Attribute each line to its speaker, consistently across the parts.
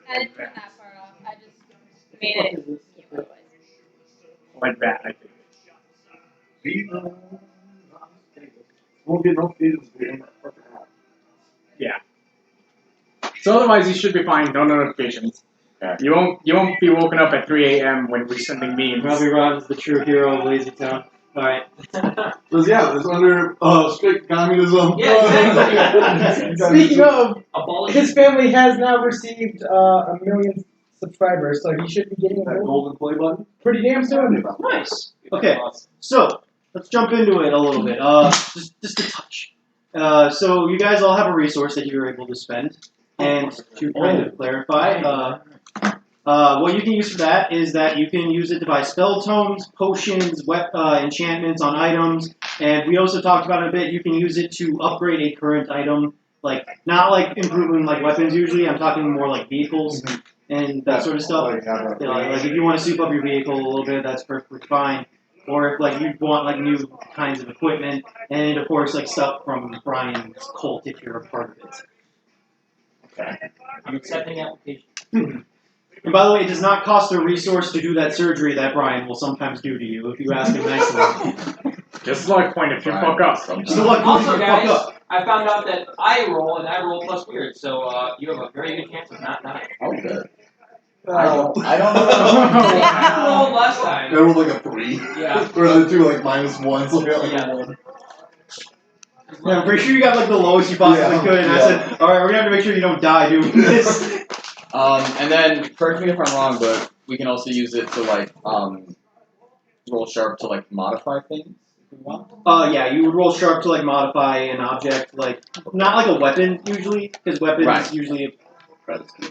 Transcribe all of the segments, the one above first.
Speaker 1: I didn't turn that part off. I just made it.
Speaker 2: Like that, I think.
Speaker 3: Won't get no feels.
Speaker 2: Yeah. So otherwise, you should be fine. No notifications.
Speaker 4: Yeah.
Speaker 2: You won't be woken up at 3 a.m. when we're sending memes.
Speaker 5: Robbie Rob is the true hero of Lazy Town. Alright.
Speaker 3: It's under strict communism.
Speaker 6: Yeah, exactly.
Speaker 7: Speaking of,
Speaker 6: Abolish
Speaker 7: his family has now received 1 million subscribers, so he should be getting
Speaker 3: That
Speaker 7: a
Speaker 3: golden play button.
Speaker 7: pretty damn soon.
Speaker 5: Nice. Okay, so let's jump into it a little bit. Just a touch. So you guys all have a resource that you're able to spend, and to kind of clarify, what you can use for that is that you can use it to buy spell tomes, potions, enchantments on items, and we also talked about it a bit. You can use it to upgrade a current item, like not like improving like weapons usually. I'm talking more like vehicles and that sort of stuff. Like if you want to soup up your vehicle a little bit, that's perfectly fine. Or if like you want like new kinds of equipment, and of course like stuff from Brian's cult if you're a part of it.
Speaker 4: Okay.
Speaker 6: I'm accepting application.
Speaker 5: And by the way, it does not cost a resource to do that surgery that Brian will sometimes do to you if you ask him nicely.
Speaker 2: Just luck point if you fuck up.
Speaker 5: So what?
Speaker 6: Also,
Speaker 5: Fuck
Speaker 6: guys,
Speaker 5: up.
Speaker 6: I found out that I roll and I roll plus weird, so you have a very good chance of not dying.
Speaker 4: Okay.
Speaker 3: I don't
Speaker 6: I rolled last
Speaker 3: I
Speaker 6: time.
Speaker 3: rolled like a 3.
Speaker 6: Yeah.
Speaker 3: Or the 2 like -1, so I got like
Speaker 6: Yeah.
Speaker 3: a 1.
Speaker 5: Yeah, I'm pretty sure you got like the lowest you possibly could, and I said, alright, we're gonna have to make sure you don't die doing this.
Speaker 4: And then, correct me if I'm wrong, but we can also use it to like roll sharp to like modify things if we want.
Speaker 5: Yeah, you would roll sharp to like modify an object, like not like a weapon usually, because weapons
Speaker 4: Right.
Speaker 5: usually.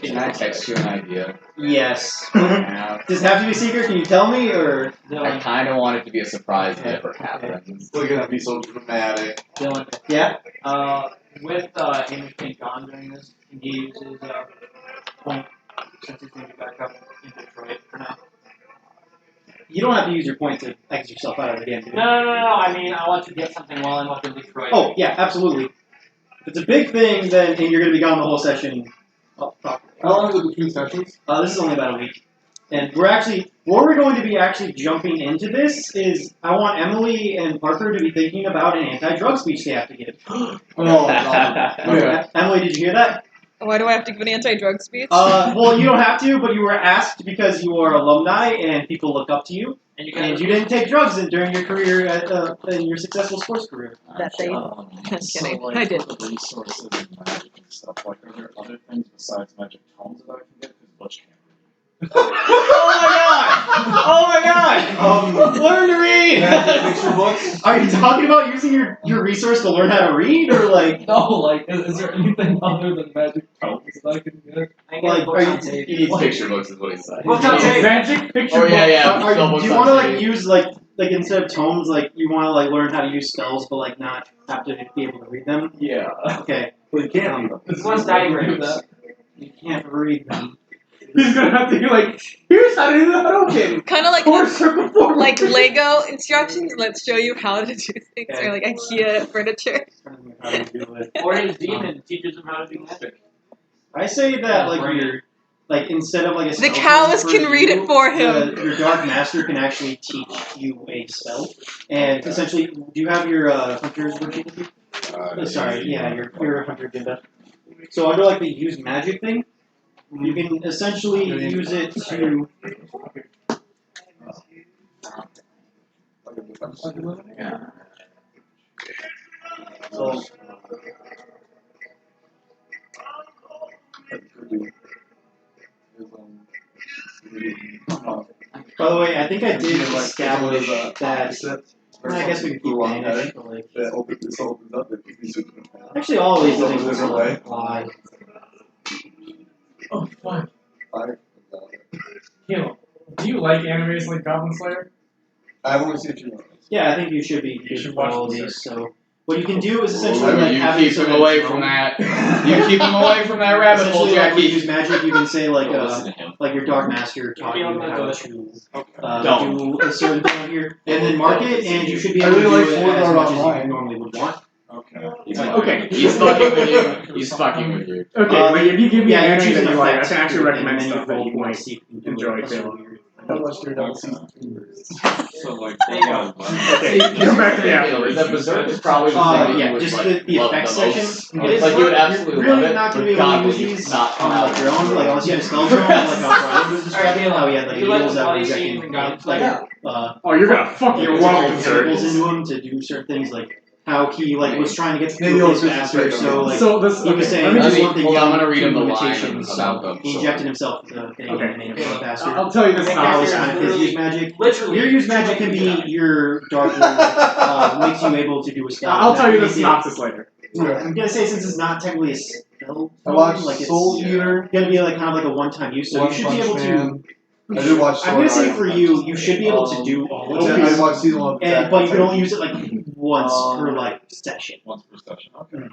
Speaker 4: Can I text you an idea?
Speaker 5: Yes.
Speaker 4: Yeah.
Speaker 5: Does it have to be a secret? Can you tell me, or?
Speaker 4: I kind of want it to be a surprise if it ever happens.
Speaker 3: It's still gonna be so dramatic.
Speaker 6: Dylan.
Speaker 5: Yeah.
Speaker 6: With Amos being gone during this, can he use his point since he's going to be back up in Detroit for now?
Speaker 5: You don't have to use your point to exit yourself out of the game, do you?
Speaker 6: No. I mean, I want to get something while I'm up in Detroit.
Speaker 5: Oh, yeah, absolutely. If it's a big thing, then and you're going to be gone the whole session. Oh, fuck.
Speaker 3: How long is it between sessions?
Speaker 5: This is only about a week. And where we're going to be actually jumping into this is I want Emily and Parker to be thinking about an anti-drug speech they have to give. Emily, did you hear that?
Speaker 1: Why do I have to give an anti-drug speech?
Speaker 5: Well, you don't have to, but you were asked because you are alumni and people look up to you. And you didn't take drugs during your career in your successful sports career.
Speaker 1: That thing. I'm kidding.
Speaker 4: Like,
Speaker 1: I did.
Speaker 4: for the resources and magic and stuff, like, are there other things besides magic tomes that I can get? Because Butch can't read.
Speaker 5: Oh my god! Learn to read!
Speaker 3: Picture books?
Speaker 5: Are you talking about using your resource to learn how to read, or like...
Speaker 8: No, like, is there anything other than magic tomes that I can get?
Speaker 5: Like, are you...
Speaker 4: He needs picture books, is what he's saying.
Speaker 6: Books on tape.
Speaker 2: Magic picture
Speaker 4: Oh, yeah,
Speaker 2: book.
Speaker 4: yeah.
Speaker 5: Do you want to like use like instead of tomes, like you want to like learn how to use spells, but like not have to be able to read them?
Speaker 4: Yeah.
Speaker 5: Okay.
Speaker 3: Well, you can't read them.
Speaker 6: This one's diagrams.
Speaker 5: You can't read them.
Speaker 2: He's gonna have to be like, here's how to do the Hadouken.
Speaker 1: Kind of like
Speaker 2: Circle forward.
Speaker 1: like Lego instructions. Let's show you how to do things,
Speaker 5: Okay.
Speaker 1: or like IKEA furniture.
Speaker 5: How to do it.
Speaker 6: Or his demon teaches him how to do magic.
Speaker 5: I say that like you're like instead of like a
Speaker 1: The
Speaker 5: spell
Speaker 1: cows
Speaker 5: for
Speaker 1: can read it for him.
Speaker 5: Your dark master can actually teach you a spell, and essentially, do you have your hunter's worksheet with you? Sorry, yeah, your hunter did that. So under like the use magic thing, you can essentially use it to.
Speaker 4: Yeah.
Speaker 5: So, by the way, I think I did establish that. I guess we can keep managing. Actually, all of these things are like applied.
Speaker 2: Oh, fuck. Halo, do you like animes like Goblin Slayer?
Speaker 3: I've only seen 2 movies.
Speaker 5: Yeah, I think you should be.
Speaker 2: You should
Speaker 5: watch
Speaker 2: watch
Speaker 5: all
Speaker 2: this.
Speaker 5: these. So, what you can do is essentially like
Speaker 4: You
Speaker 5: having
Speaker 4: keep him
Speaker 5: sort of
Speaker 4: away
Speaker 5: drone-
Speaker 4: from that. You keep him away from that rabbit hole,
Speaker 5: Essentially, like, when you
Speaker 4: Jackie.
Speaker 5: use magic, you can say like
Speaker 4: Don't listen to him.
Speaker 5: like your dark master taught you how to
Speaker 4: Don't.
Speaker 5: do a certain thing here, and then mark it, and you should be
Speaker 3: I
Speaker 5: able to
Speaker 3: really
Speaker 5: do
Speaker 3: like
Speaker 5: it
Speaker 3: Sword
Speaker 5: as
Speaker 3: Art
Speaker 5: much as you
Speaker 3: Online.
Speaker 5: normally would want.
Speaker 3: Okay.
Speaker 2: Okay.
Speaker 4: He's fucking with you. He's fucking with you.
Speaker 2: Okay, like if you give me
Speaker 5: Yeah,
Speaker 2: an
Speaker 5: you choose
Speaker 2: anime that
Speaker 5: an
Speaker 2: you like, I
Speaker 5: effect
Speaker 2: can actually
Speaker 5: to it,
Speaker 2: recommend
Speaker 5: and then
Speaker 2: stuff
Speaker 5: you
Speaker 2: that
Speaker 5: roll
Speaker 2: you
Speaker 5: one
Speaker 2: might
Speaker 5: see if you can do
Speaker 2: enjoy
Speaker 5: it. That's
Speaker 2: too.
Speaker 5: weird.
Speaker 3: How much you're down season 2?
Speaker 6: So like, there you go.
Speaker 2: Okay, come back to the afterwards.
Speaker 4: That Berserk is probably the thing that
Speaker 5: Yeah,
Speaker 4: you would
Speaker 5: just
Speaker 4: like
Speaker 5: the
Speaker 4: love
Speaker 5: effects
Speaker 4: the
Speaker 5: section.
Speaker 4: most.
Speaker 5: It is
Speaker 4: It's like you would
Speaker 5: hard.
Speaker 4: absolutely
Speaker 5: You're really
Speaker 4: love it,
Speaker 5: not gonna
Speaker 4: but
Speaker 5: be able
Speaker 4: God,
Speaker 5: to
Speaker 4: will
Speaker 5: use
Speaker 4: you
Speaker 5: these
Speaker 4: not come
Speaker 5: on
Speaker 4: out
Speaker 5: like your own, like unless you had a spell drone, like how Brian was describing, how he had like
Speaker 6: You like
Speaker 5: needles
Speaker 6: the
Speaker 5: that were
Speaker 6: body
Speaker 5: injecting
Speaker 6: scene and guns,
Speaker 5: like
Speaker 2: Oh, you're gonna fucking
Speaker 5: you know,
Speaker 2: love
Speaker 5: like chemicals
Speaker 2: Berserk.
Speaker 5: into him to do certain things, like how he like was trying to get
Speaker 3: Yeah,
Speaker 5: through
Speaker 3: you'll
Speaker 5: his
Speaker 3: just
Speaker 5: faster,
Speaker 3: break
Speaker 5: so like
Speaker 2: So this,
Speaker 5: he was
Speaker 2: okay,
Speaker 5: saying
Speaker 2: let me
Speaker 5: this
Speaker 2: just,
Speaker 5: one thing
Speaker 4: hold on, I'm
Speaker 5: young
Speaker 4: gonna read him the line
Speaker 5: limitations,
Speaker 4: about
Speaker 5: so
Speaker 4: them.
Speaker 5: he injected himself with the thing and made him go faster.
Speaker 2: I'll tell you this
Speaker 5: That was
Speaker 2: now.
Speaker 5: kind of his use magic.
Speaker 6: Literally.
Speaker 5: Your use magic can be your dark lord, makes you able to do a spell.
Speaker 2: I'll tell you the
Speaker 5: That can make
Speaker 2: synopsis later.
Speaker 5: I'm gonna say since it's not technically a spell,
Speaker 3: I watched
Speaker 5: like it's
Speaker 3: Soul Eater.
Speaker 5: gonna be like kind of like a one-time use, so
Speaker 3: One
Speaker 5: you should be
Speaker 3: Punch
Speaker 5: able to.
Speaker 3: Man. I did watch
Speaker 5: I'm gonna
Speaker 3: Sword
Speaker 5: say
Speaker 3: Art.
Speaker 5: for you, you should be able to do all of
Speaker 3: I
Speaker 5: these,
Speaker 3: watched season 1 of
Speaker 5: and but you can only use it like once per like session.
Speaker 9: Once per session. Okay.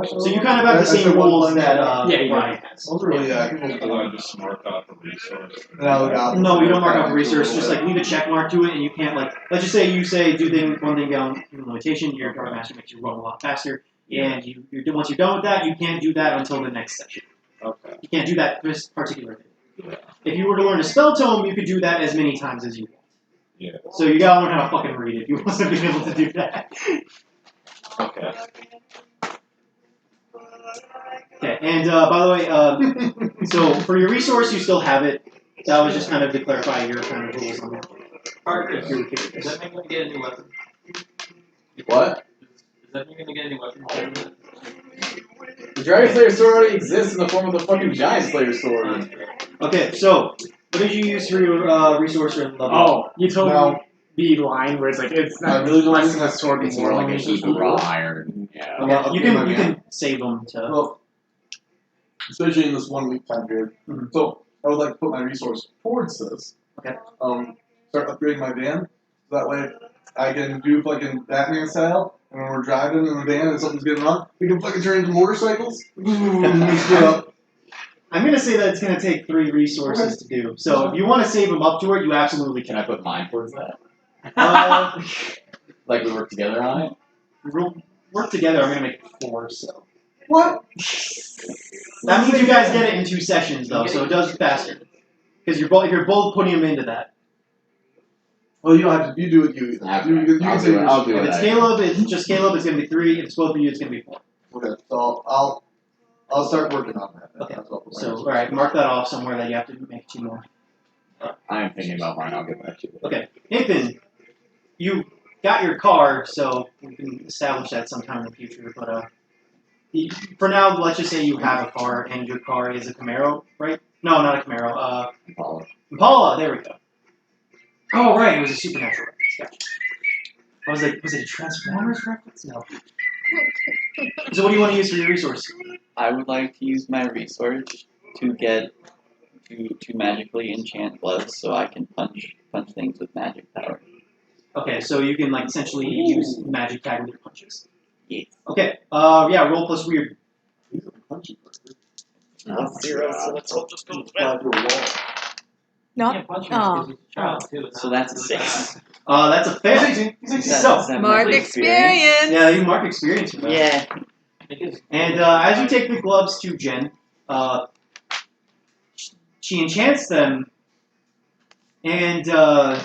Speaker 5: So you kind of have the same rules that
Speaker 2: Yeah,
Speaker 5: Ryan has.
Speaker 3: Those are really
Speaker 9: Do I just mark off a resource?
Speaker 5: No, you don't mark off a resource. Just like leave a check mark to it, and you can't like. Let's just say you say do one thing beyond your limitation. Your Dark Master makes you run a lot faster, and once you're done with that, you can't do that until the next session.
Speaker 9: Okay.
Speaker 5: You can't do that this particular thing. If you were to learn a spell tome, you could do that as many times as you want.
Speaker 9: Yeah.
Speaker 5: So you gotta learn how to fucking read if you want to be able to do that.
Speaker 9: Okay.
Speaker 5: Okay, and by the way, so for your resource, you still have it. That was just kind of to clarify your kind of rules on that.
Speaker 6: Parker, does that mean we're gonna get a new weapon?
Speaker 4: What?
Speaker 6: Does that mean we're gonna get a new weapon?
Speaker 4: The Dragon Slayer sword already exists in the form of the fucking Giant Slayer sword.
Speaker 5: Okay, so what did you use for your resource or level?
Speaker 2: Oh, you told
Speaker 3: No.
Speaker 2: me the line where it's like it's
Speaker 3: I
Speaker 2: not
Speaker 3: really don't
Speaker 2: less
Speaker 3: think
Speaker 2: than a
Speaker 3: that's
Speaker 2: sword
Speaker 4: It's
Speaker 2: more
Speaker 4: more like a
Speaker 2: like
Speaker 4: heap of raw iron. Yeah.
Speaker 5: Okay, you can save them to.
Speaker 3: Well, especially in this 1 week time period.
Speaker 5: Mhm.
Speaker 3: So I would like to put my resource towards this.
Speaker 5: Okay.
Speaker 3: Start upgrading my van. So that way I can do fucking Batman style. And when we're driving in the van and something's getting wrong, we can fucking turn into motorcycles. Mix it up.
Speaker 5: I'm gonna say that it's gonna take 3 resources to do. So if you want to save them up to it, you absolutely
Speaker 4: Can
Speaker 5: can.
Speaker 4: I put mine towards that?
Speaker 5: Uh,
Speaker 4: Like we work together on it?
Speaker 5: we'll work together. I'm gonna make 4. So
Speaker 3: What?
Speaker 5: that means you guys get it in 2 sessions though, so it does faster. Because you're both putting them into that.
Speaker 3: Well, you don't have to. You do it. You
Speaker 4: I'll do it. I'll do
Speaker 5: If
Speaker 4: it.
Speaker 5: it's Caleb, it's just Caleb. It's gonna be 3. If it's both of you, it's gonna be 4.
Speaker 3: Okay. So I'll start working on that.
Speaker 5: Okay.
Speaker 3: That's what we're
Speaker 5: So
Speaker 3: doing.
Speaker 5: all right, mark that off somewhere that you have to make 2 more.
Speaker 4: I am thinking about mine. I'll get back to you.
Speaker 5: Okay, Nathan, you got your car, so we can establish that sometime in the future. But for now, let's just say you have a car, and your car is a Camaro, right? No, not a Camaro.
Speaker 4: Impala.
Speaker 5: Impala. There we go. Oh, right, it was a Supernatural reference. Gotcha. I was like, was it a Transformers reference? No. So what do you want to use for your resource?
Speaker 10: I would like to use my resource to get to magically enchant gloves so I can punch things with magic power.
Speaker 5: Okay, so you can like essentially use magic tag with your punches.
Speaker 10: Yes.
Speaker 5: Okay. Yeah. Roll plus weird.
Speaker 10: Zero, so let's hope this goes
Speaker 3: Fly through a wall.
Speaker 1: Not.
Speaker 6: Can't punch him
Speaker 1: Oh.
Speaker 6: because he's a child too. It's
Speaker 10: So
Speaker 6: not
Speaker 10: that's a
Speaker 6: really
Speaker 10: 6.
Speaker 6: bad.
Speaker 5: That's a fail.
Speaker 10: Is that-
Speaker 5: So,
Speaker 10: is that
Speaker 1: Mark
Speaker 10: monthly
Speaker 1: experience.
Speaker 5: yeah, you mark experience for that.
Speaker 10: Yeah.
Speaker 6: Because
Speaker 5: And as you take the gloves to Jen, she enchants them, and I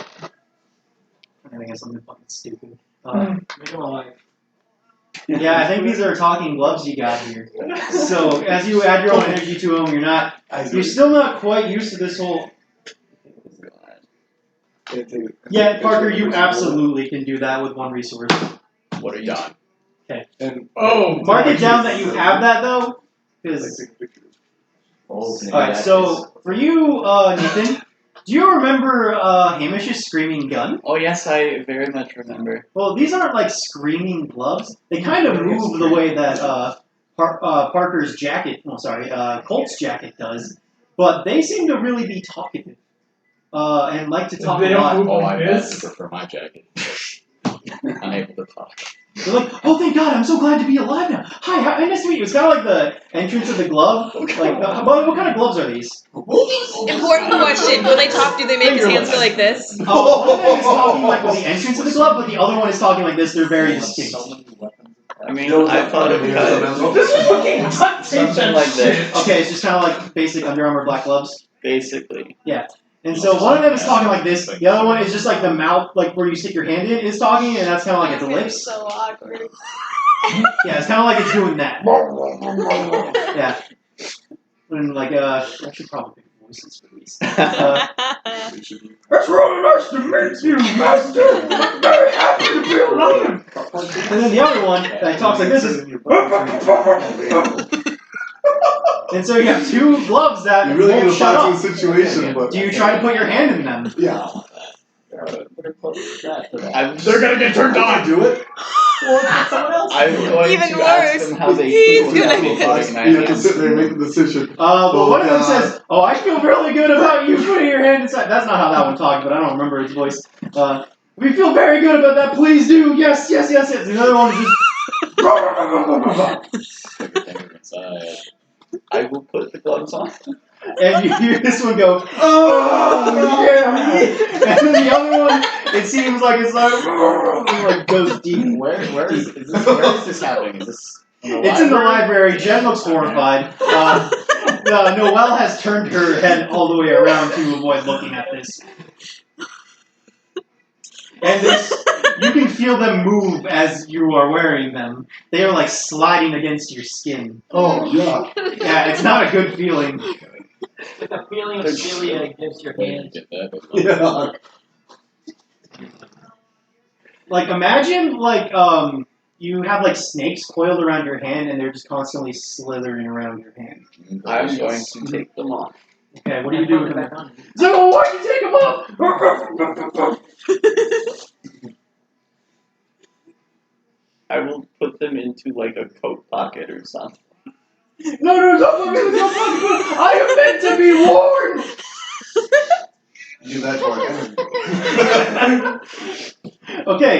Speaker 5: think it's something fucking stupid.
Speaker 6: make him alive.
Speaker 5: Yeah, I think these are talking gloves you got here. So as you add your own energy to them, you're still not quite used to this whole. Yeah, Parker, you absolutely can do that with 1 resource.
Speaker 4: What are you on?
Speaker 3: And
Speaker 5: Mark it down that you have that though, because.
Speaker 4: Oh,
Speaker 5: Alright, so for you, Nathan, do you remember Hamish's screaming gun?
Speaker 10: Oh yes, I very much remember.
Speaker 5: Well, these aren't like screaming gloves. They kind of move the way that Parker's jacket, Colt's jacket does, but they seem to really be talkative and like to talk
Speaker 2: They
Speaker 5: a
Speaker 2: don't
Speaker 5: lot.
Speaker 2: move
Speaker 4: Oh, I
Speaker 2: like
Speaker 4: vastly
Speaker 2: this.
Speaker 4: prefer my jacket. Unable to talk.
Speaker 5: They're like, oh, thank God, I'm so glad to be alive now. Hi, nice to meet you. It's kind of like the entrance of the glove. Like, what kind of gloves are these?
Speaker 1: Important question. Will they talk? Do they make his hands go like this?
Speaker 5: One of them is talking like with the entrance of the glove, but the other one is talking like this. They're very distinct.
Speaker 10: I mean,
Speaker 3: Yo,
Speaker 10: I thought of
Speaker 3: This
Speaker 8: fucking duct tape
Speaker 10: something like this.
Speaker 5: Okay, it's just kind of like basic Under Armour black gloves.
Speaker 10: Basically.
Speaker 5: And so one of them is talking like this. The other one is just like the mouth, like where you stick your hand in, is talking, and that's kind of like its lips.
Speaker 11: So awkward.
Speaker 5: Yeah, it's kind of like it's doing that. Yeah. And like, I should probably pick voices for these. It's really nice to meet you, Master. I'm very happy to be alive. And then the other one that talks like this is. And so you have two gloves that
Speaker 3: You really
Speaker 5: won't
Speaker 3: need to
Speaker 5: shut
Speaker 3: find
Speaker 5: up.
Speaker 3: some situation, but
Speaker 5: Do you try to put your hand in them?
Speaker 3: yeah,
Speaker 2: They're gonna get turned on.
Speaker 3: do it.
Speaker 10: I'm going
Speaker 11: Even
Speaker 10: to ask
Speaker 11: worse.
Speaker 10: them how they
Speaker 11: He's
Speaker 10: feel
Speaker 11: gonna
Speaker 10: about
Speaker 11: get-
Speaker 10: putting my
Speaker 3: You have to
Speaker 10: hands
Speaker 3: sit there and
Speaker 10: through.
Speaker 3: make the decision.
Speaker 5: Well, one of them
Speaker 3: God.
Speaker 5: says, "Oh, I feel really good about you putting your hand inside." That's not how that one talked, but I don't remember his voice. We feel very good about that. Please do. Yes, yes, yes, yes. The other one is just.
Speaker 10: Everything inside. I will put the gloves on.
Speaker 5: And you hear this one go, "Oh yeah!" And then the other one, it seems like it's like goes deep.
Speaker 4: Where is this happening? Is this
Speaker 5: It's in the library. Jen looks horrified. Noelle has turned her head all the way around to avoid looking at this. And you can feel them move as you are wearing them. They are like sliding against your skin.
Speaker 3: Oh yeah.
Speaker 5: Yeah, it's not a good feeling.
Speaker 6: Like a feeling of cilia against your hands.
Speaker 3: Yeah.
Speaker 5: Like imagine like you have like snakes coiled around your hand and they're just constantly slithering around your hand.
Speaker 10: I'm going to take them off.
Speaker 5: Okay, what do you do with them? So why do you take them off?
Speaker 10: I will put them into like a coat pocket or something.
Speaker 5: No, don't put me in the coat pocket. I am meant to be worn.
Speaker 3: Do that to our
Speaker 5: Okay,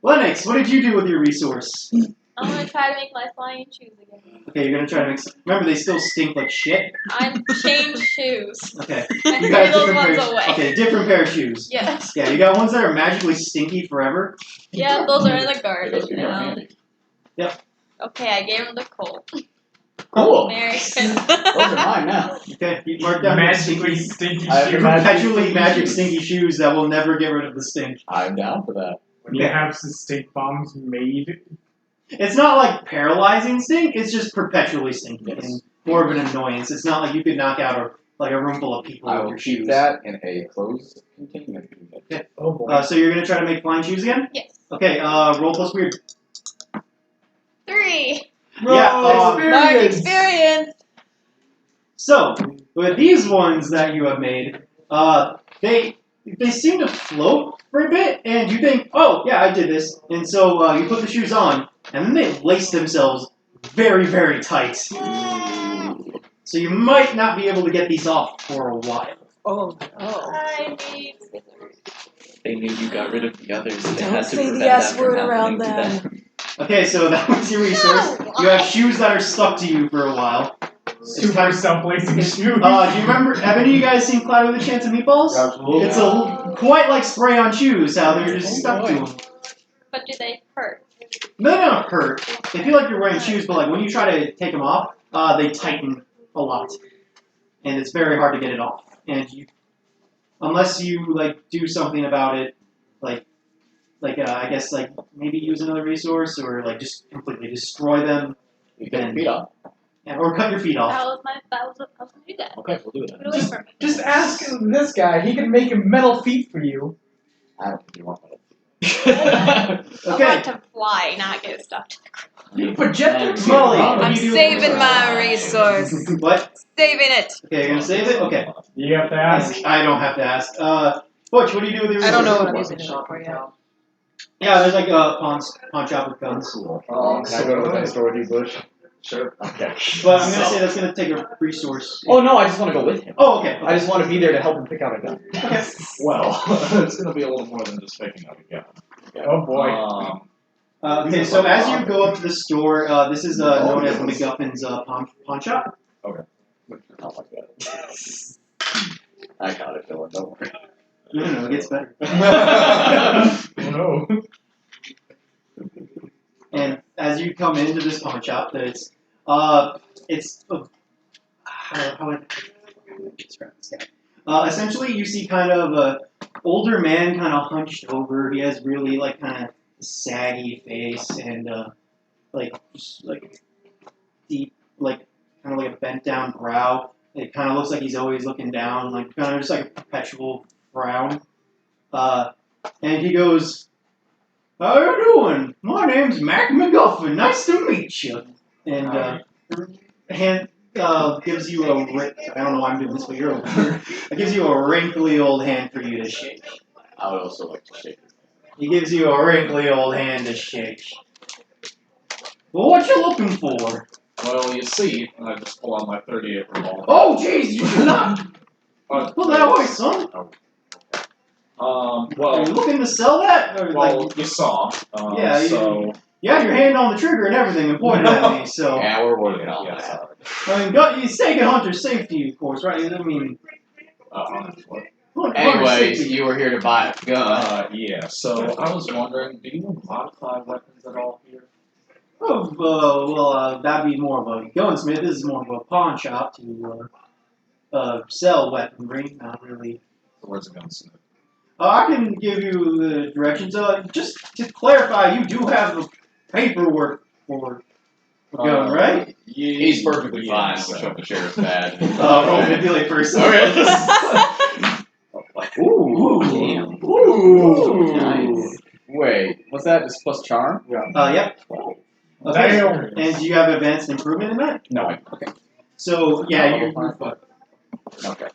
Speaker 5: Lennox, what did you do with your resource?
Speaker 11: I'm gonna try to make my flying shoes again.
Speaker 5: Okay, you're gonna try to mix. Remember, they still stink like shit.
Speaker 11: I'm change shoes.
Speaker 5: Okay,
Speaker 11: I
Speaker 5: you
Speaker 11: threw
Speaker 5: got
Speaker 11: those
Speaker 5: different
Speaker 11: ones
Speaker 5: pairs.
Speaker 11: away.
Speaker 5: Okay, different pair of shoes.
Speaker 11: Yes.
Speaker 5: Yeah, you got ones that are magically stinky forever.
Speaker 11: Yeah, those are in the
Speaker 4: Those
Speaker 11: garbage
Speaker 4: are more
Speaker 11: now.
Speaker 4: handy.
Speaker 11: Okay, I gave him the coal.
Speaker 4: Cool.
Speaker 11: Merry
Speaker 4: Those are
Speaker 11: Christmas.
Speaker 4: mine now.
Speaker 5: Okay, you mark down your
Speaker 8: Magically
Speaker 5: stinky,
Speaker 8: stinky
Speaker 4: I have
Speaker 5: your
Speaker 8: shoes.
Speaker 5: perpetually magic stinky shoes that will never get rid of the stink.
Speaker 4: I'm down for that.
Speaker 8: When you have some stink bombs made.
Speaker 5: It's not like paralyzing stink, it's just perpetually stinky
Speaker 4: Yes.
Speaker 5: and more of an annoyance. It's not like you could knock out a room full of people
Speaker 4: I
Speaker 5: with
Speaker 4: will
Speaker 5: your
Speaker 4: keep
Speaker 5: shoes.
Speaker 4: that in a closed container.
Speaker 5: Okay.
Speaker 8: Oh boy.
Speaker 5: So you're gonna try to make flying shoes again?
Speaker 11: Yes.
Speaker 5: Okay, roll plus weird.
Speaker 11: 3.
Speaker 5: Yeah,
Speaker 11: Mark experience.
Speaker 5: So, with these ones that you have made, they seem to float for a bit, and you think, oh, yeah, I did this. And so you put the shoes on, and then they lace themselves very, very tight. So you might not be able to get these off for a while.
Speaker 1: Oh no.
Speaker 11: I need scissors.
Speaker 10: They knew you got rid of the others. They
Speaker 1: Don't
Speaker 10: had to
Speaker 1: say the
Speaker 10: prevent
Speaker 1: S
Speaker 10: that from
Speaker 1: word around
Speaker 10: happening to
Speaker 1: them.
Speaker 5: Okay, so that was your resource.
Speaker 11: No,
Speaker 5: You have
Speaker 11: why?
Speaker 5: shoes that are stuck to you for a while.
Speaker 8: Super self-lacing shoes.
Speaker 5: Do you remember, have any of you guys seen Cloudy with a Chance of Meatballs?
Speaker 3: Absolutely.
Speaker 5: It's quite like spray on shoes, how they're just stuck to them.
Speaker 11: But do they hurt?
Speaker 5: No, they don't hurt. They feel like you're wearing shoes, but like when you try to take them off, they tighten a lot, and it's very hard to get it off. And unless you like do something about it, like I guess like maybe use another resource or like just completely destroy them,
Speaker 4: You get your feet off.
Speaker 5: yeah, or cut your feet off.
Speaker 11: I was gonna do that.
Speaker 4: Okay, we'll do
Speaker 11: Put
Speaker 4: that.
Speaker 11: away from me.
Speaker 7: Just ask this guy. He can make metal feet for you.
Speaker 4: I don't think you want that.
Speaker 11: I
Speaker 5: Okay,
Speaker 11: want to fly, not get stuck.
Speaker 7: You project it.
Speaker 5: Molly, what do
Speaker 1: I'm
Speaker 5: you do?
Speaker 1: saving my resource.
Speaker 5: What?
Speaker 1: Saving it.
Speaker 5: Okay, you're gonna save it. Okay,
Speaker 8: You have to ask.
Speaker 5: I don't have to ask. Butch, what do you do with your
Speaker 1: I don't know
Speaker 5: resources?
Speaker 1: what I'm using it for yet.
Speaker 5: Yeah, there's like a pawn shop with guns.
Speaker 4: Cool. Can I go to the gun store with you, Bush?
Speaker 2: Sure.
Speaker 4: Okay.
Speaker 5: But I'm gonna say that's gonna take a resource.
Speaker 4: Oh no, I just want to go with him.
Speaker 5: Oh, okay.
Speaker 4: I just want to be there to help him pick out a gun.
Speaker 9: Well, it's going to be a little more than just picking up a gun.
Speaker 8: Oh boy.
Speaker 5: Okay, so as you go up to the store, this is known as McGuffin's pawn shop.
Speaker 4: Not like that. I got it, Dylan. Don't worry.
Speaker 5: No, it gets better.
Speaker 8: Oh no.
Speaker 5: And as you come into this pawn shop, that it's how would I describe this guy? Essentially, you see kind of a older man, kind of hunched over. He has really like kind of saggy face and just like deep, like kind of like a bent down brow. It kind of looks like he's always looking down, like kind of just like a perpetual frown. And he goes, "How you doing? My name's Mac McGuffin. Nice to meet you." And gives you a I don't know why I'm doing this, but you're over here. It gives you a wrinkly old hand for you to shake.
Speaker 4: I would also like to shake his hand.
Speaker 5: He gives you a wrinkly old hand to shake. Well, what you looking for?
Speaker 9: Well, you see, I just pull out my 38 revolver.
Speaker 5: Oh, jeez, you should not pull that away, son. Are
Speaker 9: Well,
Speaker 5: you looking to sell that? Or
Speaker 9: well,
Speaker 5: like,
Speaker 9: you saw.
Speaker 5: yeah,
Speaker 9: So.
Speaker 5: you had your hand on the trigger and everything and pointed at me, so.
Speaker 4: Yeah, we're working on
Speaker 9: Yes.
Speaker 4: that.
Speaker 5: I mean, you say hunter's safety, of course, right? I mean, hunter's
Speaker 4: Anyways,
Speaker 5: safety.
Speaker 4: you were here to buy a gun.
Speaker 9: Yeah. So I was wondering, do you modify weapons at all here?
Speaker 5: Oh, that'd be more of a gunsmith. This is more of a pawn shop to sell weaponry, not really.
Speaker 9: So where's the gunsmith?
Speaker 5: I can give you the directions. Just to clarify, you do have the paperwork for a gun, right?
Speaker 4: He's perfectly fine. We'll show up the sheriff's badge.
Speaker 5: Roll manipulate first.
Speaker 4: Okay.
Speaker 5: Ooh.
Speaker 4: Damn.
Speaker 5: Ooh.
Speaker 4: Nice. Wait, what's that? Just plus charm?
Speaker 5: Yep. Okay. And do you have advanced improvement in that?
Speaker 4: No. Okay.
Speaker 5: So yeah, you.
Speaker 4: Okay.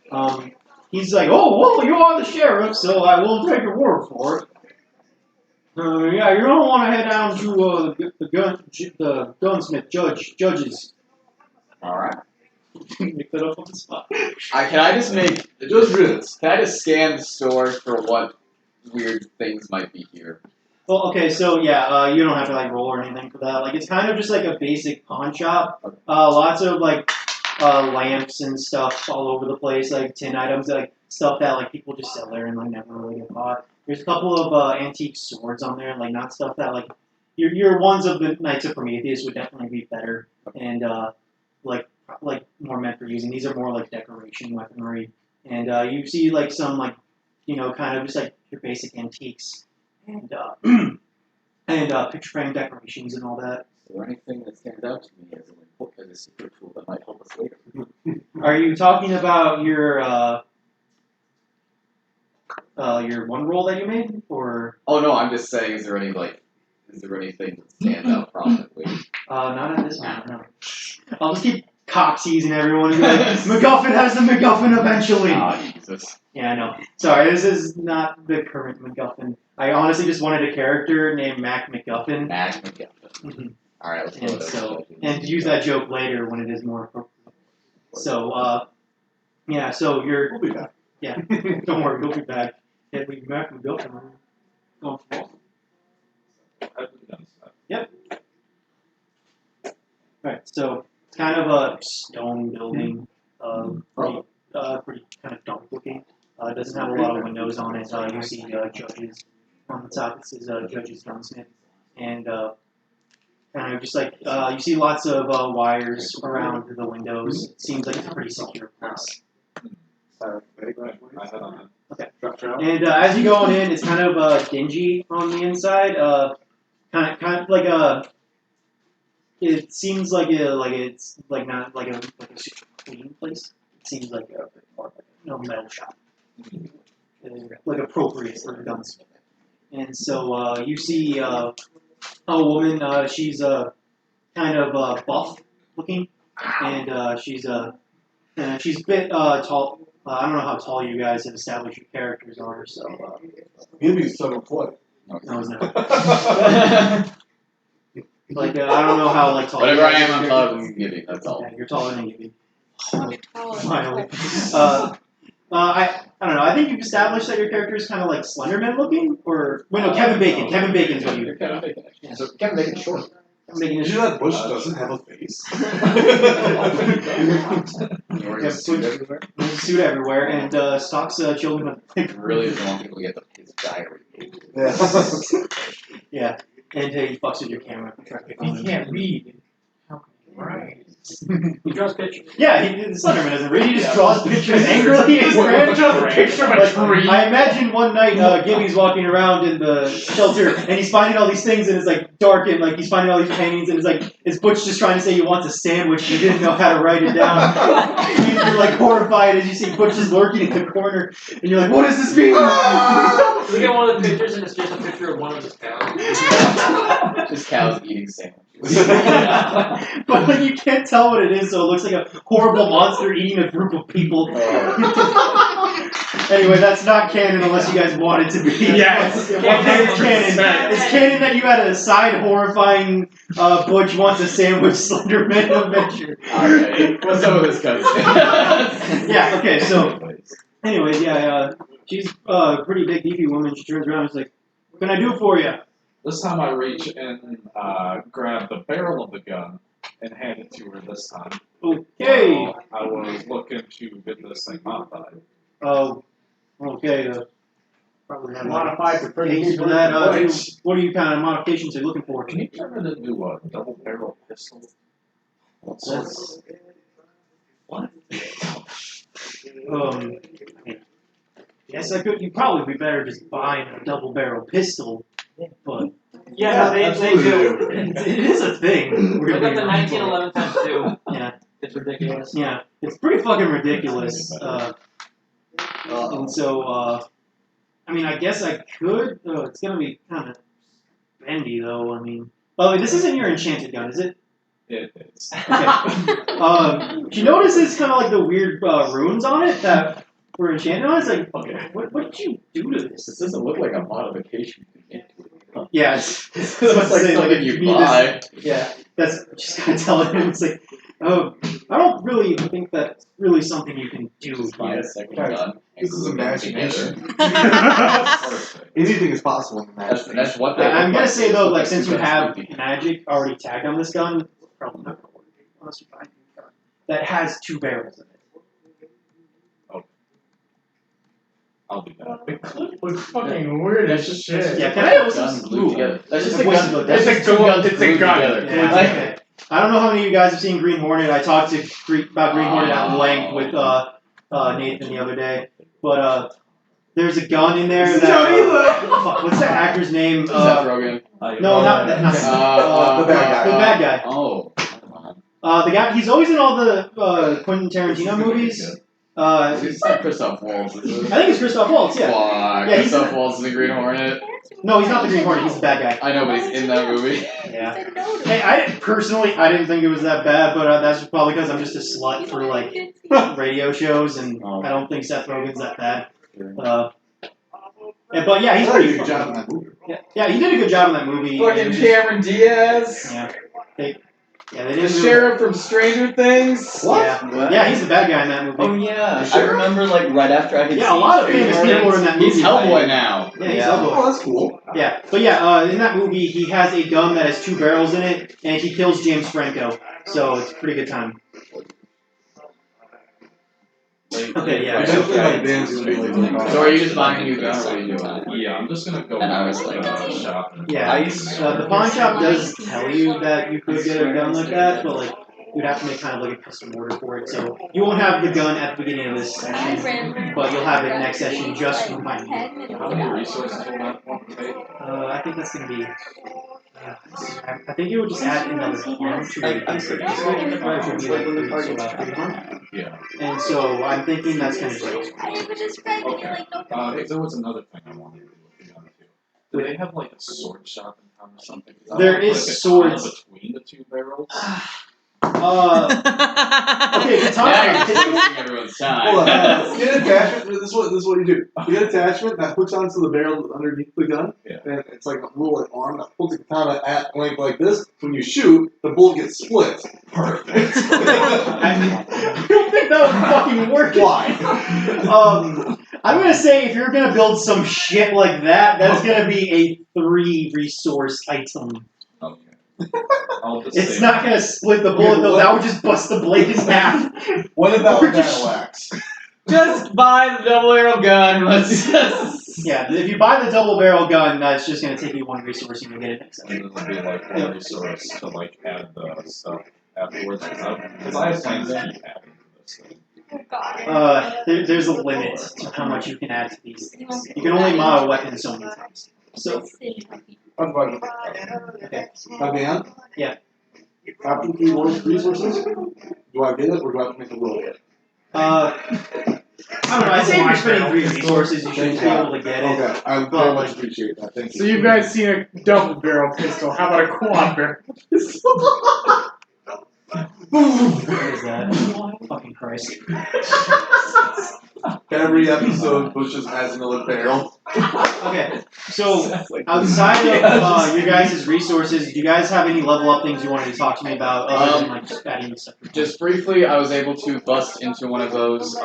Speaker 5: He's like, oh, well, you are the sheriff, so I will take your word for it. Yeah, you don't want to head down to the gunsmith judges.
Speaker 4: All right.
Speaker 5: Make that up on the spot.
Speaker 4: Can I just make Can I just scan the store for what weird things might be here?
Speaker 5: Well, okay, so yeah, you don't have to like roll or anything for that. Like, it's kind of just like a basic pawn shop. Lots of like lamps and stuff all over the place, like tin items, like stuff that like people just sell there and like never really get bought. There's a couple of antique swords on there, like not stuff that like your ones of the Knights of Prometheus would definitely be better and like more meant for using. These are more like decoration weaponry, and you see like some like kind of just like your basic antiques and picture frame decorations and all that.
Speaker 4: Is there anything that stands out to me as a secret tool that might help us later?
Speaker 5: Are you talking about your one roll that you made, or?
Speaker 4: Oh no, I'm just saying. Is there anything that stands out prominently?
Speaker 5: Not at this time. No. I'll just keep cock teasing everyone and be like, MacGuffin has the MacGuffin eventually.
Speaker 4: Oh, Jesus.
Speaker 5: Yeah, I know. Sorry, this is not the current MacGuffin. I honestly just wanted a character named Mac McGuffin.
Speaker 4: Mac McGuffin.
Speaker 5: Mm-hmm.
Speaker 4: All right, let's go.
Speaker 5: And use that joke later when it is more appropriate. So, yeah. So you're.
Speaker 3: We'll be back.
Speaker 5: Yeah. Don't worry, we'll be back. Yeah, we Mac McGuffin. Going for Yep. Alright, so it's kind of a stone building, pretty kind of dark looking. It doesn't have a lot of windows on it. You see judges on the top. It says Judges Gunsmith, and kind of just like you see lots of wires around the windows. It seems like it's a pretty secure place. Okay. And as you go on in, it's kind of dingy on the inside. Kind of like a. It seems like it's like not like a super clean place. It seems like a more like a metal shop, like appropriate for guns. And so you see a woman. She's kind of buff looking, and she's a bit tall. I don't know how tall you guys have established your characters are. So
Speaker 3: Maybe 7 foot.
Speaker 5: no, it's not. Like I don't know how like tall.
Speaker 4: Whatever I am, I'm taller than Gibby. That's all.
Speaker 5: Yeah, you're taller than Gibby.
Speaker 11: Oh,
Speaker 5: Finally. I don't know. I think you've established that your character is kind of like Slenderman looking, or wait, no, Kevin Bacon.
Speaker 4: No.
Speaker 5: Kevin Bacon's what you.
Speaker 4: Kevin Bacon.
Speaker 5: Yeah.
Speaker 4: So Kevin Bacon's short.
Speaker 5: Kevin Bacon
Speaker 3: Did
Speaker 5: is.
Speaker 3: you know that Bush doesn't have a face?
Speaker 4: He wears a suit everywhere.
Speaker 5: There's a suit everywhere and stalks children with.
Speaker 4: Really don't want people to get his diary.
Speaker 3: Yeah.
Speaker 5: Yeah. And he fucks with your camera.
Speaker 8: He can't read. How can he write?
Speaker 6: He draws pictures.
Speaker 5: Yeah, the Slenderman doesn't read. He just draws pictures angrily. His grand
Speaker 2: picture of a tree.
Speaker 5: I imagine one night Gibby's walking around in the shelter and he's finding all these things and it's like dark and like he's finding all these paintings and it's like is Butch just trying to say he wants a sandwich and he didn't know how to write it down. You're like horrified as you see Butch just lurking in the corner and you're like, what does this mean?
Speaker 6: Look at one of the pictures and it's just a picture of one of his cows.
Speaker 4: Just cows eating sandwiches.
Speaker 5: But like, you can't tell what it is, so it looks like a horrible monster eating a group of people. Anyway, that's not canon unless you guys want it to be.
Speaker 2: Yes.
Speaker 5: It's canon. It's canon that you had a side horrifying Butch wants a sandwich Slenderman adventure.
Speaker 4: Alright, what's up with this cousin?
Speaker 5: Yeah, okay, so, anyways, yeah, she's a pretty big, beefy woman. She turns around and is like, what can I do for you?
Speaker 9: This time I reach and grab the barrel of the gun and hand it to her this time.
Speaker 5: Okay.
Speaker 9: I was looking to get this thing modified.
Speaker 5: Oh, okay, probably have
Speaker 2: Modified for pretty
Speaker 5: case
Speaker 2: people.
Speaker 5: for that. What are you kind of modifications are you looking for?
Speaker 9: Can you turn it into a double barrel pistol?
Speaker 5: That's,
Speaker 9: What?
Speaker 5: Yes, I could. You'd probably be better just buying a double barrel pistol, but
Speaker 6: Yeah, no, they
Speaker 3: absolutely.
Speaker 6: do.
Speaker 5: it is a thing.
Speaker 6: Look at the 1911 times 2.
Speaker 5: Yeah,
Speaker 6: It's ridiculous.
Speaker 5: yeah, it's pretty fucking ridiculous. And so, I mean, I guess I could. It's gonna be kind of bendy, though. I mean, by the way, this isn't your enchanted gun, is it?
Speaker 9: It is.
Speaker 5: Okay. You notice it's kind of like the weird runes on it that were enchanted on. It's like,
Speaker 4: Okay.
Speaker 5: what did you do to this?
Speaker 4: This doesn't look like a modification you can get to it.
Speaker 5: Yeah, it's
Speaker 4: It looks like something you
Speaker 5: need
Speaker 4: buy.
Speaker 5: this- Yeah, that's just kind of telling him. It's like, I don't really think that's really something you can do.
Speaker 4: Just buy a second gun.
Speaker 3: This is imagination.
Speaker 9: Perfect.
Speaker 3: Anything is possible in
Speaker 4: That's
Speaker 3: imagination.
Speaker 4: what they
Speaker 5: I'm
Speaker 4: look
Speaker 5: gonna
Speaker 4: like.
Speaker 5: say
Speaker 4: They
Speaker 5: though,
Speaker 4: look
Speaker 5: like since
Speaker 4: two
Speaker 5: you
Speaker 4: guns
Speaker 5: have
Speaker 4: movie.
Speaker 5: magic already tagged on this gun, it's probably not gonna work unless you buy a new gun that has 2 barrels in it.
Speaker 9: I'll do that.
Speaker 2: It could look fucking weird as shit.
Speaker 5: Yeah, can I also
Speaker 4: Gun glued together. That's just a
Speaker 5: Wait,
Speaker 4: gun.
Speaker 5: look,
Speaker 4: That's
Speaker 2: it's
Speaker 4: just
Speaker 2: a
Speaker 4: two
Speaker 2: gun-
Speaker 4: guns
Speaker 2: it's a
Speaker 4: glued
Speaker 2: gun.
Speaker 4: together.
Speaker 5: Yeah,
Speaker 4: Like,
Speaker 5: okay. I don't know how many of you guys have seen Green Hornet. I talked to about Green Hornet at length with Nathan the other day, but there's a gun in there that fuck, what's that actor's name?
Speaker 4: Is that Rogan?
Speaker 5: No, not that. Not that.
Speaker 3: The bad guy.
Speaker 5: The bad guy.
Speaker 4: Oh.
Speaker 5: The guy. He's always in all the Quentin Tarantino movies.
Speaker 4: It's not Christoph Waltz, is it?
Speaker 5: I think it's Christoph Waltz. Yeah.
Speaker 4: Fuck.
Speaker 5: Yeah, he's
Speaker 4: Christoph
Speaker 5: in-
Speaker 4: Waltz is the Green Hornet.
Speaker 5: No, he's not the Green Hornet. He's the bad guy.
Speaker 4: I know, but he's in that movie.
Speaker 5: Yeah. Hey, I didn't think it was that bad, but that's probably because I'm just a slut for like radio shows, and I don't think Seth Rogen's that bad. But yeah, he's
Speaker 3: He
Speaker 5: pretty
Speaker 3: did a good job in that movie.
Speaker 5: Yeah, he did a good job in that movie.
Speaker 1: Fucking
Speaker 5: It was just-
Speaker 1: Cameron Diaz.
Speaker 5: Yeah. They
Speaker 1: The
Speaker 5: didn't do
Speaker 1: sheriff from Stranger Things.
Speaker 3: What?
Speaker 5: Yeah. Yeah, he's the bad guy in that movie.
Speaker 10: Oh yeah, I remember like right after I could
Speaker 5: Yeah,
Speaker 10: see
Speaker 5: a lot of
Speaker 10: Green
Speaker 5: famous
Speaker 10: Hornet,
Speaker 5: people were in that movie.
Speaker 4: He's Hellboy now.
Speaker 5: Yeah, he's
Speaker 10: Yeah.
Speaker 5: Hellboy.
Speaker 3: Oh, that's cool.
Speaker 5: Yeah, but yeah, in that movie, he has a gun that has 2 barrels in it, and he kills James Franco. So it's a pretty good time. Okay, yeah.
Speaker 3: Eventually, like, Dan's gonna be like,
Speaker 4: So are you just buying a new gun, or what are you doing?
Speaker 9: Yeah, I'm just gonna go
Speaker 4: And I
Speaker 9: to
Speaker 4: was like,
Speaker 9: the shop. And
Speaker 5: Yeah, the pawn shop does tell you that you could get a gun like that, but like you'd have to make kind of like a custom order for it. So you won't have the gun at the beginning of this session, but you'll have it next session just from finding it.
Speaker 9: How many resources will that one take?
Speaker 5: I think that's gonna be. I think it would just add another pawn to the basic pistol. It should be like 3 pawn.
Speaker 9: Yeah.
Speaker 5: And so I'm thinking that's gonna be.
Speaker 9: Okay. There was another thing I wanted to look into. Do they have like a sword shop in town or something? 'Cause I
Speaker 5: There
Speaker 9: want,
Speaker 5: is
Speaker 9: like, a
Speaker 5: swords.
Speaker 9: katana between the 2 barrels.
Speaker 5: Okay,
Speaker 4: Now
Speaker 5: katana.
Speaker 4: you're wasting everyone's time.
Speaker 3: Hold on. Get an attachment. This is what you do. You get an attachment that hooks onto the barrel underneath the gun,
Speaker 9: Yeah.
Speaker 3: and it's like a little like, arm that pulls the katana at length like this. When you shoot, the bullet gets split. Perfect.
Speaker 5: I don't think that would fucking work.
Speaker 3: Why?
Speaker 5: I'm gonna say if you're gonna build some shit like that, that's gonna be a 3 resource item.
Speaker 9: Okay. I'll just
Speaker 5: It's
Speaker 9: say
Speaker 5: not gonna split the bullet though. That would just bust the blade in half.
Speaker 3: What about
Speaker 5: Or just-
Speaker 3: parallax?
Speaker 4: Just buy the double arrow gun. Let's just.
Speaker 5: Yeah, if you buy the double barrel gun, that's just gonna take you 1 resource and you'll get it next time.
Speaker 9: And then it'll be like one resource to like add the stuff afterwards. Because I have plans to keep adding to this thing.
Speaker 11: Oh god.
Speaker 5: There's a limit to how much you can add to these things. You can only mod a weapon so many times. So,
Speaker 3: I'm fine.
Speaker 5: okay.
Speaker 3: My van?
Speaker 5: Yeah.
Speaker 3: After 3 more resources, do I get it or do I have to make a roll?
Speaker 5: I don't know, I say if you're spending 3 resources, you should be able to get it.
Speaker 3: Okay, I very much appreciate that. Thank you.
Speaker 2: So you guys seen a double barrel pistol? How about a quad barrel pistol?
Speaker 5: What is that? Fucking Christ.
Speaker 3: Every episode pushes has another barrel.
Speaker 5: Okay, so outside of your guys' resources, do you guys have any level up things you wanted to talk to me about other than like just adding stuff?
Speaker 4: Just briefly, I was able to bust into one of those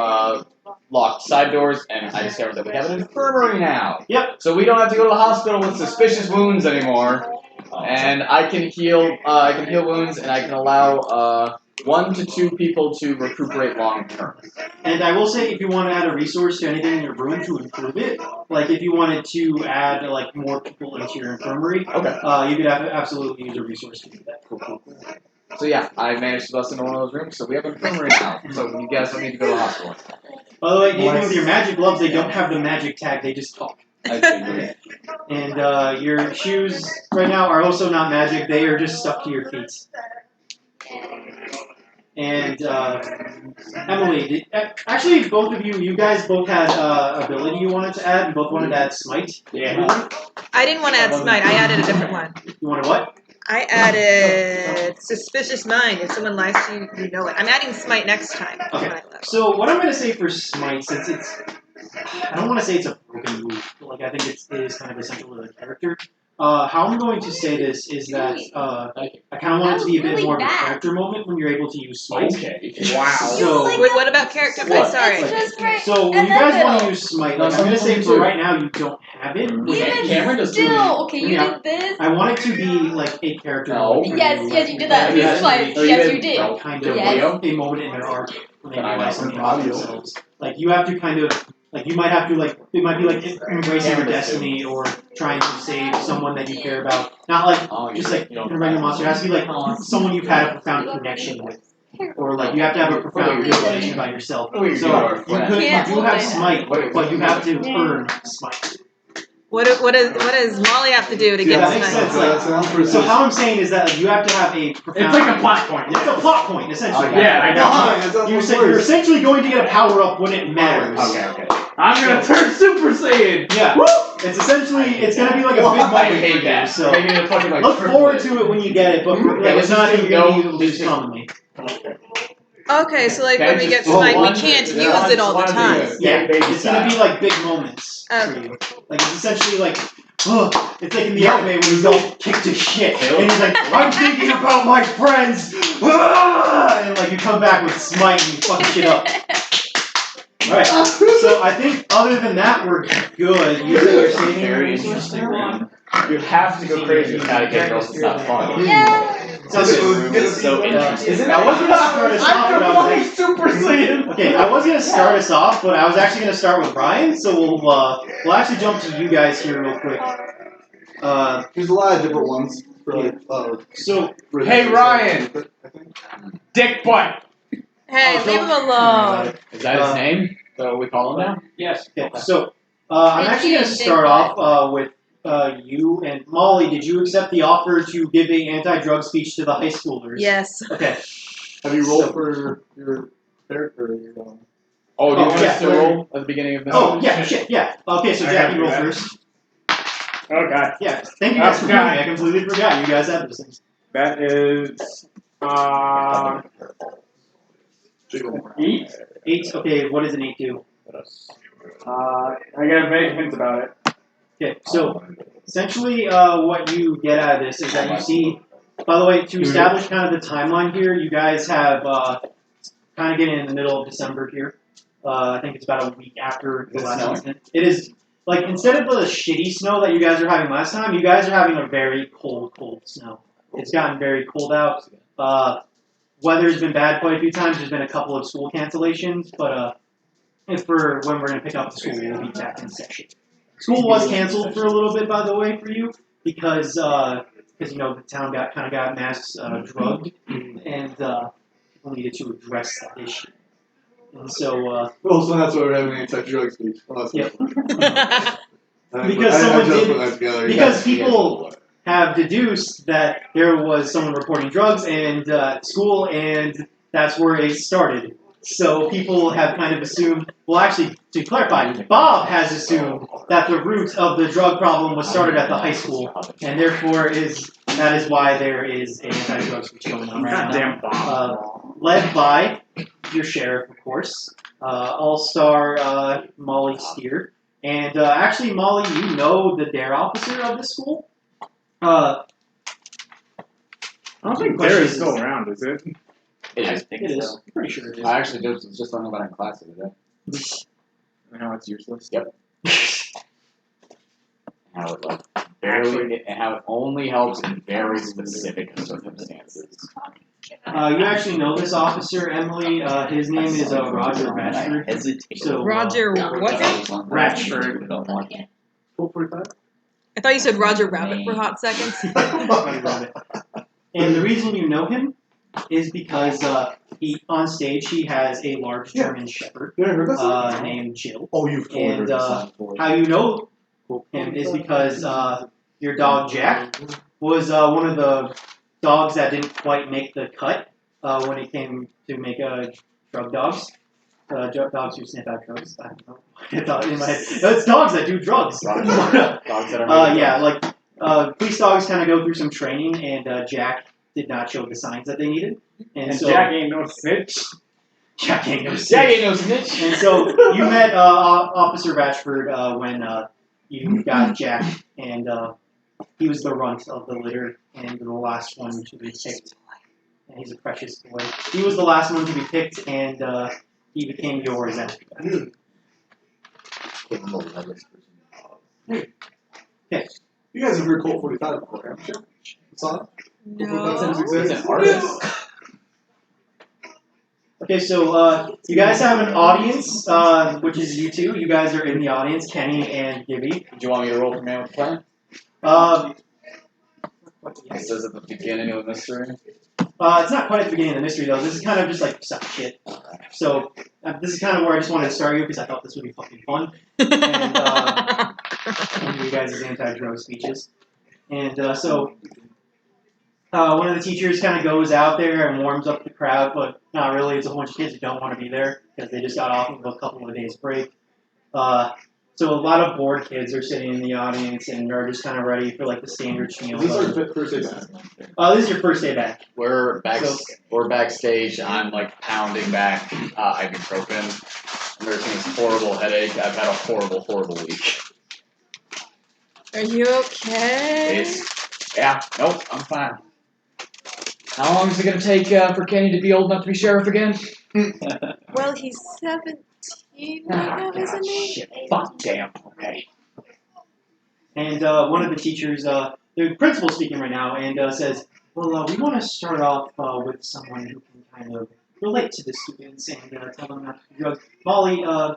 Speaker 4: locked side doors, and I discovered that we have an infirmary now.
Speaker 5: Yep.
Speaker 4: So we don't have to go to the hospital with suspicious wounds anymore, and I can heal. I can heal wounds, and I can allow 1 to 2 people to recuperate long term.
Speaker 5: And I will say, if you want to add a resource to anything in your room to improve it, like if you wanted to add like more people into your infirmary,
Speaker 4: Okay.
Speaker 5: you could absolutely use a resource to do that.
Speaker 4: So yeah, I managed to bust into one of those rooms, so we have an infirmary now. So you guys don't need to go to the hospital.
Speaker 5: By the way, even with your magic gloves, they don't have the magic tag; they just talk.
Speaker 4: I figured.
Speaker 5: And your shoes right now are also not magic; they are just stuck to your feet. And Emily, actually, both of you guys both had ability you wanted to add. You both wanted to add smite.
Speaker 2: Yeah.
Speaker 1: I didn't want to add smite. I added a different one.
Speaker 5: You wanted what?
Speaker 1: I added suspicious mind. If someone lies to you, you know it. I'm adding smite next time.
Speaker 5: Okay. So what I'm going to say for smite, since it's, I don't want to say it's a broken move, but like I think it is kind of essential to the character. How I'm going to say this is that I kind of want it to be a bit more of a character moment when you're able to use smite.
Speaker 2: Okay. Wow.
Speaker 5: So,
Speaker 1: Wait, what about character?
Speaker 4: What?
Speaker 1: Sorry.
Speaker 5: so when you guys want to use smite, like I'm going to say for right now you don't have it.
Speaker 4: Cameron does
Speaker 11: Still, okay, you
Speaker 5: Yeah.
Speaker 11: did this.
Speaker 5: I want it to be like a character
Speaker 4: No.
Speaker 5: moment.
Speaker 11: Yes, you did that.
Speaker 5: Yeah,
Speaker 11: This is fine.
Speaker 4: Oh, you
Speaker 11: Yes,
Speaker 4: did?
Speaker 11: you did.
Speaker 4: No.
Speaker 5: Kind of
Speaker 11: Yes.
Speaker 5: like a moment in their arc when they
Speaker 4: But I
Speaker 5: realize
Speaker 4: know.
Speaker 5: something about themselves. Like you have to kind of like you might have to like it might be like embracing your destiny or trying to save someone that you care about. Not like just like a regular monster. It has to be like someone you've had a profound connection with. Or like you have to have a profound realization about yourself. So you do have smite, but you have to earn smite.
Speaker 1: What does Molly have to do to
Speaker 5: Yeah,
Speaker 1: get
Speaker 5: that makes
Speaker 1: smite?
Speaker 5: sense. Like, so how I'm saying is that you have to have a profound.
Speaker 2: It's like a plot point.
Speaker 5: It's a plot point, essentially.
Speaker 2: Yeah, I know.
Speaker 5: You're essentially going to get a power up when it matters.
Speaker 2: Okay. I'm gonna turn Super Saiyan.
Speaker 5: Yeah. It's essentially it's gonna be like a big moment for you. So
Speaker 4: Maybe the fucking, like,
Speaker 5: look
Speaker 4: triple
Speaker 5: forward
Speaker 4: it.
Speaker 5: to it when you get it, but like,
Speaker 4: Yeah,
Speaker 5: it's not
Speaker 4: let's
Speaker 5: you're
Speaker 4: just
Speaker 5: gonna
Speaker 4: do
Speaker 5: be able
Speaker 4: no-
Speaker 5: to just come to me.
Speaker 1: Okay, so like
Speaker 4: Okay,
Speaker 1: when we get
Speaker 4: just
Speaker 1: smite, we
Speaker 4: one-
Speaker 1: can't use
Speaker 4: yeah,
Speaker 1: it all the
Speaker 4: one of
Speaker 1: time.
Speaker 4: these.
Speaker 5: Yeah,
Speaker 4: baby
Speaker 5: it's gonna be like big moments for
Speaker 1: Okay.
Speaker 5: you. Like it's essentially like, it's like in the anime when he's all kicked to shit, and he's like, I'm thinking about my friends, and like you come back with smite and you fuck shit up. Alright, so I think other than that we're good. You say you're saving
Speaker 4: Very
Speaker 5: resources?
Speaker 4: interesting room. You have to go crazy with category girls. It's not fun.
Speaker 5: Sounds
Speaker 4: This
Speaker 5: good.
Speaker 4: room is so interesting.
Speaker 5: I was gonna start us off, but I was
Speaker 2: Super Saiyan.
Speaker 5: okay, I was gonna start us off, but I was actually gonna start with Ryan, so we'll actually jump to you guys here real quick.
Speaker 3: There's a lot of different ones for like.
Speaker 5: So
Speaker 2: Hey Ryan, Dick Butt.
Speaker 1: Hey, leave him alone.
Speaker 4: Is that his name? So we call him now?
Speaker 6: Yes.
Speaker 5: okay, so I'm actually gonna start off with you and Molly. Did you accept the offer to give a anti-drug speech to the high schoolers?
Speaker 1: Yes.
Speaker 5: Okay.
Speaker 3: Have you rolled for your character?
Speaker 4: Oh, do you want
Speaker 5: yeah.
Speaker 4: us to roll at the beginning of this?
Speaker 5: Oh yeah, shit, yeah. Okay, so
Speaker 2: I
Speaker 5: Jack,
Speaker 2: gotta
Speaker 5: you roll
Speaker 2: do that.
Speaker 5: first.
Speaker 2: Oh god.
Speaker 5: Yeah, thank you guys for
Speaker 2: Oh,
Speaker 5: coming.
Speaker 2: God.
Speaker 5: I completely forgot you guys had those things.
Speaker 2: That is 8.
Speaker 5: 8. Okay, what does an 8 do?
Speaker 2: I got vague hints about it.
Speaker 5: Okay, so essentially what you get out of this is that you see, by the way, to establish kind of the timeline here, you guys have kind of getting in the middle of December here. I think it's about a week after the last incident. It is, like, instead of the shitty snow that you guys were having last time, you guys are having a very cold snow. It's gotten very cold out. Weather's been bad quite a few times. There's been a couple of school cancellations, but for when we're going to pick up the school, we'll be back in session. School was canceled for a little bit, by the way, for you because you know the town got mass drugged, and people needed to address that issue. And so,
Speaker 3: Well, so that's why we're having anti-drug speech. Well, that's
Speaker 5: Yep.
Speaker 3: I
Speaker 5: Because
Speaker 3: I
Speaker 5: someone
Speaker 3: just
Speaker 5: did-
Speaker 3: put that together.
Speaker 5: because people have deduced that there was someone reporting drugs and school, and that's where it started. So people have kind of assumed. Well, actually, to clarify, Bob has assumed that the root of the drug problem was started at the high school, and therefore that is why there is an anti-drug speech going on right now.
Speaker 2: Goddamn Bob.
Speaker 5: Led by your sheriff, of course, all-star Molly Steer. And actually, Molly, you know the DARE officer of the school.
Speaker 2: I don't think
Speaker 5: Question
Speaker 2: Dare is
Speaker 5: is-
Speaker 2: still around, is it?
Speaker 4: It
Speaker 10: I
Speaker 4: is.
Speaker 10: think
Speaker 5: It is.
Speaker 10: so.
Speaker 5: I'm pretty sure it is.
Speaker 4: I actually just learned about it in class the other day.
Speaker 2: No, it's useless.
Speaker 4: Yep. How it like barely, and how it only helps in very specific circumstances.
Speaker 5: You actually know this officer, Emily. His name is Roger
Speaker 10: I
Speaker 5: Ratchford.
Speaker 10: hesitate.
Speaker 5: So,
Speaker 1: Roger what now?
Speaker 5: Ratchford.
Speaker 1: I thought you said Roger Rabbit for hot seconds.
Speaker 5: And the reason you know him is because he on stage he has a large German Shepherd
Speaker 3: You ever heard that?
Speaker 5: named Jill.
Speaker 3: Oh, you've told
Speaker 5: And
Speaker 3: her.
Speaker 5: how you know him is because your dog Jack was one of the dogs that didn't quite make the cut when it came to make drug dogs. Drug dogs who sniff out drugs. I don't know. I thought in my head. It's dogs that do drugs.
Speaker 4: Dogs that are
Speaker 5: Yeah, like police dogs kind of go through some training, and Jack did not show the signs that they needed,
Speaker 2: And
Speaker 5: so
Speaker 2: Jack ain't no snitch.
Speaker 5: Jack ain't no snitch.
Speaker 4: Jack ain't no snitch.
Speaker 5: And so you met Officer Ratchford when you got Jack, and he was the runt of the litter and the last one to be picked. And he's a precious boy. He was the last one to be picked, and he became yours after that.
Speaker 3: You guys have heard Colt 45 before, haven't you? Song?
Speaker 1: No.
Speaker 4: He's an artist.
Speaker 5: Okay, so you guys have an audience, which is you two. You guys are in the audience, Kenny and Gibby.
Speaker 4: Do you want me to roll for man with the plan? It says at the beginning of the mystery.
Speaker 5: It's not quite at the beginning of the mystery, though. This is kind of just like suck shit. So this is kind of where I just wanted to start you because I thought this would be fucking fun. And one of you guys' anti-drug speeches. And so one of the teachers kind of goes out there and warms up the crowd, but not really. It's a bunch of kids who don't want to be there because they just got off of a couple of days break. So a lot of bored kids are sitting in the audience and are just kind of ready for like the standard spiel.
Speaker 3: This is our first day back.
Speaker 5: This is your first day back.
Speaker 4: We're backstage. I'm like pounding back ibuprofen. I'm nursing this horrible headache. I've had a horrible week.
Speaker 1: Are you okay?
Speaker 4: Nope, I'm fine. How long is it gonna take for Kenny to be old enough to be sheriff again?
Speaker 1: Well, he's 17 right now, isn't he?
Speaker 4: Shit, fuck, damn. Okay.
Speaker 5: And one of the teachers, the principal's speaking right now, and says, well, we want to start off with someone who can kind of relate to the students and tell them not to do drugs. Molly, I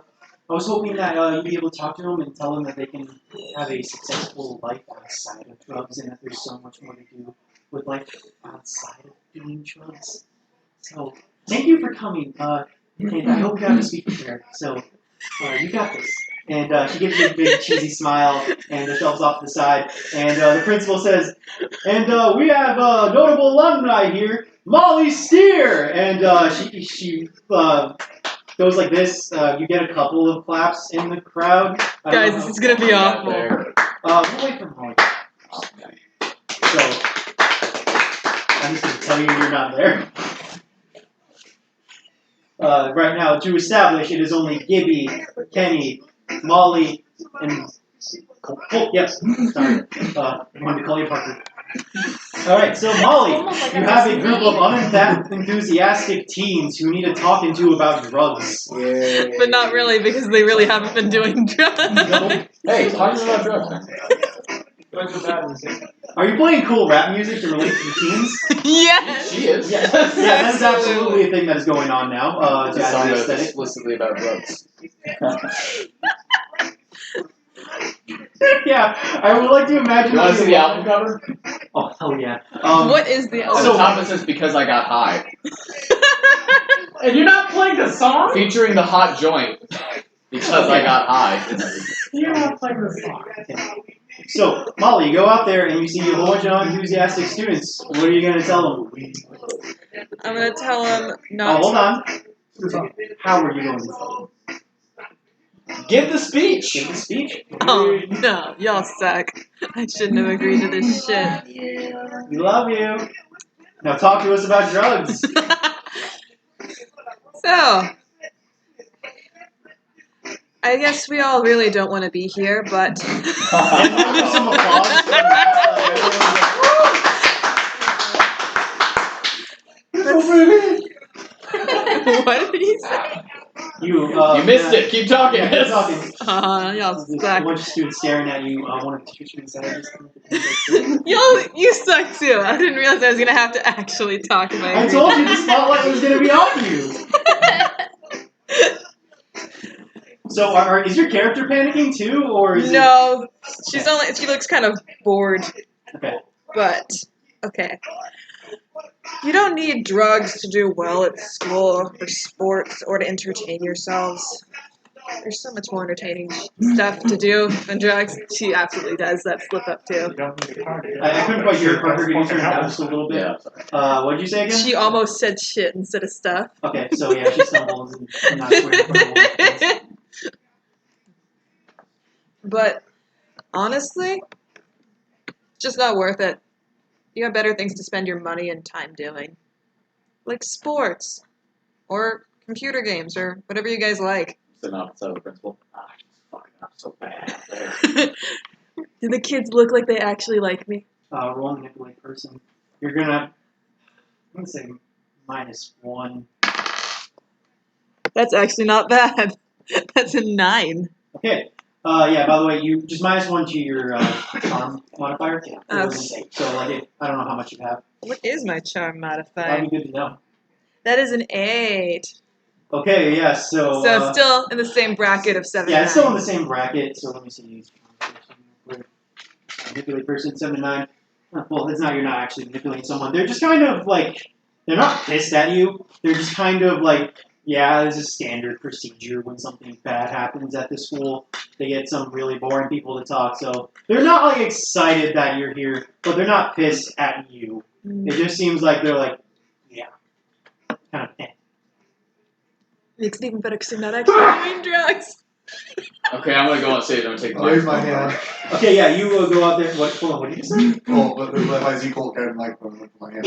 Speaker 5: was hoping that you'd be able to talk to them and tell them that they can have a successful life outside of drugs and that there's so much more to do with life outside of doing drugs. So, thank you for coming, and I hope you have a speech prepared. So, you got this. And she gives you a big cheesy smile and shelves off to the side. And the principal says, and we have notable alumni here, Molly Steer. And she goes like this. You get a couple of claps in the crowd.
Speaker 1: Guys, this is gonna be awful.
Speaker 5: We'll wait for Molly. So I'm just gonna tell you you're not there. Right now, to establish, it is only Gibby, Kenny, Molly, and Colt. Yep. Sorry. I wanted to call you Parker. Alright, so Molly, you have a group of unenthusiastic teens who need a talking to about drugs.
Speaker 1: But not really, because they really haven't been doing drugs.
Speaker 4: Hey, talk to me about drugs.
Speaker 5: Are you playing cool rap music to relate to the teens?
Speaker 1: Yes!
Speaker 4: She is.
Speaker 5: Yeah, that is absolutely a thing that is going on now.
Speaker 4: It's
Speaker 5: To
Speaker 4: a song
Speaker 5: add an
Speaker 4: that's
Speaker 5: aesthetic.
Speaker 4: explicitly about drugs.
Speaker 5: Yeah, I would like to imagine.
Speaker 4: You want to see the album cover?
Speaker 5: Oh hell yeah.
Speaker 1: What is the
Speaker 4: At
Speaker 1: album?
Speaker 4: the top it says "Because I Got High,"
Speaker 8: And you're not playing the song?
Speaker 4: featuring the hot joint. Because I got high.
Speaker 8: You're not playing the song.
Speaker 5: So, Molly, you go out there and you see a whole bunch of enthusiastic students. What are you going to tell them?
Speaker 1: I'm gonna tell him
Speaker 5: Oh,
Speaker 1: not.
Speaker 5: hold on. How are you going to tell
Speaker 4: Give the speech.
Speaker 5: them? Give the speech.
Speaker 1: Oh no, y'all suck. I shouldn't have agreed to this shit.
Speaker 5: We love you. Now talk to us about drugs.
Speaker 1: So, I guess we all really don't want to be here, but.
Speaker 5: And then there's some applause from
Speaker 1: What did he say?
Speaker 5: you.
Speaker 4: You missed it. Keep talking.
Speaker 5: Yeah, keep talking.
Speaker 1: Y'all
Speaker 5: There's a
Speaker 1: suck.
Speaker 5: bunch of students staring at you. One of the teachers said,
Speaker 1: You suck too. I didn't realize I was gonna have to actually talk about it.
Speaker 5: I told you the spotlight was going to be on you. So, is your character panicking too, or is
Speaker 1: No, she's only. She looks kind of bored.
Speaker 5: Okay.
Speaker 1: But okay. You don't need drugs to do well at school or sports or to entertain yourselves. There's so much more entertaining stuff to do than drugs. She absolutely does that slip up too.
Speaker 5: I couldn't quite hear Parker. Could you turn it down just a little bit? What did you say again?
Speaker 1: She almost said shit instead of stuff.
Speaker 5: Okay, so yeah, she stumbles and not swearing in front of the whole
Speaker 1: But honestly, it's just not worth it. You have better things to spend your money and time doing. Like sports. Or computer games, or whatever you guys like.
Speaker 4: Sitting outside the principal. Fucking up so bad out there.
Speaker 1: Do the kids look like they actually like me?
Speaker 5: Roll manipulate person. You're gonna, I'm gonna say -1.
Speaker 1: That's actually not bad. That's a 9.
Speaker 5: Okay. Yeah. By the way, you just -1 to your charm modifier.
Speaker 1: Okay.
Speaker 5: So like, I don't know how much you have.
Speaker 1: What is my charm modifier?
Speaker 5: That'd be good to know.
Speaker 1: That is an 8.
Speaker 5: Okay. Yeah. So.
Speaker 1: So it's still in the same bracket of 7.
Speaker 5: Yeah, it's still in the same bracket. So let me see. Manipulate person 7 to 9. Well, it's not. You're not actually manipulating someone. They're just kind of like. They're not pissed at you. They're just kind of like. Yeah, this is standard procedure when something bad happens at the school. They get some really boring people to talk, so they're not like excited that you're here, but they're not pissed at you. It just seems like they're like, yeah, kind of.
Speaker 1: Makes it even better because I'm not actually doing drugs.
Speaker 4: Okay, I'm gonna go on stage. I'm gonna take the
Speaker 3: Raise my
Speaker 4: microphone.
Speaker 3: hand.
Speaker 5: Okay, yeah, you go out there. What? Hold on, what did you say?
Speaker 3: Oh, let my Z Colt grab the microphone with my hand.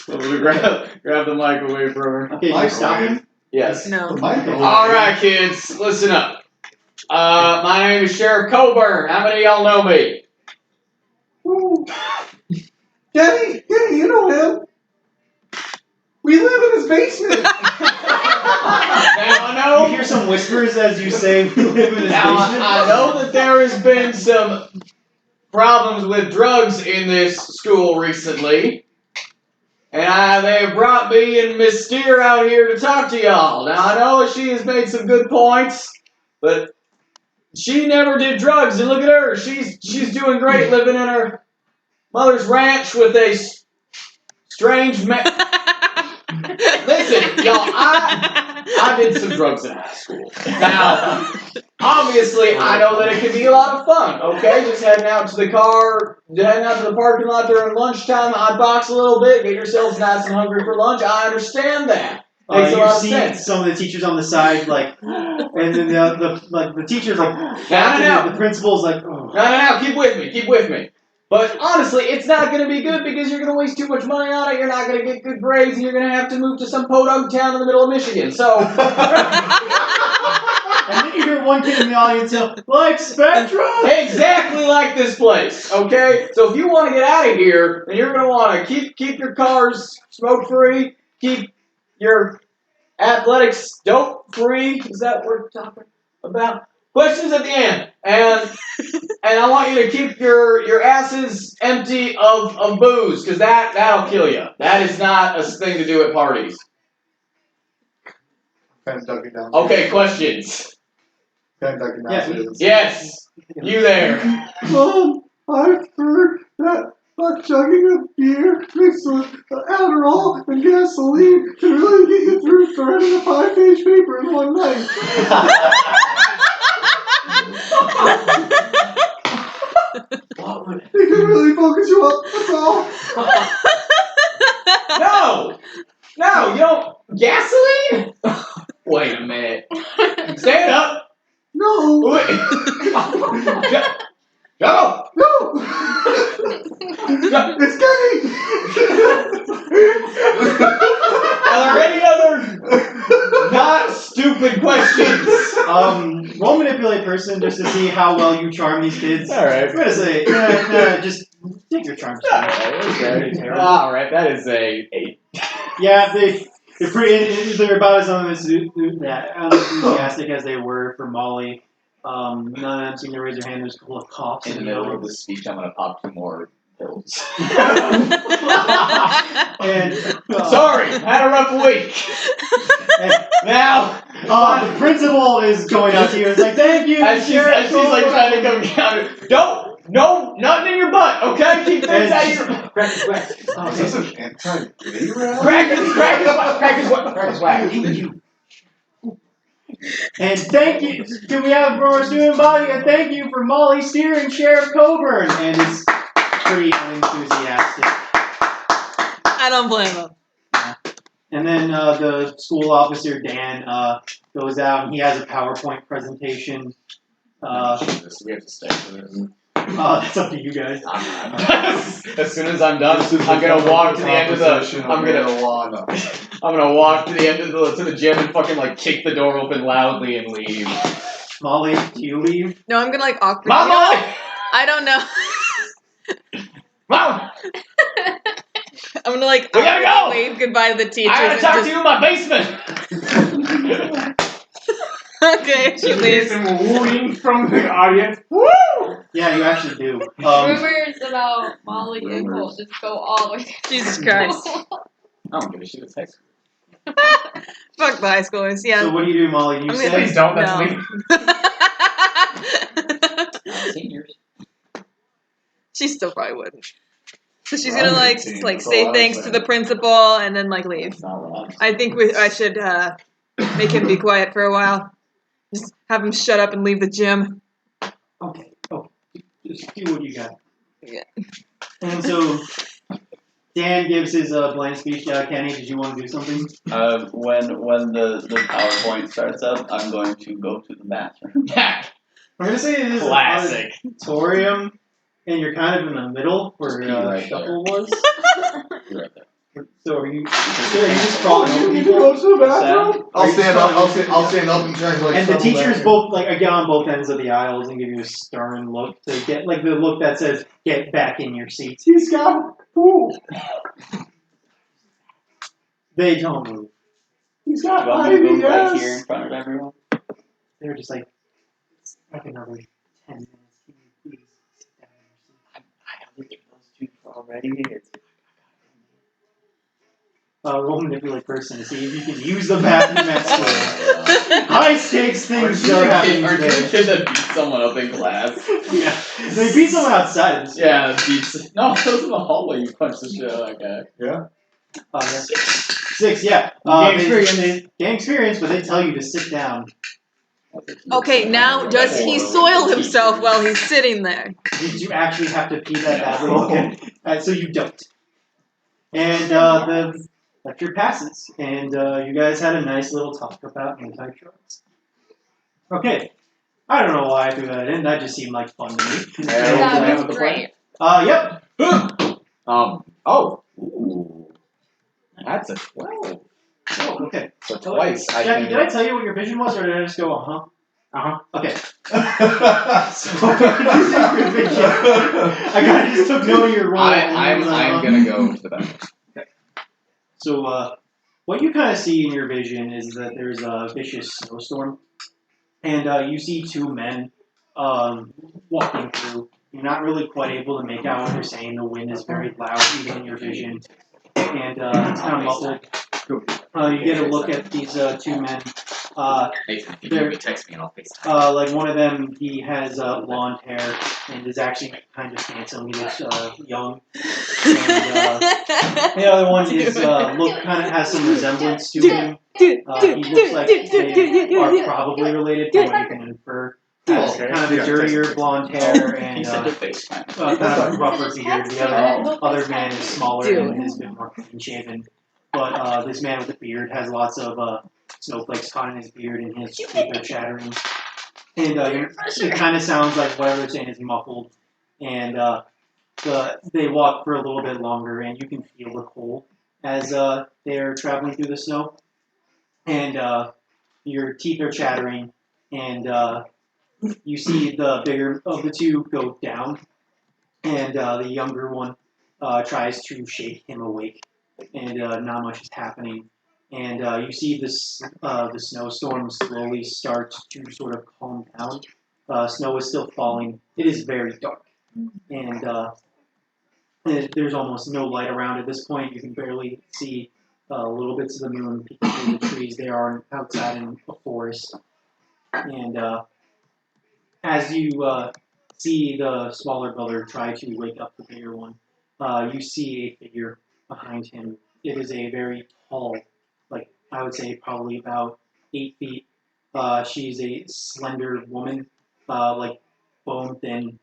Speaker 4: We grab the mic away from her.
Speaker 5: Okay, you stop him.
Speaker 4: Yes.
Speaker 1: No.
Speaker 3: The microphone.
Speaker 4: All right, kids, listen up. My name is Sheriff Coburn. How many of y'all know me?
Speaker 3: Woo. Daddy, you know him. We live in his basement.
Speaker 4: Now I know.
Speaker 5: You hear some whispers as you say, "We live in his
Speaker 4: Now
Speaker 5: basement."
Speaker 4: I know that there has been some problems with drugs in this school recently. And they have brought me and Miss Steer out here to talk to y'all. Now, I know she has made some good points, but she never did drugs, and look at her. She's doing great living in her mother's ranch with a strange man. Listen, y'all, I did some drugs in high school. Now, obviously, I know that it can be a lot of fun, okay? Just heading out to the car, heading out to the parking lot during lunchtime, hotbox a little bit, get yourselves nice and hungry for lunch. I understand that. Makes a lot
Speaker 5: You
Speaker 4: of
Speaker 5: see
Speaker 4: sense.
Speaker 5: some of the teachers on the side, like, and then the teachers like,
Speaker 4: No.
Speaker 5: the principal's like, oh.
Speaker 4: No, keep with me. But honestly, it's not going to be good because you're going to waste too much money on it, you're not going to get good grades, and you're going to have to move to some podunk town in the middle of Michigan. So...
Speaker 5: And then you hear one kid in the audience yell, like Spectrum!
Speaker 4: Exactly like this place, okay? So if you want to get out of here, then you're going to want to keep your cars smoke-free, keep your athletics dope-free. Is that what we're talking about? Questions at the end. And I want you to keep your asses empty of booze, because that'll kill you. That is not a thing to do at parties.
Speaker 3: Kind of dug it down.
Speaker 4: Okay, questions.
Speaker 3: Kentucky
Speaker 5: Yeah.
Speaker 3: Nurses.
Speaker 4: Yes, you there.
Speaker 3: Mom, I've heard that chugging a beer mixed with Adderall and gasoline can really get you through writing a 5-page paper in one night. It can really focus you up, that's all.
Speaker 4: No, you don't. Gasoline? Wait a minute. Stand up.
Speaker 3: No.
Speaker 4: Wait. Go.
Speaker 3: No. It's Kenny.
Speaker 4: Are there any other not stupid questions?
Speaker 5: Roll manipulate person just to see how well you charm these kids.
Speaker 4: All right.
Speaker 5: I'm gonna say, just take your charm.
Speaker 4: All right, that is a 8.
Speaker 5: Yeah, they're about as unenthusiastic as they were for Molly. None of them seem to raise their hand. There's a couple of coughs.
Speaker 10: In the middle of the speech, I'm gonna pop 2 more pills.
Speaker 5: And
Speaker 4: sorry, had a rough week. Now,
Speaker 5: the principal is going up to you. It's like, thank you.
Speaker 4: As she's like trying to come down. No, nothing in your butt. Okay, keep things out of your.
Speaker 3: Is this an anti-gay rally?
Speaker 4: Crack his whack.
Speaker 5: And thank you. Can we have for our student body a thank you for Molly Steer and Sheriff Coburn? And it's pretty unenthusiastic.
Speaker 1: I don't blame him.
Speaker 5: And then the school officer Dan goes out and he has a PowerPoint presentation.
Speaker 10: We have to stay for this.
Speaker 5: That's up to you guys.
Speaker 4: As soon as I'm done, I'm gonna walk to the end of the. I'm gonna walk to the end of the gym and fucking like kick the door open loudly and leave.
Speaker 5: Molly, do you leave?
Speaker 1: No, I'm gonna like awkward.
Speaker 4: Mama!
Speaker 1: I don't know.
Speaker 4: Mom!
Speaker 1: I'm gonna like
Speaker 4: We gotta go!
Speaker 1: wave goodbye to the teachers.
Speaker 4: I gotta talk to you in my basement.
Speaker 1: Okay, she leaves.
Speaker 2: Some wooing from the audience. Woo!
Speaker 5: Yeah, you actually do.
Speaker 11: Rumors about Molly and Cole just go all the way down.
Speaker 1: Jesus Christ.
Speaker 10: I don't give a shit. It's high school.
Speaker 1: Fuck the high schoolers, yeah.
Speaker 5: So what do you do, Molly? Do you say?
Speaker 2: Please don't. That's me.
Speaker 10: Seniors.
Speaker 1: She still probably wouldn't. So she's gonna like say thanks to the principal and then like leave. I think I should make him be quiet for a while. Just have him shut up and leave the gym.
Speaker 5: Okay. Oh, just do what you got.
Speaker 1: Yeah.
Speaker 5: And so Dan gives his blank speech. Kenny, did you want to do something?
Speaker 10: When the PowerPoint starts up, I'm going to go to the bathroom.
Speaker 5: I'm gonna say it is
Speaker 4: Classic.
Speaker 5: an auditorium, and you're kind of in the middle where
Speaker 10: right
Speaker 5: shuffle was.
Speaker 10: You're right there.
Speaker 5: So are you just crawling over
Speaker 3: You
Speaker 5: people?
Speaker 3: go to the bathroom?
Speaker 5: Are
Speaker 3: I'll
Speaker 5: you
Speaker 3: stand
Speaker 5: just
Speaker 3: up. I'll stand up and try to like.
Speaker 5: And the
Speaker 3: settle
Speaker 5: teachers
Speaker 3: back.
Speaker 5: both get on both ends of the aisles and give you a stern look to get like the look that says "Get back in your seats."
Speaker 3: He's got pool.
Speaker 5: They don't move.
Speaker 3: He's got
Speaker 10: Do you want me to go right
Speaker 3: IBS.
Speaker 10: here in front of everyone?
Speaker 5: They're just like another 10 minutes. Can you please sit down in your seat?
Speaker 10: I looked at those two already. It's
Speaker 5: Roll manipulate person to see if you can use the bathroom at school. High stakes things are happening
Speaker 10: Aren't you
Speaker 5: today.
Speaker 10: the kid that beat someone up in class?
Speaker 5: Yeah, they beat someone outside. Of the
Speaker 10: Yeah, beats. No, it was in the hallway. You punched the shit out of that guy.
Speaker 3: Yeah.
Speaker 5: yeah. 6, yeah. Gain experience, but they tell you to sit down.
Speaker 1: Okay, now does he soil himself while he's sitting there?
Speaker 5: Did you actually have to pee that badly? Okay. So you don't. And the lecture passes, and you guys had a nice little talk about anti-drugs. Okay. I don't know why I threw that in. That just seemed like fun to me.
Speaker 11: That was great.
Speaker 5: Yep.
Speaker 10: Ooh. That's a 12.
Speaker 5: Oh, okay.
Speaker 10: So twice I
Speaker 5: Jackie,
Speaker 10: can.
Speaker 5: did I tell you what your vision was, or did I just go, uh-huh?
Speaker 2: Uh-huh.
Speaker 5: Okay. So what did you say your vision? I kind of just took note of your role.
Speaker 10: I'm gonna go to the bathroom.
Speaker 5: So, what you kind of see in your vision is that there's a vicious snowstorm, and you see 2 men walking through. You're not really quite able to make out what they're saying. The wind is very loud, even in your vision, and it's kind of muffled. You get a look at these 2 men.
Speaker 10: Nathan, if you
Speaker 5: There-
Speaker 10: need me, text me and I'll FaceTime.
Speaker 5: Like one of them, he has blonde hair and is actually kind of handsome. He looks young. And the other one is kind of has some resemblance to him. He looks like they are probably related from what you can infer. Has kind of a dirtier blonde hair and
Speaker 10: He said to FaceTime.
Speaker 5: kind of a rougher beard. The other man is smaller and is a bit more clean shaven. But this man with the beard has lots of snowflakes caught in his beard and his teeth are chattering. And it kind of sounds like whatever they're saying is muffled. And they walk for a little bit longer, and you can feel the cold as they're traveling through the snow. And your teeth are chattering, and you see the bigger of the two go down, and the younger one tries to shake him awake, and not much is happening. And you see this the snowstorm slowly start to sort of calm down. Snow is still falling. It is very dark, and there's almost no light around at this point. You can barely see little bits of the moon peeking through the trees. They are outside in a forest, and as you see the smaller brother try to wake up the bigger one, you see a figure behind him. It is a very tall, like I would say probably about 8 feet. She's a slender woman, like bone thin,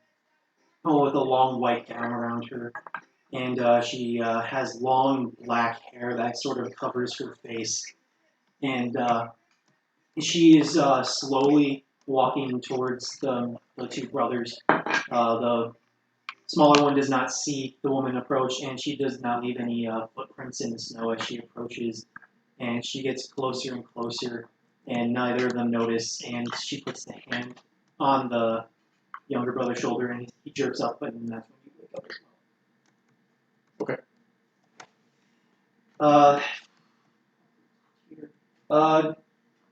Speaker 5: with a long white gown around her. And she has long black hair that sort of covers her face. And she is slowly walking towards the two brothers. The smaller one does not see the woman approach, and she does not leave any footprints in the snow as she approaches. And she gets closer and closer, and neither of them notice. And she puts the hand on the younger brother's shoulder, and he jerks up, and that's when you wake up as well. Okay.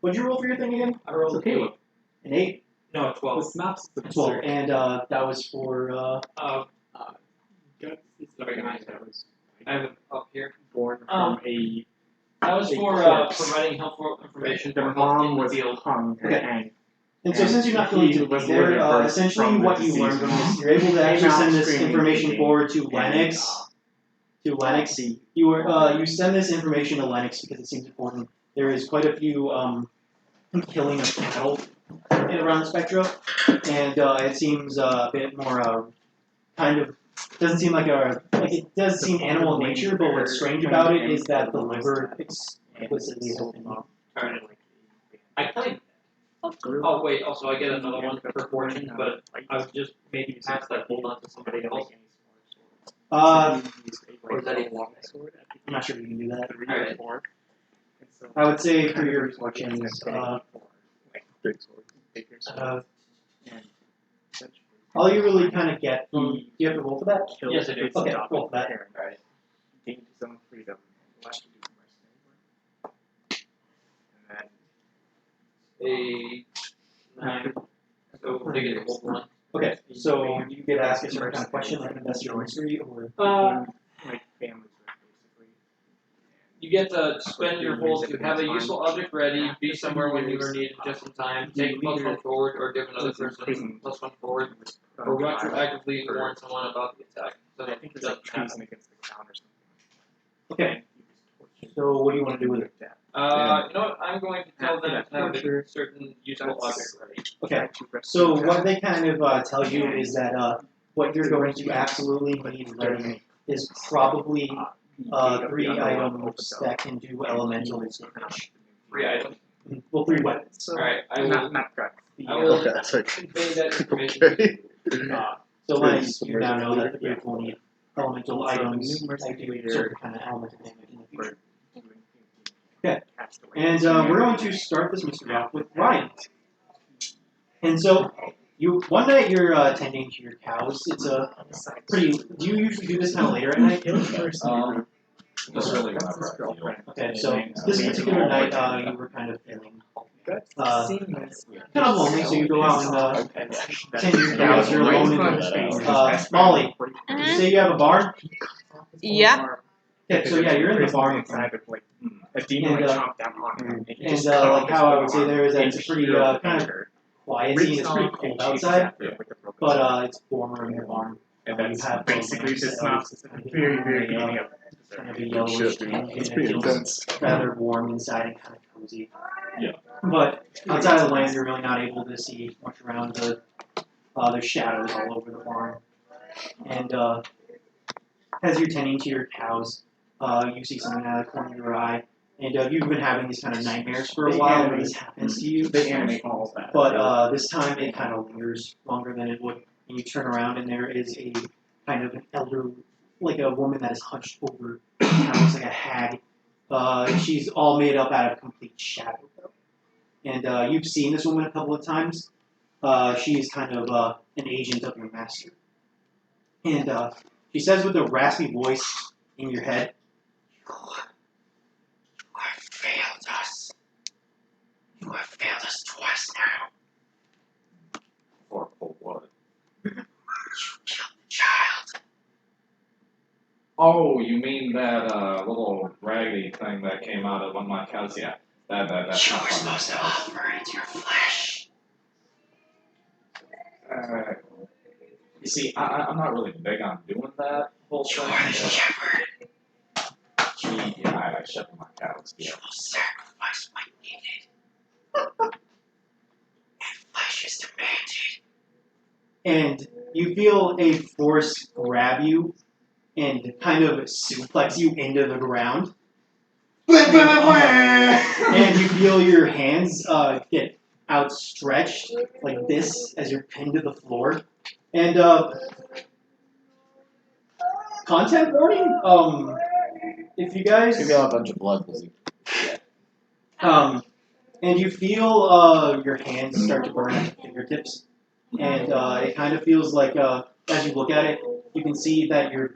Speaker 5: What'd you roll for your thing again?
Speaker 6: I rolled an 8.
Speaker 5: An 8?
Speaker 6: No, a 12.
Speaker 8: This map's the
Speaker 5: 12. And that was for.
Speaker 6: Sorry, I have it up here.
Speaker 2: Born from a.
Speaker 6: That was
Speaker 2: a
Speaker 6: for
Speaker 2: corpse.
Speaker 6: providing helpful information
Speaker 2: The
Speaker 6: for health
Speaker 2: mom
Speaker 6: in the
Speaker 2: was
Speaker 6: field.
Speaker 2: hung and
Speaker 5: Okay.
Speaker 2: hanged.
Speaker 5: And so, since you're not going to be there, essentially what you learned from this, you're able to actually send this information forward to Lennox. You send this information to Lennox because it seems important. There is quite a few killing of cattle around the spectrum, and it seems a bit more kind of doesn't seem like it does seem animal in nature, but what's strange about it is that the liver explicitly has been used.
Speaker 6: Alright. I played. Oh wait, also I get another one for fortune, but I was just maybe past that hold on to somebody else. Or is that even long sword?
Speaker 5: I'm not sure if you can do that.
Speaker 6: Alright.
Speaker 5: I would say for your fortunes, all you really kind of get from. Do you have to roll for that?
Speaker 6: Yes, I do.
Speaker 5: Okay, roll for that.
Speaker 2: Alright. Gained his own freedom. Left to do mercenary work.
Speaker 6: A 9. So we'll take it to hold one.
Speaker 5: Okay, so you get asked a certain kind of question, like industrial history, or
Speaker 2: Like family work, basically.
Speaker 6: You get to spend your hold to have a useful object ready, be somewhere when you are needed just in time, take +1 forward, or give another person +1 forward, or retroactively warn someone about the attack. So
Speaker 2: I think it's like treason against the crown or something.
Speaker 5: okay. So what do you want to do with it?
Speaker 6: you know what? I'm going to tell them to have a certain useful object ready.
Speaker 5: Okay. So what they kind of tell you is that what you're going to absolutely need ready is probably 3 items that can do elemental damage.
Speaker 6: 3 items.
Speaker 5: Well, 3 weapons.
Speaker 6: Alright, I will
Speaker 2: Not drugs.
Speaker 6: I will
Speaker 12: Okay, that's right.
Speaker 6: convey that information.
Speaker 12: Okay.
Speaker 5: So Lennox, you now know that the group will need elemental items that do certain kind of elemental damage in the future. Okay. And we're going to start this mystery off with Ryan. And so, one night you're tending to your cows. It's a pretty. Do you usually do this kind of later at night?
Speaker 9: Just really whenever I feel.
Speaker 5: Okay, so this particular night you were kind of feeling kind of lonely, so you go out and tend your cows. You're alone in Molly, did you say you have a barn?
Speaker 1: Yeah.
Speaker 5: Okay, so yeah, you're in the barn.
Speaker 2: inside with like a demon
Speaker 5: And,
Speaker 2: chopped down on him. And, he
Speaker 5: And
Speaker 2: just cut off
Speaker 5: like
Speaker 2: his
Speaker 5: how I would say
Speaker 2: arm
Speaker 5: there is that
Speaker 2: and
Speaker 5: it's a pretty
Speaker 2: healed the
Speaker 5: kind of
Speaker 2: injured.
Speaker 5: quiet
Speaker 2: Rips
Speaker 5: scene. It's
Speaker 2: off
Speaker 5: pretty
Speaker 2: and
Speaker 5: cold
Speaker 2: chases
Speaker 5: outside,
Speaker 2: after it with a broken
Speaker 5: but
Speaker 2: sword.
Speaker 5: it's warmer in the barn.
Speaker 2: And
Speaker 5: You
Speaker 2: that's
Speaker 5: have
Speaker 2: basically the
Speaker 5: those
Speaker 2: synopsis at the very, very beginning of
Speaker 5: kind of a
Speaker 3: Good
Speaker 5: yellowish
Speaker 3: shit, dude.
Speaker 5: tinge,
Speaker 3: It's
Speaker 5: and
Speaker 3: pretty
Speaker 5: it feels
Speaker 3: intense.
Speaker 5: rather warm inside and kind of cozy.
Speaker 9: Yeah.
Speaker 5: But outside of the land, you're really not able to see much around the. There's shadows all over the barn, and as you're tending to your cows, you see something out of the corner of your eye, and you've been having these kind of nightmares for a while when this happens to you.
Speaker 2: they animate all of that.
Speaker 5: But this time it kind of lingers longer than it would. And you turn around and there is a kind of an elder, like a woman that is hunched over, kind of looks like a hag. She's all made up out of complete shadow, though. And you've seen this woman a couple of times. She's kind of an agent of your master. And she says with a raspy voice in your head, "You have failed us. You have failed us twice now.
Speaker 9: For what?
Speaker 5: You killed the child."
Speaker 9: Oh, you mean that little raggedy thing that came out of one of my cows? Yeah, that.
Speaker 5: You were supposed to offer it your flesh.
Speaker 9: You see, I'm not really big on doing that whole
Speaker 5: You
Speaker 9: thing.
Speaker 5: are the shepherd.
Speaker 9: Yeah, I shepherd my cows.
Speaker 5: You
Speaker 9: Yeah.
Speaker 5: will sacrifice what needed. And flesh is demanded. And you feel a force grab you and kind of suplex you into the ground. And you feel your hands get outstretched like this as you're pinned to the floor. And content warning, if you guys
Speaker 10: You got a bunch of blood, Lizzie.
Speaker 5: and you feel your hands start to burn at your fingertips, and it kind of feels like as you look at it, you can see that your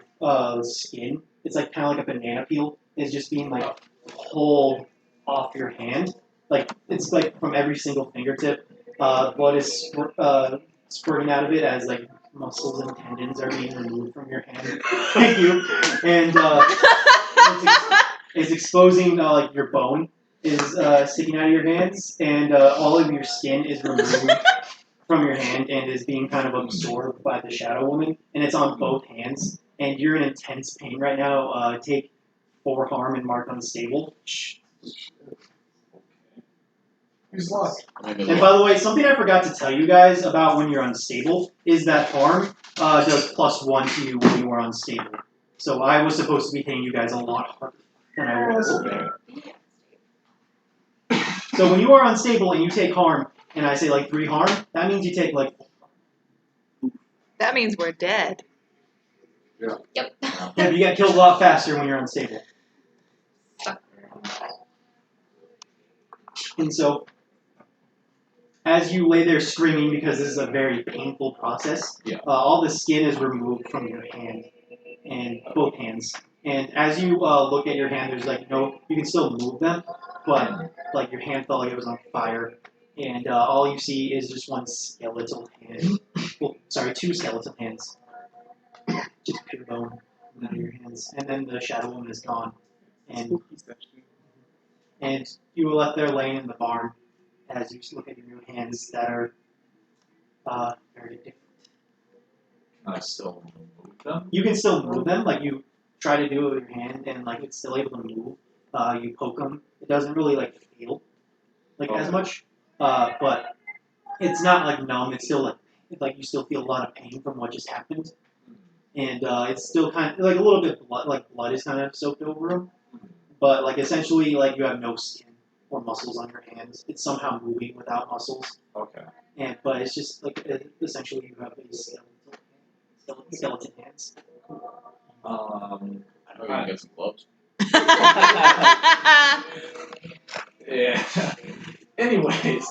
Speaker 5: skin, it's like kind of like a banana peel, is just being like pulled off your hand. Like it's like from every single fingertip, blood is spurting out of it as like muscles and tendons are being removed from your hand. Thank you. And it's exposing like your bone is sticking out of your hands, and all of your skin is removed from your hand and is being kind of absorbed by the Shadow Woman, and it's on both hands. And you're in intense pain right now. Take 4 harm and mark unstable.
Speaker 3: He's lost.
Speaker 5: And by the way, something I forgot to tell you guys about when you're unstable is that harm does +1 to you when you are unstable. So I was supposed to be hitting you guys a lot harder than I was. So when you are unstable and you take harm, and I say like 3 harm, that means you take like.
Speaker 1: That means we're dead.
Speaker 11: Yep.
Speaker 5: Yeah, you get killed a lot faster when you're unstable. And so, as you lay there screaming, because this is a very painful process, all the skin is removed from your hand, and both hands. And as you look at your hand, there's like no, you can still move them, but like your hand felt like it was on fire. And all you see is just one skeletal hand. Well, sorry, 2 skeletal hands. Just pure bone out of your hands. And then the Shadow Woman is gone. And you were left there laying in the barn as you look at your new hands that are very different.
Speaker 9: Can I still move them?
Speaker 5: You can still move them, like you try to do it with your hand, and like it's still able to move. You poke them. It doesn't really like feel like as much, but it's not like numb. It's still like you still feel a lot of pain from what just happened, and it's still kind of like a little bit blood is kind of soaked over them, but like essentially like you have no skin or muscles on your hands. It's somehow moving without muscles.
Speaker 9: Okay.
Speaker 5: But it's just like essentially you have these skeleton hands.
Speaker 10: I know you can get some gloves.
Speaker 9: Yeah. Anyways,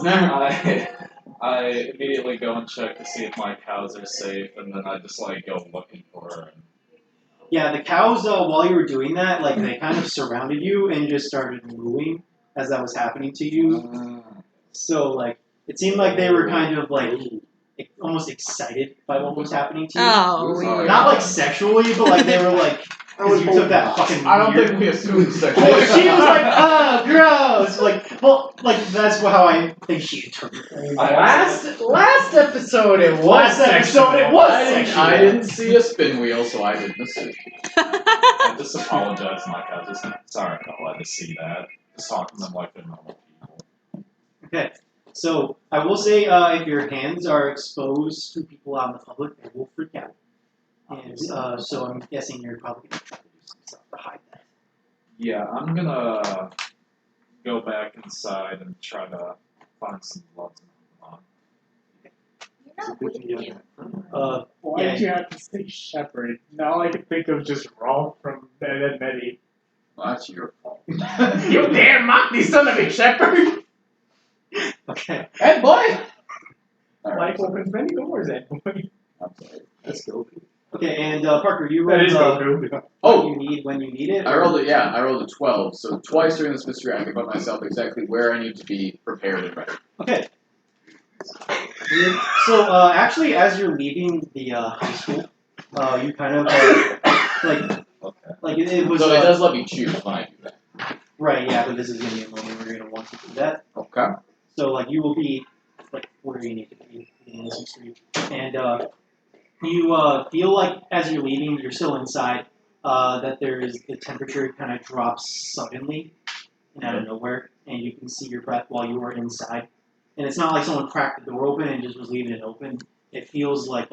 Speaker 9: I immediately go and check to see if my cows are safe, and then I just like go looking for her.
Speaker 5: Yeah, the cows, while you were doing that, like they kind of surrounded you and just started mooing as that was happening to you. So like it seemed like they were kind of like almost excited by what was happening to you.
Speaker 1: Oh, weird.
Speaker 5: Not like sexually, but like they were like Because you took that fucking
Speaker 9: I don't
Speaker 5: weird...
Speaker 9: think we assumed sexual.
Speaker 5: Well, she was like, oh, gross! Like, well, like, that's how I think she interpreted it.
Speaker 4: Last episode it was
Speaker 5: Last episode it was sexual.
Speaker 9: I didn't see a spin wheel, so I didn't assume. I just apologize, Mike. I just sorry, I'm not allowed to see that. Just talking to them like they're normal people.
Speaker 5: Okay, so I will say if your hands are exposed to people out in the public, they will freak out. And so I'm guessing you're probably going to try to do some stuff to hide that.
Speaker 9: Yeah, I'm gonna go back inside and try to find some gloves and put them on.
Speaker 11: You're not bleeding.
Speaker 2: Why
Speaker 5: Yeah.
Speaker 2: did you have to say shepherd? Now I can think of just Rolf from Ed, Ed, and Eddie.
Speaker 10: Well, that's your fault.
Speaker 4: You damn monkey son of a shepherd!
Speaker 5: Okay.
Speaker 4: Hey boy!
Speaker 2: Life opens many doors, Ed boy.
Speaker 10: I'm sorry. Let's go.
Speaker 5: Okay, and Parker, you
Speaker 2: That
Speaker 5: rolled
Speaker 2: is Goku.
Speaker 5: what
Speaker 10: Oh,
Speaker 5: you need when you need it?
Speaker 10: I rolled it. Yeah, I rolled a 12. So twice during this mystery, I can put myself exactly where I need to be prepared and ready.
Speaker 5: Okay. So, actually, as you're leaving the high school, you kind of, like it was...
Speaker 10: So it does let me choose when I do that.
Speaker 5: Right, yeah, but this is going to be a moment where you're going to want to do that.
Speaker 10: Okay.
Speaker 5: So, like, you will be, like, where you need to be in this mystery. And, you feel like, as you're leaving, you're still inside, that the temperature kind of drops suddenly and out of nowhere, and you can see your breath while you are inside. And it's not like someone cracked the door open and just was leaving it open. It feels like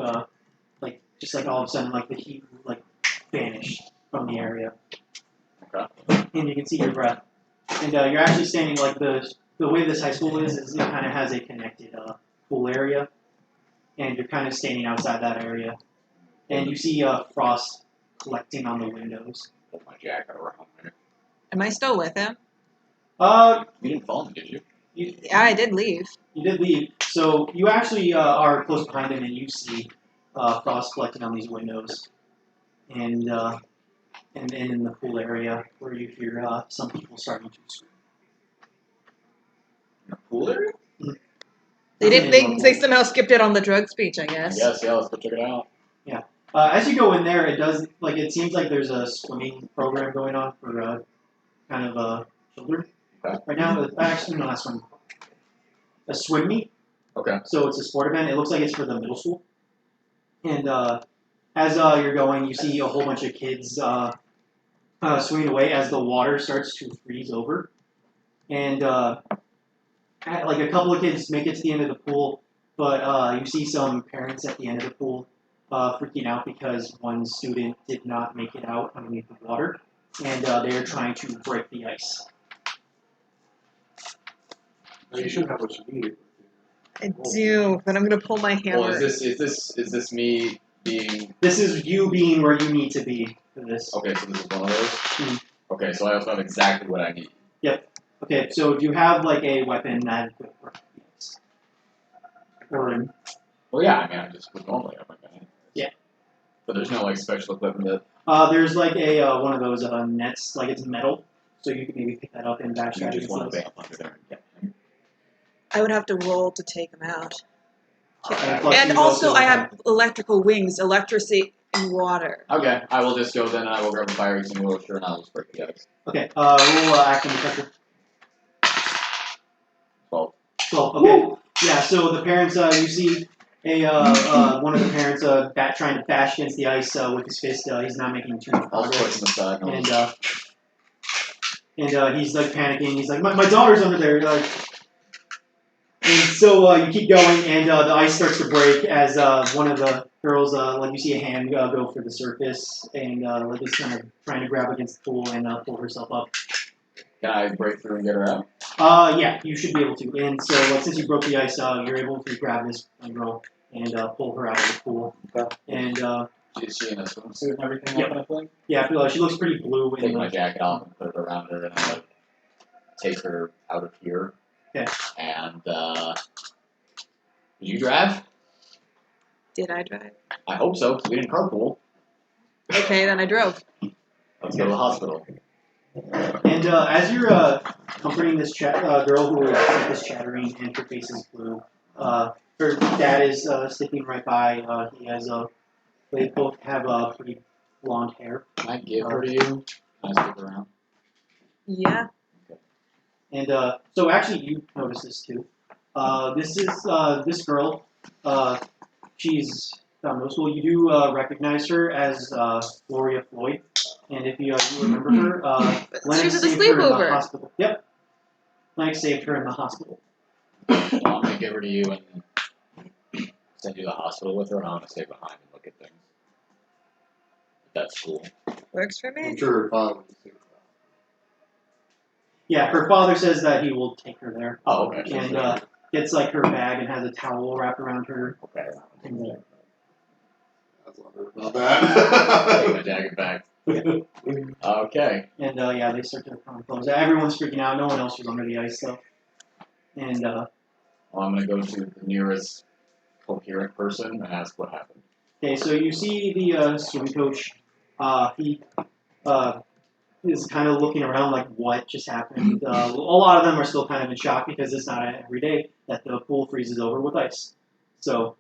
Speaker 5: just like all of a sudden, like the heat like vanished from the area.
Speaker 10: Okay.
Speaker 5: And you can see your breath. And you're actually standing like the way this high school is it kind of has a connected pool area, and you're kind of standing outside that area. And you see frost collecting on the windows.
Speaker 10: Put my jacket around there.
Speaker 1: Am I still with him?
Speaker 10: You didn't follow me, did you?
Speaker 1: Yeah, I did leave.
Speaker 5: You did leave, so you actually are close behind him, and you see frost collecting on these windows, and in the pool area where you hear some people starting to scream.
Speaker 10: In the pool area?
Speaker 1: They didn't. They somehow skipped it on the drug speech, I guess.
Speaker 10: Yes, yeah, let's go check it out.
Speaker 5: As you go in there, it seems like there's a swimming program going on for kind of children
Speaker 10: Okay.
Speaker 5: right now. Actually, no, not swimming. A swim meet.
Speaker 10: Okay.
Speaker 5: So it's a sport event. It looks like it's for the middle school. And as you're going, you see a whole bunch of kids swimming away as the water starts to freeze over. And like a couple of kids make it to the end of the pool, but you see some parents at the end of the pool freaking out because one student did not make it out underneath the water, and they are trying to break the ice.
Speaker 3: You should have what you need.
Speaker 1: I do, but I'm gonna pull my hammer.
Speaker 10: Well, is this me being
Speaker 5: This is you being where you need to be for this.
Speaker 10: okay? So this is one of those.
Speaker 5: Mhm.
Speaker 10: Okay, so I also have exactly what I need.
Speaker 5: Okay, so do you have like a weapon that could break the ice? Or
Speaker 10: Well, yeah, I mean, I just would normally have my gun.
Speaker 5: Yeah.
Speaker 10: But there's no like special equipment that.
Speaker 5: there's like a one of those nets, like it's metal, so you can maybe pick that up and
Speaker 10: You
Speaker 5: backstab
Speaker 10: just want to
Speaker 5: yourself.
Speaker 10: bam under there.
Speaker 5: Yeah.
Speaker 1: I would have to roll to take him out.
Speaker 5: And plus
Speaker 1: And
Speaker 5: you
Speaker 1: also, I have electrical wings, electricity, and water.
Speaker 10: Okay, I will just go then. And I will grab a fire extinguisher and I'll just break the ice.
Speaker 5: Okay, roll action pressure.
Speaker 10: 12.
Speaker 5: 12. Okay. Yeah. So the parents, you see one of the parents trying to bash against the ice with his fist. He's not making too much
Speaker 10: I'll
Speaker 5: progress.
Speaker 10: push him aside.
Speaker 5: And he's like panicking. He's like, my daughter's under there. And so you keep going, and the ice starts to break as one of the girls, like you see a hand go for the surface, and like is kind of trying to grab against the pool and pull herself up.
Speaker 10: Can I break through and get her out?
Speaker 5: Yeah, you should be able to. And so, like, since you broke the ice, you're able to grab this girl and pull her out of the pool.
Speaker 10: Okay.
Speaker 5: And
Speaker 10: Is she in a swimsuit and everything?
Speaker 5: Yep.
Speaker 10: Kind of thing?
Speaker 5: yeah, I feel like she looks pretty blue.
Speaker 10: Take my jacket off and put it around her, and I take her out of here.
Speaker 5: Okay.
Speaker 10: And did you drive?
Speaker 1: Did I drive?
Speaker 10: I hope so, because we didn't carpool.
Speaker 1: Okay, then I drove.
Speaker 10: Let's go to the hospital.
Speaker 5: And as you're comforting this girl who is like this chattering and her face is blue, her dad is sticking right by. He has they both have pretty blonde hair.
Speaker 9: Can I give her to you? Can I stick around?
Speaker 1: Yeah.
Speaker 5: And so actually, you notice this too. This is this girl. She's from middle school. You do recognize her as Gloria Floyd, and if you remember her,
Speaker 1: She
Speaker 5: Lennox
Speaker 1: was at the
Speaker 5: saved her in the
Speaker 1: sleepover.
Speaker 5: hospital. Yep, Lennox saved her in the hospital.
Speaker 9: Well, I'm gonna give her to you and send you to the hospital with her, and I'm gonna stay behind and look at things. That's cool.
Speaker 1: Works for me.
Speaker 3: I'm sure her father would say that.
Speaker 5: Yeah, her father says that he will take her there,
Speaker 9: Oh, okay.
Speaker 5: and gets like her bag and has a towel wrapped around her.
Speaker 9: Okay.
Speaker 5: And,
Speaker 3: That's not
Speaker 9: Take
Speaker 3: bad.
Speaker 9: my jacket back. Okay.
Speaker 5: And yeah, they start to put on clothes. Everyone's freaking out. No one else was under the ice though. And
Speaker 9: Well, I'm gonna go to the nearest coherent person and ask what happened.
Speaker 5: okay, so you see the swim coach. He is kind of looking around like what just happened. A lot of them are still kind of in shock because it's not every day that the pool freezes over with ice. So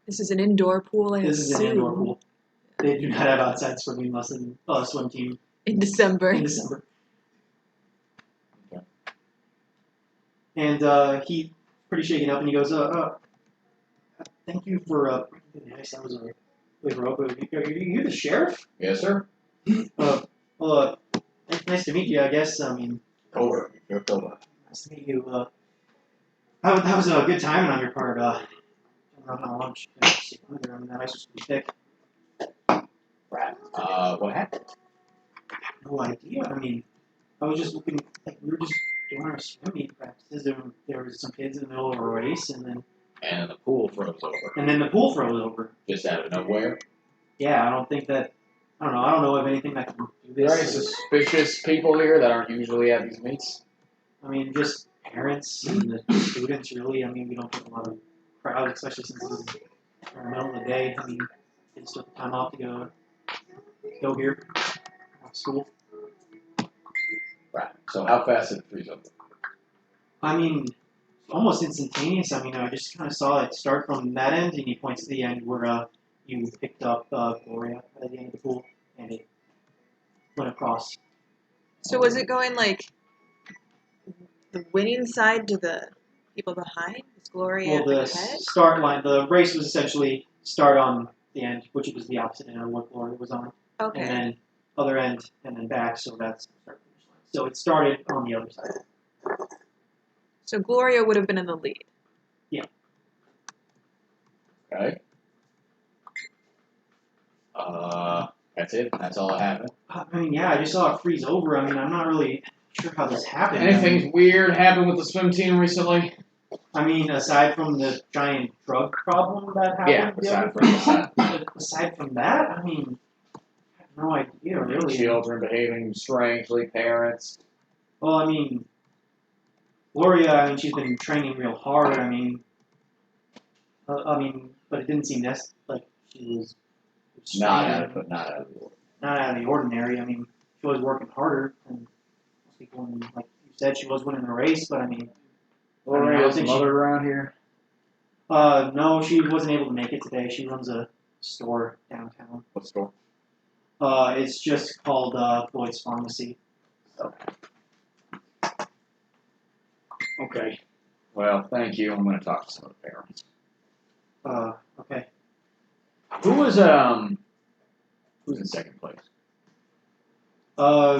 Speaker 1: This is an indoor pool, I
Speaker 5: this is an
Speaker 1: assume.
Speaker 5: indoor pool. They do not have outside swimming unless in swim team
Speaker 1: In December.
Speaker 5: in December.
Speaker 9: Okay.
Speaker 5: And he's pretty shaken up, and he goes, thank you for breaking the ice. That was a really heroic. Are you the sheriff?
Speaker 9: Yes, sir.
Speaker 5: Well, nice to meet you, I guess. I mean,
Speaker 9: Over. You're over.
Speaker 5: nice to meet you. That was a good timing on your part. I don't know how long she could stick under. I mean, that ice was pretty thick.
Speaker 9: Right. What happened?
Speaker 5: No idea. I mean, I was just looking, like, we were just doing our swim meet practices. There was some kids in the middle of a race, and
Speaker 9: And the pool froze over.
Speaker 5: then the pool froze over.
Speaker 9: Just out of nowhere.
Speaker 5: Yeah, I don't know of anything that can do
Speaker 4: Are there any
Speaker 5: this.
Speaker 4: suspicious people here that aren't usually at these meets?
Speaker 5: I mean, just parents and the students, really. I mean, we don't get a lot of crowd, especially since this is in the middle of the day. I mean, kids took the time off to go here, school.
Speaker 9: Right. So how fast did it freeze over?
Speaker 5: I mean, almost instantaneous. I mean, I just kind of saw it start from that end, and he points to the end where you picked up Gloria at the end of the pool, and it went across.
Speaker 1: So was it going like the winning side to the people behind? Was Gloria
Speaker 5: Well, the
Speaker 1: ahead?
Speaker 5: start line, the race was essentially start on the end, which was the opposite end of what Gloria was on,
Speaker 1: Okay.
Speaker 5: and then other end, and then back, so that's the start finish line. So it started on the other side.
Speaker 1: So Gloria would have been in the lead.
Speaker 9: Okay. That's it. That's all that happened.
Speaker 5: I mean, yeah, I just saw it freeze over. I mean, I'm not really sure how this happened.
Speaker 4: Anything weird happened with the swim team recently?
Speaker 5: I mean, aside from the giant drug problem that happened,
Speaker 9: Yeah,
Speaker 5: the other aside from that, I mean, I have no idea really.
Speaker 4: Children behaving strangely, parents.
Speaker 5: Well, I mean, Gloria, I mean, she's been training real hard. I mean, but it didn't seem like she was
Speaker 9: Not out of the order.
Speaker 5: not out of the ordinary. I mean, she was working harder than most people. And like you said, she was winning the race, but I mean,
Speaker 4: Gloria's
Speaker 5: think
Speaker 4: mother around here?
Speaker 5: no, she wasn't able to make it today. She runs a store downtown.
Speaker 9: What store?
Speaker 5: It's just called Floyd's Pharmacy.
Speaker 9: Okay. Well, thank you. I'm going to talk to some of the parents.
Speaker 5: Okay.
Speaker 9: Who's in second place?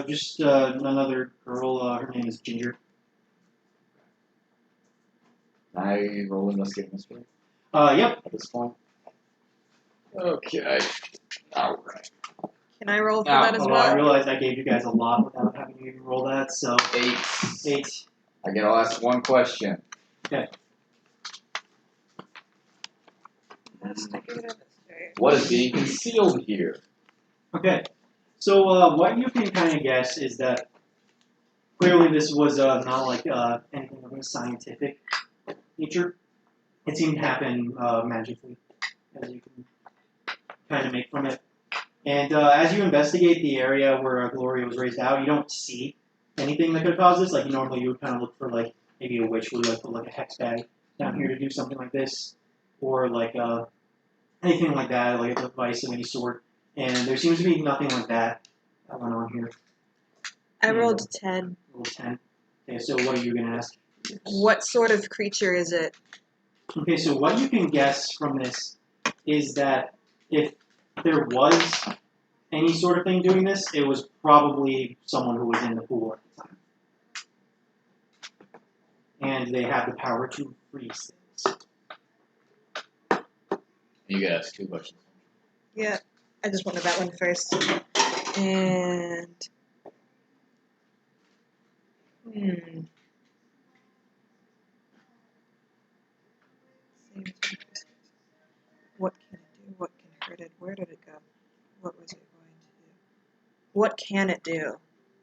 Speaker 5: Just another girl. Her name is Ginger.
Speaker 9: Can I roll investigate mystery
Speaker 5: Yep.
Speaker 9: at this point? Okay. All right.
Speaker 1: Can I roll for
Speaker 4: Now,
Speaker 1: that as
Speaker 5: Although I
Speaker 1: well?
Speaker 5: realized I gave you guys a lot without having you even roll that, so 8.
Speaker 9: I get to ask one question.
Speaker 5: Okay.
Speaker 9: What is being concealed here?
Speaker 5: Okay. So what you can kind of guess is that clearly this was not like anything of a scientific nature. It seemed to happen magically, as you can kind of make from it. And as you investigate the area where Gloria was raised out, you don't see anything that could cause this. Like normally you would kind of look for like maybe a witch would like put like a hex bag down here to do something like this, or like anything like that, like a device of any sort. And there seems to be nothing like that went on here.
Speaker 1: I rolled 10.
Speaker 5: Roll 10. Okay, so what are you going to ask?
Speaker 1: What sort of creature is it?
Speaker 5: Okay, so what you can guess from this is that if there was any sort of thing doing this, it was probably someone who was in the pool at the time. And they have the power to freeze things.
Speaker 4: You could ask 2 questions.
Speaker 1: Yeah, I just wanted that one first. And what can it do? What can hurt it? Where did it go? What was it going to do? What can it do?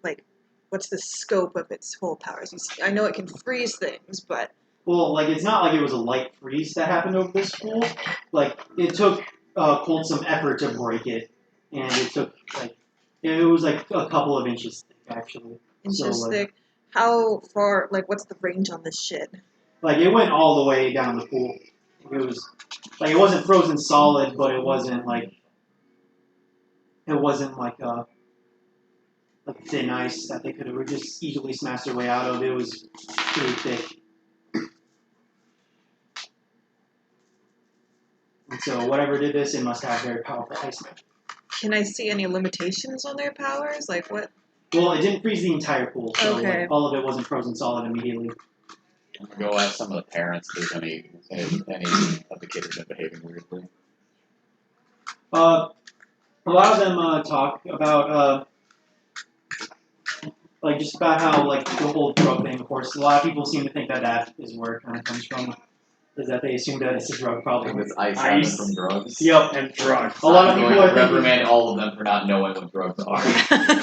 Speaker 1: Like, what's the scope of its whole powers? I know it can freeze things, but
Speaker 5: Well, like, it's not like it was a light freeze that happened over this pool. Like, it took Colt some effort to break it, and it took, like, it was like a couple of inches thick, actually.
Speaker 1: inches
Speaker 5: So,
Speaker 1: thick. How far? Like, what's the range on this shit?
Speaker 5: Like, it went all the way down the pool. It was, like, it wasn't frozen solid, but it wasn't like thin ice that they could have just easily smashed their way out of. It was pretty thick. And so whatever did this, it must have very powerful ice.
Speaker 1: Can I see any limitations on their powers? Like what?
Speaker 5: Well, it didn't freeze the entire pool, so
Speaker 1: Okay.
Speaker 5: like, all of it wasn't frozen solid immediately.
Speaker 4: I'm gonna go ask some of the parents if there's any of the kids that are behaving weirdly.
Speaker 5: A lot of them talk about like just about how like the whole drug thing. Of course, a lot of people seem to think that that is where it kind of comes from. Is that they assume that it's a drug problem.
Speaker 4: It's ice from drugs.
Speaker 5: Yep,
Speaker 8: And drugs.
Speaker 5: a lot of people are thinking.
Speaker 4: reprimand all of them for not knowing what drugs are.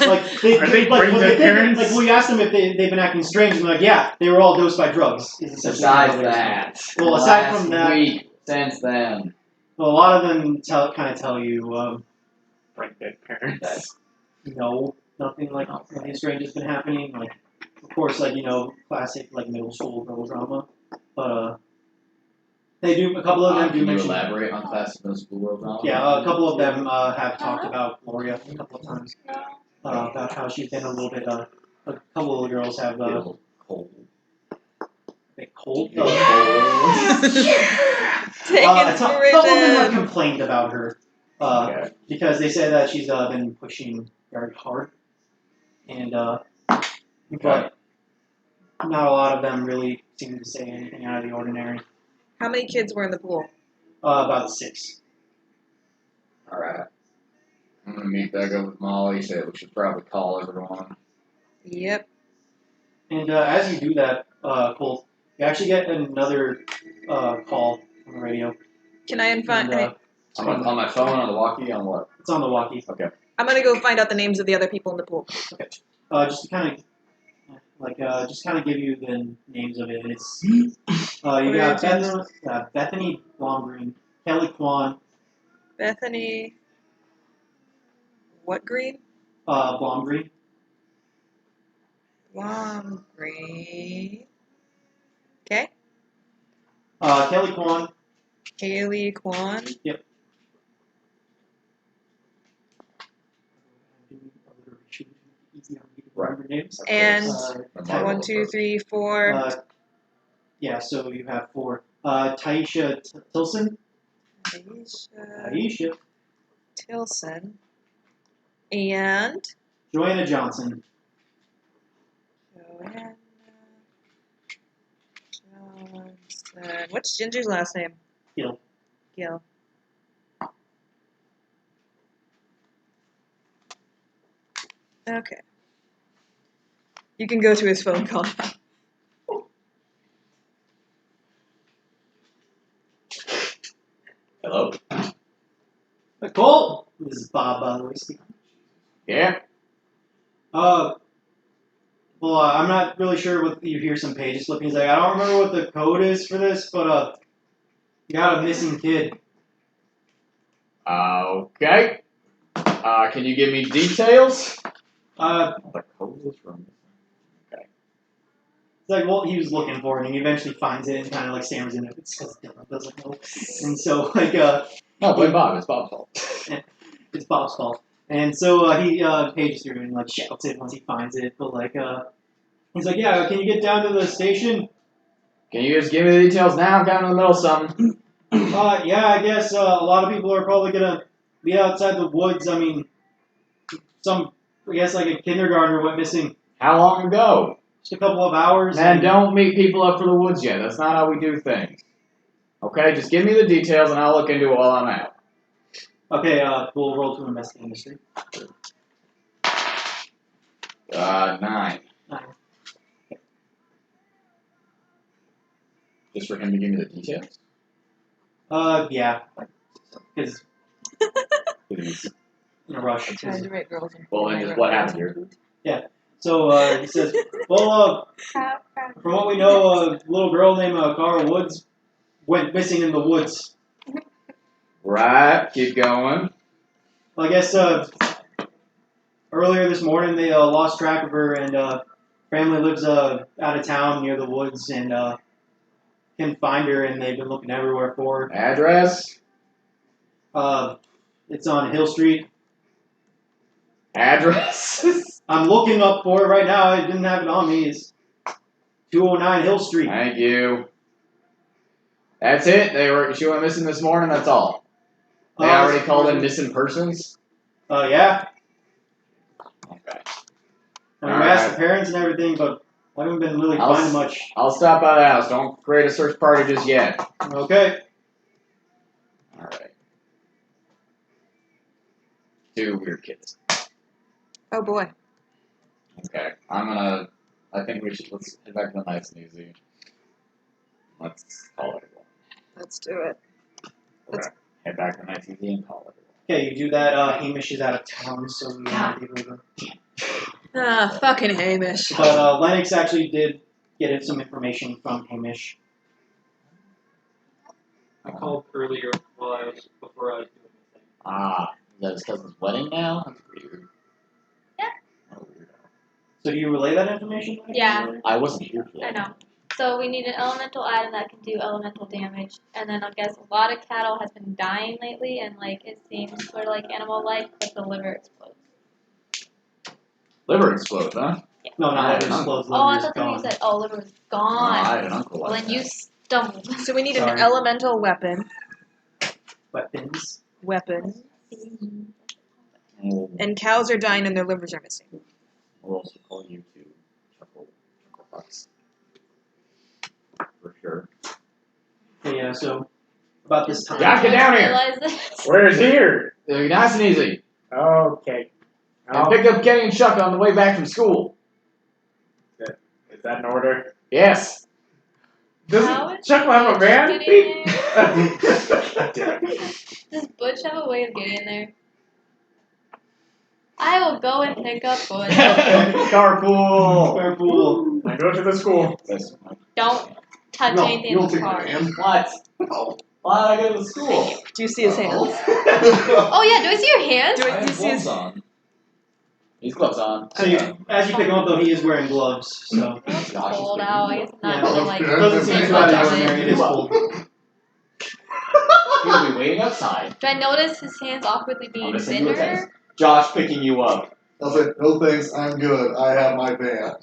Speaker 5: Like they,
Speaker 8: Are they
Speaker 5: like,
Speaker 8: bring
Speaker 5: when
Speaker 8: their
Speaker 5: they think,
Speaker 8: parents?
Speaker 5: like when you ask them if they've been acting strange, and they're like, yeah, they were all dosed by drugs. Is essentially
Speaker 4: Besides
Speaker 5: what they're saying.
Speaker 4: that,
Speaker 5: Well, aside from that,
Speaker 4: week since then,
Speaker 5: well, a lot of them kind of tell you,
Speaker 8: Bring their parents.
Speaker 5: no, nothing like nothing strange has been happening. Like, of course, like classic like middle school girl drama, but they do. A couple of them do
Speaker 4: can you
Speaker 5: mention.
Speaker 4: elaborate on classic middle school world drama?
Speaker 5: Yeah, a couple of them have talked about Gloria a couple of times. About how she's been a little bit. A couple of the girls have
Speaker 4: Cold.
Speaker 5: cold.
Speaker 1: Take
Speaker 5: A couple of them have
Speaker 1: inspiration.
Speaker 5: complained about her
Speaker 4: Okay.
Speaker 5: because they say that she's been pushing very hard, and but not a lot of them really seem to say anything out of the ordinary.
Speaker 1: How many kids were in the pool?
Speaker 5: About 6.
Speaker 4: Alright. I'm gonna meet back up with Molly, say we should probably call everyone.
Speaker 1: Yep.
Speaker 5: And as you do that, Colt, you actually get another call on the radio.
Speaker 1: Can I find?
Speaker 5: And,
Speaker 4: On my phone, on the walkie, on what?
Speaker 5: it's on the walkie.
Speaker 4: Okay.
Speaker 1: I'm gonna go find out the names of the other people in the pool.
Speaker 5: Just to kind of give you the names of it. It's you got Bethany Blomgreen, Kelly Kwan,
Speaker 1: Bethany. What green?
Speaker 5: Blomgreen,
Speaker 1: Long green. Okay.
Speaker 5: Kelly Kwan.
Speaker 1: Kaylee Kwan.
Speaker 5: Yep. Names.
Speaker 1: And
Speaker 5: Ty-
Speaker 1: 1, 2, 3, 4.
Speaker 5: Yeah, so you have 4. Taisha Tilson. Taisha.
Speaker 1: Tilson. And
Speaker 5: Joanna Johnson.
Speaker 1: Joanna Johnson. What's Ginger's last name?
Speaker 5: Gil.
Speaker 1: Gil. Okay. You can go to his phone call.
Speaker 4: Hello?
Speaker 5: Colt. This is Bob, by the way.
Speaker 4: Yeah?
Speaker 5: Well, I'm not really sure what you hear some pages flipping. He's like, I don't remember what the code is for this, but you got a missing kid.
Speaker 4: Okay. Can you give me details? The code is from. Okay.
Speaker 5: It's like, well, he was looking for it, and he eventually finds it and kind of like stammers in it. It's because Dylan doesn't know. And so, like,
Speaker 4: No, blame Bob. It's Bob's fault.
Speaker 5: it's Bob's fault. And so he pages through and like shouts it once he finds it. But like he's like, yeah, can you get down to the station?
Speaker 4: Can you just give me the details now? I'm down in the middle of something.
Speaker 5: Yeah, I guess a lot of people are probably gonna be outside the woods. I mean, I guess like a kindergartner went missing
Speaker 4: How long ago?
Speaker 5: just a couple of hours.
Speaker 4: Man, don't meet people up for the woods yet. That's not how we do things. Okay, just give me the details and I'll look into it while I'm out.
Speaker 5: Okay, we'll roll to investigate history.
Speaker 4: 9.
Speaker 5: 9.
Speaker 4: Just for him to give me the details?
Speaker 5: Yeah, because
Speaker 4: Please.
Speaker 5: in a rush.
Speaker 1: Trying to write girls.
Speaker 4: Well, then just what happened here?
Speaker 5: So he says, well, from what we know, a little girl named Carl Woods went missing in the woods.
Speaker 4: Right, keep going.
Speaker 5: Well, I guess earlier this morning they lost track of her, and family lives out of town near the woods, and can find her, and they've been looking everywhere for her.
Speaker 4: Address?
Speaker 5: It's on Hill Street.
Speaker 4: Address?
Speaker 5: I'm looking up for it right now. I didn't have it on me. It's 209 Hill Street.
Speaker 4: Thank you. That's it? She went missing this morning, that's all. They already called in missing persons?
Speaker 5: Yeah.
Speaker 4: Okay.
Speaker 5: I mean, we asked the parents and everything, but I haven't been really finding much.
Speaker 4: I'll stop by the house. Don't create a search party just yet.
Speaker 5: Okay.
Speaker 4: Alright. 2 weird kids.
Speaker 1: Oh boy.
Speaker 4: Okay. I think let's head back to the nice and easy. Let's call it a one.
Speaker 1: Let's do it.
Speaker 4: Okay. Head back to the nice and easy and call it a one.
Speaker 5: Okay, you do that. Hamish is out of town, so we won't be able to.
Speaker 1: Fucking Hamish.
Speaker 5: But Lennox actually did get some information from Hamish.
Speaker 6: I called earlier before I was doing anything.
Speaker 10: Ah, is that his cousin's wedding now? That's weird.
Speaker 11: Yeah.
Speaker 10: Oh, weirdo.
Speaker 5: So do you relay that information?
Speaker 11: Yeah.
Speaker 10: I wasn't here for
Speaker 11: I
Speaker 10: that.
Speaker 11: know. So we need an elemental item that can do elemental damage, and then I guess a lot of cattle has been dying lately, and like it seems sort of like animal-like, but the liver explodes.
Speaker 4: Liver explodes, huh?
Speaker 11: Yeah.
Speaker 5: No, not liver explodes.
Speaker 11: Oh, I
Speaker 5: Liver is
Speaker 11: thought that you
Speaker 5: gone.
Speaker 11: said, oh, liver is
Speaker 4: Oh,
Speaker 11: gone.
Speaker 4: I had an uncle
Speaker 11: Well,
Speaker 4: like
Speaker 11: then you
Speaker 4: that.
Speaker 11: stumbled.
Speaker 1: So we need an
Speaker 5: Sorry.
Speaker 1: elemental weapon.
Speaker 5: Weapons.
Speaker 1: And cows are dying and their livers are missing.
Speaker 10: We'll also call you to Chuckle Bucks. For sure.
Speaker 5: Okay, yeah, so about this time.
Speaker 4: Jack, get down here!
Speaker 11: Realize this.
Speaker 4: Where's here? Nice and easy.
Speaker 2: Okay.
Speaker 4: And pick up Kenny and Chuck on the way back from school.
Speaker 2: Is that an order?
Speaker 4: Yes.
Speaker 11: How
Speaker 2: Doesn't
Speaker 11: is
Speaker 2: Chuck have a
Speaker 11: Butch
Speaker 2: van?
Speaker 11: getting Does Butch have a way of getting there? I will go and pick up Butch.
Speaker 4: Carpool.
Speaker 5: Carpool.
Speaker 2: I go to the school.
Speaker 11: Don't touch
Speaker 3: No,
Speaker 11: anything
Speaker 3: you
Speaker 11: in
Speaker 3: don't
Speaker 11: the
Speaker 3: take my
Speaker 11: car.
Speaker 3: van.
Speaker 4: What?
Speaker 3: No.
Speaker 4: Why did I go to the school?
Speaker 1: Do you see his hands?
Speaker 11: Oh yeah, do I see your hand?
Speaker 1: Do
Speaker 4: I
Speaker 1: you
Speaker 4: have
Speaker 1: see his
Speaker 4: gloves on. These gloves on.
Speaker 5: So as you pick him up, though, he is wearing gloves. So
Speaker 11: It's cold out. I guess it's not
Speaker 5: Yeah,
Speaker 11: really like.
Speaker 5: it doesn't seem too out of the ordinary. It is cold.
Speaker 4: He'll be waiting outside.
Speaker 11: Do I notice his hands awkwardly
Speaker 4: I'm
Speaker 11: being
Speaker 4: gonna send you a text.
Speaker 11: thinner?
Speaker 4: Josh picking you up.
Speaker 3: I'll say, no thanks, I'm good. I have my van.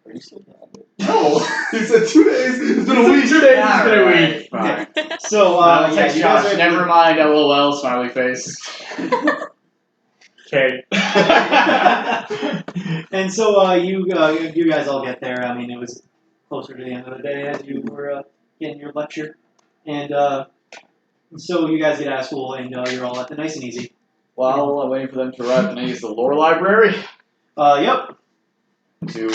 Speaker 10: Are you still down?
Speaker 3: No, he said 2 days. It's been a week.
Speaker 2: 2 days, it's been a week.
Speaker 4: Fine.
Speaker 5: So yeah,
Speaker 4: Text
Speaker 5: you guys
Speaker 4: Josh,
Speaker 5: are
Speaker 4: never mind, LOL, smiley face.
Speaker 2: Okay.
Speaker 5: And so you guys all get there. I mean, it was closer to the end of the day as you were getting your lecture, and so you guys get out of school and you're all at the nice and easy.
Speaker 4: While I'm waiting for them to arrive, can I use the lore library
Speaker 5: Yep.
Speaker 4: to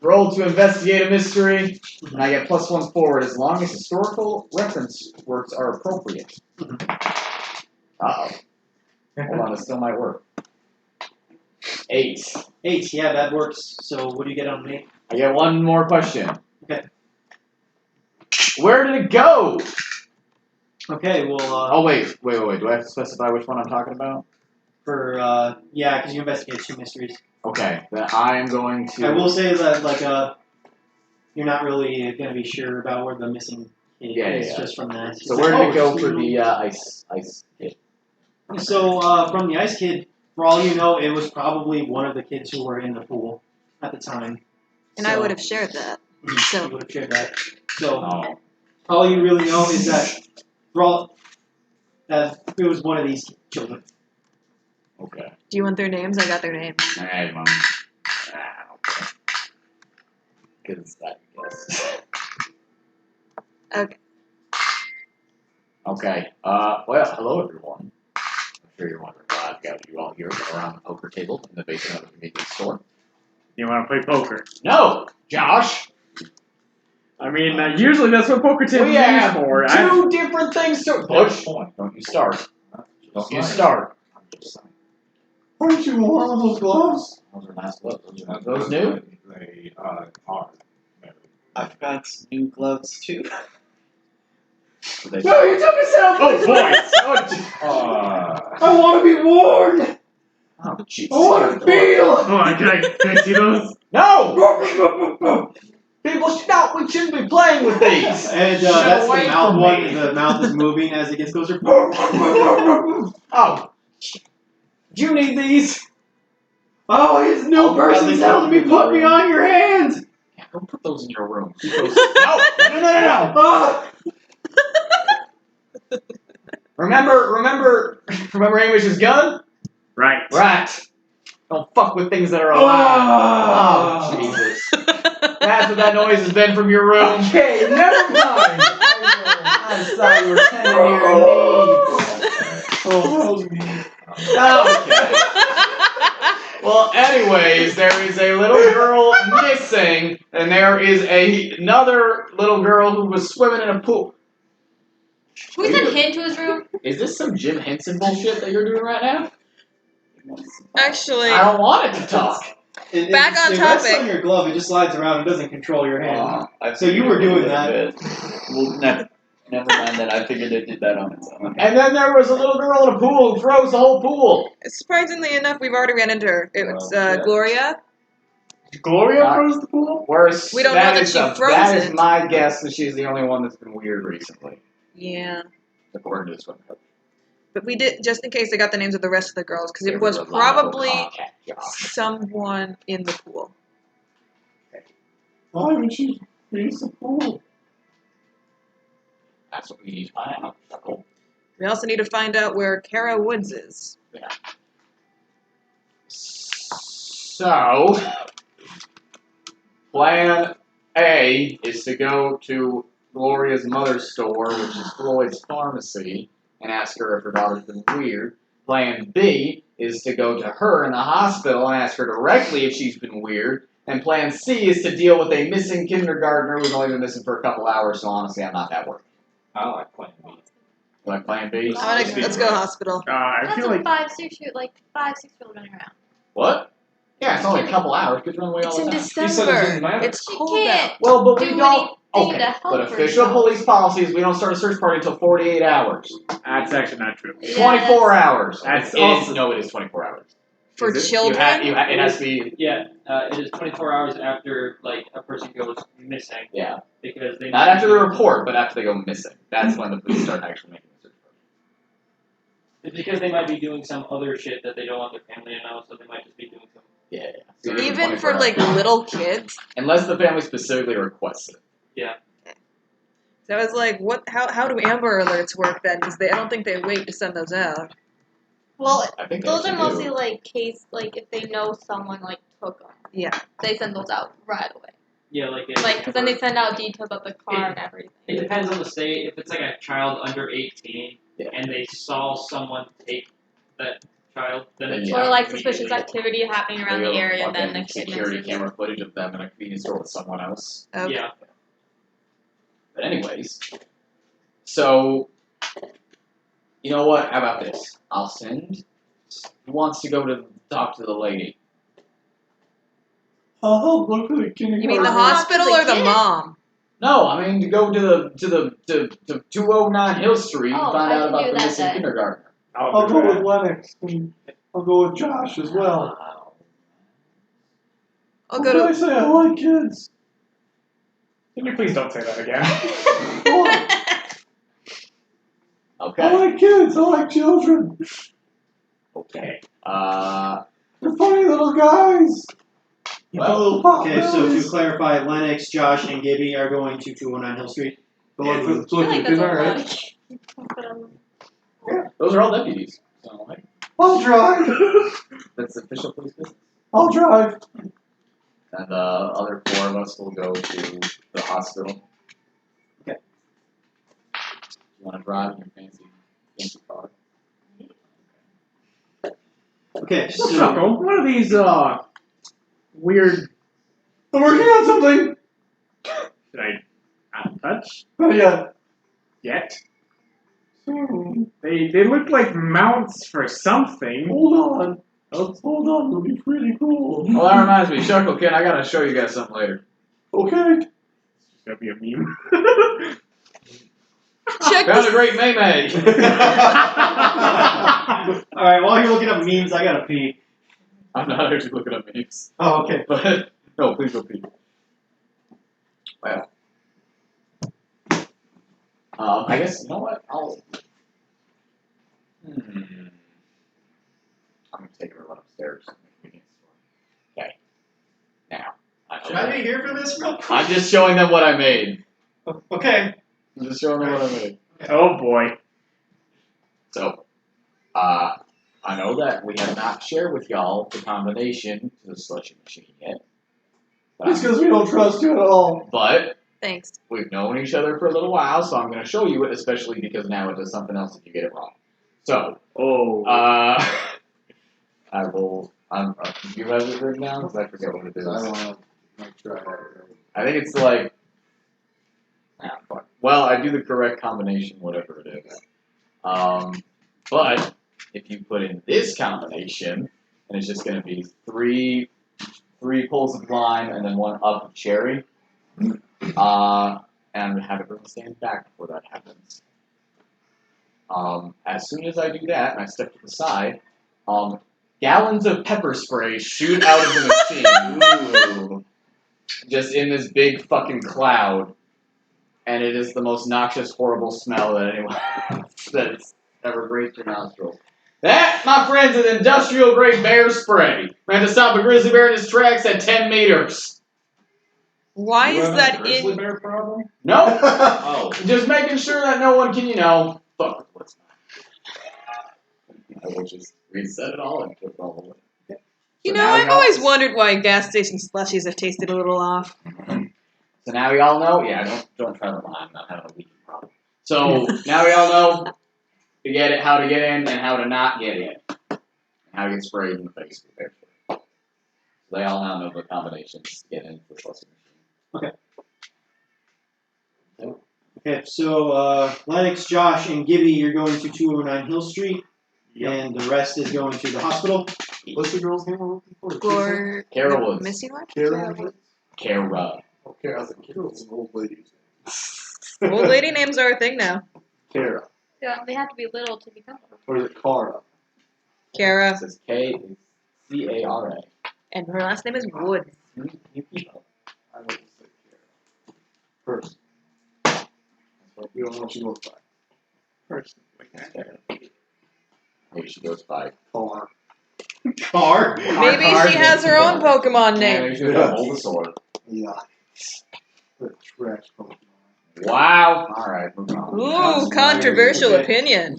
Speaker 4: roll to investigate a mystery, and I get +1 forward as long as historical reference works are appropriate. Uh-oh. Hold on, it still might work. 8.
Speaker 5: 8. Yeah, that works. So what do you get on an 8?
Speaker 4: I get one more question.
Speaker 5: Okay.
Speaker 4: Where did it go?
Speaker 5: Okay. Well.
Speaker 4: Oh wait. Do I have to specify which one I'm talking about?
Speaker 5: For yeah, because you investigated 2 mysteries.
Speaker 4: Okay, then I am going to.
Speaker 5: I will say that like you're not really gonna be sure about where the missing kid is just from that.
Speaker 4: So where did it go for the ice hit?
Speaker 5: So, from the ice kid, for all you know, it was probably one of the kids who were in the pool at the time.
Speaker 1: And I would have shared that.
Speaker 5: So,
Speaker 1: So
Speaker 5: you would have shared that. So,
Speaker 9: Oh.
Speaker 5: all you really know is that for all, it was one of these children.
Speaker 9: Okay.
Speaker 1: do you want their names? I got their names.
Speaker 9: Hey, Mom. Okay. Good as that, I guess.
Speaker 1: Okay.
Speaker 9: Okay. Well, hello, everyone. I'm sure you're wondering why I've got you all here around the poker table in the basement of a convenience store.
Speaker 2: You want to play poker?
Speaker 9: No, Josh.
Speaker 2: I mean, usually that's what poker tables
Speaker 4: We
Speaker 2: are
Speaker 4: have
Speaker 2: used for.
Speaker 4: two different things to. Butch,
Speaker 9: Don't you start. Don't you
Speaker 4: Just
Speaker 9: start. I'm just saying.
Speaker 3: Aren't you warm with those gloves?
Speaker 9: Those are nice gloves. Are those new?
Speaker 12: They are.
Speaker 10: I've got some new gloves too.
Speaker 9: They-
Speaker 4: no, you took us out.
Speaker 9: Oh boy!
Speaker 4: I want to be warned.
Speaker 9: Oh jeez.
Speaker 4: I want to feel.
Speaker 2: Oh, can I see those?
Speaker 4: No. People, we shouldn't be playing with these.
Speaker 5: And
Speaker 4: Shut
Speaker 5: that's
Speaker 4: away
Speaker 5: the mouth
Speaker 4: from
Speaker 5: one.
Speaker 4: me.
Speaker 5: The mouth is moving as it gets closer.
Speaker 4: Oh, do you need these?
Speaker 5: Oh, his new person's telling me put me on your hands.
Speaker 9: Yeah, don't put those in your room. Keep
Speaker 4: No,
Speaker 9: those.
Speaker 4: no.
Speaker 5: Ah.
Speaker 4: Remember Amish's gun?
Speaker 2: Right.
Speaker 4: Right. Don't fuck with things that are alive.
Speaker 5: Oh.
Speaker 4: Oh, Jesus. That's what that noise has been from your room.
Speaker 7: Okay, never mind.
Speaker 10: I saw you were tending to your needs.
Speaker 3: Oh, that was me.
Speaker 4: Okay. Well, anyways, there is a little girl missing, and there is another little girl who was swimming in a pool.
Speaker 11: Can we send him to his room?
Speaker 9: Is this some Jim Henson bullshit that you're doing right now?
Speaker 1: Actually,
Speaker 4: I don't want it to talk.
Speaker 1: Back on
Speaker 5: it rests
Speaker 1: topic.
Speaker 5: on your glove. It just slides around and doesn't control your hand.
Speaker 10: I
Speaker 5: So you were doing that.
Speaker 10: Well, never mind that. I figured it did that on its own.
Speaker 4: And then there was a little girl in a pool who froze the whole pool.
Speaker 1: surprisingly enough, we've already ran into her. It was
Speaker 9: Oh, shit.
Speaker 1: Gloria.
Speaker 4: Gloria
Speaker 2: froze the pool?
Speaker 4: Worse.
Speaker 1: We don't know that she froze
Speaker 4: That is
Speaker 1: it.
Speaker 4: my guess that she's the only one that's been weird recently.
Speaker 1: Yeah.
Speaker 9: According to this one.
Speaker 1: But we did, just in case I got the names of the rest of the girls, because it
Speaker 9: You're
Speaker 1: was
Speaker 9: a reliable
Speaker 1: probably
Speaker 9: contact, Josh.
Speaker 1: someone in the pool.
Speaker 3: Why would she freeze the pool?
Speaker 9: That's what we need to find out. Cool.
Speaker 1: We also need to find out where Kara Woods is.
Speaker 9: Yeah.
Speaker 4: So, plan A is to go to Gloria's mother's store, which is Floyd's pharmacy, and ask her if her daughter's been weird. Plan B is to go to her in the hospital and ask her directly if she's been weird. And plan C is to deal with a missing kindergartner who's only been missing for a couple hours, so honestly, I'm not that worried.
Speaker 9: I like plan B.
Speaker 4: Like plan B?
Speaker 1: Let's go hospital.
Speaker 2: I
Speaker 11: That's
Speaker 2: feel
Speaker 11: a
Speaker 2: like
Speaker 11: 5-6-year-old running around.
Speaker 4: What? Yeah, it's only a couple hours. Kids run away all
Speaker 1: It's
Speaker 4: the
Speaker 1: in
Speaker 4: time.
Speaker 1: December. It's
Speaker 11: She
Speaker 1: cold
Speaker 11: can't
Speaker 1: out.
Speaker 4: Well, but we
Speaker 11: do
Speaker 4: don't.
Speaker 11: anything
Speaker 4: Okay,
Speaker 11: to help
Speaker 4: but official
Speaker 11: herself.
Speaker 4: police policy is we don't start a search party until 48 hours.
Speaker 2: that's actually not true.
Speaker 11: Yeah,
Speaker 4: 24 hours.
Speaker 2: That's
Speaker 4: It
Speaker 2: also-
Speaker 4: is, no, it is 24 hours.
Speaker 1: For
Speaker 2: Is it?
Speaker 1: children?
Speaker 4: It has to be.
Speaker 6: Yeah, it is 24 hours after like a person goes missing.
Speaker 4: Yeah.
Speaker 6: Because they
Speaker 4: Not after the report, but after they go missing. That's when the police start actually making the search party.
Speaker 6: It's because they might be doing some other shit that they don't want their family to know, so they might just be doing some.
Speaker 4: Yeah. So it is
Speaker 1: Even
Speaker 4: 24
Speaker 1: for
Speaker 4: hours.
Speaker 1: like little kids.
Speaker 4: Unless the family specifically requests it.
Speaker 1: So I was like, what? How do Amber Alerts work then? Because I don't think they wait to send those out.
Speaker 11: Well,
Speaker 4: I think they
Speaker 11: those are
Speaker 4: actually
Speaker 11: mostly
Speaker 4: do.
Speaker 11: like like if they know someone like took them,
Speaker 1: Yeah.
Speaker 11: they send those out right away.
Speaker 6: Yeah, like
Speaker 11: Like, because then they send out details of the car and everything.
Speaker 6: It depends on the state. If it's like a child under 18
Speaker 4: Yeah.
Speaker 6: and they saw someone take that child, then it's
Speaker 11: Or like
Speaker 6: immediately.
Speaker 11: suspicious activity happening around
Speaker 4: They
Speaker 11: the
Speaker 4: go
Speaker 11: area, then the
Speaker 4: fucking
Speaker 11: kid
Speaker 4: security
Speaker 11: misses.
Speaker 4: camera footage of them in a convenience store with someone else.
Speaker 1: Okay.
Speaker 6: Yeah.
Speaker 4: But anyways, so you know what? How about this? I'll send. Who wants to go to talk to the lady?
Speaker 3: I'll help look for the kindergarten.
Speaker 1: You mean the
Speaker 11: Oh,
Speaker 1: hospital or the
Speaker 11: kid.
Speaker 1: mom?
Speaker 4: No, I mean to go to 209 Hill Street and
Speaker 11: Oh,
Speaker 4: find
Speaker 11: I
Speaker 4: out
Speaker 11: can
Speaker 4: about
Speaker 11: do
Speaker 4: the
Speaker 11: that
Speaker 4: missing
Speaker 11: then.
Speaker 4: kindergartner.
Speaker 3: I'll go with Lennox. And I'll go with Josh as well.
Speaker 1: I'll
Speaker 3: What
Speaker 1: go
Speaker 3: did I
Speaker 1: to.
Speaker 3: say? I like kids.
Speaker 2: Can you please don't say that again?
Speaker 3: I
Speaker 4: Okay.
Speaker 3: like kids. I like children.
Speaker 4: Okay.
Speaker 3: They're funny little guys.
Speaker 4: Well,
Speaker 5: Okay, so to clarify, Lennox, Josh, and Gibby are going to 209 Hill Street. Go on, Luke.
Speaker 11: I think that's a lot.
Speaker 4: those are all deputies. So, like,
Speaker 3: I'll drive.
Speaker 4: that's official police business.
Speaker 3: I'll drive.
Speaker 4: And the other 4 of us will go to the hospital.
Speaker 5: Okay.
Speaker 4: You want to drive in your fancy car?
Speaker 5: Okay, so
Speaker 2: Chuckle, what are these weird?
Speaker 3: I'm working on something.
Speaker 2: Should I not touch
Speaker 3: Not yet.
Speaker 2: yet?
Speaker 3: Soon.
Speaker 2: They look like mounts for something.
Speaker 3: Hold on. Hold on. It'll be pretty cool.
Speaker 4: Well, that reminds me, Shuckle Kid, I gotta show you guys something later.
Speaker 3: Okay.
Speaker 2: It's gonna be a meme.
Speaker 1: Check
Speaker 4: Found a
Speaker 1: this.
Speaker 4: great May.
Speaker 5: alright, while you're looking up memes, I gotta pee.
Speaker 4: I'm not actually looking up memes.
Speaker 5: Oh, okay.
Speaker 4: But, no, please go pee. Well. I guess, you know what? I'm gonna take her run upstairs. Okay. Now.
Speaker 5: Should I be here for this real quick?
Speaker 4: I'm just showing them what I made.
Speaker 5: Okay.
Speaker 4: I'm just showing them what I made.
Speaker 2: Oh boy.
Speaker 4: So, I know that we have not shared with y'all the combination to the slushy machine yet.
Speaker 3: It's because we don't trust you at all.
Speaker 4: But
Speaker 1: Thanks.
Speaker 4: we've known each other for a little while, so I'm going to show you it, especially because now it does something else if you get it wrong. So, I will. Do you have it written down? Because I forget what it is.
Speaker 3: I want to make sure I have it right.
Speaker 4: I think it's like. Fuck. Well, I do the correct combination, whatever it is. But if you put in this combination, and it's just going to be three pulls of lime and then 1 up of cherry. And have it stand back before that happens. As soon as I do that, and I step to the side, gallons of pepper spray shoot out of the machine. Ooh. Just in this big fucking cloud. And it is the most noxious, horrible smell that anyone that's ever graced your nostrils. That, my friends, is industrial grade bear spray. We had to stop a grizzly bear in his tracks at 10 meters.
Speaker 1: Why
Speaker 9: You
Speaker 1: is
Speaker 9: have a
Speaker 1: that
Speaker 9: grizzly
Speaker 1: in?
Speaker 9: bear problem?
Speaker 4: No.
Speaker 9: Oh.
Speaker 4: Just making sure that no one can, fuck with what's not. I will just reset it all and put it all away.
Speaker 1: You
Speaker 4: So
Speaker 1: know,
Speaker 4: now
Speaker 1: I've
Speaker 4: y'all-
Speaker 1: always wondered why gas station slushies have tasted a little off.
Speaker 4: So now we all know. Yeah, don't try to lie. I'm not having a leaking problem. So now we all know to get it, how to get in, and how to not get in, and how to get sprayed in the face with bear spray. So they all now know the combinations to get into the slushy machine.
Speaker 5: Okay, so Lennox, Josh, and Gibby, you're going to 209 Hill Street, and the rest is going to the hospital.
Speaker 3: What's the girl's name I'm looking for?
Speaker 1: Or
Speaker 4: Kara
Speaker 1: the
Speaker 4: Woods.
Speaker 1: missing one?
Speaker 3: Kara.
Speaker 4: Kara.
Speaker 3: Okay, I was like, Kara's an old lady.
Speaker 1: Old lady names are a thing now.
Speaker 3: Kara.
Speaker 11: Yeah, they have to be little to become little.
Speaker 3: Or is it Kara?
Speaker 4: It
Speaker 1: Kara.
Speaker 4: says Cara.
Speaker 1: And her last name is Woods.
Speaker 3: I would say Kara. First. We don't know what she looks like. First.
Speaker 4: Maybe she goes by.
Speaker 3: Car.
Speaker 5: Car.
Speaker 1: Maybe she has her own Pokemon
Speaker 4: Yeah,
Speaker 1: name.
Speaker 4: maybe she goes by Bulbasaur.
Speaker 3: Yeah. The trash Pokemon.
Speaker 4: Wow. All right, moving on.
Speaker 1: Ooh, controversial opinion.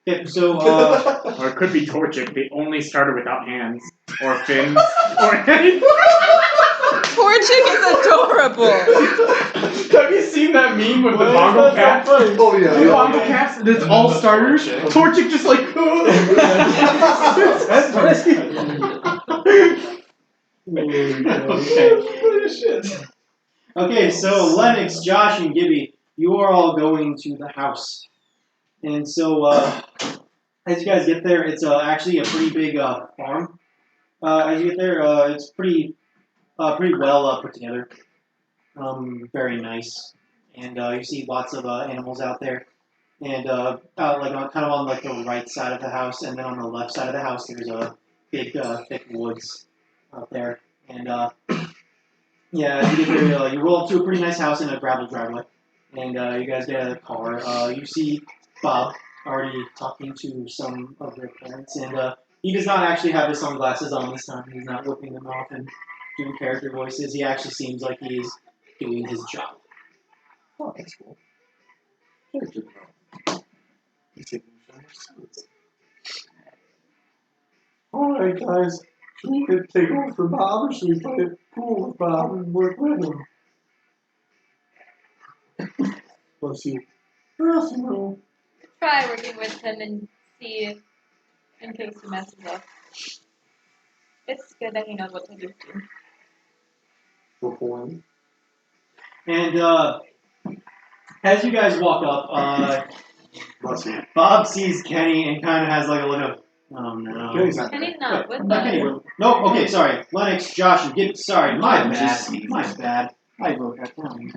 Speaker 5: Okay, so
Speaker 2: Or it could be Torchic. They only started without hands or fins or anything.
Speaker 1: Torchic is adorable.
Speaker 2: Have you seen that meme with the Bongo Cat?
Speaker 3: Oh yeah.
Speaker 2: The Bongo Cats, that's all starters. Torchic just like.
Speaker 5: okay, so Lennox, Josh, and Gibby, you are all going to the house, and so as you guys get there, it's actually a pretty big farm. As you get there, it's pretty well put together, very nice, and you see lots of animals out there, and kind of on like the right side of the house, and then on the left side of the house, there's a big thick woods out there, and yeah, as you get there, you roll up to a pretty nice house in a gravel driveway. and you guys get out of the car. You see Bob already talking to some of their parents, and he does not actually have his sunglasses on this time. He's not whipping them off and doing character voices. He actually seems like he's doing his job.
Speaker 3: Oh, that's cool. Character development. He's taking me. Alright, guys. Should we take over for Bob, or should we play it cool with Bob and work with him? Bless you. Bless you.
Speaker 11: Try working with him and see in case he messes up. It's good that he knows what to do too.
Speaker 3: Perform.
Speaker 5: And as you guys walk up,
Speaker 3: Bless you.
Speaker 5: Bob sees Kenny and kind of has like a look of, oh no.
Speaker 3: Kenny's not
Speaker 11: Kenny's not with
Speaker 5: Not
Speaker 11: us.
Speaker 5: Kenny. No, okay, sorry. Lennox, Josh, and Gib. Sorry, my bad. My bad. I wrote that down.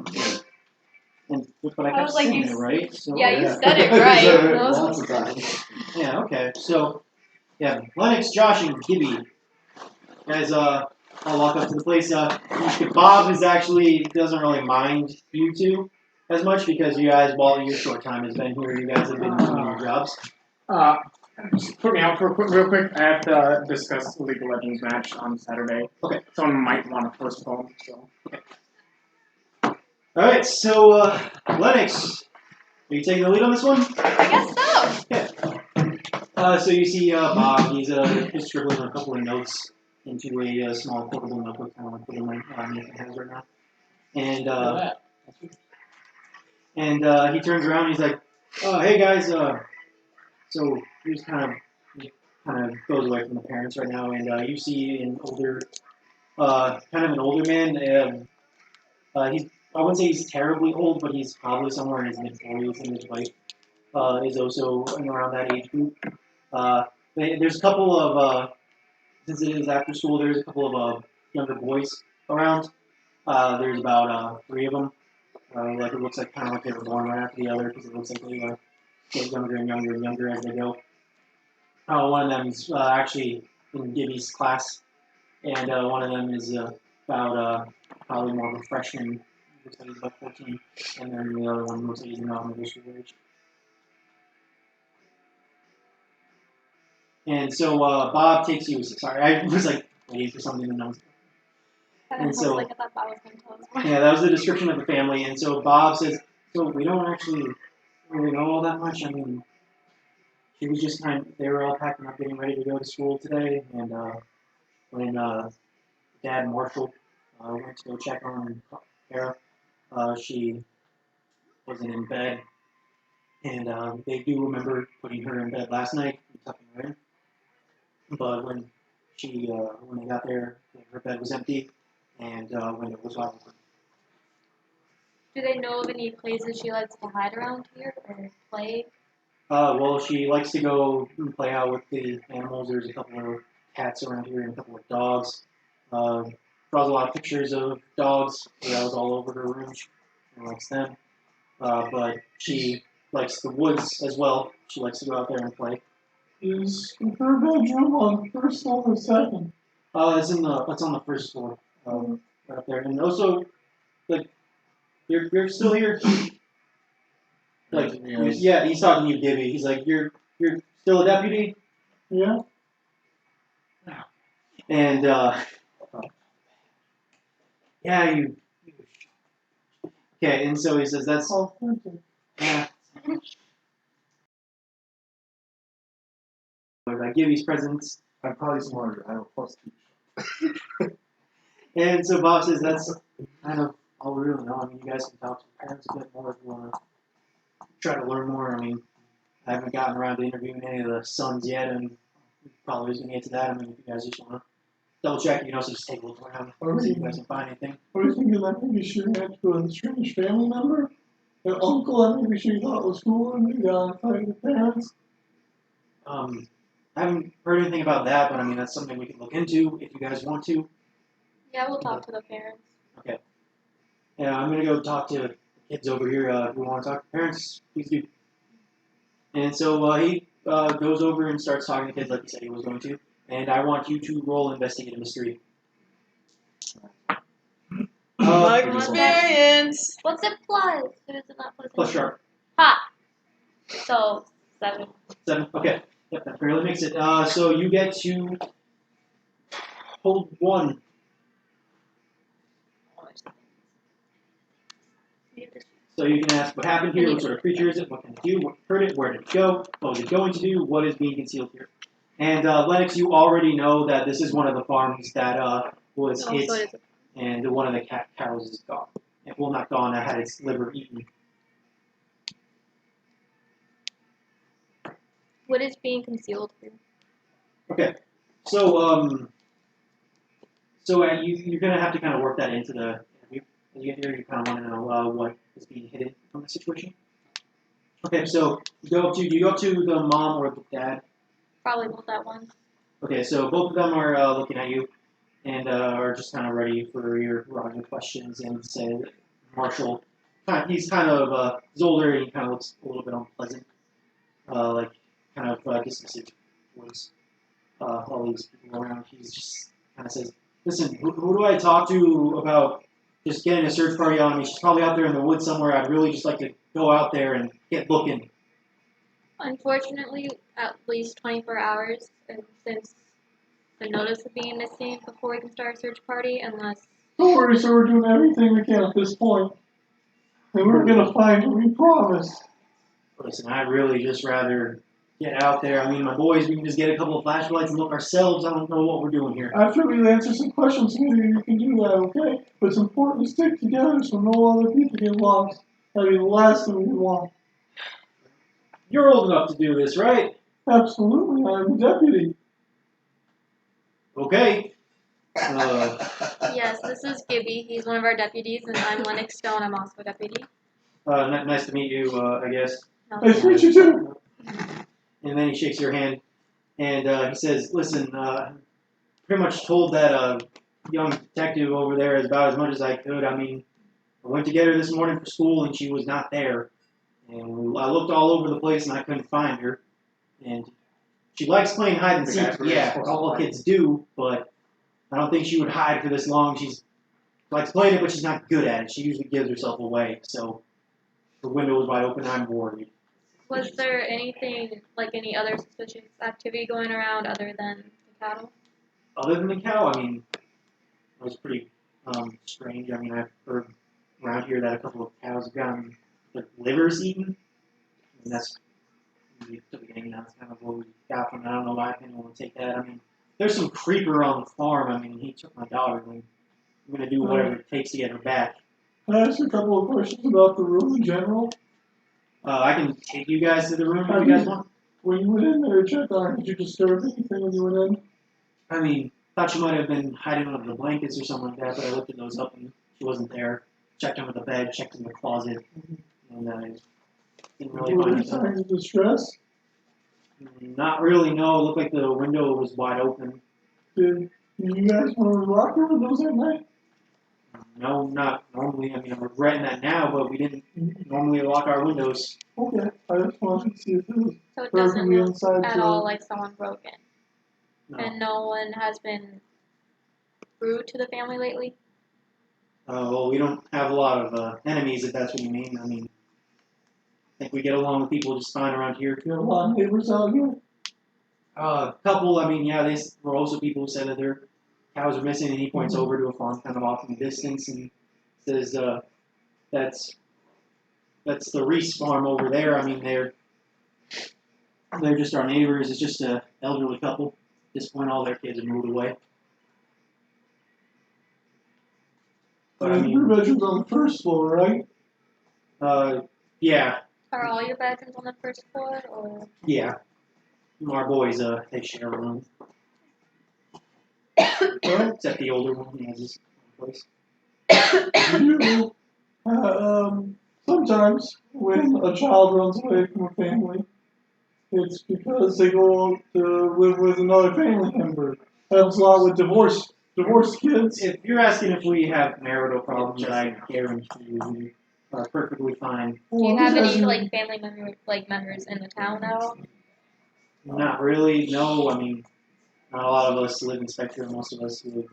Speaker 5: But I
Speaker 11: I
Speaker 5: kept
Speaker 11: was like,
Speaker 5: saying
Speaker 11: you
Speaker 5: it right. So,
Speaker 11: yeah, you said it right.
Speaker 3: Lots of times.
Speaker 5: Yeah, okay. So, yeah, Lennox, Josh, and Gibby. Guys, I'll walk up to the place. Bob is actually doesn't really mind you two as much because you guys, while your short time has been here, you guys have been doing your jobs.
Speaker 2: Just put me out for real quick. I have to discuss the League of Legends match on Saturday.
Speaker 5: Okay.
Speaker 2: Someone might want to postpone. So.
Speaker 5: All right. So, Lennox, are you taking the lead on this one?
Speaker 11: I guess so.
Speaker 5: Yeah. So you see Bob. He's scribbling a couple of notes into a small portable notebook, kind of like the one Nathan has right now. And he turns around. And he's like, "Oh, hey guys. So he's kind of goes away from the parents right now, and you see an older, kind of an older man. I wouldn't say he's terribly old, but he's probably somewhere in his mid-40s, and his wife is also around that age group. There's a couple of, since it is after school, there's a couple of younger boys around. There's about 3 of them. Like it looks like kind of like they were born right after the other, because it looks like they get younger and younger and younger as they go. One of them is actually in Gibby's class, and one of them is about probably more of a freshman. Looks like he's about 14, and then the other one looks like he's in middle school age. And so Bob takes you. Sorry, I was like waiting for something to know. And so,
Speaker 11: like I thought Bob was going to tell us more.
Speaker 5: yeah, that was the description of the family. And so Bob says, "So we don't actually really know all that much. I mean, she was just they were all packing up, getting ready to go to school today, and when Dad Marshall went to go check on Kara, she wasn't in bed, and they do remember putting her in bed last night and tucking her in. But when they got there, her bed was empty, and when it was wide open."
Speaker 11: Do they know of any places she likes to hide around here or play?
Speaker 5: Well, she likes to go and play out with the animals. There's a couple of cats around here and a couple of dogs. Draws a lot of pictures of dogs. That was all over her room. She likes them. But she likes the woods as well. She likes to go out there and play.
Speaker 3: Is her bedroom on the first floor or second?
Speaker 5: It's on the first floor, right up there. And also, like, you're still here. Like, yeah, he's talking to you, Gibby. He's like, you're still a deputy?
Speaker 3: Yeah.
Speaker 5: And yeah, you. Okay, and so he says that's.
Speaker 3: Oh, thank you.
Speaker 5: Yeah. I give his presents.
Speaker 3: I'm probably smarter. I have a +2.
Speaker 5: And so Bob says that's kind of all we really know. I mean, you guys can talk to your parents a bit more if you want to try to learn more. I mean, I haven't gotten around to interviewing any of the sons yet, and probably going to get to that. I mean, if you guys just want to double check, you can also just take a look around, see if you guys can find anything.
Speaker 3: What do you think of that? Maybe she had to go to a strange family member? An uncle that maybe she thought was cool and maybe got in fight with parents?
Speaker 5: I haven't heard anything about that, but I mean, that's something we can look into if you guys want to.
Speaker 11: Yeah, we'll talk to the parents.
Speaker 5: Okay. Yeah, I'm going to go talk to the kids over here who want to talk to parents. Please do. And so he goes over and starts talking to kids like he said he was going to. And I want you to roll investigate a mystery.
Speaker 1: My
Speaker 11: experience.
Speaker 1: experience.
Speaker 11: What's it plus? Or is it not plus?
Speaker 5: Plus sharp.
Speaker 11: Ha! So, 7.
Speaker 5: 7. Okay. Yep, that barely makes it. So you get to hold 1. So you can ask what happened here, what sort of creature is it, what can it do, what hurt it, where did it go, what was it going to do, what is being concealed here. And Lennox, you already know that this is one of the farms that was hit, and one of the cows is gone. Well, not gone, that had its liver eaten.
Speaker 11: What is being concealed here?
Speaker 5: Okay, so you're gonna have to kind of work that into the interview. As you get here, you kind of want to know what is being hidden from the situation. Okay, so do you go up to the mom or the dad?
Speaker 11: Probably both at once.
Speaker 5: Okay, so both of them are looking at you and are just kind of ready for your Roger questions and say Marshall. He's kind of he's older and he kind of looks a little bit unpleasant, like kind of dismissive towards all these people around. He's just kind of says, "Listen, who do I talk to about just getting a search party on me? She's probably out there in the woods somewhere. I'd really just like to go out there and get looking."
Speaker 11: Unfortunately, at least 24 hours since the notice of being missing before we can start a search party, unless...
Speaker 3: Don't worry, sir, we're doing everything we can at this point. And we're gonna find what we promise.
Speaker 5: Listen, I'd really just rather get out there. I mean, my boys, we can just get a couple of flashlights and look ourselves. I don't know what we're doing here.
Speaker 3: After we answer some questions, maybe you can do that, okay? But it's important to stick together so no other people get lost. That'd be the last thing we want.
Speaker 5: You're old enough to do this, right?
Speaker 3: Absolutely, I'm a deputy.
Speaker 5: Okay.
Speaker 11: Yes, this is Gibby. He's one of our deputies, and I'm Lennox Stone. I'm also a deputy.
Speaker 5: Nice to meet you, I guess.
Speaker 3: Nice to meet you too.
Speaker 5: And then he shakes your hand, and he says, "Listen, pretty much told that young detective over there is about as much as I could. I mean, I went to get her this morning for school, and she was not there. And I looked all over the place, and I couldn't find her. And she likes playing hide and seek. Yeah, all kids do, but I don't think she would hide for this long. She likes playing it, but she's not good at it. She usually gives herself away. So the window was wide open. I'm worried."
Speaker 11: Was there anything, like any other suspicious activity going around other than the cattle?
Speaker 5: Other than the cow, I mean, it was pretty strange. I mean, I've heard around here that a couple of cows have gotten their livers eaten. And that's the beginning. That's kind of what we got from it. I don't know why anyone would take that. I mean, there's some creeper on the farm. I mean, he took my daughter. And I'm going to do whatever it takes to get her back.
Speaker 3: Can I ask a couple of questions about the room in general?
Speaker 5: I can take you guys to the room if you guys want.
Speaker 3: When you went in there and checked on her, did you disturb anything when you went in?
Speaker 5: I mean, thought she might have been hiding under the blankets or something like that, but I lifted those up and she wasn't there. Checked under the bed, checked in the closet, and I didn't really
Speaker 3: Were
Speaker 5: find
Speaker 3: there signs of distress?
Speaker 5: Not really, no. It looked like the window was wide open.
Speaker 3: Did you guys want to lock her windows at night?
Speaker 5: No, not normally. I mean, I'm regretting that now, but we didn't normally lock our windows.
Speaker 3: Okay, I just wanted to see if it was
Speaker 11: So it doesn't
Speaker 3: perfectly
Speaker 11: look
Speaker 3: inside
Speaker 11: at
Speaker 3: to
Speaker 11: all like someone broke in.
Speaker 5: No.
Speaker 11: And no one has been rude to the family lately?
Speaker 5: Well, we don't have a lot of enemies, if that's what you mean. I mean, I think we get along with people just fine around here.
Speaker 3: You have a lot of neighbors out here?
Speaker 5: A couple, I mean, yeah, they were also people who said that their cows are missing, and he points over to a farm kind of off in the distance and says, that's the Reese farm over there. I mean, they're just our neighbors. It's just an elderly couple. At this point, all their kids have moved away. But I mean,
Speaker 3: your bedroom's on the first floor, right?
Speaker 5: Yeah.
Speaker 11: Are all your bedrooms on the first floor, or?
Speaker 5: Yeah. Our boys, they share a room. Except the older one, he has his place.
Speaker 3: Sometimes when a child runs away from a family, it's because they go to live with another family member. Happens a lot with divorced kids.
Speaker 5: If you're asking if we have marital problems, I guarantee you we are perfectly fine.
Speaker 11: Do you have any family members in the town at all?
Speaker 5: Not really. No, I mean, not a lot of us live in Spectrum. Most of us live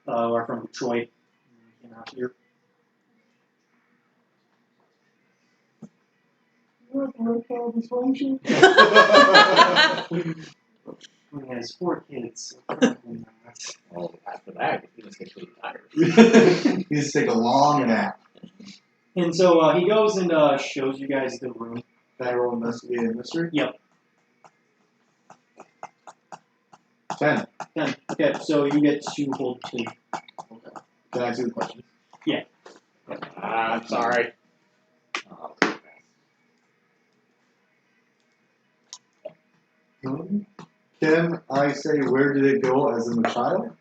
Speaker 5: are from Detroit. Out here.
Speaker 3: erectile dysfunction.
Speaker 5: He has 4 kids.
Speaker 2: Well, after that, you just get really tired.
Speaker 3: You just take a long nap.
Speaker 5: And so he goes and shows you guys the room.
Speaker 3: Can I roll investigate a mystery?
Speaker 5: Yep.
Speaker 3: 10.
Speaker 5: 10. Okay, so you get to hold 2.
Speaker 3: Okay. Can I see the question?
Speaker 5: Yeah.
Speaker 2: I'm sorry.
Speaker 3: Can I say where did it go as in the child?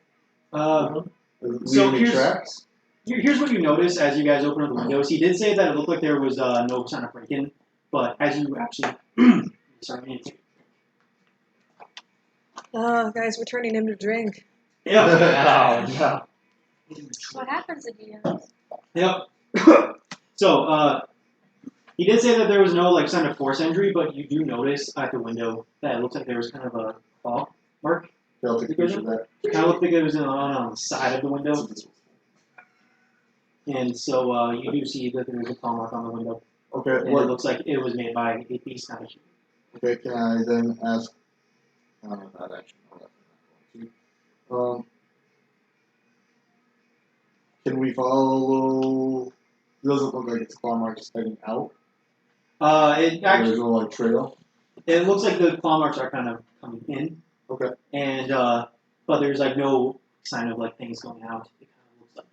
Speaker 3: Does it
Speaker 5: So
Speaker 3: leave any
Speaker 5: here's-
Speaker 3: tracks?
Speaker 5: Here's what you notice as you guys open up the windows. He did say that it looked like there was no sign of break-in, but as you actually, sorry, I need to.
Speaker 1: Oh, guys, we're turning him to drink.
Speaker 5: Yep.
Speaker 2: Oh, no.
Speaker 11: What happens if he does?
Speaker 5: Yep. So he did say that there was no like sign of force injury, but you do notice at the window that it looks like there was kind of a claw mark.
Speaker 3: I'll take a picture of that.
Speaker 5: Kind of looked like it was on the side of the window. And so you do see that there is a claw mark on the window.
Speaker 3: Okay,
Speaker 5: And it
Speaker 3: what?
Speaker 5: looks like it was made by a beast, not a human.
Speaker 3: Okay, can I then ask? Not actually. Can we follow? It doesn't look like it's claw mark just heading out.
Speaker 5: It actually,
Speaker 3: There's no like trail.
Speaker 5: it looks like the claw marks are kind of coming in.
Speaker 3: Okay.
Speaker 5: And but there's like no sign of like things going out. It kind of looks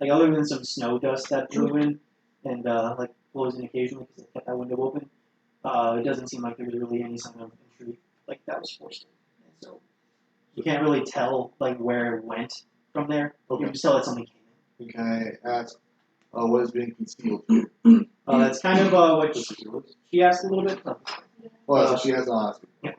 Speaker 5: like other than some snow dust that blew in and like blows in occasionally because they kept that window open. It doesn't seem like there's really any sign of entry like that was forced in. And so you can't really tell like where it went from there.
Speaker 3: Okay.
Speaker 5: You can just tell that something came in.
Speaker 3: And can I ask what is being concealed?
Speaker 5: That's kind of what she asked a little bit.
Speaker 3: Oh, that's what she has on ask.
Speaker 5: Yep.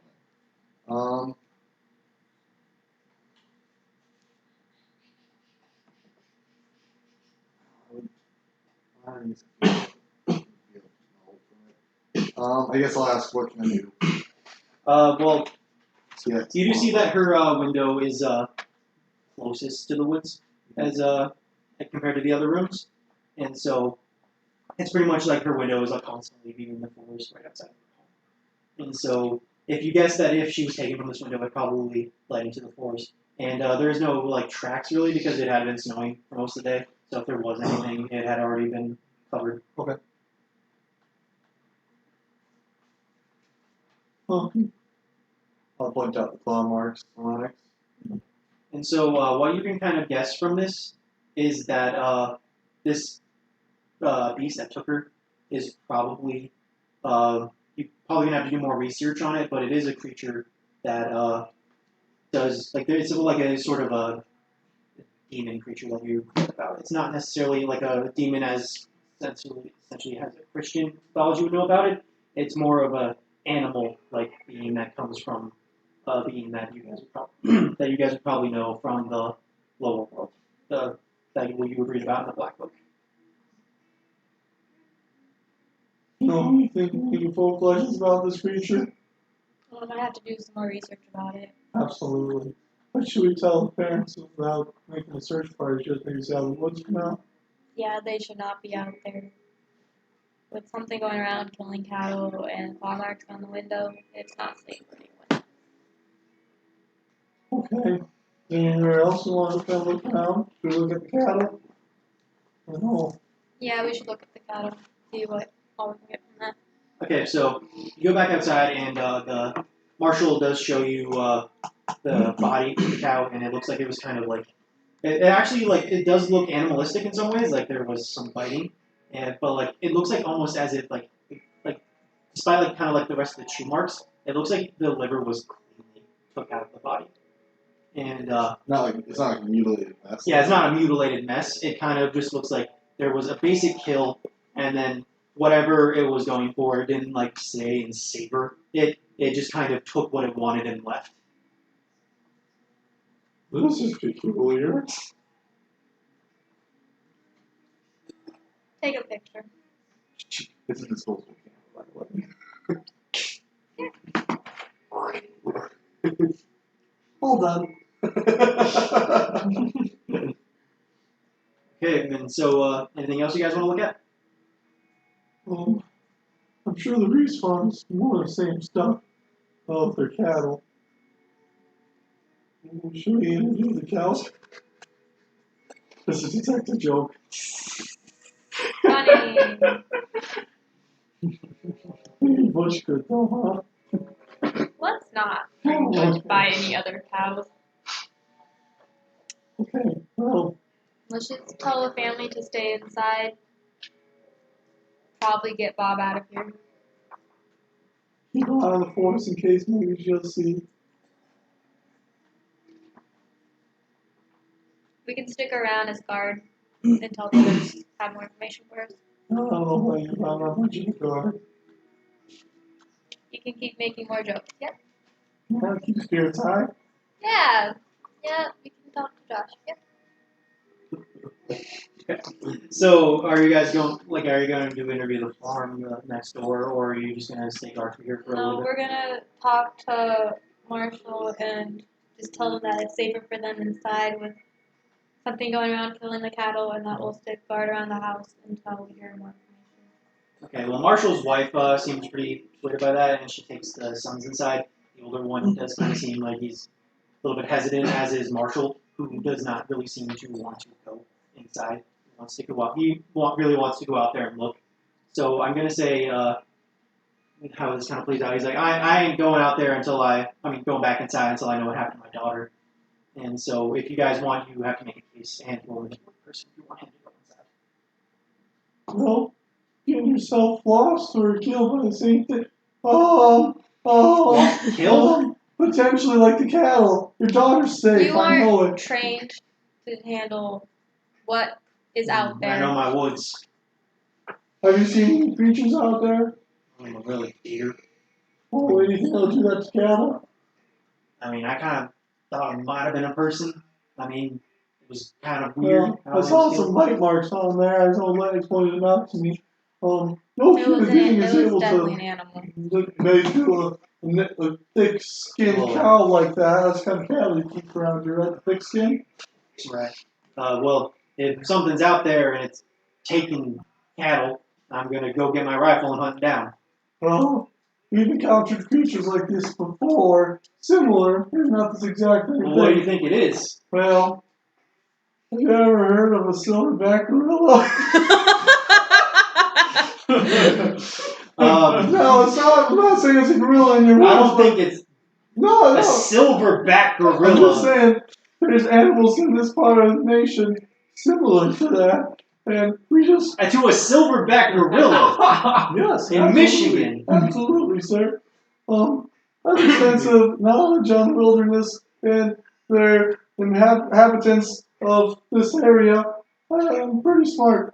Speaker 3: I guess I'll ask what can I do?
Speaker 5: Well,
Speaker 3: Yeah.
Speaker 5: you do see that her window is closest to the woods as compared to the other rooms, and so it's pretty much like her window is constantly viewing the forest right outside of her home. And so if you guess that if she was taken from this window, it probably led into the forest. And there's no like tracks really because it had been snowing for most of the day. So if there was anything, it had already been covered.
Speaker 3: Okay. Well, I'll point out the claw marks on it.
Speaker 5: And so what you can kind of guess from this is that this beast that took her is probably you're probably gonna have to do more research on it, but it is a creature that does like it's like a sort of a demon creature that you read about. It's not necessarily like a demon as essentially has a Christian mythology would know about it. It's more of a animal like being that comes from a being that you guys would probably that you guys would probably know from the lower world, that you would read about in the Black Book.
Speaker 3: You know anything any full questions about this creature?
Speaker 11: Well, I'm gonna have to do some more research about it.
Speaker 3: Absolutely. What should we tell the parents without making a search party? Just maybe stay out of the woods for now?
Speaker 11: Yeah, they should not be out there. With something going around killing cattle and claw marks on the window, it's not safe for anyone.
Speaker 3: Okay. Anywhere else you want to kind of look around? Should we look at the cattle? No.
Speaker 11: Yeah, we should look at the cattle, see what all we can get from that.
Speaker 5: Okay, so you go back outside, and the marshal does show you the body of the cow, and it looks like it was kind of like it actually like it does look animalistic in some ways, like there was some biting, but like it looks like almost as if like despite like kind of like the rest of the chew marks, it looks like the liver was cleanly took out of the body, and
Speaker 3: Not like it's not like a mutilated mess.
Speaker 5: yeah, it's not a mutilated mess. It kind of just looks like there was a basic kill, and then whatever it was going for, it didn't like say and savor. It just kind of took what it wanted and left.
Speaker 3: This is peculiar.
Speaker 11: Take a picture.
Speaker 3: It's a disposable camera, by the way. Hold on.
Speaker 5: Okay, and so anything else you guys want to look at?
Speaker 3: I'm sure the Reese farm is more of the same stuff of their cattle. Should we interview the cows? This is a detective joke.
Speaker 11: Funny.
Speaker 3: Maybe Bush could though,
Speaker 11: Let's not
Speaker 3: huh?
Speaker 11: buy any other cows.
Speaker 3: Okay, well,
Speaker 11: Let's just tell the family to stay inside. Probably get Bob out of here.
Speaker 3: keep an eye on the force in case maybe she'll see.
Speaker 11: We can stick around as guard until the others have more information for us.
Speaker 3: I don't know why you're not that much in the guard.
Speaker 11: You can keep making more jokes. Yep.
Speaker 3: Yeah, keep spirits high.
Speaker 11: Yeah. Yeah, we can talk to Josh. Yep.
Speaker 5: So, are you guys going? Like, are you going to interview the farm next door, or are you just going to stay guard here for a
Speaker 11: No,
Speaker 5: little bit?
Speaker 11: we're gonna talk to Marshall and just tell them that it's safer for them inside with something going around killing the cattle, and that we'll stick guard around the house until we hear more information.
Speaker 5: Okay. Well, Marshall's wife seems pretty persuaded by that, and she takes the sons inside. The older one does kind of seem like he's a little bit hesitant, as is Marshall, who does not really seem to want to go inside. He wants to go out. Really wants to go out there and look. So I'm gonna say how this kind of plays out. He's like, I ain't going out there until going back inside until I know what happened to my daughter. And so if you guys want, you have to make a case and roll with one person if you want him to go inside.
Speaker 3: Well, getting yourself lost or killed by the same thing.
Speaker 5: Killed?
Speaker 3: Potentially like the cattle. Your daughter's safe,
Speaker 11: You
Speaker 3: I know
Speaker 11: aren't
Speaker 3: it.
Speaker 11: trained to handle what is out there.
Speaker 5: I know my woods.
Speaker 3: Have you seen any creatures out there?
Speaker 5: I'm a really deer.
Speaker 3: Oh, anything that'll do that to cattle?
Speaker 5: I mean, I kind of thought it might have been a person. I mean, it was kind of weird.
Speaker 3: Well,
Speaker 5: how
Speaker 3: I
Speaker 5: it
Speaker 3: saw
Speaker 5: was
Speaker 3: some
Speaker 5: killed.
Speaker 3: bite marks on there. I told Lennox pointed them out to me. No
Speaker 11: It
Speaker 3: human
Speaker 11: was,
Speaker 3: being is able
Speaker 11: definitely
Speaker 3: to
Speaker 11: an animal.
Speaker 3: make do a thick-skinned
Speaker 5: Whoa.
Speaker 3: cow like that. That's the kind of cattle you keep around here, right? Thick skin?
Speaker 5: Right. Well, if something's out there and it's taking cattle, I'm gonna go get my rifle and hunt it down.
Speaker 3: Well, we've encountered creatures like this before. Similar, if not this exact same
Speaker 5: Well, what do you
Speaker 3: thing.
Speaker 5: think it is?
Speaker 3: Well, have you ever heard of a silverback gorilla? No, it's not. I'm not saying it's a gorilla in your woods.
Speaker 5: I don't think it's
Speaker 3: No,
Speaker 5: a
Speaker 3: no.
Speaker 5: silverback
Speaker 3: I'm just
Speaker 5: gorilla.
Speaker 3: saying, there's animals in this part of the nation similar to that, and we just
Speaker 5: To a silverback gorilla
Speaker 3: yes,
Speaker 5: in
Speaker 3: absolutely.
Speaker 5: Michigan.
Speaker 3: Absolutely, sir. I have extensive knowledge on wilderness and their inhabitants of this area. I'm pretty smart.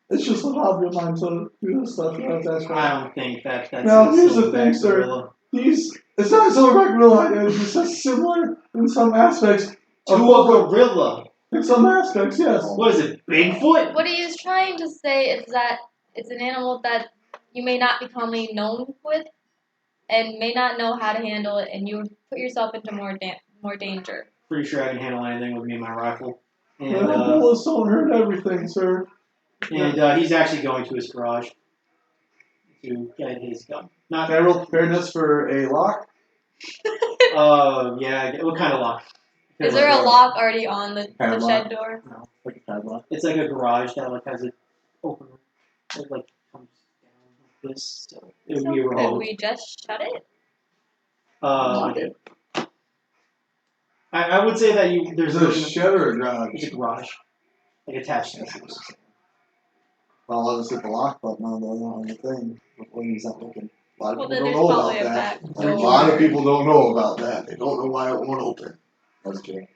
Speaker 3: It's just a hobby of mine to do this stuff. You know, that's
Speaker 5: I
Speaker 3: right.
Speaker 5: don't think that's
Speaker 3: Now,
Speaker 5: a
Speaker 3: here's the thing,
Speaker 5: silverback
Speaker 3: sir.
Speaker 5: gorilla.
Speaker 3: It's not a silverback gorilla. It's just similar in some aspects.
Speaker 5: To a gorilla.
Speaker 3: In some aspects, yes.
Speaker 5: What is it, Bigfoot?
Speaker 11: What he is trying to say is that it's an animal that you may not be commonly known with and may not know how to handle it, and you would put yourself into more danger.
Speaker 5: Pretty sure I can handle anything with me and my rifle. And
Speaker 3: Bullets don't hurt everything, sir.
Speaker 5: he's actually going to his garage to get his gun. Not
Speaker 3: Can I roll preparedness for a lock?
Speaker 5: yeah. What kind of lock?
Speaker 11: Is there a lock already on the
Speaker 3: Padlock.
Speaker 11: shed door?
Speaker 5: No.
Speaker 3: Like a padlock.
Speaker 5: It's like a garage that has an opener. It comes down like this, so it would
Speaker 11: So
Speaker 5: be a
Speaker 11: could
Speaker 5: remote.
Speaker 11: we just shut it?
Speaker 5: I would say that there's
Speaker 3: Is it a shed or a garage?
Speaker 5: It's a garage, like attached to the house.
Speaker 3: Well, I'll just hit the lock button on the thing when he's not looking. A lot of
Speaker 11: Well,
Speaker 3: people
Speaker 11: then
Speaker 3: don't
Speaker 11: there's
Speaker 3: know
Speaker 11: probably
Speaker 3: about
Speaker 11: a
Speaker 3: that.
Speaker 11: back
Speaker 3: A
Speaker 11: door.
Speaker 3: lot of people don't know about that. They don't know why it won't open. That's kidding.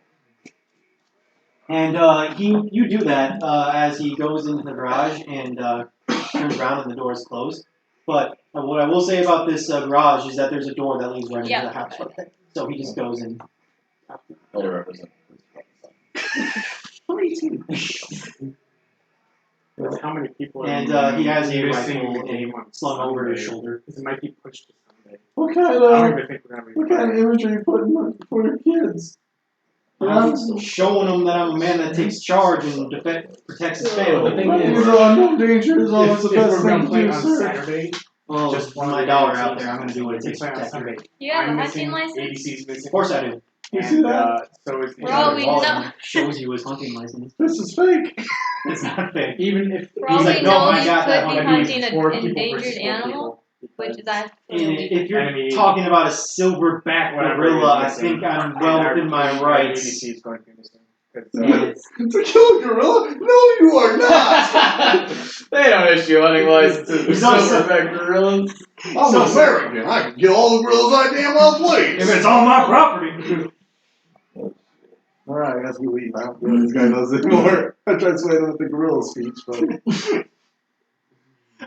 Speaker 5: And you do that as he goes into the garage and turns around and the door is closed. But what I will say about this garage is that there's a door that leads right into the house. So he just goes in.
Speaker 3: Better represent.
Speaker 5: 22.
Speaker 2: How many people are
Speaker 5: And he has a
Speaker 2: missing
Speaker 5: rifle
Speaker 2: the game on
Speaker 5: slung over his
Speaker 2: Sunday?
Speaker 5: shoulder.
Speaker 2: Because it might be pushed to Sunday.
Speaker 3: What kind
Speaker 2: I don't
Speaker 3: of
Speaker 2: even think we're gonna be.
Speaker 3: what kind of image are you putting for your kids?
Speaker 5: showing them that I'm a man that takes charge and protects his family.
Speaker 9: The thing
Speaker 3: You
Speaker 9: is,
Speaker 3: know, no danger is always
Speaker 9: if
Speaker 3: the
Speaker 9: we're
Speaker 3: best
Speaker 9: gonna
Speaker 3: thing
Speaker 9: play
Speaker 3: to do,
Speaker 9: on
Speaker 3: sir.
Speaker 9: Saturday,
Speaker 5: Well,
Speaker 9: just
Speaker 5: with
Speaker 9: one
Speaker 5: my
Speaker 9: of the
Speaker 5: dollar
Speaker 9: ABCs
Speaker 5: out there, I'm going to do what it takes to
Speaker 9: on
Speaker 5: protect you.
Speaker 9: Sunday.
Speaker 11: You have
Speaker 9: I'm
Speaker 11: a hunting
Speaker 9: missing,
Speaker 11: license?
Speaker 9: ABC's missing.
Speaker 5: Of course I do.
Speaker 3: You see
Speaker 9: And
Speaker 3: that?
Speaker 9: so is
Speaker 11: For all we
Speaker 5: Wallet
Speaker 11: know,
Speaker 5: shows you his hunting license.
Speaker 3: This is fake.
Speaker 5: It's not fake.
Speaker 9: even if
Speaker 11: for
Speaker 5: He's
Speaker 11: all
Speaker 5: like,
Speaker 11: we
Speaker 5: no,
Speaker 11: know,
Speaker 5: I
Speaker 11: you
Speaker 5: got that
Speaker 11: could be
Speaker 5: one.
Speaker 11: hunting
Speaker 9: four
Speaker 11: an
Speaker 9: people versus
Speaker 11: endangered
Speaker 9: four
Speaker 11: animal,
Speaker 9: people,
Speaker 11: which is
Speaker 9: because
Speaker 11: actually
Speaker 5: And
Speaker 11: illegal.
Speaker 5: if you're
Speaker 9: enemy-
Speaker 5: talking about a silverback
Speaker 9: whatever
Speaker 5: gorilla, I
Speaker 9: is missing,
Speaker 5: think I'm
Speaker 9: and
Speaker 5: well
Speaker 9: our-
Speaker 5: within my
Speaker 9: our
Speaker 5: rights.
Speaker 9: ABC is going to be missing. 'Cause,
Speaker 5: It's-
Speaker 3: To kill a gorilla? No, you are not.
Speaker 4: They don't issue hunting licenses for
Speaker 5: He's not
Speaker 4: silverback gorillas.
Speaker 3: I'm an American. I can kill all the gorillas I damn well please.
Speaker 5: If it's on my property.
Speaker 3: Alright, I guess we leave. I don't feel this guy does it anymore. I tried swaying him with the gorilla speech, but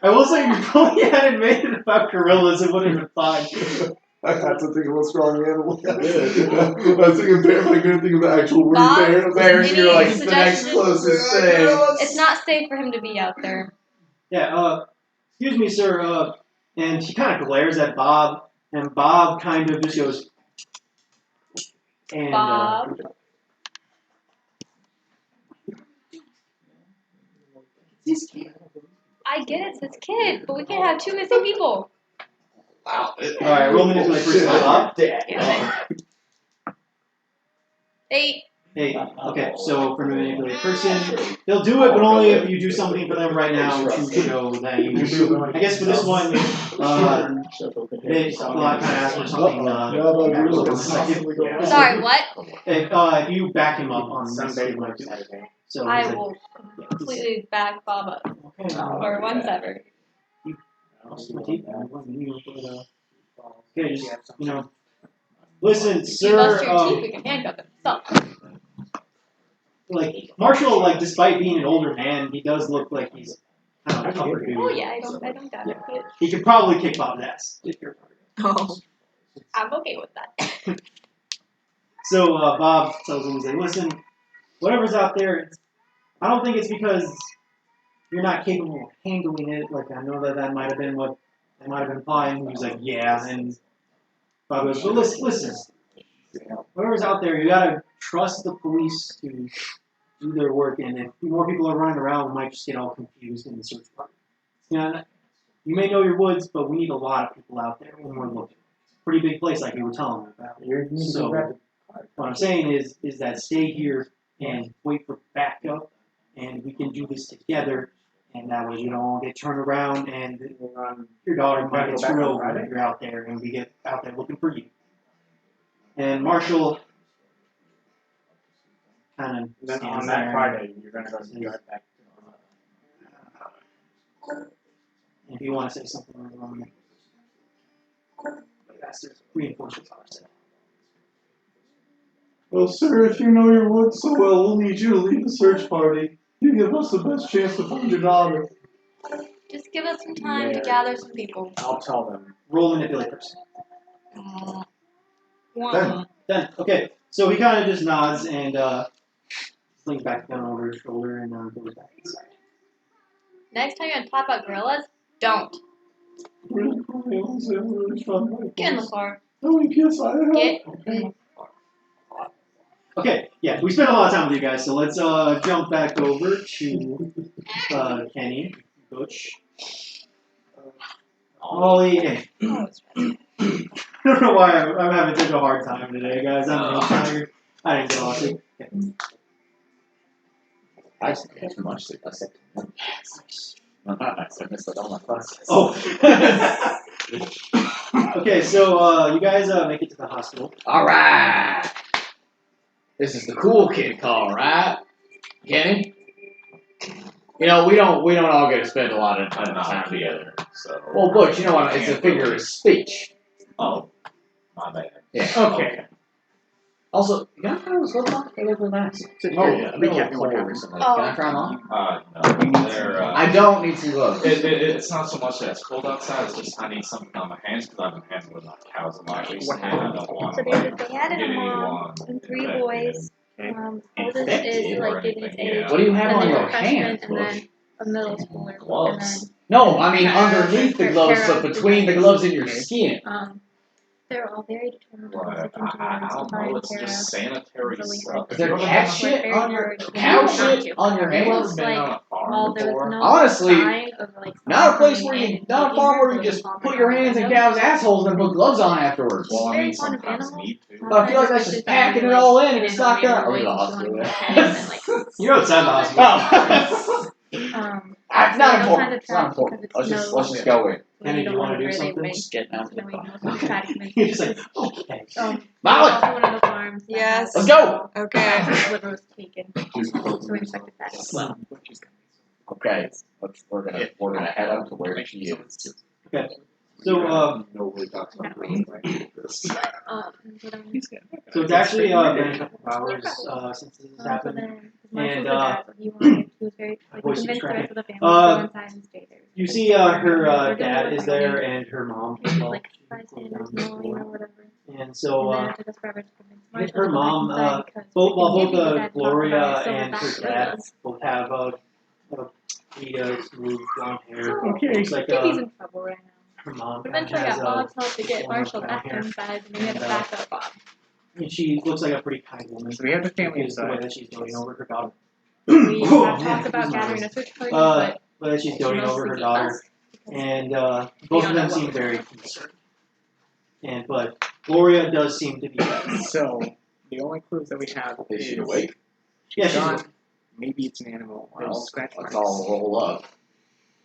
Speaker 5: I will say, if you probably hadn't made it about gorillas, it would have been fine.
Speaker 3: I had to think of a strong animal. I was thinking bear, but I couldn't think of the actual word
Speaker 11: Bob?
Speaker 3: bear. I was
Speaker 4: Bears,
Speaker 11: Any
Speaker 4: you're like the next
Speaker 11: suggestions?
Speaker 4: closest
Speaker 3: like,
Speaker 4: thing.
Speaker 11: It's not safe for him to be out there.
Speaker 5: Yeah, excuse me, sir, and he kind of glares at Bob, and Bob kind of just goes, and,
Speaker 11: Bob. I get it, it's his kid, but we can't have two missing people.
Speaker 3: Wow.
Speaker 5: alright, roll manipulate person, Bob.
Speaker 11: Yeah. 8.
Speaker 5: Hey, okay, so for manipulate person, they'll do it, but only if you do something for them right now to show that you do. I guess for this one, they kind of ask for something,
Speaker 11: Sorry, what?
Speaker 5: if you back him up on
Speaker 9: Sunday,
Speaker 5: like,
Speaker 9: Saturday.
Speaker 5: so
Speaker 11: I
Speaker 5: he's like,
Speaker 11: will completely back Bob up. Or one sever.
Speaker 5: okay, just, you know, listen,
Speaker 11: If you bust
Speaker 5: sir,
Speaker 11: your teeth, we can handcuff him. So,
Speaker 5: like, Marshall, like, despite being an older man, he does look like he's kind of a tougher dude.
Speaker 11: oh yeah, I don't doubt it. But
Speaker 5: He could probably kick Bob's ass.
Speaker 1: Oh.
Speaker 11: I'm okay with that.
Speaker 5: So, Bob tells him, he's like, listen, whatever's out there, I don't think it's because you're not capable of handling it. Like, I know that might have been what they might have been implying. He was like, yeah, and Bob goes, well, listen, whatever's out there, you gotta trust the police to do their work, and if more people are running around, we might just get all confused in the search party. You know, you may know your woods, but we need a lot of people out there when we're looking. It's a pretty big place, like you were telling me about. So, what I'm saying is that stay here and wait for backup, and we can do this together, and that way you don't all get turned around, and your daughter might get screwed over if you're out there, and we get out there looking for you. And Marshall kind of
Speaker 9: Then
Speaker 5: stands
Speaker 9: on
Speaker 5: there
Speaker 9: that
Speaker 5: and
Speaker 9: Friday, you're going to go to the yard back.
Speaker 5: if you want to say something wrong, that's reinforcements are set.
Speaker 3: Well, sir, if you know your woods so well, we'll need you to lead the search party. You give us the best chance to find your daughter.
Speaker 11: Just give us some time to gather some people.
Speaker 9: I'll tell them.
Speaker 5: Roll manipulate person.
Speaker 11: 1.
Speaker 5: Then, okay. So he kind of just nods and slings back the gun over his shoulder and goes back inside.
Speaker 11: Next time you're gonna talk about gorillas, don't.
Speaker 3: Really cool animals, they have really strong
Speaker 11: Get in the
Speaker 3: rifles.
Speaker 11: car.
Speaker 3: How many PSI they have?
Speaker 11: Get in.
Speaker 5: Okay, yeah, we spent a lot of time with you guys, so let's jump back over to Kenny, Butch, Ollie, and I don't know why I'm having such a hard time today, guys. I'm real tired. I didn't get a lot of sleep. Okay.
Speaker 10: I didn't get too much sleep. I slept not nice. I missed all my classes.
Speaker 5: Oh. Okay, so you guys make it to the hospital.
Speaker 4: Alright. This is the cool kid call, right? Kenny? You know, we don't all get to spend a lot of time together.
Speaker 9: So.
Speaker 4: Well, Butch, you know what? It's a figure of speech.
Speaker 9: Oh, my bad.
Speaker 4: Yeah. Okay. Also, you got to try those flip flops? They look real nice.
Speaker 10: Oh, yeah. Recap me what happened.
Speaker 4: Recently. Can I try them on?
Speaker 9: No. They're,
Speaker 4: I don't need some gloves.
Speaker 9: It's not so much that it's cold outside, it's just I need something on my hands because I've been handling my cows a lot recently and I don't want
Speaker 11: So
Speaker 9: to
Speaker 11: they had
Speaker 9: get
Speaker 11: a
Speaker 9: anyone
Speaker 11: mom and 3
Speaker 9: infected.
Speaker 11: boys. Oldest
Speaker 4: Infected
Speaker 11: is
Speaker 9: or
Speaker 11: like Gibby's
Speaker 9: anything,
Speaker 11: age.
Speaker 9: yeah.
Speaker 4: What do you have
Speaker 11: and
Speaker 4: on
Speaker 11: then
Speaker 4: your
Speaker 11: a freshman,
Speaker 4: hands,
Speaker 11: and
Speaker 4: Bush?
Speaker 11: then a middle schooler.
Speaker 9: Gloves.
Speaker 11: And
Speaker 4: No, I mean
Speaker 11: Tara,
Speaker 4: underneath the
Speaker 11: her
Speaker 4: gloves,
Speaker 11: hair
Speaker 4: so
Speaker 11: up
Speaker 4: between the
Speaker 11: is
Speaker 4: gloves and your skin.
Speaker 11: then, they're all very determined to
Speaker 9: What?
Speaker 11: look into
Speaker 9: I
Speaker 11: it
Speaker 9: don't
Speaker 11: and
Speaker 9: know. It's
Speaker 11: take care
Speaker 9: just
Speaker 11: of.
Speaker 9: sanitary
Speaker 11: Really
Speaker 9: stuff.
Speaker 4: Is there
Speaker 11: hard.
Speaker 4: cat
Speaker 11: Work
Speaker 4: shit
Speaker 11: very
Speaker 4: on your
Speaker 11: hard, you
Speaker 4: cow
Speaker 11: know, not
Speaker 4: shit
Speaker 11: to.
Speaker 4: on your
Speaker 11: It
Speaker 4: hands?
Speaker 11: was
Speaker 9: Been on
Speaker 11: like,
Speaker 9: a farm
Speaker 11: while there was
Speaker 9: before.
Speaker 11: no
Speaker 4: Honestly,
Speaker 11: sign of like
Speaker 4: Not a place
Speaker 11: someone
Speaker 4: where
Speaker 11: coming in
Speaker 4: you,
Speaker 11: and
Speaker 4: not a
Speaker 11: taking
Speaker 4: farm
Speaker 11: her,
Speaker 4: where you
Speaker 11: there was
Speaker 4: just
Speaker 11: a farmer
Speaker 4: put your
Speaker 11: around
Speaker 4: hands
Speaker 11: the
Speaker 4: in
Speaker 11: window.
Speaker 4: cows' assholes and put gloves on afterwards.
Speaker 9: Well, I
Speaker 11: Very
Speaker 9: mean,
Speaker 11: fond of
Speaker 9: sometimes
Speaker 11: animals.
Speaker 9: need to.
Speaker 4: I feel like that's just packing it all in and it's not gonna. Or the hospital.
Speaker 5: You're outside the hospital.
Speaker 4: It's not important. It's not
Speaker 11: Because
Speaker 4: important.
Speaker 11: it's
Speaker 4: Let's just go in.
Speaker 5: Kenny, do you want to do
Speaker 11: where they
Speaker 5: something?
Speaker 11: make
Speaker 10: Just get down to the
Speaker 11: knowing
Speaker 10: farm.
Speaker 11: most of the traffic
Speaker 5: You're just like,
Speaker 11: is,
Speaker 5: okay.
Speaker 4: Molly!
Speaker 11: also one of the farms that
Speaker 1: Yes.
Speaker 11: has,
Speaker 4: Let's go!
Speaker 1: Okay.
Speaker 11: liver was taken. So we inspected that as well.
Speaker 4: Okay, we're gonna head up to where she is.
Speaker 5: Okay. So,
Speaker 3: Nobody talks about this.
Speaker 5: so it's actually been a couple hours since this has happened. And
Speaker 11: he was very like,
Speaker 5: voice
Speaker 11: convinced
Speaker 5: is
Speaker 11: the rest of the family to
Speaker 5: cracking.
Speaker 11: go inside and stay there.
Speaker 5: You see her dad is there and her mom as well.
Speaker 11: Like bystanders, no, you know, whatever.
Speaker 5: And so
Speaker 11: And then it took us forever to convince Marshall
Speaker 5: her
Speaker 11: to go
Speaker 5: mom,
Speaker 11: back inside because
Speaker 5: both
Speaker 11: we had
Speaker 5: Gloria
Speaker 11: talked about
Speaker 5: and her
Speaker 11: silverback
Speaker 5: dad
Speaker 11: gorillas.
Speaker 5: both have pretty smooth blonde hair.
Speaker 11: So,
Speaker 5: Looks like
Speaker 11: he's in trouble right now.
Speaker 5: her mom
Speaker 11: But
Speaker 5: kind of
Speaker 11: eventually
Speaker 5: has
Speaker 11: got Bob's help to get
Speaker 5: form of
Speaker 11: Marshall
Speaker 5: brown
Speaker 11: back
Speaker 5: hair.
Speaker 11: inside, and we had to
Speaker 5: And,
Speaker 11: back up Bob.
Speaker 5: And she looks like a pretty kind woman.
Speaker 2: So we have the family
Speaker 5: Is the way
Speaker 2: inside.
Speaker 5: that she's doting over her daughter.
Speaker 11: We
Speaker 5: Oh,
Speaker 11: have
Speaker 5: man,
Speaker 11: talked about
Speaker 5: who's
Speaker 11: gathering
Speaker 5: nice.
Speaker 11: a search party, but
Speaker 5: But she's doting over her daughter, and both of them seem very concerned. But Gloria does seem to be better.
Speaker 2: So the only clues that we have
Speaker 4: Is she awake?
Speaker 5: Yeah, she's
Speaker 2: gone.
Speaker 5: awake.
Speaker 2: Maybe it's an animal. There's
Speaker 4: Well,
Speaker 2: scratch
Speaker 4: let's
Speaker 2: marks.
Speaker 4: all roll up.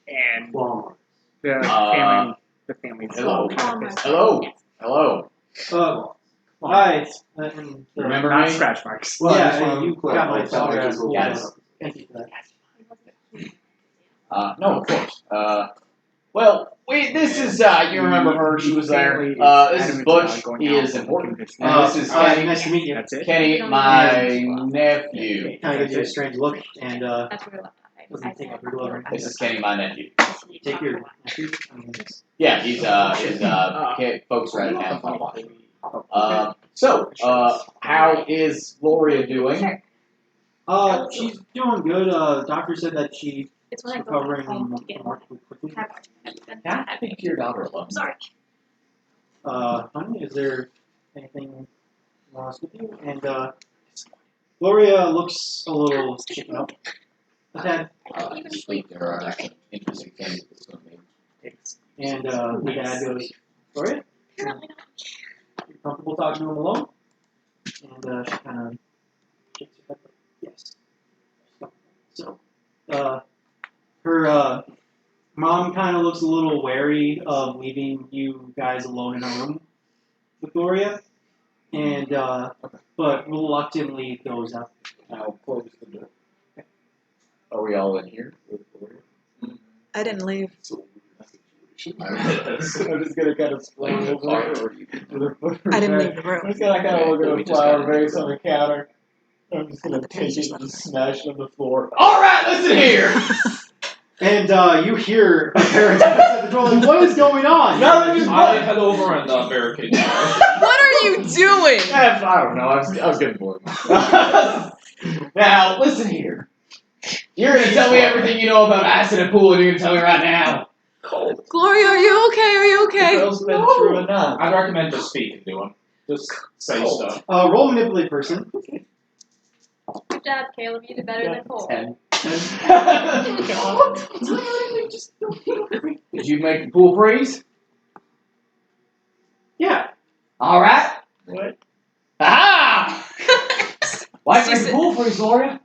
Speaker 2: And
Speaker 5: Walmart.
Speaker 2: the family's
Speaker 4: Hello.
Speaker 2: kind of
Speaker 4: Hello. Hello.
Speaker 5: Hi. And,
Speaker 4: Remember
Speaker 2: not
Speaker 4: me?
Speaker 2: scratch marks.
Speaker 3: Well, I just
Speaker 5: yeah,
Speaker 3: wanna
Speaker 5: you got
Speaker 3: clarify,
Speaker 5: my
Speaker 3: it's not
Speaker 5: daughter
Speaker 3: like
Speaker 5: as
Speaker 3: it's
Speaker 5: well.
Speaker 4: Yes.
Speaker 5: Thank you for that.
Speaker 4: No, of course. Well, this is, you remember her, she was there. This is
Speaker 2: adamant
Speaker 4: Butch,
Speaker 2: about going
Speaker 4: he
Speaker 2: out
Speaker 4: is
Speaker 2: and
Speaker 4: important.
Speaker 2: convincing
Speaker 4: And this is Kenny.
Speaker 5: Nice to meet you.
Speaker 2: That's it.
Speaker 4: Kenny, my nephew.
Speaker 5: Kind of gives you a strange look, and
Speaker 11: that's where we left that.
Speaker 5: doesn't take up your glove.
Speaker 4: This is Kenny, my nephew.
Speaker 5: Take your nephew.
Speaker 4: Yeah, he's folks right now. So, how is Gloria doing?
Speaker 5: She's doing good. Doctor said that she's
Speaker 11: It's when I go
Speaker 5: recovering
Speaker 11: home to get
Speaker 5: remarkably quickly.
Speaker 4: Can I speak to your daughter alone?
Speaker 11: Sorry.
Speaker 5: Honey, is there anything else with you? And Gloria looks a little shaken up. Dad,
Speaker 4: Sleep, there are some interesting things that's going to be.
Speaker 5: and the dad goes, Gloria,
Speaker 11: Apparently not.
Speaker 5: you comfortable talking to him alone? And she kind of shakes her head. Yes. So, her mom kind of looks a little wary of leaving you guys alone in a room with Gloria, and but reluctantly goes up.
Speaker 4: I'll close the door. Are we all in here with Gloria?
Speaker 1: I didn't leave.
Speaker 3: I'm just gonna kind of explain it.
Speaker 1: I didn't leave the room.
Speaker 3: I'm just gonna kind of look at the flower vase on the counter. I'm just gonna
Speaker 1: The
Speaker 3: take
Speaker 1: pages
Speaker 3: it and
Speaker 1: left.
Speaker 3: smash it on the floor.
Speaker 4: All right, listen here.
Speaker 5: And you hear a parent at the door like, what is going on?
Speaker 9: I head over and barricade the door.
Speaker 1: What are you doing?
Speaker 4: I don't know. I was getting bored. Now, listen here. You're gonna tell me everything you know about acid and pool, and you're gonna tell me right now.
Speaker 1: Gloria, are you okay? Are you okay?
Speaker 3: Girl's been through enough.
Speaker 9: I'd recommend just speaking to him. Just say stuff.
Speaker 5: Roll manipulate person.
Speaker 11: Good job, Caleb. You did better than Cole.
Speaker 4: 10. Did you make the pool freeze?
Speaker 5: Yeah.
Speaker 4: All right.
Speaker 3: What?
Speaker 4: Aha! Why
Speaker 1: She
Speaker 4: make the
Speaker 1: said-
Speaker 4: pool freeze, Gloria?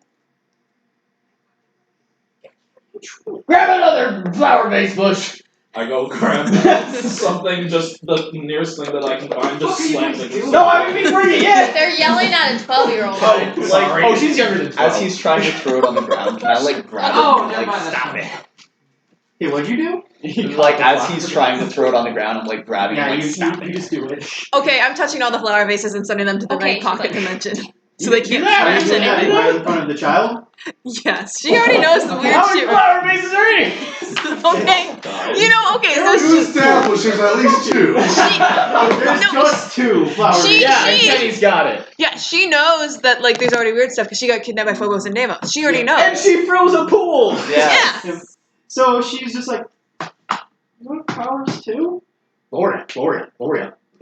Speaker 4: Grab another flower vase bush.
Speaker 9: I go grab something, just the nearest thing that I can find, just slam it.
Speaker 4: No, I haven't even bring it yet.
Speaker 11: They're yelling at a 12-year-old.
Speaker 9: Sorry.
Speaker 4: Oh, she's younger than 12.
Speaker 10: As he's trying to throw it on the ground, can I like grab it
Speaker 6: Oh,
Speaker 10: and
Speaker 6: never
Speaker 10: like
Speaker 6: mind, that's
Speaker 10: stop
Speaker 6: fine.
Speaker 10: it?
Speaker 5: Hey, what'd you do?
Speaker 10: Like as he's trying to throw it on the ground, I'm like grabbing
Speaker 5: Yeah,
Speaker 10: it, like
Speaker 5: you
Speaker 10: stop it.
Speaker 5: just do it.
Speaker 1: Okay, I'm touching all the flower vases and sending them to the
Speaker 11: Okay,
Speaker 1: right pocket
Speaker 11: she's
Speaker 1: dimension. So they can't
Speaker 5: Are you
Speaker 1: touch
Speaker 5: doing that
Speaker 1: anything.
Speaker 5: right in front of the child?
Speaker 1: Yes, she already knows the weird
Speaker 4: How many
Speaker 1: shit.
Speaker 4: flower vases are in here?
Speaker 1: Okay, you know, okay, so
Speaker 3: It was
Speaker 1: she,
Speaker 3: established there's at least two.
Speaker 5: There's
Speaker 1: no,
Speaker 5: just two flowers.
Speaker 1: She-
Speaker 4: Yeah, and Kenny's got it.
Speaker 1: yeah, she knows that like there's already weird stuff because she got kidnapped by Phobos and Deimos. She already knows.
Speaker 4: And she froze a pool.
Speaker 10: Yeah.
Speaker 1: Yeah.
Speaker 5: So she's just like, you want flowers too?
Speaker 4: Gloria,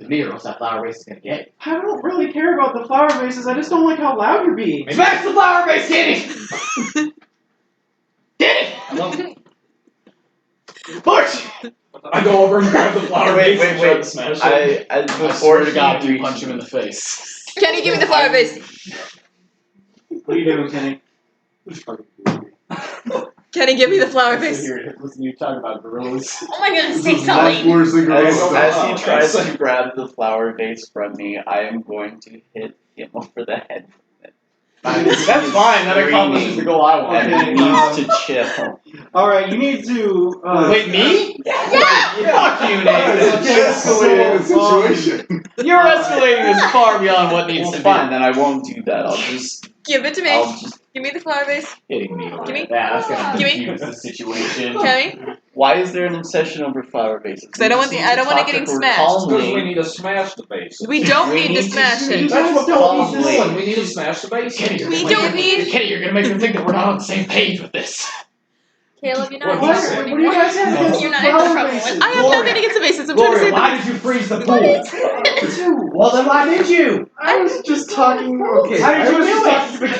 Speaker 4: Because neither of us that flower vase is gonna get it.
Speaker 5: I don't really care about the flower vases. I just don't like how loud you're being.
Speaker 4: Smash the flower vase, Kenny! Kenny! Push!
Speaker 9: I go over and grab the flower
Speaker 10: Wait,
Speaker 9: vase and
Speaker 10: wait,
Speaker 9: try
Speaker 10: wait.
Speaker 9: to smash it.
Speaker 10: I
Speaker 4: Before
Speaker 10: before
Speaker 4: to God,
Speaker 10: he
Speaker 4: you
Speaker 10: reaches
Speaker 4: punch him in the face.
Speaker 1: Kenny, give me the flower vase.
Speaker 5: What are you doing, Kenny?
Speaker 1: Kenny, give me the flower
Speaker 9: Listen
Speaker 1: vase.
Speaker 9: here, listen to you talk about gorillas.
Speaker 11: Oh my goodness,
Speaker 3: This
Speaker 11: say
Speaker 3: is much
Speaker 11: something.
Speaker 3: worse than
Speaker 10: As,
Speaker 3: gorilla
Speaker 10: as
Speaker 3: stuff.
Speaker 10: he tries to grab the flower vase from me, I am going to hit him over the head.
Speaker 4: That's fine, that accomplishes the goal I want.
Speaker 10: And he needs to chill.
Speaker 5: Alright, you need to.
Speaker 4: Wait, me?
Speaker 11: Yeah!
Speaker 4: Fuck you,
Speaker 3: It's
Speaker 4: Nate.
Speaker 3: escalating the situation.
Speaker 4: You're escalating this far beyond what needs
Speaker 10: Well,
Speaker 4: to be.
Speaker 10: fine, then I won't do that. I'll just.
Speaker 1: Give it to me.
Speaker 10: I'll just.
Speaker 1: Give me the flower vase.
Speaker 4: Hitting me over
Speaker 1: Give me-
Speaker 4: that, that's gonna
Speaker 1: Give me-
Speaker 4: confuse the situation.
Speaker 1: Kenny,
Speaker 10: Why is there an obsession over flower vases?
Speaker 1: because I don't want it getting smashed.
Speaker 9: Because we need to smash the base.
Speaker 1: We don't
Speaker 10: We
Speaker 1: need to
Speaker 10: need to
Speaker 1: smash
Speaker 10: see-
Speaker 1: it.
Speaker 9: That's what
Speaker 10: Calmly.
Speaker 9: Paul's doing. We need to smash the base.
Speaker 4: Kenny,
Speaker 1: We don't need.
Speaker 4: Kenny, you're gonna make them think that we're not on the same page with this.
Speaker 11: Caleb, you're not
Speaker 9: What
Speaker 11: in
Speaker 9: is
Speaker 11: trouble
Speaker 9: it?
Speaker 5: What do you
Speaker 11: anymore.
Speaker 5: guys have against
Speaker 11: You're
Speaker 5: the
Speaker 11: not in
Speaker 5: flower
Speaker 11: trouble.
Speaker 5: vases?
Speaker 1: I have
Speaker 4: Gloria.
Speaker 1: nothing against the vases. I'm trying to
Speaker 4: Gloria,
Speaker 1: save
Speaker 4: why
Speaker 1: the.
Speaker 4: did you freeze the pool?
Speaker 5: Well, then why did you?
Speaker 7: I was just talking. Okay.
Speaker 4: How did
Speaker 7: I
Speaker 4: you
Speaker 7: was
Speaker 4: do
Speaker 7: just
Speaker 4: it?
Speaker 7: talking to the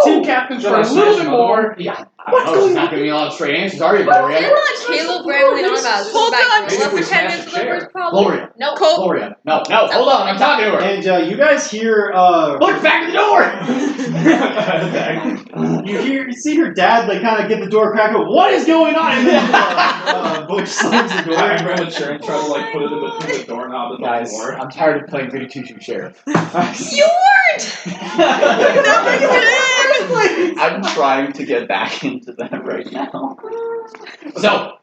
Speaker 7: team captains
Speaker 9: Should
Speaker 7: for
Speaker 9: I
Speaker 7: a
Speaker 9: smash
Speaker 7: little bit
Speaker 9: another
Speaker 7: more.
Speaker 4: Yeah, I don't know, she's not giving me a lot of straight answers, are you,
Speaker 11: You're
Speaker 4: Gloria?
Speaker 11: not Caleb rambling on about
Speaker 1: Hold on.
Speaker 9: Maybe if we
Speaker 11: for 10
Speaker 9: smash
Speaker 11: minutes
Speaker 9: the
Speaker 11: for the
Speaker 9: chair.
Speaker 11: first problem.
Speaker 4: Gloria.
Speaker 11: No.
Speaker 1: Colt.
Speaker 4: Gloria, no, hold on, I'm talking to her.
Speaker 5: And you guys hear.
Speaker 4: Look, back at the door!
Speaker 5: You see her dad like kind of get the door cracked. What is going on? And then Butch slams the door.
Speaker 9: I grab a chair and try to like put it in between the doorknob and the
Speaker 4: Guys,
Speaker 9: floor.
Speaker 4: I'm tired of playing goody two-shoe sheriff.
Speaker 1: You weren't. You never did.
Speaker 10: I'm trying to get back into that right now.
Speaker 4: So,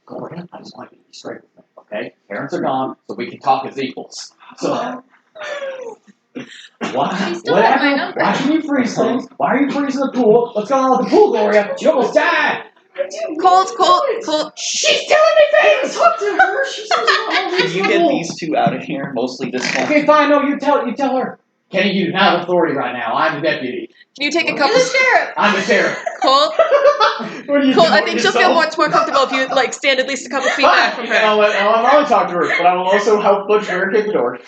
Speaker 4: Gloria, I just want you to be straight with me, okay? Parents are gone, so we can talk as equals. So, why?
Speaker 11: You still have my
Speaker 4: Whatever.
Speaker 11: number.
Speaker 4: Why can you freeze things? Why are you freezing the pool? What's going on with the pool, Gloria? You almost died.
Speaker 1: Colt.
Speaker 4: She's telling me things. Talk to her. She's
Speaker 10: Can you get these two out of here? Mostly this one.
Speaker 4: Okay, fine. No, you tell her. Kenny, you do not have authority right now. I'm the deputy.
Speaker 1: Can you take a
Speaker 11: You're
Speaker 1: couple?
Speaker 11: the sheriff.
Speaker 4: I'm the sheriff.
Speaker 1: Colt.
Speaker 5: What are you
Speaker 1: Colt,
Speaker 5: doing
Speaker 1: I think she'll feel much more comfortable if you like stand at least a couple feet back from her.
Speaker 4: I'll only talk to her, but I will also help Butch barricade the door.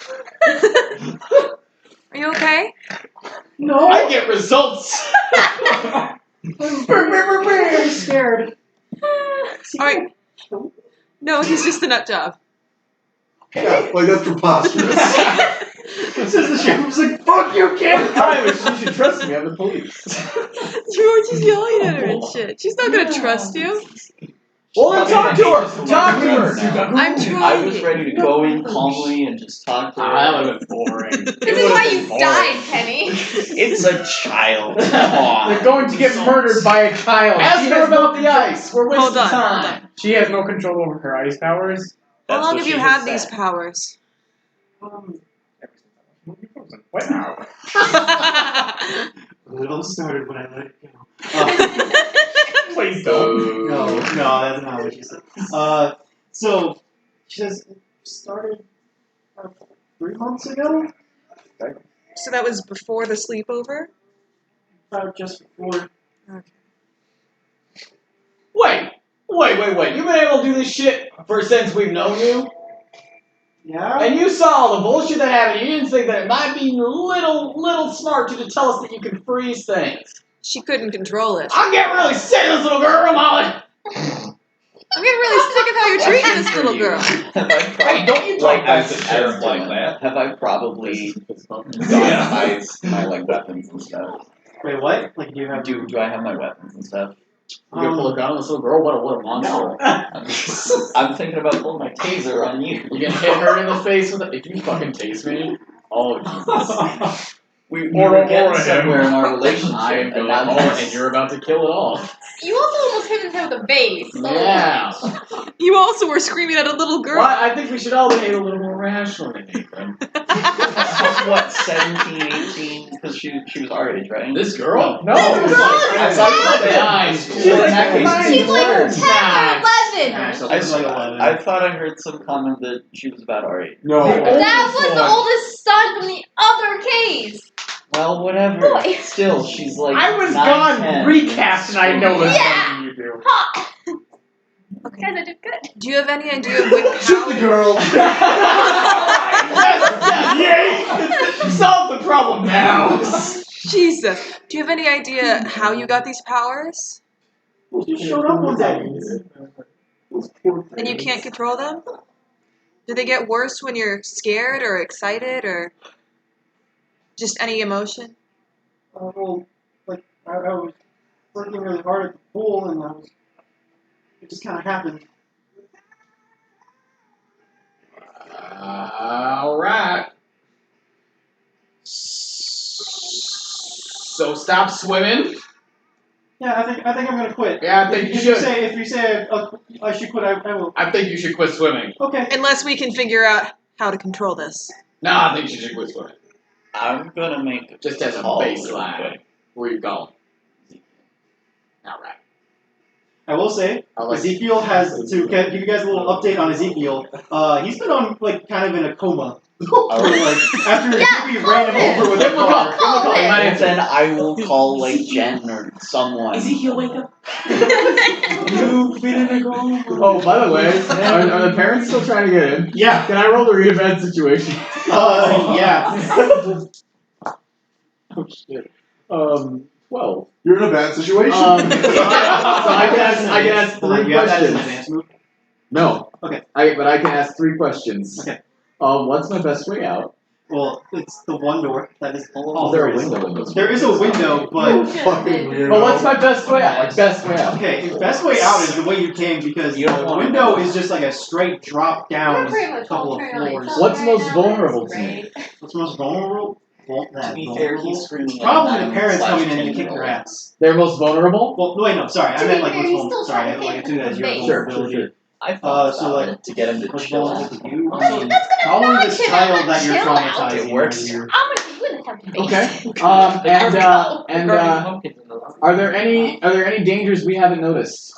Speaker 1: Are you okay?
Speaker 4: No. I get results.
Speaker 5: I'm scared.
Speaker 1: All right. No, he's just a nut job.
Speaker 3: Yeah, like that's preposterous.
Speaker 5: This is the sheriff. Was like, fuck you, kid.
Speaker 4: You should trust me. I'm the police.
Speaker 1: You were just yelling at her and shit. She's not gonna trust you.
Speaker 4: Well, then talk to her. Talk to her.
Speaker 1: I'm
Speaker 10: I was
Speaker 1: trying.
Speaker 10: ready to go in calmly and just talk to her.
Speaker 4: That would have been boring.
Speaker 11: This is why you died, Kenny.
Speaker 10: It's a child. Come on.
Speaker 7: They're going to get murdered by a child.
Speaker 4: Ask
Speaker 7: She
Speaker 4: her
Speaker 7: has
Speaker 4: about
Speaker 7: no
Speaker 4: the ice. We're wasting
Speaker 1: Hold on.
Speaker 4: time.
Speaker 7: She has no control over her ice powers.
Speaker 1: How
Speaker 10: That's
Speaker 1: long
Speaker 10: what
Speaker 1: have
Speaker 10: she
Speaker 1: you
Speaker 10: just
Speaker 1: had these
Speaker 10: said.
Speaker 1: powers?
Speaker 7: Wow.
Speaker 5: It all started when I let it go.
Speaker 7: Please don't.
Speaker 5: No, that's not what she said. So she says it started 3 months ago.
Speaker 1: So that was before the sleepover?
Speaker 5: About just before.
Speaker 1: Okay.
Speaker 4: Wait. You've been able to do this shit since we've known you?
Speaker 5: Yeah.
Speaker 4: And you saw all the bullshit that happened. You didn't think that it might be little smart to tell us that you can freeze things.
Speaker 1: She couldn't control it.
Speaker 4: I'm getting really sick of this little girl, Molly.
Speaker 1: I'm getting really sick of how you're treating this little girl.
Speaker 4: Hey, don't you
Speaker 10: Like
Speaker 4: talk
Speaker 10: as
Speaker 9: to sheriff like
Speaker 10: Dylan,
Speaker 9: that.
Speaker 10: Have I probably got my like weapons and stuff?
Speaker 5: Wait, what? Like you have?
Speaker 10: Do I have my weapons and stuff?
Speaker 4: You gonna pull a gun on this little girl? What a monster.
Speaker 10: I'm thinking about pulling my taser on you.
Speaker 4: You gonna hit her in the face with it? If you fucking tase me, oh Jesus.
Speaker 10: We were getting somewhere in our
Speaker 4: I am
Speaker 10: relationship,
Speaker 4: going
Speaker 10: and now
Speaker 4: home and you're about to kill it all.
Speaker 11: You also almost hit his head with a vase. So.
Speaker 4: Yeah.
Speaker 1: You also were screaming at a little girl.
Speaker 4: Well, I think we should all behave a little more rationally, Nathan.
Speaker 10: What, 17, 18? Because she was our age, right?
Speaker 4: This girl?
Speaker 7: No.
Speaker 10: I thought you said
Speaker 4: Nice.
Speaker 10: She's like
Speaker 11: She's like 10
Speaker 4: Nice.
Speaker 11: or 11.
Speaker 4: Nice.
Speaker 5: So
Speaker 10: I,
Speaker 5: it's like 11.
Speaker 10: I thought I heard some comment that she was about our age.
Speaker 7: No.
Speaker 11: That was the oldest son from the other case.
Speaker 10: Well, whatever.
Speaker 11: Boy.
Speaker 10: Still, she's like
Speaker 7: I was
Speaker 10: 9,
Speaker 7: gone
Speaker 10: 10.
Speaker 7: recast and I know that's
Speaker 11: Yeah.
Speaker 7: something you do.
Speaker 11: Ha! Guys, I did good.
Speaker 1: Do you have any idea of what
Speaker 3: Shoot the girl.
Speaker 4: Yay! Solve the problem now.
Speaker 1: Jesus. Do you have any idea how you got these powers?
Speaker 5: Well, you showed up one day.
Speaker 1: And you can't control them? Do they get worse when you're scared or excited or just any emotion?
Speaker 5: Well, like I was working really hard at the pool, and it just kind of happened.
Speaker 4: Alright. So stop swimming.
Speaker 5: Yeah, I think I'm gonna quit.
Speaker 4: Yeah, I think you should.
Speaker 5: If you say I should quit, I will.
Speaker 4: I think you should quit swimming.
Speaker 5: Okay.
Speaker 1: Unless we can figure out how to control this.
Speaker 4: No, I think you should quit swimming.
Speaker 10: I'm gonna make a
Speaker 4: Just as a
Speaker 10: call real
Speaker 4: baseline.
Speaker 10: quick.
Speaker 4: Where you going? Alright.
Speaker 5: I will say,
Speaker 4: I'll let
Speaker 5: Ezekiel has to give you guys a little update on Ezekiel. He's been on kind of in a coma. After we ran him over with a car.
Speaker 10: And then I will call Jen or someone.
Speaker 6: Ezekiel, wake up.
Speaker 4: You've been in a coma. Oh, by the way, are the parents still trying to get in?
Speaker 5: Yeah.
Speaker 4: Can I roll the read a bad situation?
Speaker 5: Yeah.
Speaker 4: Oh shit. 12.
Speaker 3: You're in a bad situation.
Speaker 4: So I can ask three
Speaker 5: You have that as an
Speaker 4: questions.
Speaker 5: advance move?
Speaker 4: No.
Speaker 5: Okay.
Speaker 4: But I can ask three questions.
Speaker 5: Okay.
Speaker 4: What's my best way out?
Speaker 5: Well, it's the one door. That is all
Speaker 4: Is there a
Speaker 5: is.
Speaker 4: window in this?
Speaker 5: There is a window, but
Speaker 3: Fucking weirdo.
Speaker 4: But what's my best way out? Like best way out.
Speaker 5: okay, the best way out is the way you came because
Speaker 10: You don't
Speaker 5: the
Speaker 10: wanna
Speaker 5: window
Speaker 10: know.
Speaker 5: is just like a straight drop down
Speaker 11: We're pretty
Speaker 5: a
Speaker 11: much
Speaker 5: couple of
Speaker 11: alternately
Speaker 5: floors.
Speaker 11: felt
Speaker 4: What's
Speaker 11: right
Speaker 4: most
Speaker 11: now,
Speaker 4: vulnerable
Speaker 11: it's
Speaker 4: to me?
Speaker 11: great.
Speaker 5: What's most vulnerable?
Speaker 10: To be fair, he's screaming.
Speaker 5: Probably
Speaker 10: at
Speaker 5: the
Speaker 10: 9
Speaker 5: parents
Speaker 10: slash
Speaker 5: coming in to
Speaker 10: 10
Speaker 5: kick
Speaker 10: year
Speaker 5: your
Speaker 10: old.
Speaker 5: ass.
Speaker 4: They're most vulnerable?
Speaker 5: Well, wait, no, sorry. I
Speaker 11: To
Speaker 5: meant
Speaker 11: be
Speaker 5: like
Speaker 11: fair,
Speaker 5: what's
Speaker 11: he's
Speaker 5: vulnerable.
Speaker 11: still
Speaker 5: Sorry,
Speaker 11: trying to
Speaker 5: like I
Speaker 11: get
Speaker 5: took that as your
Speaker 11: information.
Speaker 4: Sure,
Speaker 5: vulnerability.
Speaker 10: I thought
Speaker 5: So,
Speaker 10: about
Speaker 5: like,
Speaker 10: it to get him to
Speaker 5: What's
Speaker 10: chill
Speaker 5: vulnerable
Speaker 10: out.
Speaker 5: to you?
Speaker 11: Also,
Speaker 5: I mean,
Speaker 11: that's gonna
Speaker 5: probably
Speaker 11: knock
Speaker 5: this
Speaker 11: him
Speaker 5: child
Speaker 11: out.
Speaker 5: that you're
Speaker 11: Chill out.
Speaker 5: traumatizing.
Speaker 10: It works.
Speaker 5: Here.
Speaker 11: I'm gonna be with him.
Speaker 4: Okay. Are there any dangers we haven't noticed?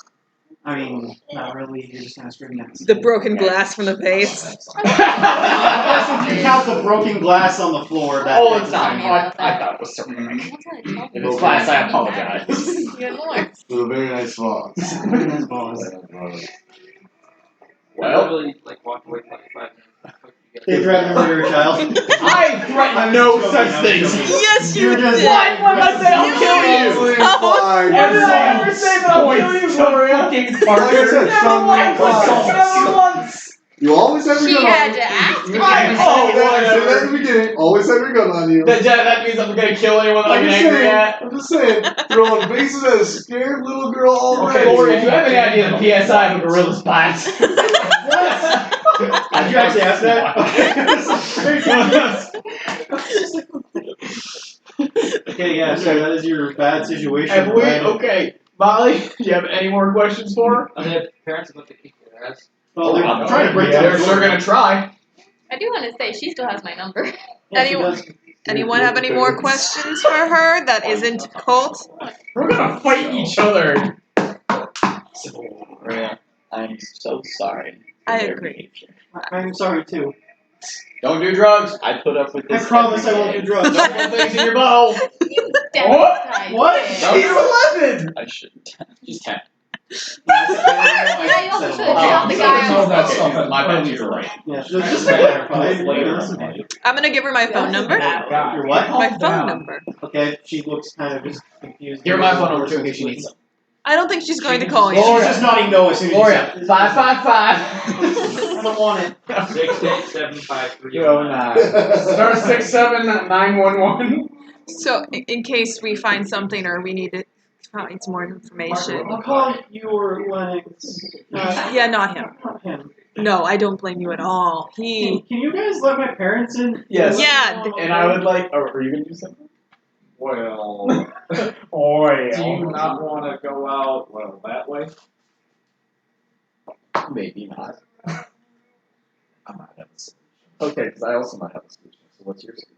Speaker 5: I mean, not really. You're just kind of screaming at us.
Speaker 1: The broken glass from the base.
Speaker 5: I guess if you count the broken glass on the floor, that.
Speaker 4: Oh, it's not.
Speaker 11: me
Speaker 4: I
Speaker 11: about that.
Speaker 4: thought it was ceramic.
Speaker 11: That's what I told
Speaker 4: If
Speaker 11: you.
Speaker 4: it's glass, I apologize.
Speaker 11: Even more.
Speaker 3: With a very nice vase.
Speaker 4: Well,
Speaker 6: Literally, like, walked away for like 5 minutes.
Speaker 5: They threatened to murder a child.
Speaker 4: I threaten no such things.
Speaker 1: Yes, you
Speaker 5: You're just
Speaker 1: did.
Speaker 4: What? What did I say? I'll kill you.
Speaker 3: Fine.
Speaker 4: What did I ever say that I'll kill you, Gloria?
Speaker 3: Like I said,
Speaker 4: Never once.
Speaker 3: you always have
Speaker 11: She
Speaker 3: your gun
Speaker 11: had
Speaker 3: on
Speaker 11: to
Speaker 3: you.
Speaker 11: ask
Speaker 3: You
Speaker 11: me.
Speaker 3: said
Speaker 4: Oh,
Speaker 3: that at
Speaker 4: whatever.
Speaker 3: the beginning. Always have your gun on you.
Speaker 4: That means I'm gonna kill anyone that I
Speaker 3: I'm
Speaker 4: get
Speaker 3: just
Speaker 4: angry
Speaker 3: saying.
Speaker 4: at.
Speaker 3: I'm just saying. Throwing bases at a scared little girl already.
Speaker 4: Okay, Gloria, do you have any idea the PSI of a gorilla's pants?
Speaker 5: Did you actually ask that? Okay, yeah, so that is your bad situation.
Speaker 4: Have we?
Speaker 5: right?
Speaker 4: Okay, Molly, do you have any more questions for her?
Speaker 6: And then parents about to kick your ass.
Speaker 5: Well, they're
Speaker 10: Oh,
Speaker 5: trying to break
Speaker 4: Yeah,
Speaker 5: down
Speaker 4: they're
Speaker 5: the
Speaker 4: sure
Speaker 5: door.
Speaker 4: gonna try.
Speaker 11: I do want to say she still has my number.
Speaker 5: Yeah, she
Speaker 1: Anyone-
Speaker 5: does.
Speaker 1: Anyone have any more questions for her that isn't Colt?
Speaker 4: We're gonna fight each other.
Speaker 10: Maria, I'm so sorry. for
Speaker 1: I
Speaker 10: their
Speaker 1: agree.
Speaker 10: behavior.
Speaker 5: I'm sorry too.
Speaker 4: Don't do drugs.
Speaker 10: I put up with
Speaker 5: I
Speaker 10: this.
Speaker 5: promise I
Speaker 10: every
Speaker 5: won't
Speaker 10: day.
Speaker 5: do drugs.
Speaker 4: Don't put things in your butthole.
Speaker 11: What?
Speaker 5: What?
Speaker 4: She's 11.
Speaker 10: I shouldn't.
Speaker 4: She's 10.
Speaker 11: Yeah, you also should have shot the guy
Speaker 6: No,
Speaker 11: on
Speaker 6: that's
Speaker 11: the
Speaker 6: not
Speaker 4: My bad, you're right.
Speaker 5: Yeah, just to clarify.
Speaker 1: I'm gonna give her my phone number.
Speaker 5: Your what?
Speaker 1: My phone number.
Speaker 5: Okay, she looks kind of just confused.
Speaker 4: Give her my phone number too in case she needs something.
Speaker 1: I don't think she's going to call you.
Speaker 5: She's just nodding no as soon as you
Speaker 4: Gloria,
Speaker 5: say it.
Speaker 4: 555.
Speaker 5: I don't want it.
Speaker 6: 68753.
Speaker 4: 209. Star 67911.
Speaker 1: So, in case we find something or we need to find some more information.
Speaker 5: I'll call you or Lennox.
Speaker 1: Yeah, not him.
Speaker 5: Not him.
Speaker 1: No, I don't blame you at all.
Speaker 5: Can
Speaker 1: He.
Speaker 5: you guys let my parents in?
Speaker 4: Yes.
Speaker 1: Yeah.
Speaker 4: And I would like. Are you gonna do something?
Speaker 9: Well,
Speaker 4: Oh
Speaker 9: do you not want to go out, that way?
Speaker 4: Maybe not.
Speaker 9: I might have a solution.
Speaker 4: Okay, because I also might have a solution. So what's your solution?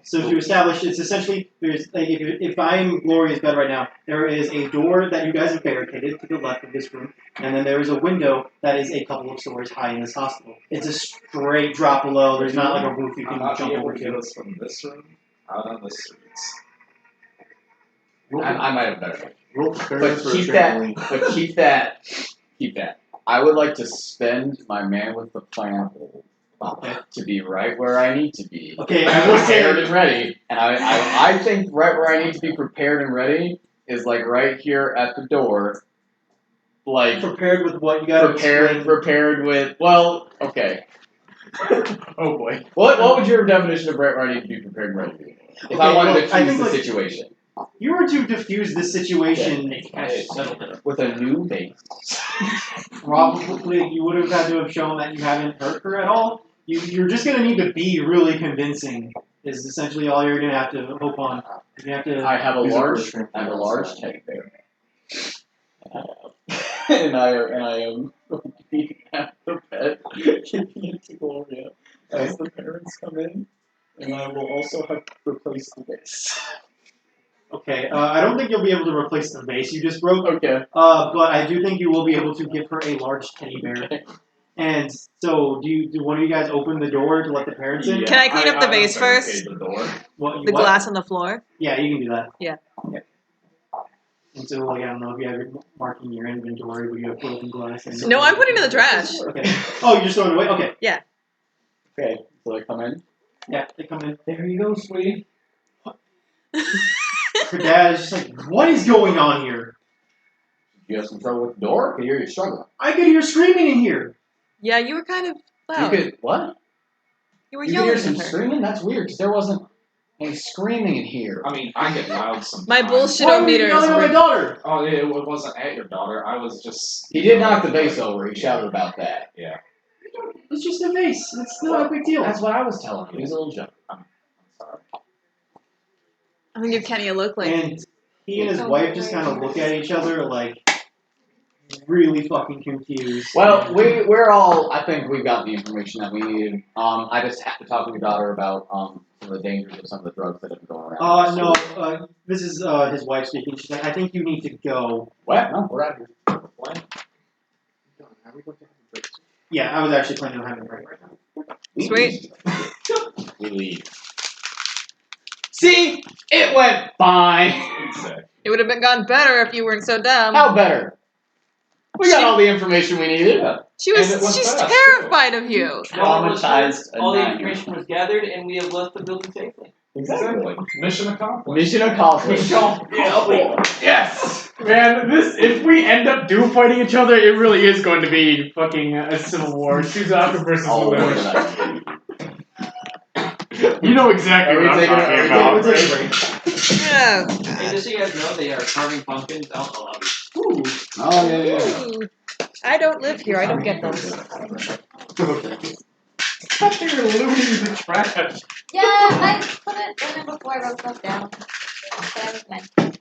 Speaker 5: So to establish, it's essentially there's like if I'm Gloria's bed right now, there is a door that you guys have barricaded to the left of this room, and then there is a window that is a couple of stories high in this hospital. It's a straight drop below. There's not like a roof you
Speaker 9: I'm
Speaker 5: can
Speaker 9: not
Speaker 5: jump
Speaker 9: able
Speaker 5: over
Speaker 9: to get
Speaker 5: to.
Speaker 9: us from this room out on the streets.
Speaker 4: I might have better.
Speaker 3: Roll
Speaker 4: But
Speaker 3: preparedness for a
Speaker 4: keep that.
Speaker 3: trampoline.
Speaker 4: But keep that. Keep that. I would like to spend my man with the pineapple To be right where I need to be.
Speaker 5: Okay, I will
Speaker 4: Prepared
Speaker 5: say.
Speaker 4: and ready. And I think right where I need to be prepared and ready is like right here at the door. Like
Speaker 5: Prepared with what you got?
Speaker 4: prepared with okay. Oh boy. What would your definition of right where I need to be prepared and ready? If I wanted to choose the situation.
Speaker 5: You were to diffuse this situation
Speaker 4: With a new base.
Speaker 5: Probably you would have had to have shown that you haven't hurt her at all. You're just gonna need to be really convincing. Is essentially all you're gonna have to hope on. You have to.
Speaker 4: I have a large teddy bear. And I am going to be at the bed, giving it to Gloria as the parents come in, and I will also have to replace the base.
Speaker 5: Okay, I don't think you'll be able to replace the vase you just broke.
Speaker 4: Okay.
Speaker 5: But I do think you will be able to give her a large teddy bear. And so, do one of you guys open the door to let the parents in?
Speaker 1: Yeah. Can I clean up the vase first?
Speaker 4: The door.
Speaker 1: The glass on the floor?
Speaker 5: Yeah, you can do that.
Speaker 1: Yeah.
Speaker 5: And so, like, I don't know if you have it marking your inventory, but you have broken glass. And
Speaker 1: No, I'm putting it in the trash.
Speaker 5: Okay. Oh, you're just throwing it away? Okay.
Speaker 1: Yeah.
Speaker 4: Okay, so they come in?
Speaker 5: Yeah, they come in.
Speaker 8: There you go, sweetie.
Speaker 5: Her dad is just like, what is going on here?
Speaker 4: You have some trouble with the door? I can hear you struggling.
Speaker 5: I could hear screaming in here.
Speaker 1: Yeah, you were kind of loud.
Speaker 4: You could, what?
Speaker 1: You were
Speaker 4: You
Speaker 1: yelling
Speaker 4: could hear some
Speaker 1: at her.
Speaker 4: screaming? That's weird, because there wasn't any screaming in here.
Speaker 9: I mean, I get loud sometimes.
Speaker 1: My bullshit
Speaker 5: Why were you
Speaker 1: meter is
Speaker 5: yelling at my daughter?
Speaker 9: Oh, it wasn't at your daughter. I was just.
Speaker 4: He did knock the vase over. He shouted about that.
Speaker 9: Yeah.
Speaker 5: It's just a vase. It's not a big deal.
Speaker 4: That's what I was telling you. He's a little joke.
Speaker 9: I'm sorry.
Speaker 1: I'm gonna give Kenny a look like.
Speaker 5: And he and his wife just kind of look at each other like really fucking confused.
Speaker 4: Well, we're all. I think we got the information that we needed. I just have to talk to your daughter about some of the dangers of some of the drugs that have been going around.
Speaker 5: No. This is his wife speaking. She's like, I think you need to go.
Speaker 4: What? No, we're out here.
Speaker 9: What?
Speaker 5: Yeah, I was actually planning on having a break right now.
Speaker 1: Sweet.
Speaker 4: We leave. See, it went fine.
Speaker 1: It would have been gone better if you weren't so dumb.
Speaker 4: How better? We got all the information we needed.
Speaker 1: She's
Speaker 9: And it went fast,
Speaker 1: terrified of you.
Speaker 10: Traumatized
Speaker 6: All the
Speaker 10: 9-year-old.
Speaker 6: information was gathered, and we have left the building safely.
Speaker 4: Exactly.
Speaker 9: Mission accomplished.
Speaker 4: Mission accomplished. Yes, man. If we end up dual fighting each other, it really is going to be fucking a civil war. Suzaka versus Lewis. You know exactly what I'm talking about.
Speaker 1: Yeah.
Speaker 6: Hey, just so you guys know, they are carving pumpkins out in the lobby.
Speaker 5: Ooh.
Speaker 4: Oh yeah.
Speaker 1: Ooh. I don't live here. I don't get those.
Speaker 4: I think you're looting the trash.
Speaker 11: Yeah, I put it in there before I wrote stuff down. But I was meant.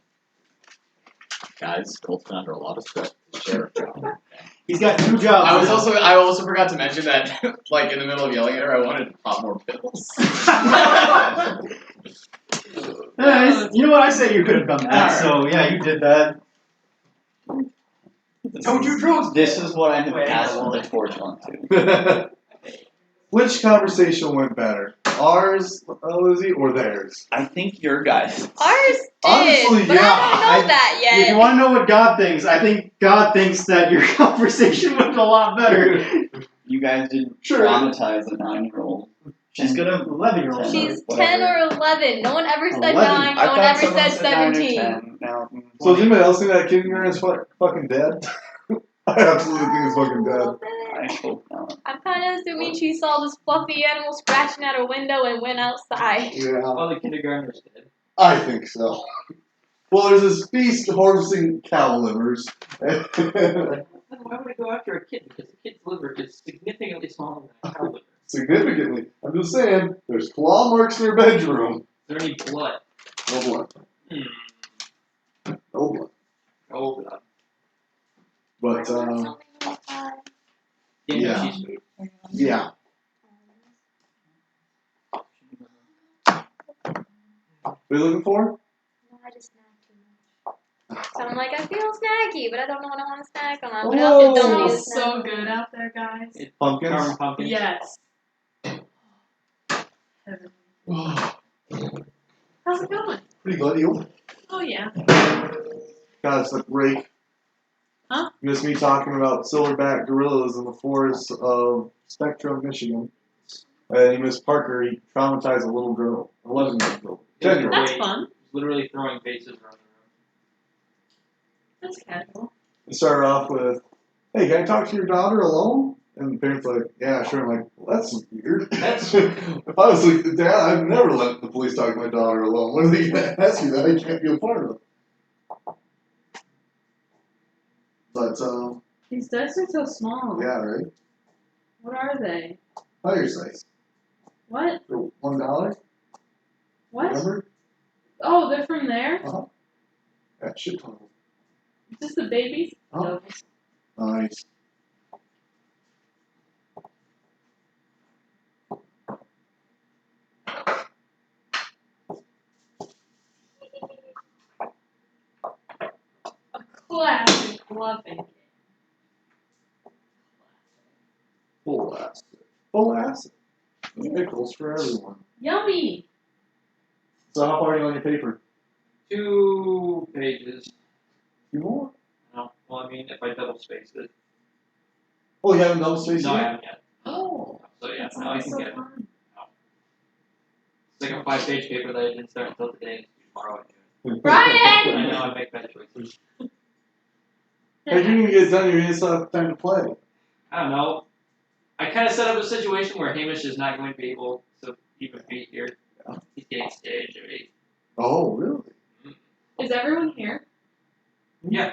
Speaker 4: Guys, Colt's been under a lot of stress. Sheriff job.
Speaker 5: He's got 2 jobs.
Speaker 4: I also forgot to mention that, like in the middle of yelling at her, I wanted to pop more pills.
Speaker 5: You know what? I say you could have done that.
Speaker 4: Alright.
Speaker 5: So yeah, you did that.
Speaker 10: Told you drugs. This is what I have passed the torch on to.
Speaker 3: Which conversation went better? Ours, Lizzie, or theirs?
Speaker 10: I think your guys.
Speaker 11: Ours did,
Speaker 3: Honestly,
Speaker 11: but
Speaker 3: yeah,
Speaker 11: I don't know that
Speaker 5: If you
Speaker 11: yet.
Speaker 5: want to know what God thinks, I think God thinks that your conversation went a lot better.
Speaker 10: You guys did
Speaker 3: Sure.
Speaker 10: traumatize a 9-year-old.
Speaker 5: She's gonna 11-year-old.
Speaker 11: She's
Speaker 10: Whatever.
Speaker 11: 10 or 11. No one ever said
Speaker 5: 11.
Speaker 11: 9. No one ever said 17.
Speaker 10: 10. Now,
Speaker 3: So does anybody else think that kid in your is fucking dead? I absolutely think he's fucking dead.
Speaker 10: I hope not.
Speaker 11: I'm kind of assuming she saw this fluffy animal scratching at her window and went outside.
Speaker 3: Yeah,
Speaker 6: All the kindergartners did.
Speaker 3: I think so. Well, there's this beast harvesting cow livers.
Speaker 6: Then why would I go after a kid? Because a kid's liver is significantly smaller than a cow liver.
Speaker 3: Significantly. I'm just saying, there's claw marks in her bedroom.
Speaker 6: Is there any blood?
Speaker 3: No blood. No blood.
Speaker 6: Oh, blood.
Speaker 3: But, Yeah.
Speaker 6: Cheese food.
Speaker 3: yeah. What are you looking for?
Speaker 11: No, I just snack too much. So I'm like, I feel snacky, but I don't know what I want to snack on. What else don't need to
Speaker 12: Smells so
Speaker 11: snack?
Speaker 12: good out there, guys.
Speaker 3: Pumpkins?
Speaker 6: Carmen pumpkin.
Speaker 12: Yes. How's it going?
Speaker 3: Pretty good, you?
Speaker 12: Oh yeah.
Speaker 3: God, it's like break.
Speaker 12: Huh?
Speaker 3: Miss me talking about silverback gorillas in the forests of Spectrum, Michigan. He missed Parker. He traumatized a little girl, 11-year-old girl, 10-year-old.
Speaker 12: That's fun.
Speaker 6: Literally throwing faces around
Speaker 12: That's casual.
Speaker 3: He started off with, "Hey, can I talk to your daughter alone?" And the parents are like, "Yeah, sure." I'm like, "Well, that's weird." If I was like, "Dad, I'd never let the police talk to my daughter alone. What are they gonna ask me that I can't be a part of?" But
Speaker 12: These dice are so small.
Speaker 3: yeah, right.
Speaker 12: What are they?
Speaker 3: Fire size
Speaker 12: What?
Speaker 3: for $1.
Speaker 12: What?
Speaker 3: Remember?
Speaker 12: Oh, they're from there?
Speaker 3: Uh-huh. That shit ton.
Speaker 12: Is this the babies?
Speaker 3: Oh. Nice.
Speaker 12: A classic bluffing game.
Speaker 3: Full acid. Full acid. Nickels for everyone.
Speaker 12: Yummy!
Speaker 3: So how far are you on your paper?
Speaker 6: 2 pages.
Speaker 3: You more?
Speaker 6: No, well, I mean, if I double space it.
Speaker 3: Oh, you haven't double spaced
Speaker 6: No, I
Speaker 3: yet?
Speaker 6: haven't yet.
Speaker 12: Oh!
Speaker 6: So yeah,
Speaker 12: That
Speaker 6: now I
Speaker 12: sounds
Speaker 6: can
Speaker 12: so
Speaker 6: get it.
Speaker 12: fun.
Speaker 6: It's like a 5-page paper that I didn't start until today. Tomorrow I do.
Speaker 12: Brian!
Speaker 6: I know I make bad choices.
Speaker 3: Hey, you need to get it done. You're gonna still have time to play.
Speaker 6: I don't know. I kind of set up a situation where Hamish is not going to be able to even be here.
Speaker 3: Yeah.
Speaker 6: He's getting stage 8.
Speaker 3: Oh, really?
Speaker 12: Is everyone here?
Speaker 6: Yeah.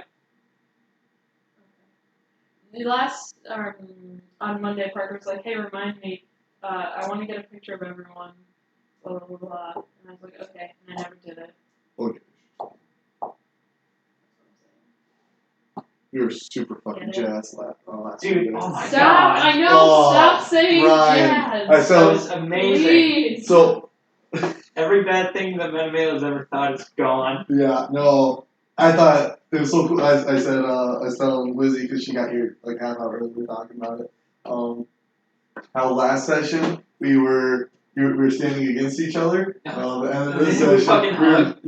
Speaker 12: The last, on Monday, Parker was like, hey, remind me, I want to get a picture of everyone, blah, blah, blah, blah. And I was like, okay, and I never did it.
Speaker 3: Okay. You were super fucking jazzed last
Speaker 6: Dude,
Speaker 3: week.
Speaker 6: oh my
Speaker 12: Stop!
Speaker 6: god.
Speaker 12: I know,
Speaker 3: Oh,
Speaker 12: stop saying
Speaker 3: Ryan.
Speaker 12: jazz!
Speaker 6: That was amazing.
Speaker 12: Please!
Speaker 3: So,
Speaker 6: Every bad thing that Metamail has ever thought is gone.
Speaker 3: yeah, no. I thought it was so cool. I said, I was telling Lizzie, because she got here like half hour early, we were talking about it. How last session we were standing against each other. The end of this
Speaker 6: We
Speaker 3: session,
Speaker 6: fucking hugged.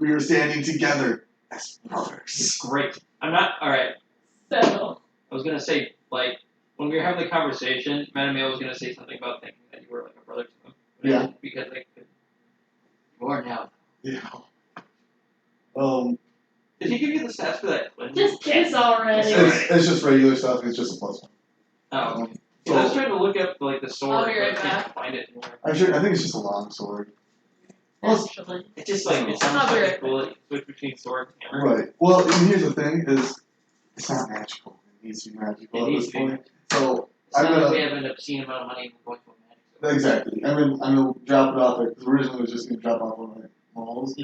Speaker 3: we were standing together as brothers.
Speaker 6: Great. I'm not, alright.
Speaker 12: Settle.
Speaker 6: I was gonna say, like, when we were having the conversation, Metamail was gonna say something about thinking that you were like a brother to him. But
Speaker 3: Yeah.
Speaker 6: I didn't, because like, you are now.
Speaker 3: Yeah.
Speaker 6: Did he give you the stats for that? Clinton?
Speaker 12: Just kiss already.
Speaker 3: It's just regular stuff. It's just a plus one.
Speaker 6: Oh. So I was trying to look up like the sword,
Speaker 12: I'll be right
Speaker 6: but I can't
Speaker 12: back.
Speaker 6: find it anywhere.
Speaker 3: I think it's just a long sword. Well,
Speaker 12: Actually.
Speaker 6: It's just like it sounds
Speaker 12: I'll be
Speaker 6: like
Speaker 12: right
Speaker 6: cool. Like, switch between sword and hammer.
Speaker 3: right. Well, and here's the thing: is it's not magical. It needs to be magical
Speaker 6: It
Speaker 3: at
Speaker 6: needs
Speaker 3: this
Speaker 6: to be.
Speaker 3: point. So
Speaker 6: It's
Speaker 3: I'm
Speaker 6: not like
Speaker 3: gonna
Speaker 6: we have an obscene amount of money going for magic.
Speaker 3: exactly. I'm gonna drop it off there because originally it was just gonna drop off on my malls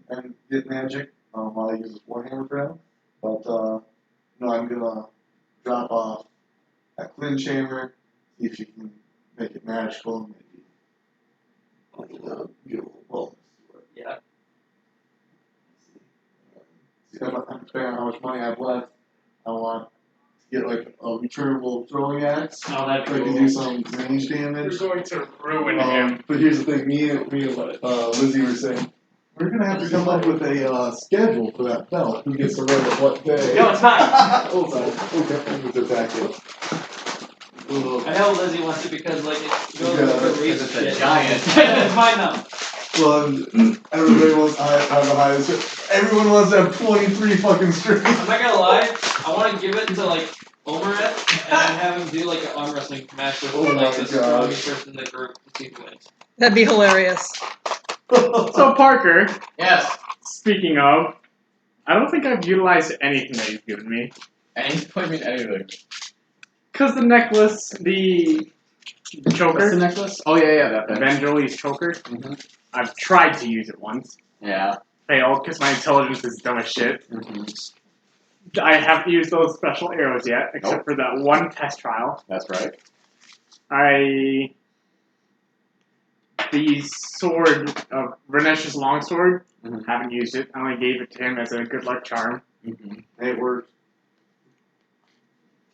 Speaker 3: and get magic. While I use this Warhammer for him, but no, I'm gonna drop off that clinch hammer. See if you can make it magical and maybe get a little bonus to it.
Speaker 6: Yeah.
Speaker 3: See, I'm depending on how much money I have left, I want to get like a returnable throwing axe.
Speaker 6: Oh, that'd
Speaker 3: So
Speaker 6: be
Speaker 3: I can
Speaker 6: cool.
Speaker 3: do some range damage.
Speaker 2: You're going to ruin him.
Speaker 3: But here's the thing: me and Lizzie were saying we're gonna have to come up with a schedule for that belt. Who gets to run it what day?
Speaker 6: No, it's mine.
Speaker 3: Hold on. Okay, let's attack it.
Speaker 6: I know Lizzie wants it because like it goes
Speaker 3: Yeah,
Speaker 6: over reach
Speaker 4: it's a
Speaker 6: shit.
Speaker 4: giant.
Speaker 6: It's mine now.
Speaker 3: Well, everybody wants to have the highest. Everyone wants to have 23 fucking strength.
Speaker 6: I'm not gonna lie, I want to give it to like Omereth and have him do like an arm wrestling match with
Speaker 3: Oh
Speaker 6: like
Speaker 3: my
Speaker 6: the
Speaker 3: God.
Speaker 6: strongest person in the group to see who wins.
Speaker 1: That'd be hilarious.
Speaker 2: So Parker,
Speaker 4: Yes.
Speaker 2: speaking of, I don't think I've utilized anything that you've given me.
Speaker 4: And what do you mean anything?
Speaker 2: Cause the necklace, the choker,
Speaker 4: What's the necklace? Oh yeah, that thing.
Speaker 2: Evangelie's choker.
Speaker 4: Mm-hmm.
Speaker 2: I've tried to use it once.
Speaker 4: Yeah.
Speaker 2: Failed because my intelligence is dumb as shit.
Speaker 4: Mm-hmm.
Speaker 2: I haven't used those special arrows yet, except for that one test trial.
Speaker 4: That's right.
Speaker 2: The sword of Renesh's longsword,
Speaker 4: Mm-hmm.
Speaker 2: haven't used it. I only gave it to him as a good luck charm.
Speaker 4: Mm-hmm.
Speaker 3: It worked.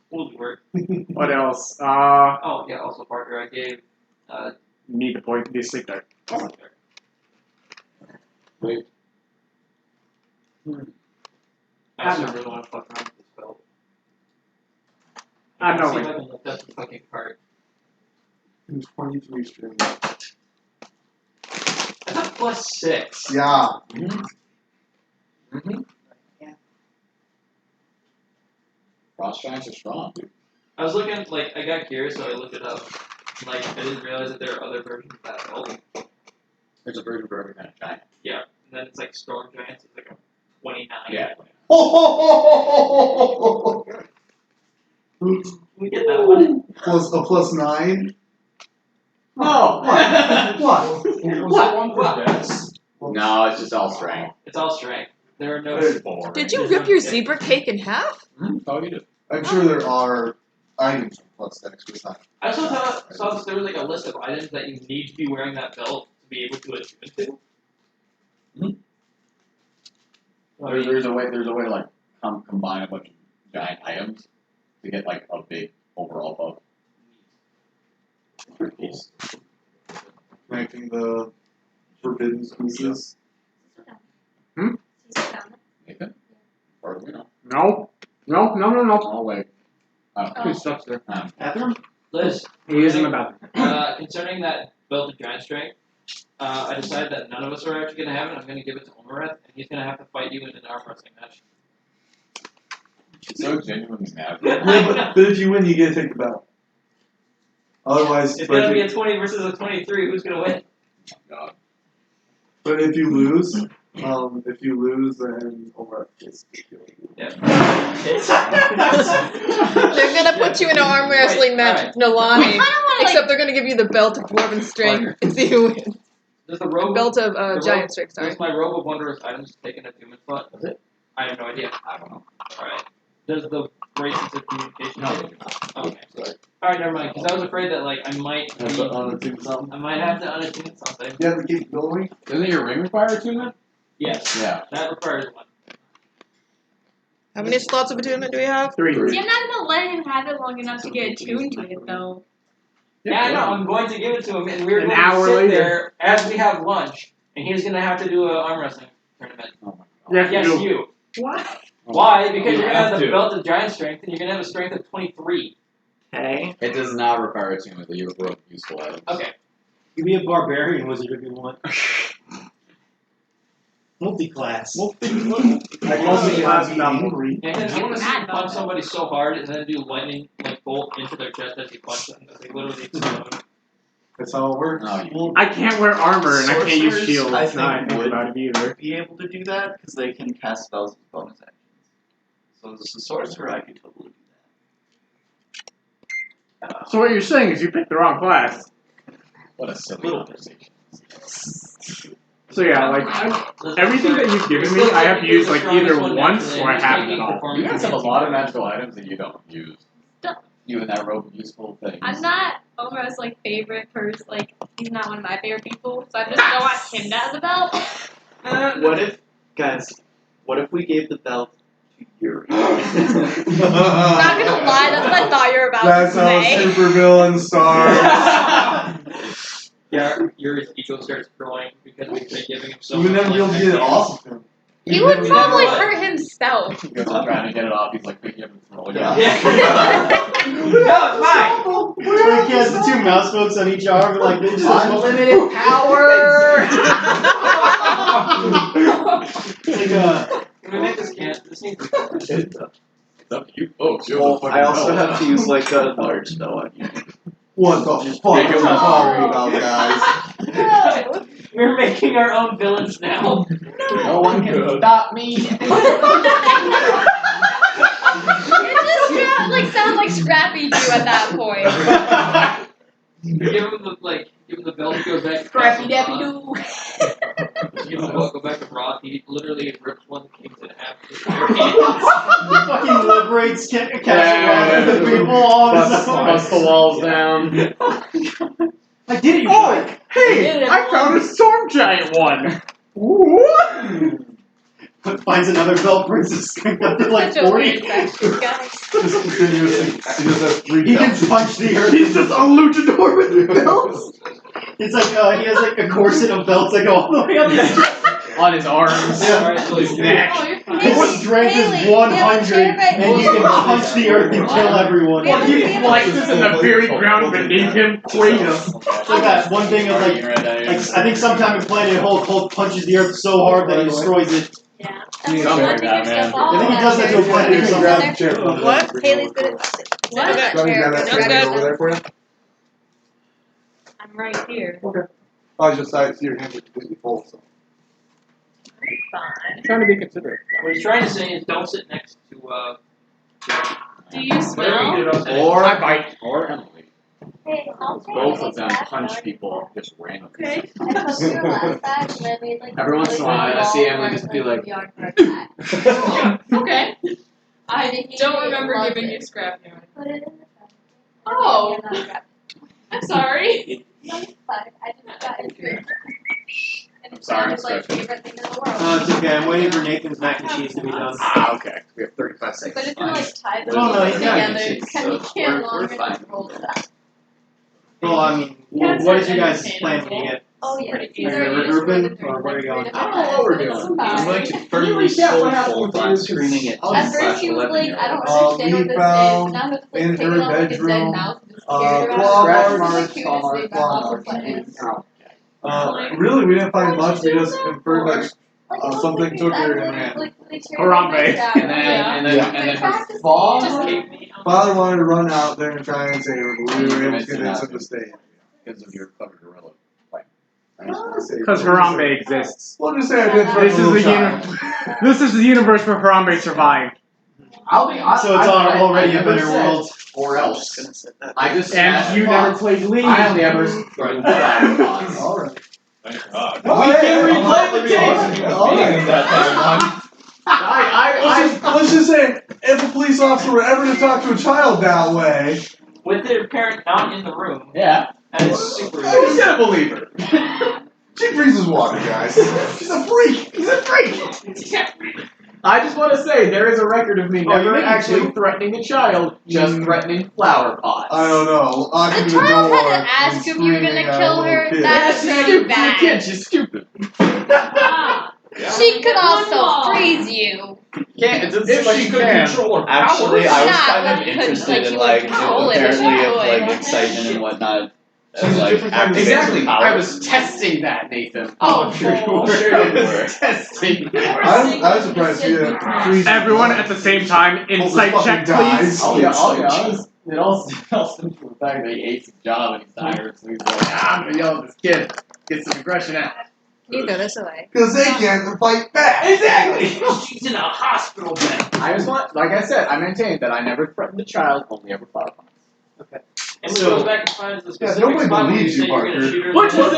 Speaker 6: Would work.
Speaker 2: What else?
Speaker 6: Oh yeah, also Parker, I gave
Speaker 2: Need the point. The sleep dart.
Speaker 3: Wait.
Speaker 6: I also really want to fuck around with this belt.
Speaker 2: I know,
Speaker 6: See if
Speaker 2: like-
Speaker 6: I can look up the fucking card.
Speaker 3: And 23 string.
Speaker 6: That's a +6.
Speaker 3: Yeah.
Speaker 2: Mm-hmm. Frost giants are strong, dude.
Speaker 6: I was looking, like, I got curious, so I looked it up. Like, I didn't realize that there are other versions of that belt.
Speaker 2: There's a version for every kind of giant.
Speaker 6: Yeah, and then it's like Storm Giants, it's like a 29.
Speaker 2: Yeah.
Speaker 6: We get that one.
Speaker 3: +9.
Speaker 2: No!
Speaker 3: What?
Speaker 9: Was it one for dex?
Speaker 2: No, it's just all strength.
Speaker 6: It's all strength. There are no.
Speaker 1: Did you rip your zebra cake in half?
Speaker 2: Oh, you did.
Speaker 3: I'm sure there are items plus Dex, but it's not.
Speaker 6: I also saw that there was like a list of items that you need to be wearing that belt to be able to attune to.
Speaker 2: There's a way to like combine a bunch of giant items to get like a big overall buff. Piece.
Speaker 3: Connecting the forbidden species.
Speaker 2: Nathan? Or you know.
Speaker 13: No.
Speaker 2: Oh wait.
Speaker 13: Good stuff there.
Speaker 5: Bathroom?
Speaker 6: Liz,
Speaker 13: He is in the bathroom.
Speaker 6: concerning that belt of giant strength, I decided that none of us are actually going to have it. I'm going to give it to Omareth, and he's going to have to fight you in an arm wrestling match.
Speaker 2: It's so genuinely mad.
Speaker 3: But if you win, you get to take the belt. Otherwise,
Speaker 6: It's going to be a 20 versus a 23. Who's going to win?
Speaker 2: Oh, God.
Speaker 3: But if you lose, then Omar gets killed.
Speaker 6: Yeah.
Speaker 1: They're gonna put you in an arm wrestling match with Nolani,
Speaker 11: wanna,
Speaker 1: except they're gonna give you the belt of dwarven strength if you win.
Speaker 6: Does the robe
Speaker 1: Belt of
Speaker 6: the
Speaker 1: giant
Speaker 6: robe-
Speaker 1: strength, sorry.
Speaker 6: Does my robe of wondrous items take an attunement spot?
Speaker 2: Does it?
Speaker 6: I have no idea.
Speaker 2: I don't know.
Speaker 6: Alright. Does the bracelets of communication
Speaker 2: No.
Speaker 6: take it? Okay.
Speaker 2: Sorry.
Speaker 6: Alright, never mind, because I was afraid that like I might
Speaker 3: Have to unattune something.
Speaker 6: I might have to unattune something.
Speaker 3: You have to keep going.
Speaker 2: Doesn't your ring require attunement?
Speaker 6: Yes.
Speaker 2: Yeah.
Speaker 6: That requires one.
Speaker 1: How many slots of attunement do we have?
Speaker 13: 3.
Speaker 11: See, I'm not gonna let him have it long enough to get attuned to it, though.
Speaker 6: Yeah, I know, I'm going to give it to him and we're
Speaker 13: An
Speaker 6: going
Speaker 13: hour
Speaker 6: to sit
Speaker 13: later.
Speaker 6: there as we have lunch and he's gonna have to do an arm wrestling tournament.
Speaker 2: Oh my
Speaker 13: You have to
Speaker 6: Yes,
Speaker 13: do-
Speaker 6: you.
Speaker 1: What?
Speaker 6: Why? Because
Speaker 2: You
Speaker 6: you're gonna have
Speaker 2: have
Speaker 6: the
Speaker 2: to.
Speaker 6: belt of giant strength and you're gonna have a strength of 23.
Speaker 1: Okay.
Speaker 2: It does not require attunement, but you have broke useful items.
Speaker 6: Okay.
Speaker 5: Give me a barbarian wizard if you want. Multi-class.
Speaker 6: I
Speaker 3: Also,
Speaker 6: want
Speaker 3: you have to be angry.
Speaker 6: I want to see
Speaker 11: Mad
Speaker 6: you
Speaker 11: about
Speaker 6: punch
Speaker 11: that.
Speaker 6: somebody so hard and then do lightning like bolt into their chest as you punch them that they literally explode.
Speaker 3: That's how it works.
Speaker 2: No, you
Speaker 13: I can't wear armor and I can't use
Speaker 10: Sorcerers,
Speaker 13: shields.
Speaker 10: I
Speaker 13: Now I
Speaker 10: think,
Speaker 13: think
Speaker 10: would
Speaker 13: about it either.
Speaker 10: be able to do that because they can cast spells with bonus actions. So as a sorcerer, I could totally do that.
Speaker 13: So what you're saying is you picked the wrong class.
Speaker 2: What a silly conversation.
Speaker 13: So yeah, like everything that you've given me, I have used like either once or I haven't at all.
Speaker 2: You guys have a lot of magical items that you don't use. You and that rope of useful things.
Speaker 11: I'm not Omar's like favorite person. Like he's not one of my favorite people, so I just don't want him to have the belt.
Speaker 10: What if, guys? What if we gave the belt to Yuri?
Speaker 11: Not gonna lie, that's what I thought you were about
Speaker 3: That's
Speaker 11: to
Speaker 3: how
Speaker 11: say.
Speaker 3: supervillain starts.
Speaker 6: Yeah, your ego starts growing because we've been giving him so
Speaker 3: Even
Speaker 6: much.
Speaker 3: then, you'll
Speaker 6: like,
Speaker 3: get it
Speaker 6: ideas.
Speaker 3: off of him.
Speaker 11: He would probably hurt himself.
Speaker 2: He goes on trying to get it off, he's like picking up and throwing it
Speaker 10: Yeah.
Speaker 2: off.
Speaker 6: No, it's fine.
Speaker 5: Like he has the two mouse spokes on each arm, like they just
Speaker 2: Unlimited power!
Speaker 5: like
Speaker 6: Can we make this can? This needs
Speaker 2: It's up to you folks. You're
Speaker 10: Well,
Speaker 2: the
Speaker 10: I also
Speaker 2: fucking
Speaker 10: have to use like a large spell on you.
Speaker 3: What the fuck are you talking about, guys?
Speaker 6: No. We're making our own villains now.
Speaker 2: No one can stop me.
Speaker 11: It just like sounds like Scrappy Doo at that point.
Speaker 6: Give him the belt, he goes back to
Speaker 11: Scrappy
Speaker 6: Castle
Speaker 11: Dappy
Speaker 6: Rock.
Speaker 11: Doo.
Speaker 6: Give him the belt, go back to Roth. He literally rips one of the kings in half.
Speaker 5: fucking liberates Castle Rock with the people on his own.
Speaker 13: Bust the walls down.
Speaker 5: I did it, you
Speaker 13: Oh,
Speaker 5: fuck.
Speaker 13: hey! I found a storm giant one. What?
Speaker 5: Finds another belt, brings his strength up to like
Speaker 11: Such a
Speaker 5: 40.
Speaker 11: weird section, guys.
Speaker 3: Just continuously. He just has 3
Speaker 5: He can
Speaker 3: belts.
Speaker 5: punch the earth.
Speaker 13: He's just a luchador with belts.
Speaker 5: It's like he has like a corset of belts that go all the way up his chest.
Speaker 2: on his arms, his neck.
Speaker 5: His strength is 100, and he can punch the earth and kill everyone.
Speaker 11: Well,
Speaker 13: He flexes in the very ground beneath him, Kratos.
Speaker 5: It's like that one thing of like I think sometime in Planet Hulk punches the earth so hard that he destroys it.
Speaker 11: Yeah.
Speaker 9: Something like that, man.
Speaker 5: I think he does that to a planet or something.
Speaker 1: What?
Speaker 11: Haley's good at
Speaker 1: What?
Speaker 11: Okay.
Speaker 3: Got that
Speaker 1: Sounds
Speaker 3: training
Speaker 1: good.
Speaker 3: over there for you?
Speaker 11: I'm right here.
Speaker 3: Okay. I was just I see your hands are completely full, so.
Speaker 6: Fine.
Speaker 2: Trying to be considerate.
Speaker 6: What he's trying to say is don't sit next to,
Speaker 12: Do you
Speaker 6: whatever you
Speaker 12: smell?
Speaker 6: do, don't sit
Speaker 9: Or
Speaker 2: I bite.
Speaker 9: Or Emily.
Speaker 11: Hey, I'll
Speaker 9: Both of them punch people just randomly.
Speaker 12: Okay.
Speaker 11: I pushed her last time and I made like
Speaker 4: Every once in a while, I see Emily just be like,
Speaker 12: Okay. I
Speaker 11: He
Speaker 12: don't remember
Speaker 11: loved
Speaker 12: giving
Speaker 11: it.
Speaker 12: you scrap yarn.
Speaker 11: Put it in the trash.
Speaker 12: Oh.
Speaker 11: And then I
Speaker 12: I'm sorry.
Speaker 11: No, it's fine. I just got into it. And it's
Speaker 9: Sorry,
Speaker 11: not my
Speaker 9: Stephanie.
Speaker 11: favorite thing in the world.
Speaker 5: Oh, it's okay. I'm waiting for Nathan's mac and cheese to be done.
Speaker 9: Okay. We have 35 seconds.
Speaker 11: But if you like tie them
Speaker 5: Oh, no, he's got
Speaker 11: together,
Speaker 5: it.
Speaker 11: it's kind of
Speaker 10: So
Speaker 11: can't
Speaker 10: we're
Speaker 11: longer
Speaker 10: fine.
Speaker 11: just roll it up.
Speaker 5: Well, I mean,
Speaker 12: Cats
Speaker 5: what
Speaker 12: are
Speaker 5: is you guys'
Speaker 12: entertaining.
Speaker 5: plan when you get?
Speaker 11: Oh yeah.
Speaker 12: Pretty
Speaker 11: These
Speaker 5: Are
Speaker 11: are
Speaker 5: you
Speaker 11: used
Speaker 5: urban,
Speaker 11: for
Speaker 5: or where are you going?
Speaker 11: the
Speaker 9: I don't know what we're doing.
Speaker 10: I'm going to
Speaker 2: Can you
Speaker 10: firmly
Speaker 2: recap what
Speaker 10: soul
Speaker 2: happened
Speaker 10: full
Speaker 2: with
Speaker 10: on
Speaker 2: you?
Speaker 10: screaming at
Speaker 11: At first he was like, I don't understand what this is. Now he was like
Speaker 3: in
Speaker 11: taking
Speaker 3: her
Speaker 11: off like a dead
Speaker 3: bedroom,
Speaker 11: mouse and just
Speaker 3: claw
Speaker 11: carried around.
Speaker 3: marks,
Speaker 11: This is the
Speaker 3: claw
Speaker 11: cutest thing
Speaker 3: marks,
Speaker 11: my mom was playing.
Speaker 3: Really, we didn't find much. We just inferred that something took her and ran.
Speaker 2: Harambe.
Speaker 4: and then her father,
Speaker 3: Father wanted to run out there and try and save her, but we were able to convince him to stay.
Speaker 9: Because of your clever gorilla.
Speaker 13: Because Harambe exists.
Speaker 3: We'll just say I did
Speaker 13: This is this is the universe where Harambe survived.
Speaker 5: So it's already a better world.
Speaker 4: or else. I just
Speaker 13: And you never played League.
Speaker 4: I only ever threatened flower pots.
Speaker 3: Alright.
Speaker 9: Thank God.
Speaker 4: We can replay the tape.
Speaker 3: Let's just say, if a police officer were ever to talk to a child that way,
Speaker 6: with their parent not in the room.
Speaker 4: Yeah.
Speaker 6: That is super
Speaker 4: Who's gonna believe her?
Speaker 3: she freezes water, guys. She's a freak. She's a freak.
Speaker 4: I just want to say there is a record of me
Speaker 5: Oh, you
Speaker 4: never
Speaker 5: mean
Speaker 4: actually
Speaker 5: two?
Speaker 4: threatening a child, just threatening flower pots.
Speaker 3: I don't know.
Speaker 11: The child had to ask if you were gonna kill her. That's
Speaker 4: She's
Speaker 11: pretty
Speaker 4: stupid.
Speaker 11: bad.
Speaker 4: Kid, she's stupid.
Speaker 11: She could also freeze you.
Speaker 4: Can't. It doesn't
Speaker 6: If
Speaker 4: seem like
Speaker 6: she
Speaker 4: she
Speaker 6: could
Speaker 4: can.
Speaker 6: control her
Speaker 10: Actually, I was
Speaker 11: Not
Speaker 10: kind
Speaker 11: when
Speaker 10: of
Speaker 11: you could,
Speaker 10: interested
Speaker 11: like,
Speaker 10: in
Speaker 11: you
Speaker 10: like
Speaker 11: would control it, but
Speaker 10: apparently
Speaker 11: she
Speaker 10: of like
Speaker 11: would.
Speaker 10: excitement and whatnot.
Speaker 3: She's
Speaker 10: And
Speaker 3: a
Speaker 10: like
Speaker 3: different kind of-
Speaker 10: activates
Speaker 4: Exactly.
Speaker 10: her
Speaker 4: I
Speaker 10: powers.
Speaker 4: was testing that, Nathan.
Speaker 11: Oh,
Speaker 4: sure I was testing that.
Speaker 3: I was surprised you didn't freeze.
Speaker 13: Everyone at the same time. Insight check, please.
Speaker 4: Oh yeah. It all stems from the fact that he hates his job and he's tired, so he's like, I'm gonna yell at this kid, get some aggression out.
Speaker 1: You throw this away.
Speaker 3: Because they can't fight back.
Speaker 4: Exactly.
Speaker 6: She's in a hospital bed.
Speaker 4: I just want, like I said, I maintain that I never threatened a child, only ever flower pots.
Speaker 6: And we
Speaker 5: So-
Speaker 6: go back and find the
Speaker 3: Yeah,
Speaker 6: specific
Speaker 3: nobody
Speaker 6: spot where
Speaker 3: believes
Speaker 6: you
Speaker 3: you,
Speaker 6: said you're gonna
Speaker 3: Parker.
Speaker 6: shoot her.
Speaker 4: What was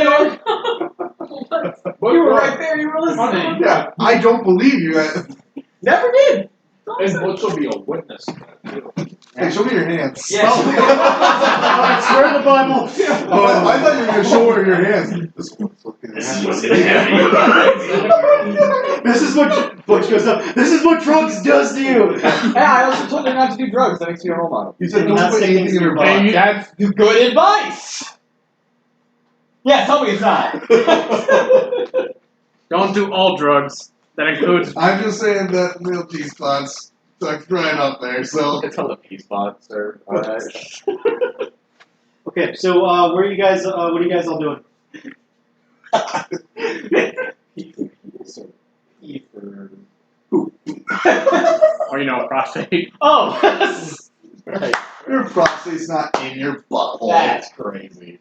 Speaker 4: there? You were right there, you were listening.
Speaker 3: Yeah, I don't believe you.
Speaker 4: Never did.
Speaker 9: And Butch will be a witness to that, too.
Speaker 3: Hey, show me your hands.
Speaker 6: Yes.
Speaker 5: I swear to the Bible.
Speaker 3: Oh, I thought you were going to show her your hands. This one's looking at
Speaker 5: This is what Butch goes up. This is what drugs does to you.
Speaker 4: Hey, I also told her not to do drugs. That makes me a role model.
Speaker 3: You said
Speaker 5: Not
Speaker 3: don't put
Speaker 5: sticking
Speaker 3: anything in
Speaker 5: to
Speaker 3: your
Speaker 5: your
Speaker 3: butt.
Speaker 4: That's good advice. Yeah, tell me it's not.
Speaker 13: Don't do all drugs. That includes.
Speaker 3: I'm just saying that little G spot's like right up there, so.
Speaker 4: It's all the P spots, sir. Alright.
Speaker 5: Okay, so where are you guys? What are you guys all doing?
Speaker 13: Or, you know, prostate.
Speaker 5: Oh.
Speaker 4: Right.
Speaker 3: Your prostate's not in your butthole.
Speaker 4: That's crazy.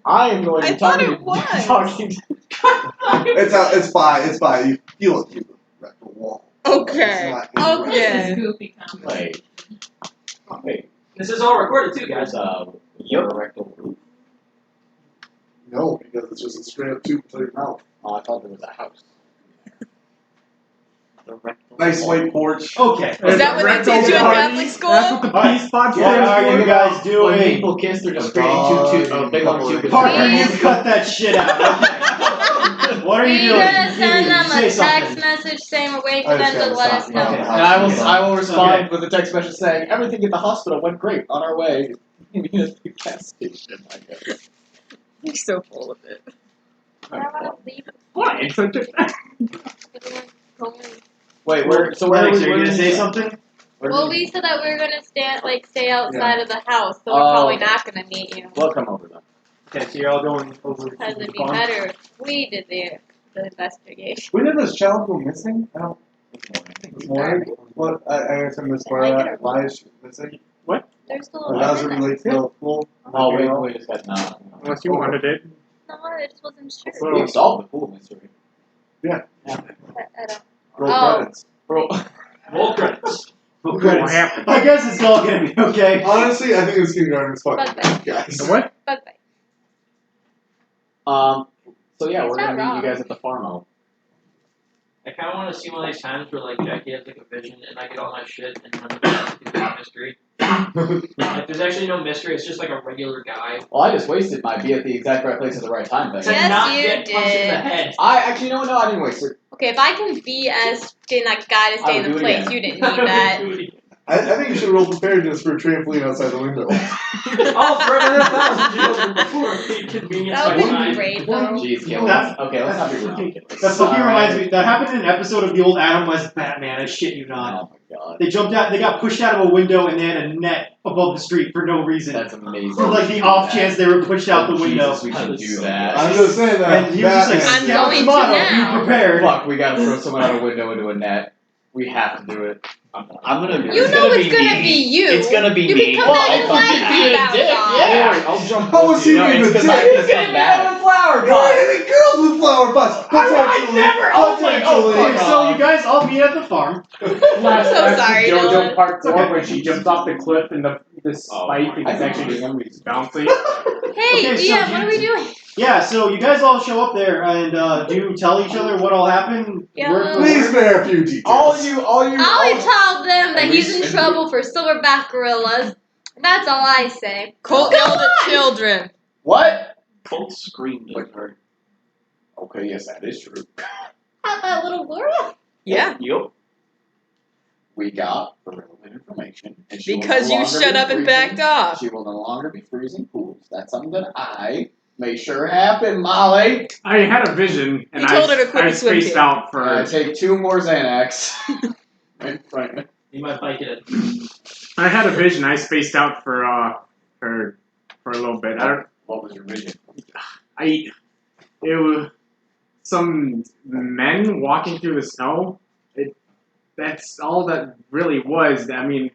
Speaker 4: I am going to
Speaker 1: I
Speaker 4: talk
Speaker 1: thought it was.
Speaker 4: talking to
Speaker 3: It's fine. It's fine. You feel it through the rectal wall.
Speaker 1: Okay.
Speaker 3: It's not in your-
Speaker 1: Okay.
Speaker 12: Goofy comment.
Speaker 4: Wait.
Speaker 6: This is all recorded too, guys.
Speaker 4: There's a rectal roof.
Speaker 3: No, because it's just a straight up tube to your mouth.
Speaker 4: Oh, I thought there was a house.
Speaker 3: Nice white porch.
Speaker 5: Okay.
Speaker 1: Is that what they teach you in Catholic school?
Speaker 13: That's what the
Speaker 5: Alright.
Speaker 13: P spot
Speaker 5: What are you guys
Speaker 4: When
Speaker 5: doing?
Speaker 4: people kiss, they're just creating a big old tube.
Speaker 5: Parker, you cut that shit out. Okay. What are you
Speaker 11: You're
Speaker 5: doing?
Speaker 11: gonna send them
Speaker 5: Say
Speaker 11: a
Speaker 5: something.
Speaker 11: text message saying we're waiting
Speaker 3: I
Speaker 11: for them
Speaker 3: just
Speaker 11: to let
Speaker 3: gotta
Speaker 11: us
Speaker 3: stop.
Speaker 11: know.
Speaker 3: Okay.
Speaker 4: And I will respond with a text message saying everything at the hospital went great on our way. Gas station, I guess.
Speaker 1: You're so full of it.
Speaker 13: What? It's such a.
Speaker 4: Wait,
Speaker 5: Alex, are you gonna say something?
Speaker 11: Well, we said that we were gonna stay outside of the house, so we're
Speaker 4: Oh,
Speaker 11: probably
Speaker 4: okay.
Speaker 11: not gonna meet you.
Speaker 4: We'll come over then.
Speaker 5: Okay, so you're all going over to
Speaker 11: Because
Speaker 5: the
Speaker 11: it'd be
Speaker 5: farm.
Speaker 11: better if we did the investigation.
Speaker 3: When did this child go missing? I don't. This morning? What? I guess I missed where that. Why is she missing?
Speaker 13: What?
Speaker 11: There's still
Speaker 3: Or
Speaker 11: a
Speaker 3: does it
Speaker 11: woman
Speaker 3: relate to the pool?
Speaker 4: Oh, we just got no.
Speaker 13: Unless you wanted it.
Speaker 11: No, I just wasn't sure.
Speaker 13: So-
Speaker 4: We've solved the pool mystery.
Speaker 3: Yeah.
Speaker 11: I don't.
Speaker 3: Roll
Speaker 11: Oh.
Speaker 3: credits.
Speaker 6: Roll credits.
Speaker 5: Oh,
Speaker 13: What
Speaker 5: credits.
Speaker 13: happened?
Speaker 5: I guess it's all gonna be okay.
Speaker 3: Honestly, I think this kindergarten is fucking
Speaker 11: Bug bite.
Speaker 3: guys.
Speaker 13: The what?
Speaker 11: Bug bite.
Speaker 4: So yeah,
Speaker 11: It's
Speaker 4: we're gonna
Speaker 11: not
Speaker 4: meet you
Speaker 11: wrong.
Speaker 4: guys at the farm out.
Speaker 6: I kind of want to see one of these times where like Jackie has like a vision and I get all my shit and then it's not mystery. Like there's actually no mystery. It's just like a regular guy.
Speaker 4: Well, I just wasted my be at the exact right place at the right time thing.
Speaker 6: To
Speaker 11: Yes,
Speaker 6: not
Speaker 11: you
Speaker 6: get punched in the
Speaker 11: did.
Speaker 6: head.
Speaker 4: I actually no, I didn't waste it.
Speaker 11: Okay, if I can BS getting that guy to
Speaker 4: I
Speaker 11: stay in
Speaker 4: would
Speaker 11: the
Speaker 4: do it
Speaker 11: place,
Speaker 4: again.
Speaker 11: you didn't need that.
Speaker 3: I think you should roll preparedness for a trampoline outside the window.
Speaker 6: Oh, for $100,000 deals before inconvenience
Speaker 11: That
Speaker 6: my
Speaker 11: would
Speaker 6: time.
Speaker 11: be great, though.
Speaker 4: Jeez, Gil.
Speaker 5: That's-
Speaker 4: Okay, let's not be ridiculous.
Speaker 5: That fucking
Speaker 4: All
Speaker 5: reminds
Speaker 4: right.
Speaker 5: me. That happened in an episode of the old Adam West Batman. I shit you not.
Speaker 4: Oh my god.
Speaker 5: They jumped out. They got pushed out of a window and they had a net above the street for no reason.
Speaker 4: That's amazing.
Speaker 5: For like the off chance they were pushed out the window.
Speaker 4: Jesus, we should do that.
Speaker 3: I'm just saying that.
Speaker 5: And he was just like,
Speaker 3: Batman-
Speaker 11: I'm
Speaker 5: scout
Speaker 11: going to
Speaker 5: motto,
Speaker 11: now.
Speaker 5: be prepared.
Speaker 4: Fuck, we gotta throw someone out a window into a net. We have to do it.
Speaker 10: I'm gonna.
Speaker 11: You know it's gonna be you.
Speaker 10: It's gonna be
Speaker 11: you
Speaker 10: me.
Speaker 11: can come back and
Speaker 10: I'll
Speaker 11: lie
Speaker 10: fucking
Speaker 11: to
Speaker 10: be
Speaker 11: me
Speaker 10: a
Speaker 11: about
Speaker 10: dick,
Speaker 11: that.
Speaker 10: yeah.
Speaker 4: I'll jump
Speaker 3: How
Speaker 4: with
Speaker 3: was
Speaker 4: you.
Speaker 3: he
Speaker 4: No,
Speaker 3: being
Speaker 4: it's
Speaker 3: a
Speaker 4: because
Speaker 3: dick?
Speaker 4: I'm just getting mad.
Speaker 6: Flower pot.
Speaker 3: Yeah, girls with flower pots. Potentially.
Speaker 10: never- oh my- oh,
Speaker 3: Potentially.
Speaker 5: Okay, so you guys all meet at the farm.
Speaker 13: Last
Speaker 11: so sorry,
Speaker 13: JoJo
Speaker 11: Dylan.
Speaker 13: Part 4
Speaker 5: Okay.
Speaker 13: when she jumps off the cliff and the spike
Speaker 4: I
Speaker 13: is
Speaker 4: think
Speaker 13: actually
Speaker 4: she's
Speaker 13: just bouncy.
Speaker 11: Hey,
Speaker 5: Okay, so
Speaker 11: DM, what are we doing?
Speaker 5: Yeah, so you guys all show up there and do you tell each other what all happened?
Speaker 11: Yeah.
Speaker 5: Word for
Speaker 3: Please
Speaker 5: word?
Speaker 3: spare a few details.
Speaker 4: All you.
Speaker 11: I tell them that
Speaker 4: At
Speaker 11: he's
Speaker 4: least-
Speaker 11: in trouble for silverback gorillas. That's all I say.
Speaker 1: Colt
Speaker 11: Come
Speaker 1: yelled at
Speaker 11: on!
Speaker 1: children.
Speaker 4: What?
Speaker 10: Colt screamed at her.
Speaker 4: Okay, yes, that is true.
Speaker 11: At that little girl.
Speaker 1: Yeah.
Speaker 10: Yup.
Speaker 4: We got relevant information. And she will
Speaker 1: Because
Speaker 4: no
Speaker 1: you
Speaker 4: longer
Speaker 1: shut
Speaker 4: be
Speaker 1: up and
Speaker 4: freezing-
Speaker 1: backed off.
Speaker 4: She will no longer be freezing pools. That's something that I made sure happened, Molly.
Speaker 13: I had a vision and
Speaker 1: You told her to quit
Speaker 13: I
Speaker 1: the swim
Speaker 13: spaced
Speaker 1: team.
Speaker 13: out for.
Speaker 4: I take 2 more Xanax. Right.
Speaker 6: You might bike it.
Speaker 13: I had a vision. I spaced out for a little bit.
Speaker 4: What was your vision?
Speaker 13: It was some men walking through the snow. That's all that really was. I mean,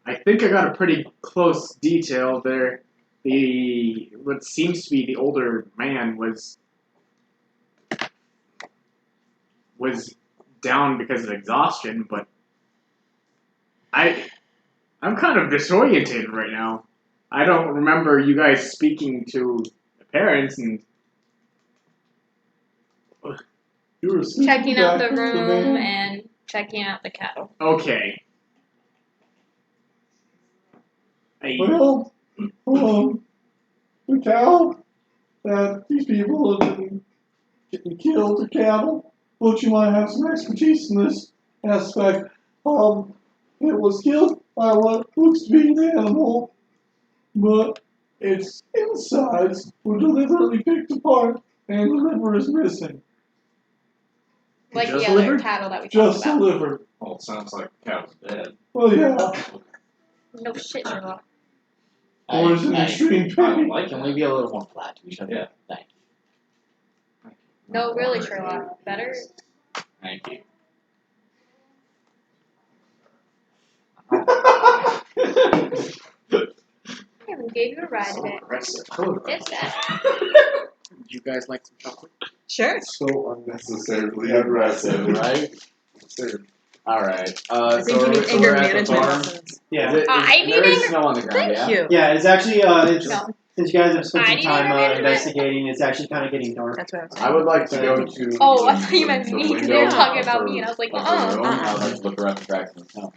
Speaker 13: I think I got a pretty close detail there. What seems to be the older man was down because of exhaustion, but I'm kind of disorientated right now. I don't remember you guys speaking to the parents and
Speaker 3: You were
Speaker 11: Checking out the
Speaker 3: back to
Speaker 11: room
Speaker 3: man.
Speaker 11: and checking out the cattle.
Speaker 13: okay.
Speaker 3: Well, we tell that these people have been getting killed or cattle, but you might have some expertise in this aspect. It was killed by what looks to be an animal, but its insides were deliberately picked apart and the liver is missing.
Speaker 11: Like
Speaker 13: Just
Speaker 11: the other
Speaker 13: delivered?
Speaker 11: cattle that we
Speaker 3: Just
Speaker 11: talked
Speaker 3: the
Speaker 11: about.
Speaker 3: liver.
Speaker 9: Well, it sounds like the cow's dead.
Speaker 3: Well, yeah.
Speaker 11: No shit, Sherlock.
Speaker 3: Or is it extreme pain?
Speaker 10: Can we be a little more flat to each other?
Speaker 9: Yeah.
Speaker 10: Thank you.
Speaker 11: No, really, Sherlock. Better.
Speaker 10: Thank you.
Speaker 11: I even gave you a ride today. It's that.
Speaker 13: You guys like some chocolate?
Speaker 1: Sure.
Speaker 3: So unnecessarily aggressive,
Speaker 4: right?
Speaker 3: Absurd.
Speaker 4: Alright.
Speaker 1: I think
Speaker 4: So
Speaker 1: you need
Speaker 4: so
Speaker 1: anger
Speaker 4: we're at the
Speaker 1: management
Speaker 4: farm.
Speaker 1: lessons.
Speaker 5: Yeah.
Speaker 11: I need
Speaker 4: there is
Speaker 11: anger-
Speaker 4: snow on the ground,
Speaker 1: Thank
Speaker 4: yeah?
Speaker 1: you.
Speaker 5: Yeah, it's actually
Speaker 11: No.
Speaker 5: since you guys have spent
Speaker 11: I
Speaker 5: some
Speaker 11: need
Speaker 5: time
Speaker 11: anger management.
Speaker 5: investigating, it's actually kind of getting dark.
Speaker 1: That's what I was
Speaker 4: I
Speaker 1: saying.
Speaker 4: would like to go to
Speaker 11: Oh, I thought you meant
Speaker 4: the
Speaker 11: me because
Speaker 4: window
Speaker 11: they were talking about
Speaker 4: for-
Speaker 11: me, and I was like,
Speaker 4: of the room.
Speaker 11: uh-uh.
Speaker 4: I would like to look around the cracks in the snow.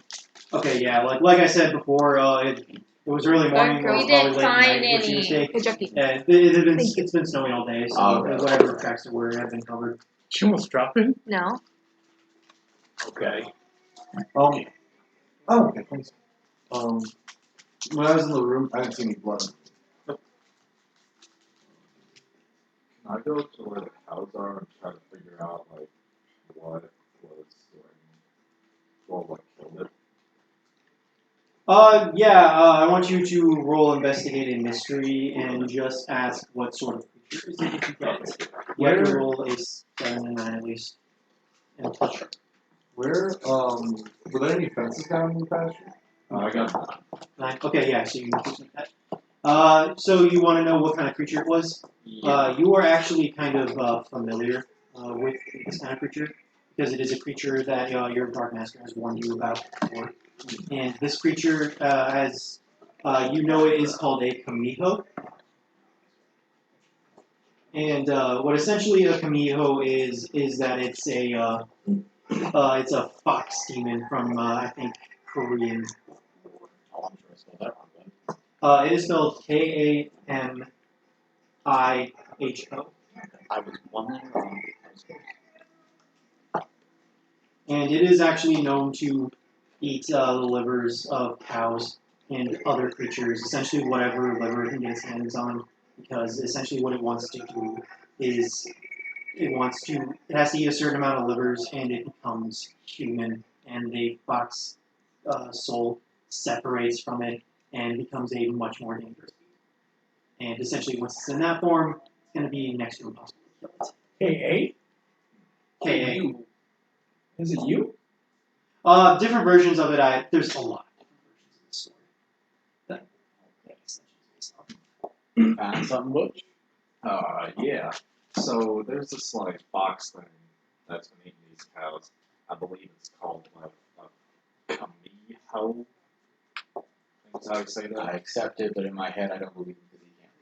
Speaker 5: Okay, yeah, like I said before, it was early morning.
Speaker 11: We
Speaker 5: or probably
Speaker 11: didn't
Speaker 5: late
Speaker 11: find
Speaker 5: night, was your
Speaker 11: any.
Speaker 5: mistake.
Speaker 1: Hey, Jackie.
Speaker 5: Yeah, it's been snowing all day, so
Speaker 4: Oh, okay.
Speaker 5: whatever tracks there were have been covered.
Speaker 13: She almost dropped it.
Speaker 1: No.
Speaker 4: Okay.
Speaker 3: Oh, okay, thanks. When I was in the room, I didn't see any blood.
Speaker 9: I go to where the cows are and try to figure out like what was what killed it.
Speaker 5: I want you to roll investigate a mystery and just ask what sort of creature is it if you get it. You have to roll a 7 and 9 at least. And touch it.
Speaker 3: Where, were there any fences down in the pasture?
Speaker 9: I got
Speaker 5: 9. Okay, yeah, so you can just make that. So you want to know what kind of creature it was? You are actually kind of familiar with this kind of creature because it is a creature that your Dark Master has warned you about before. And this creature, as you know, it is called a Kamiho. And what essentially a Kamiho is that it's a fox demon from I think Korean. It is spelled Kamiho.
Speaker 10: I was wondering wrong.
Speaker 5: And it is actually known to eat the livers of cows and other creatures, essentially whatever liver it can get its hands on, because essentially what it wants to do is it has to eat a certain amount of livers and it becomes human, and the fox soul separates from it and becomes a much more dangerous beast. And essentially once it's in that form, it's going to be next to impossible to kill it.
Speaker 8: K8?
Speaker 5: K8.
Speaker 8: Is it you?
Speaker 5: Different versions of it. There's a lot of different versions of the story.
Speaker 9: found something, Butch? Yeah. So there's this like fox thing that's been eating these cows. I believe it's called a Kamiho. Is how you say that?
Speaker 10: I accept it, but in my head I don't believe it because he can't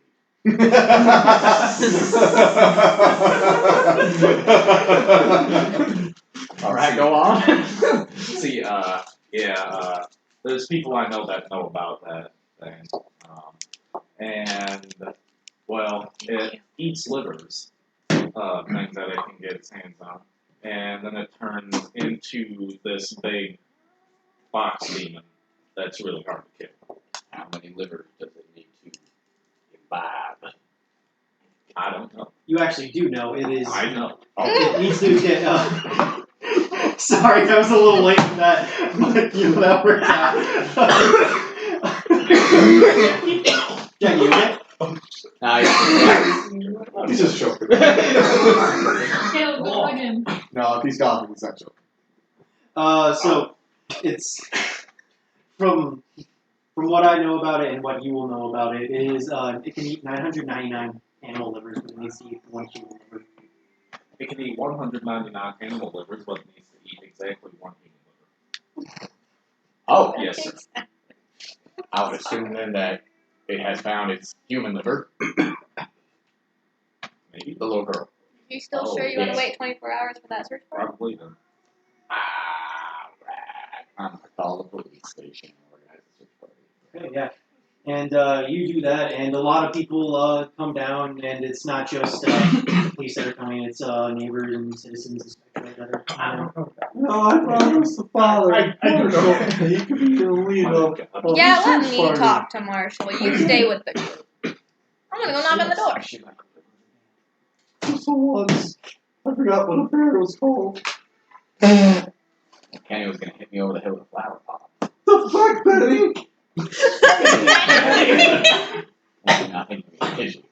Speaker 10: read.
Speaker 9: Alright, go on. See, there's people I know that know about that thing. And, well, it eats livers, things that it can get its hands on. And then it turns into this big fox demon that's really hard to kill.
Speaker 10: How many livers does it need to imbibe?
Speaker 9: I don't know.
Speaker 5: You actually do know. It is.
Speaker 9: I know.
Speaker 5: It needs to get. Sorry, I was a little late for that, but you know that worked out. Jackie, you okay?
Speaker 3: He's just joking.
Speaker 12: Caleb, go again.
Speaker 3: No, if he's gone, he's not joking.
Speaker 5: So it's from what I know about it and what you will know about it is it can eat 999 animal livers, but it needs to eat 1 human liver.
Speaker 9: It can eat 199 animal livers, but it needs to eat exactly 1 human liver.
Speaker 10: Oh,
Speaker 9: Yes, sir.
Speaker 10: I would assume then that it has found its human liver.
Speaker 9: Maybe.
Speaker 10: The little girl.
Speaker 11: You still sure you want to wait 24 hours for that search warrant?
Speaker 9: Probably then.
Speaker 10: I'm going to call the police station and organize a search party.
Speaker 5: Okay, yeah. And you do that, and a lot of people come down, and it's not just police that are coming, it's neighbors and citizens especially that are coming down.
Speaker 3: No, I thought it was the father.
Speaker 8: I don't know.
Speaker 3: He could be the lead of
Speaker 11: Yeah,
Speaker 3: the
Speaker 11: let
Speaker 3: search
Speaker 11: me
Speaker 3: party.
Speaker 11: talk to Marshall. You stay with the group. I'm gonna go knock on the door.
Speaker 3: Just the once. I forgot what a bear was called.
Speaker 10: Kenny was going to hit me over the head with a flower pot.
Speaker 3: The fuck, Betty?
Speaker 10: Nothing. Pigeon.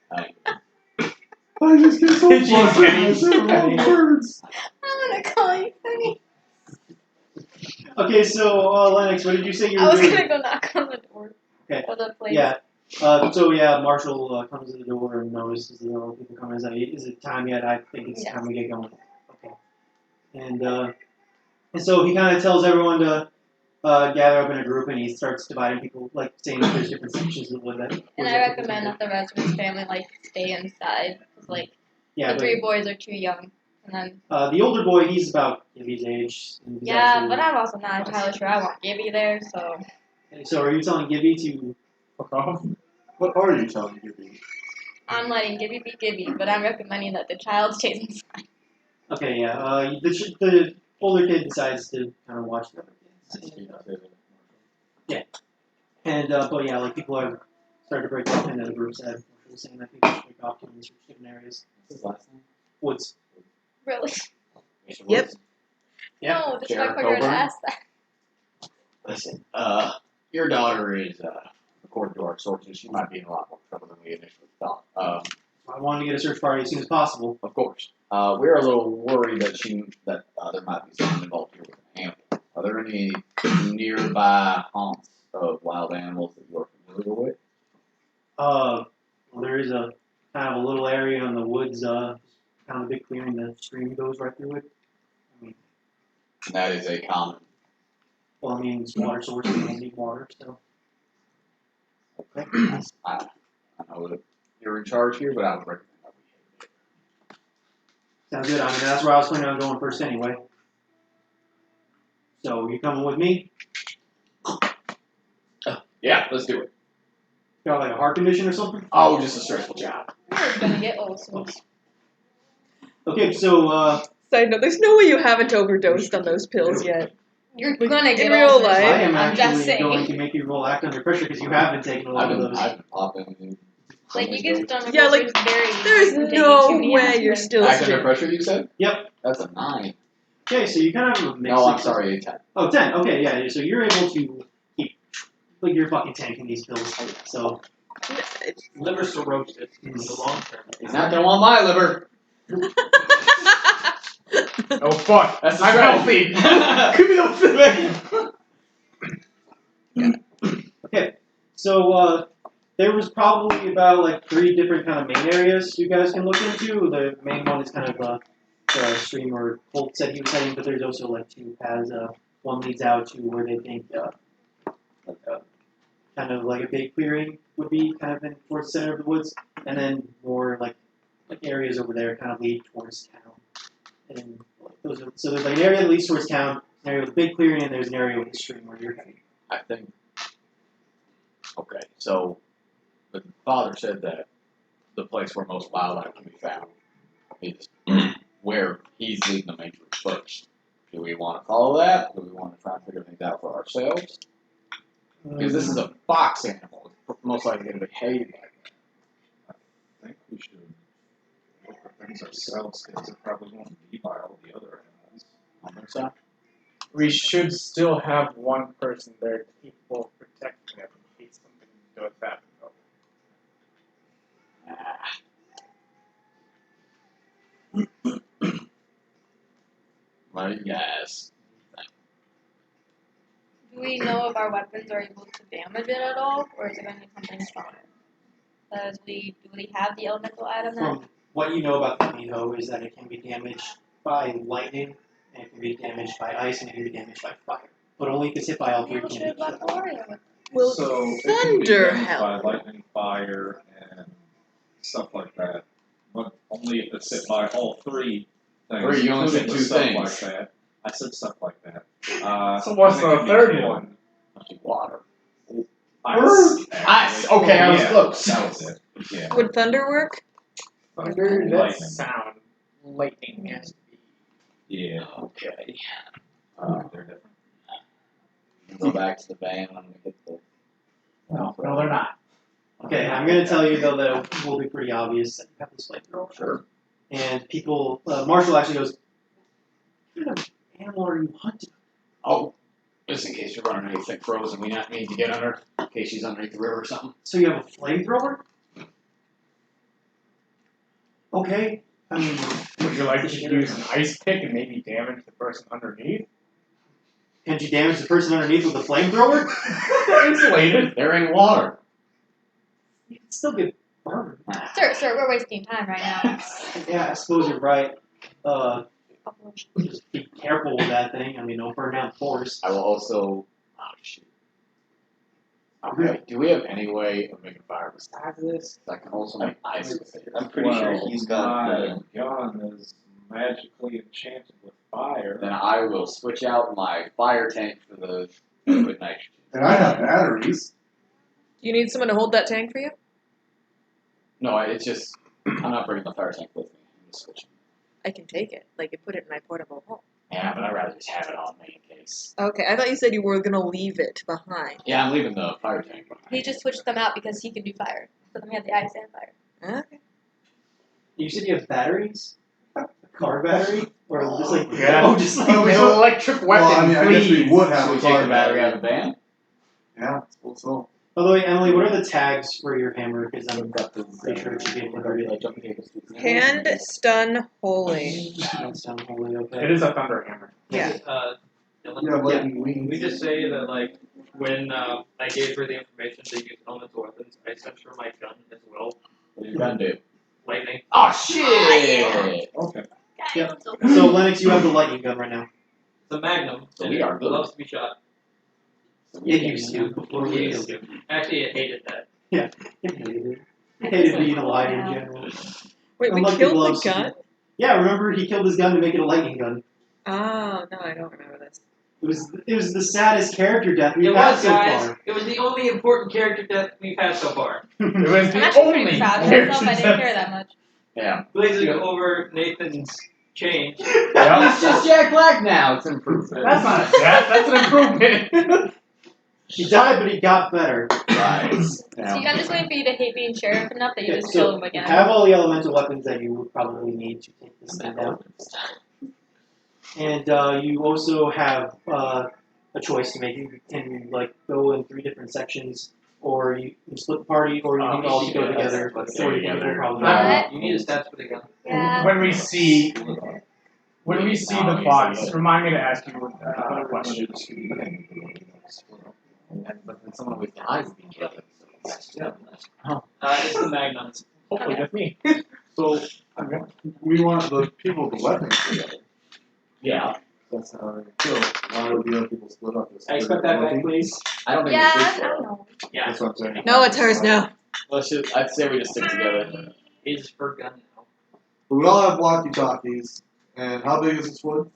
Speaker 3: I just get so flustered when I say the wrong words.
Speaker 11: I'm gonna call you Penny.
Speaker 5: Okay, so Lennox, what did you say you were
Speaker 11: I was
Speaker 5: doing?
Speaker 11: gonna go knock on the door.
Speaker 5: Okay.
Speaker 11: For the place.
Speaker 5: Yeah. Marshall comes to the door and notices the other people coming. Is it time yet? I think it's time we get going. Okay. And so he kind of tells everyone to gather up in a group, and he starts dividing people, like saying that there's different sections of the wood that.
Speaker 11: And I recommend that the rest of his family stay inside, because the 3 boys are too young. And then.
Speaker 5: The older boy, he's about Gibby's age. And he's
Speaker 11: Yeah, but I'm also not entirely sure I want Gibby there, so.
Speaker 5: So are you telling Gibby to
Speaker 3: fuck off? What are you telling Gibby?
Speaker 11: I'm letting Gibby be Gibby, but I'm recommending that the child stays inside.
Speaker 5: Okay, yeah. The older kid decides to kind of watch the other kids. Yeah. And but yeah, people are starting to break off into the groups that people saying that people should make off to research different areas.
Speaker 9: What's his last name?
Speaker 5: Woods.
Speaker 11: Really?
Speaker 9: Mr.
Speaker 1: Yep.
Speaker 9: Woods?
Speaker 5: Yeah.
Speaker 11: No, that's why I
Speaker 9: Sheriff
Speaker 11: figured I'd
Speaker 9: Coburn?
Speaker 11: ask that.
Speaker 4: Listen, your daughter is, according to our sources, she might be in a lot more trouble than we initially thought.
Speaker 5: I wanted to get a search party as soon as possible.
Speaker 4: Of course. We're a little worried that there might be something involved here with an animal. Are there any nearby haunts of wild animals that you're familiar with?
Speaker 5: Well, there is a kind of a little area in the woods, kind of a big clearing. The stream goes right through it. I mean,
Speaker 4: And that is a common.
Speaker 5: well, I mean, it's water source. We don't need water, so.
Speaker 4: Okay. I know that you're in charge here, but I would recommend that we
Speaker 5: Sounds good. I mean, that's where I was planning on going first anyway. So, you coming with me?
Speaker 4: Yeah, let's do it.
Speaker 5: Got like a heart condition or something?
Speaker 4: Oh, just a stressful job.
Speaker 11: We're gonna get old soon.
Speaker 5: Okay, so,
Speaker 1: Side note: there's no way you haven't overdosed on those pills yet.
Speaker 11: You're gonna get
Speaker 1: in real
Speaker 11: older.
Speaker 1: life.
Speaker 5: I am
Speaker 11: I'm just
Speaker 5: actually
Speaker 11: saying.
Speaker 5: going to make you roll act under pressure because you have been taking a lot of those.
Speaker 4: I've been popping.
Speaker 11: Like you get stomach
Speaker 1: Yeah, like,
Speaker 11: ulcers very easy
Speaker 1: There's
Speaker 11: from taking
Speaker 1: no
Speaker 11: too many
Speaker 1: way you're
Speaker 11: aspirin.
Speaker 1: still
Speaker 4: Act under
Speaker 1: strict.
Speaker 4: pressure, you said?
Speaker 5: Yep.
Speaker 4: That's a 9.
Speaker 5: Okay, so you kind of have a mix.
Speaker 4: No, I'm sorry, a 10.
Speaker 5: Oh, 10. Okay, yeah. So you're able to keep, like, you're fucking tanking these pills. So,
Speaker 6: Liver cirrhosis in the long term.
Speaker 4: He's not gonna want my liver.
Speaker 2: Oh fuck!
Speaker 4: That's the
Speaker 2: I'm
Speaker 4: strategy.
Speaker 2: healthy. Give me the
Speaker 5: okay. So, there was probably about, like, 3 different kind of main areas you guys can look into. The main one is kind of the stream where Colt said he was heading, but there's also, like, 2 paths. One leads out to where they think, kind of like a big clearing would be kind of in towards the center of the woods, and then more like areas over there kind of lead towards town. And like those are, so there's like an area that leads towards town, an area with a big clearing, and there's an area with a stream where you're heading.
Speaker 4: I think. Okay, so the father said that the place where most wildlife can be found is where he's leading the main group first. Do we want to follow that? Do we want to try and figure things out for ourselves? Because this is a fox animal. It's most likely going to behave like that.
Speaker 9: I think we should look for things ourselves because it probably won't be by all the other animals.
Speaker 4: I think so.
Speaker 2: We should still have one person there capable of protecting them in case something does happen.
Speaker 4: What do you guys?
Speaker 11: Do we know if our weapons are able to damage it at all, or is it going to be something stronger? Do we have the elemental item then?
Speaker 5: From what you know about the Miho is that it can be damaged by lightning, and it can be damaged by ice, and it can be damaged by fire. But only if it's hit by all 3
Speaker 11: Well,
Speaker 5: can
Speaker 11: should have left Wario with
Speaker 1: Will
Speaker 9: So it can be
Speaker 1: thunder
Speaker 9: damaged
Speaker 1: help?
Speaker 9: by lightning, fire, and stuff like that. But only if it's hit by all 3 things.
Speaker 4: Or you only said
Speaker 9: including the
Speaker 4: 2
Speaker 9: stuff
Speaker 4: things.
Speaker 9: like that. I said stuff like that.
Speaker 2: So what's
Speaker 9: and it
Speaker 2: the
Speaker 9: can be
Speaker 2: third
Speaker 9: killed.
Speaker 2: one?
Speaker 4: Water.
Speaker 9: Ice.
Speaker 4: Ice. Okay, I was
Speaker 9: Yeah,
Speaker 4: close.
Speaker 9: That was it. Yeah.
Speaker 1: Would thunder work?
Speaker 2: Thunder, that
Speaker 9: Lightning.
Speaker 2: sound. Lightning has to be.
Speaker 9: Yeah.
Speaker 4: Okay.
Speaker 9: They're different.
Speaker 4: Go back to the van when we get the.
Speaker 2: No, they're not.
Speaker 5: Okay, I'm going to tell you, though, that it will be pretty obvious that you have this flamethrower.
Speaker 4: Sure.
Speaker 5: And people, Marshall actually goes, what kind of animal are you hunting?
Speaker 4: Oh, just in case you're running anything frozen, we not need to get under, in case she's underneath the river or something.
Speaker 5: So you have a flamethrower? Okay, I mean,
Speaker 2: Would you like to use an ice pick and maybe damage the person underneath?
Speaker 5: can you damage the person underneath with a flamethrower?
Speaker 2: They're insulated.
Speaker 4: They're in water.
Speaker 5: You can still get burned.
Speaker 11: Sir, we're wasting time right now.
Speaker 5: Yeah, I suppose you're right. Just be careful with that thing. I mean, don't burn down the forest.
Speaker 4: I will also. Oh, shoot. Okay, do we have any way of making fire besides this? I can also make ice with it.
Speaker 10: I'm pretty sure
Speaker 9: Well,
Speaker 10: he's got
Speaker 9: my gun is magically enchanted with fire.
Speaker 4: Then I will switch out my fire tank for the liquid nitrogen.
Speaker 3: And I have batteries.
Speaker 1: You need someone to hold that tank for you?
Speaker 4: No, it's just I'm not bringing the fire tank with me. I'm just switching.
Speaker 1: I can take it. Like, and put it in my portable home.
Speaker 4: Yeah, but I'd rather just have it on me in case.
Speaker 1: Okay, I thought you said you were gonna leave it behind.
Speaker 4: Yeah, I'm leaving the fire tank behind.
Speaker 11: He just switched them out because he can do fire. So then we have the ice and fire.
Speaker 1: Okay.
Speaker 5: You said you have batteries? A car battery? Or just like
Speaker 2: Yeah.
Speaker 5: oh, just like
Speaker 2: Oh, it's an electric weapon.
Speaker 3: Well, I mean, I guess we
Speaker 2: please.
Speaker 3: would have
Speaker 4: Should
Speaker 3: a
Speaker 4: we take
Speaker 3: car
Speaker 4: the battery out of the van?
Speaker 3: Yeah, I suppose so.
Speaker 5: By the way, Emily, what are the tags for your hammer? Because I'm pretty sure it should be able to hurt it.
Speaker 1: Hand, stun, holy.
Speaker 5: That's sound holy, okay.
Speaker 2: It is a thunder hammer.
Speaker 1: Yeah.
Speaker 12: Dylan,
Speaker 3: Yeah, lightning wings.
Speaker 6: we just say that like when I gave her the information to use elemental weapons, I sent her my gun as well.
Speaker 4: What are you gonna do?
Speaker 6: Lightning.
Speaker 4: Oh shit!
Speaker 3: Okay.
Speaker 5: Yep. So Lennox, you have the lightning gun right now.
Speaker 6: It's a magnum.
Speaker 4: So
Speaker 6: and
Speaker 4: we are
Speaker 6: it
Speaker 4: good.
Speaker 6: loves to be shot.
Speaker 5: It used to before we
Speaker 6: It used to. Actually, it hated that.
Speaker 5: It hated it. It hated being alive in general.
Speaker 1: Wait, we
Speaker 5: Unlike the
Speaker 1: killed the
Speaker 5: gloves.
Speaker 1: gun?
Speaker 5: Yeah, remember he killed his gun to make it a lightning gun.
Speaker 1: Oh, no, I don't remember this.
Speaker 5: It was the saddest character death we've
Speaker 6: It
Speaker 5: had
Speaker 6: was,
Speaker 5: so
Speaker 6: guys.
Speaker 5: far.
Speaker 6: It was the only important character that we've had so far.
Speaker 2: It was
Speaker 11: I'm
Speaker 2: the
Speaker 11: actually
Speaker 2: only
Speaker 11: pretty proud of
Speaker 2: character
Speaker 11: myself. I didn't care that much.
Speaker 4: Yeah.
Speaker 6: Glazing over Nathan's change.
Speaker 4: He's just Jack Black now. It's an improvement.
Speaker 2: That's not a death, that's an improvement.
Speaker 5: He died, but he got better.
Speaker 4: Right.
Speaker 11: See, I'm just waiting for you to hate being sheriff enough that you
Speaker 5: Okay,
Speaker 11: just
Speaker 5: so
Speaker 11: kill him again.
Speaker 5: have all the elemental weapons that you would probably need to take this thing down. And you also have a choice to make. You can like go in 3 different sections, or you can split the party, or you can all go together.
Speaker 4: Let's
Speaker 5: Or
Speaker 4: go
Speaker 5: you can
Speaker 4: together.
Speaker 5: probably.
Speaker 11: What?
Speaker 6: You need a stats for the gun.
Speaker 11: Yeah.
Speaker 2: When we see the bots, remind me to ask you a question.
Speaker 4: But then someone with eyes being killed.
Speaker 6: It's the magnums.
Speaker 2: Hopefully with me.
Speaker 3: So, we want the people with the weapons together.
Speaker 4: Yeah.
Speaker 3: That's how they kill. Why would the other people split up?
Speaker 6: I expect that back, please.
Speaker 4: I don't think
Speaker 11: Yeah,
Speaker 4: we
Speaker 11: I
Speaker 4: should.
Speaker 11: don't know.
Speaker 6: Yeah.
Speaker 3: That's what I'm saying.
Speaker 1: No, it's hers now.
Speaker 4: I'd say we just stick together.
Speaker 6: Is her gun now.
Speaker 3: But we all have walkie-talkies. And how big is this wood?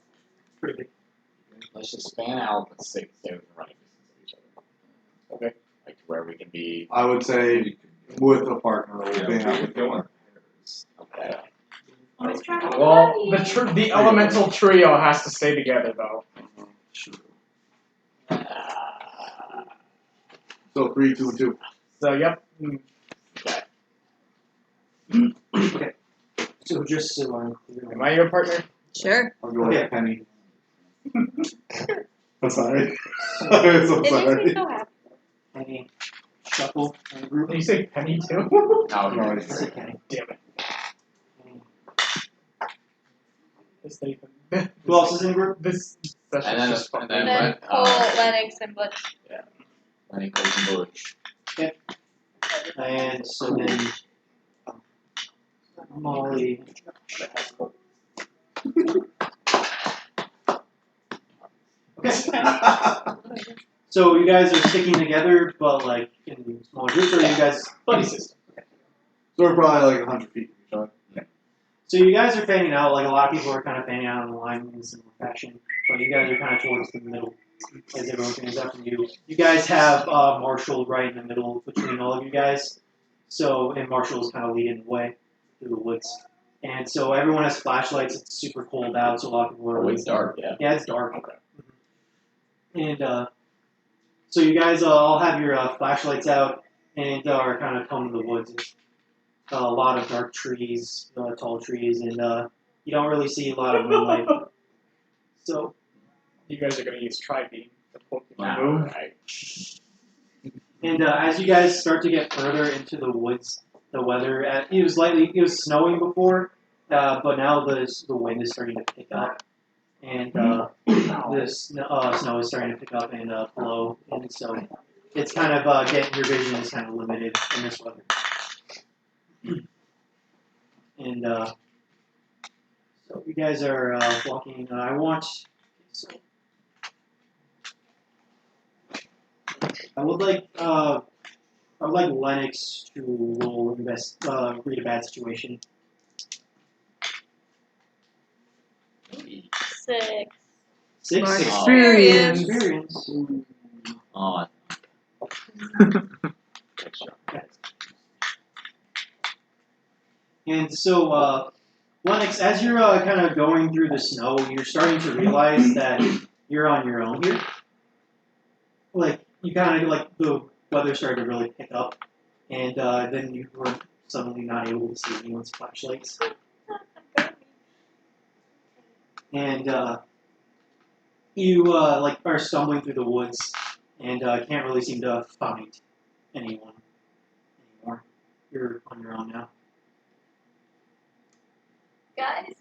Speaker 5: Pretty big.
Speaker 4: Let's just span out and stay within running distance of each other.
Speaker 3: Okay.
Speaker 4: Like to where we can be.
Speaker 3: I would say with a partner, we'll bang out with the one.
Speaker 4: Okay.
Speaker 2: Well, the elemental trio has to stay together though.
Speaker 3: So 3, 2, and 2.
Speaker 2: So yep.
Speaker 5: Okay. So just so I'm clear.
Speaker 2: Am I your partner?
Speaker 1: Sure.
Speaker 3: I'll go
Speaker 5: Okay.
Speaker 3: with Penny. I'm sorry. I'm so
Speaker 11: It makes me
Speaker 3: sorry.
Speaker 11: so happy.
Speaker 5: Any shuffle in the group?
Speaker 2: Did you say Penny too?
Speaker 4: No,
Speaker 3: No,
Speaker 5: I
Speaker 3: it's
Speaker 5: said Kenny.
Speaker 2: Damn it. This Nathan.
Speaker 5: Who else is in the group?
Speaker 2: This session
Speaker 4: And then,
Speaker 2: just
Speaker 4: and
Speaker 2: fucking.
Speaker 4: then,
Speaker 11: And then Cole, Lennox, and Butch.
Speaker 4: Lenny Coles and Butch.
Speaker 5: And so then Molly. Okay. So you guys are sticking together, but like in small groups, or you guys
Speaker 4: Buddy system.
Speaker 3: So we're probably like 100 feet from each other.
Speaker 5: So you guys are fanning out, like a lot of people are kind of fanning out on the line in similar fashion, but you guys are kind of towards the middle as everyone fans out from you. You guys have Marshall right in the middle between all of you guys, so and Marshall's kind of leading the way through the woods. And so everyone has flashlights. It's super cold out, so a lot of people are.
Speaker 4: Oh, it's dark, yeah.
Speaker 5: Yeah, it's dark. Okay. And so you guys all have your flashlights out and are kind of combing the woods. A lot of dark trees, tall trees, and you don't really see a lot of moonlight. So
Speaker 2: You guys are gonna use Tri-Beam to Pokemon move.
Speaker 4: Right.
Speaker 5: And as you guys start to get further into the woods, the weather it was snowing before, but now the wind is starting to pick up, and the snow is starting to pick up and blow, and so it's kind of getting your vision is kind of limited in this weather. And so you guys are walking. I would like Lennox to roll read a bad situation.
Speaker 11: 6.
Speaker 5: 6.
Speaker 1: Smart
Speaker 11: experience.
Speaker 5: Experience.
Speaker 4: Oh.
Speaker 5: And so, Lennox, as you're kind of going through the snow, you're starting to realize that you're on your own here. Like, you kind of, like, the weather started to really pick up, and then you were suddenly not able to see anyone's flashlights. And you like are stumbling through the woods and can't really seem to find anyone anymore. You're on your own now.
Speaker 11: Guys,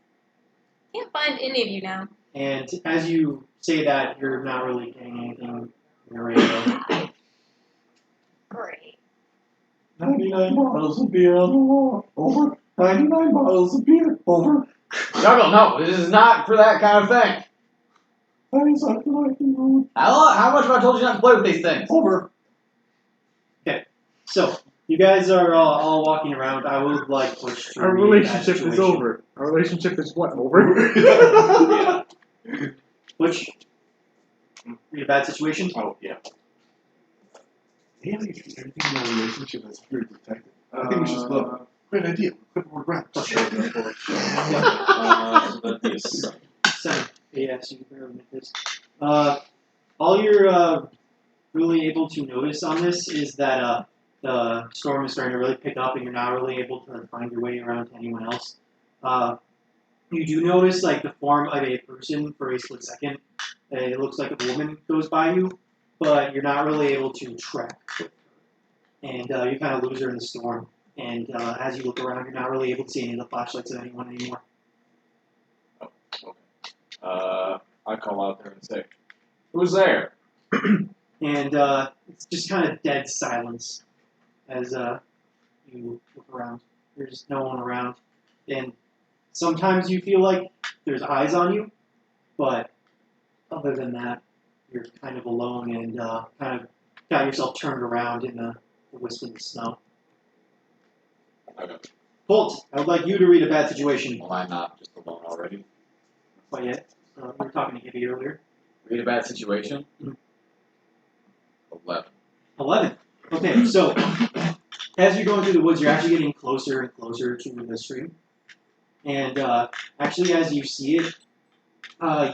Speaker 11: can't find any of you now.
Speaker 5: And as you say that, you're not really getting anything in your radio.
Speaker 11: Great.
Speaker 3: 99 bottles of beer on the wall. Over. 99 bottles of beer. Over.
Speaker 4: Juggle, no, this is not for that kind of thing. How much have I told you not to play with these things?
Speaker 3: Over.
Speaker 5: Okay, so you guys are all walking around. I would like push to
Speaker 13: Our
Speaker 5: read that
Speaker 13: relationship is
Speaker 5: situation.
Speaker 13: over. Our relationship is what? Over?
Speaker 5: Butch, read a bad situation.
Speaker 9: Oh, yeah.
Speaker 3: Damn, you treat everything in our relationship as pure detective. I think we should split up. Great idea. Clipboard grab.
Speaker 9: So that'd be a 7.
Speaker 5: 7. Yeah, so you can remember this. All you're really able to notice on this is that the storm is starting to really pick up, and you're not really able to find your way around to anyone else. You do notice like the form of a person for a split second. It looks like a woman goes by you, but you're not really able to track with her. And you kind of lose her in the storm. And as you look around, you're not really able to see any of the flashlights of anyone anymore.
Speaker 9: Oh, okay. I call out there and say, "Who's there?"
Speaker 5: And it's just kind of dead silence as you look around. There's no one around. And sometimes you feel like there's eyes on you, but other than that, you're kind of alone and kind of got yourself turned around in the wisp of the snow.
Speaker 9: Okay.
Speaker 5: Holt, I would like you to read a bad situation.
Speaker 9: Well, I'm not just alone already.
Speaker 5: Quite yet. You were talking to Gibby earlier.
Speaker 9: Read a bad situation. 11.
Speaker 5: 11. Okay, so as you're going through the woods, you're actually getting closer and closer to the stream. And actually, as you see it,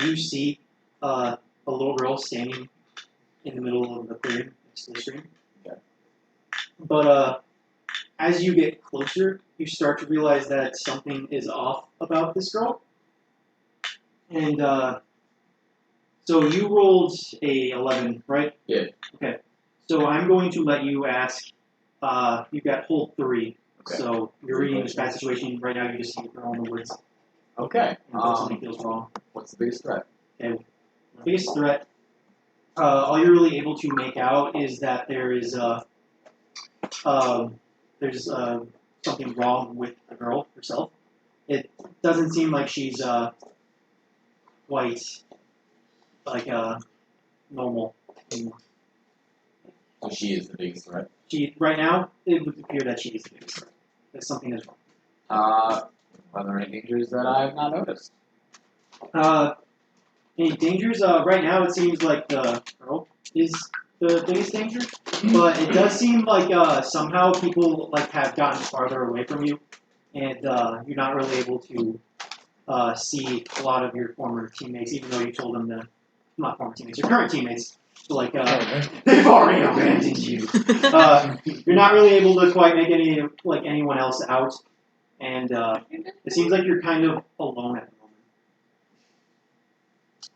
Speaker 5: you see a little girl standing in the middle of the clearing next to the stream.
Speaker 9: Okay.
Speaker 5: But as you get closer, you start to realize that something is off about this girl. And so you rolled a 11, right?
Speaker 9: Yeah.
Speaker 5: Okay. So I'm going to let you ask. You've got hold 3.
Speaker 9: Okay.
Speaker 5: So you're reading this bad situation right now. You just see a girl in the woods.
Speaker 9: Okay.
Speaker 5: And something feels wrong.
Speaker 9: What's the biggest threat?
Speaker 5: Okay. The biggest threat. All you're really able to make out is that there is something wrong with the girl herself. It doesn't seem like she's quite like normal anymore.
Speaker 9: So she is the biggest threat.
Speaker 5: She right now it would appear that she is the biggest threat. That something is wrong.
Speaker 9: Are there any dangers that I have not noticed?
Speaker 5: Any dangers? Right now it seems like the girl is the biggest danger, but it does seem like somehow people like have gotten farther away from you, and you're not really able to see a lot of your former teammates, even though you told them to, not former teammates, your current teammates, like they've already abandoned you. You're not really able to quite make anyone else out, and it seems like you're kind of alone at the moment.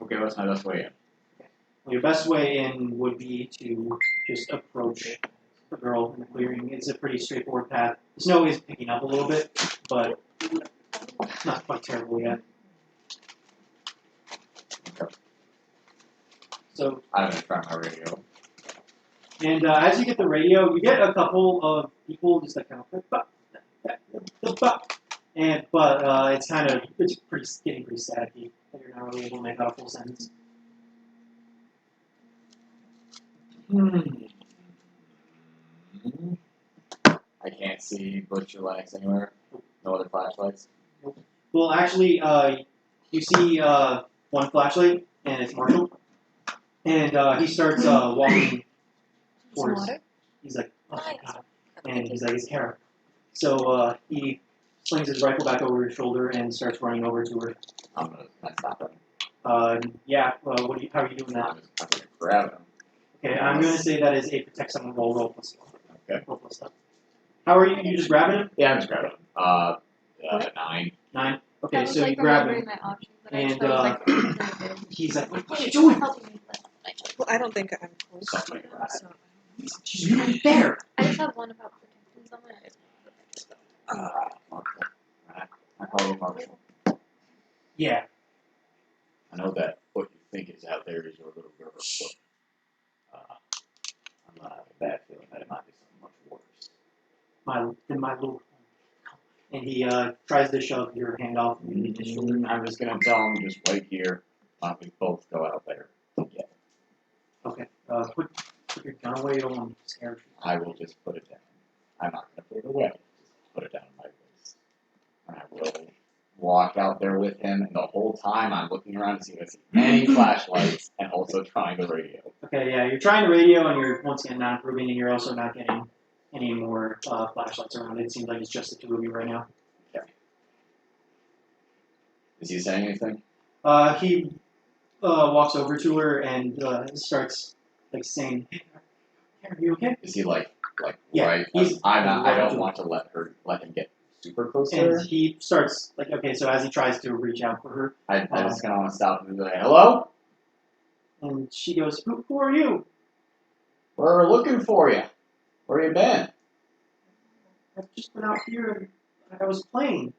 Speaker 9: Okay, what's my best way in?
Speaker 5: Well, your best way in would be to just approach the girl in the clearing. It's a pretty straightforward path. The snow is picking up a little bit, but not quite terrible yet.
Speaker 9: Okay.
Speaker 5: So,
Speaker 9: I'm gonna try my radio.
Speaker 5: and as you get the radio, you get a couple of people just like kind of, but it's getting pretty staticky. You're not really able to make out a full sentence.
Speaker 9: I can't see Butch or Lennox anywhere. No other flashlights.
Speaker 5: Well, actually, you see one flashlight, and it's Marshall. And he starts walking towards.
Speaker 11: Water?
Speaker 5: He's like, oh my god. And he's like, it's Kara. So he slings his rifle back over his shoulder and starts running over to her.
Speaker 9: I'm gonna stop him.
Speaker 5: Yeah, how are you doing that?
Speaker 9: I'm gonna grab him.
Speaker 5: Okay, I'm going to say that is a protect someone roll plus skill.
Speaker 9: Okay.
Speaker 5: Roll plus stuff. How are you? You just grabbing him?
Speaker 9: Yeah, I'm just grabbing him. 9.
Speaker 5: 9. Okay,
Speaker 11: That was
Speaker 5: so
Speaker 11: like
Speaker 5: you grab him,
Speaker 11: remembering my options, but I
Speaker 5: and
Speaker 11: chose like pretty good.
Speaker 5: he's like, "What are you doing?"
Speaker 11: Helping me with my choice.
Speaker 1: Well, I don't think I'm close to
Speaker 9: Something
Speaker 1: him,
Speaker 9: like that.
Speaker 1: so.
Speaker 5: She's right there.
Speaker 11: I just have one about protecting someone. I just
Speaker 9: Marshall. I call you Marshall.
Speaker 5: Yeah.
Speaker 9: I know that what you think is out there is your little girl, but I'm not having a bad feeling that it might be something much worse.
Speaker 5: My little. And he tries to shove your hand off.
Speaker 9: I'm just gonna tell him just wait here. Why don't we both go out there together?
Speaker 5: Okay. Put your gun away. You don't want to scare.
Speaker 9: I will just put it down. I'm not gonna put it away. Just put it down in my waist. And I will walk out there with him, and the whole time I'm looking around to see if I see any flashlights, and also trying the radio.
Speaker 5: Okay. Yeah. You're trying the radio, and you're once again not improving, and you're also not getting any more flashlights around. It seems like it's just the two of you right now.
Speaker 9: Okay. Is he saying anything?
Speaker 5: He walks over to her and starts like saying, "Hey, are you okay?"
Speaker 9: Is he like
Speaker 5: Yeah,
Speaker 9: right?
Speaker 5: he's
Speaker 9: I
Speaker 5: right
Speaker 9: don't
Speaker 5: to
Speaker 9: want to let him get super close to her.
Speaker 5: And he starts like, okay, so as he tries to reach out for her,
Speaker 9: I just kind of want to stop him and be like, "Hello?
Speaker 5: and she goes, "Who are you?"
Speaker 9: We're looking for you. Where you been?"
Speaker 5: I've just been out here and I was playing.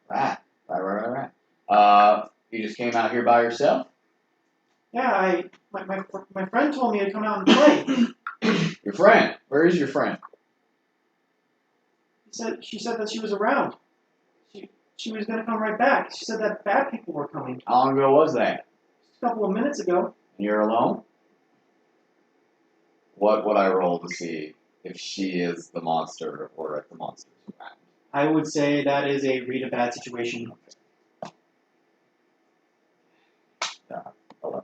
Speaker 9: Right. You just came out here by yourself?
Speaker 5: Yeah, my friend told me to come out and play.
Speaker 9: Your friend? Where is your friend?
Speaker 5: She said that she was around. She was gonna come right back. She said that bad people were coming.
Speaker 9: How long ago was that?
Speaker 5: Just a couple of minutes ago.
Speaker 9: You're alone? What would I roll to see if she is the monster or if the monster is around?
Speaker 5: I would say that is a read a bad situation.
Speaker 9: 11.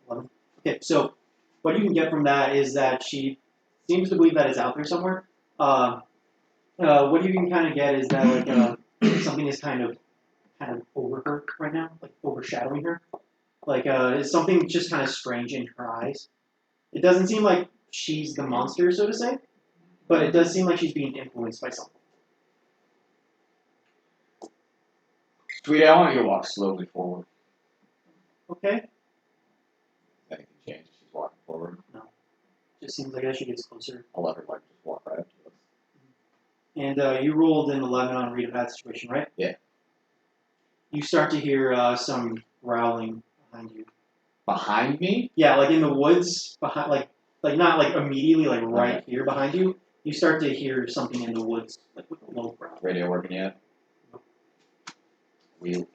Speaker 5: 11. Okay, so what you can get from that is that she seems to believe that it's out there somewhere. What you can kind of get is that like something is kind of over her right now, like overshadowing her. Like it's something just kind of strange in her eyes. It doesn't seem like she's the monster, so to say, but it does seem like she's being influenced by something.
Speaker 9: Sweetie, I want you to walk slowly forward.
Speaker 5: Okay.
Speaker 9: Anything changes, she's walking forward.
Speaker 5: No. Just seems like as she gets closer.
Speaker 9: I'll let her like just walk right up to us.
Speaker 5: And you rolled an 11 on read a bad situation, right?
Speaker 9: Yeah.
Speaker 5: You start to hear some growling behind you.
Speaker 9: Behind me?
Speaker 5: Yeah, like in the woods, behind, like not like immediately, like right here behind you. You start to hear something in the woods, like with a low growl.
Speaker 9: Radio working yet?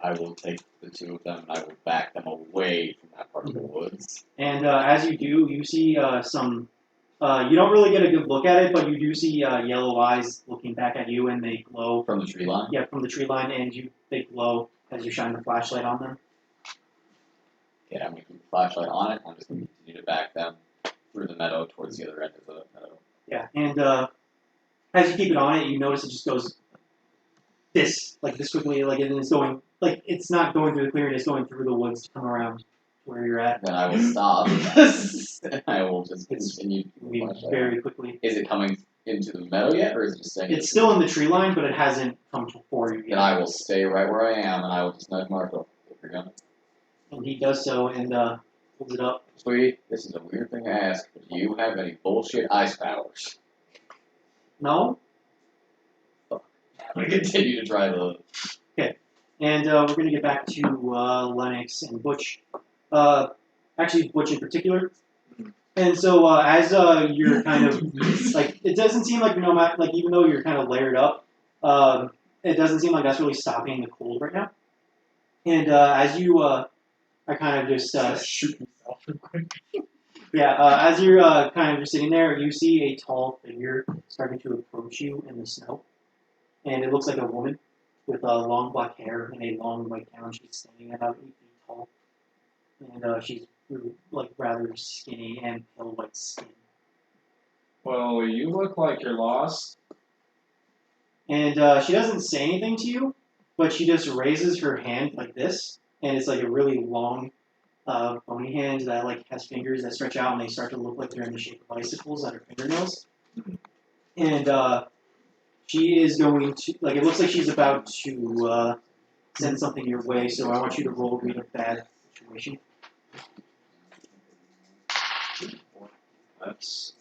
Speaker 9: I will take the two of them and I will back them away from that part of the woods.
Speaker 5: And as you do, you see some. You don't really get a good look at it, but you do see yellow eyes looking back at you, and they glow
Speaker 9: from the tree line.
Speaker 5: Yeah, from the tree line, and they glow as you shine the flashlight on them.
Speaker 9: Okay, I'm gonna keep the flashlight on it. I'm just gonna continue to back them through the meadow towards the other end of the meadow.
Speaker 5: Yeah, and as you keep it on it, you notice it just goes this quickly, like and it's going, like it's not going through the clearing, it's going through the woods to come around to where you're at.
Speaker 9: Then I will stop. I will just continue to keep the flashlight
Speaker 5: very
Speaker 9: on.
Speaker 5: quickly.
Speaker 9: Is it coming into the meadow yet, or is it just staying?
Speaker 5: It's still in the tree line, but it hasn't come for you yet.
Speaker 9: Then I will stay right where I am, and I will just nudge Marco. If you're gonna.
Speaker 5: And he does so, and holds it up.
Speaker 9: Sweetie, this is a weird thing to ask, but do you have any bullshit ice powers?
Speaker 5: No?
Speaker 9: I'm gonna continue to try the.
Speaker 5: Okay, and we're going to get back to Lennox and Butch. Actually, Butch in particular. And so as you're kind of, like, it doesn't seem like, no matter, like, even though you're kind of layered up, it doesn't seem like that's really stopping the cold right now. And as you are kind of just...
Speaker 2: shoot myself real quick.
Speaker 5: Yeah, as you're kind of just sitting there, you see a tall figure starting to approach you in the snow. And it looks like a woman with long black hair and a long white gown. She's standing about 8 feet tall. And she's like rather skinny and pale white skin.
Speaker 8: Well, you look like you're lost.
Speaker 5: And she doesn't say anything to you, but she just raises her hand like this. And it's like a really long, bony hand that like has fingers that stretch out and they start to look like they're in the shape of icicles that are fingernails. and she is going to, like, it looks like she's about to send something your way, so I want you to roll read a bad situation.
Speaker 9: That's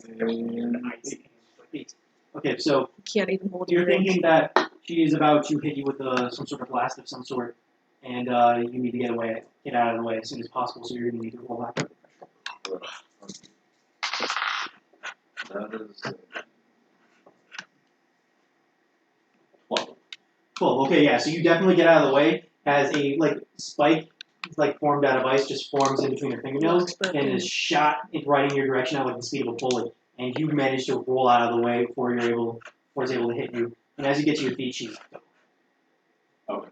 Speaker 5: Eight. Okay, so
Speaker 1: Can't even hold
Speaker 5: you're
Speaker 1: your
Speaker 5: thinking that she is about to hit you with some sort of blast of some sort, and you need to get out of the way as soon as possible, so you're going to need to roll back.
Speaker 9: that is 12.
Speaker 5: 12. Okay, yeah. So you definitely get out of the way as a spike, formed out of ice, just forms in between your fingernails and is shot right in your direction at the speed of a bullet. And you manage to roll out of the way before it's able to hit you. And as you get to your feet, she's
Speaker 9: Okay.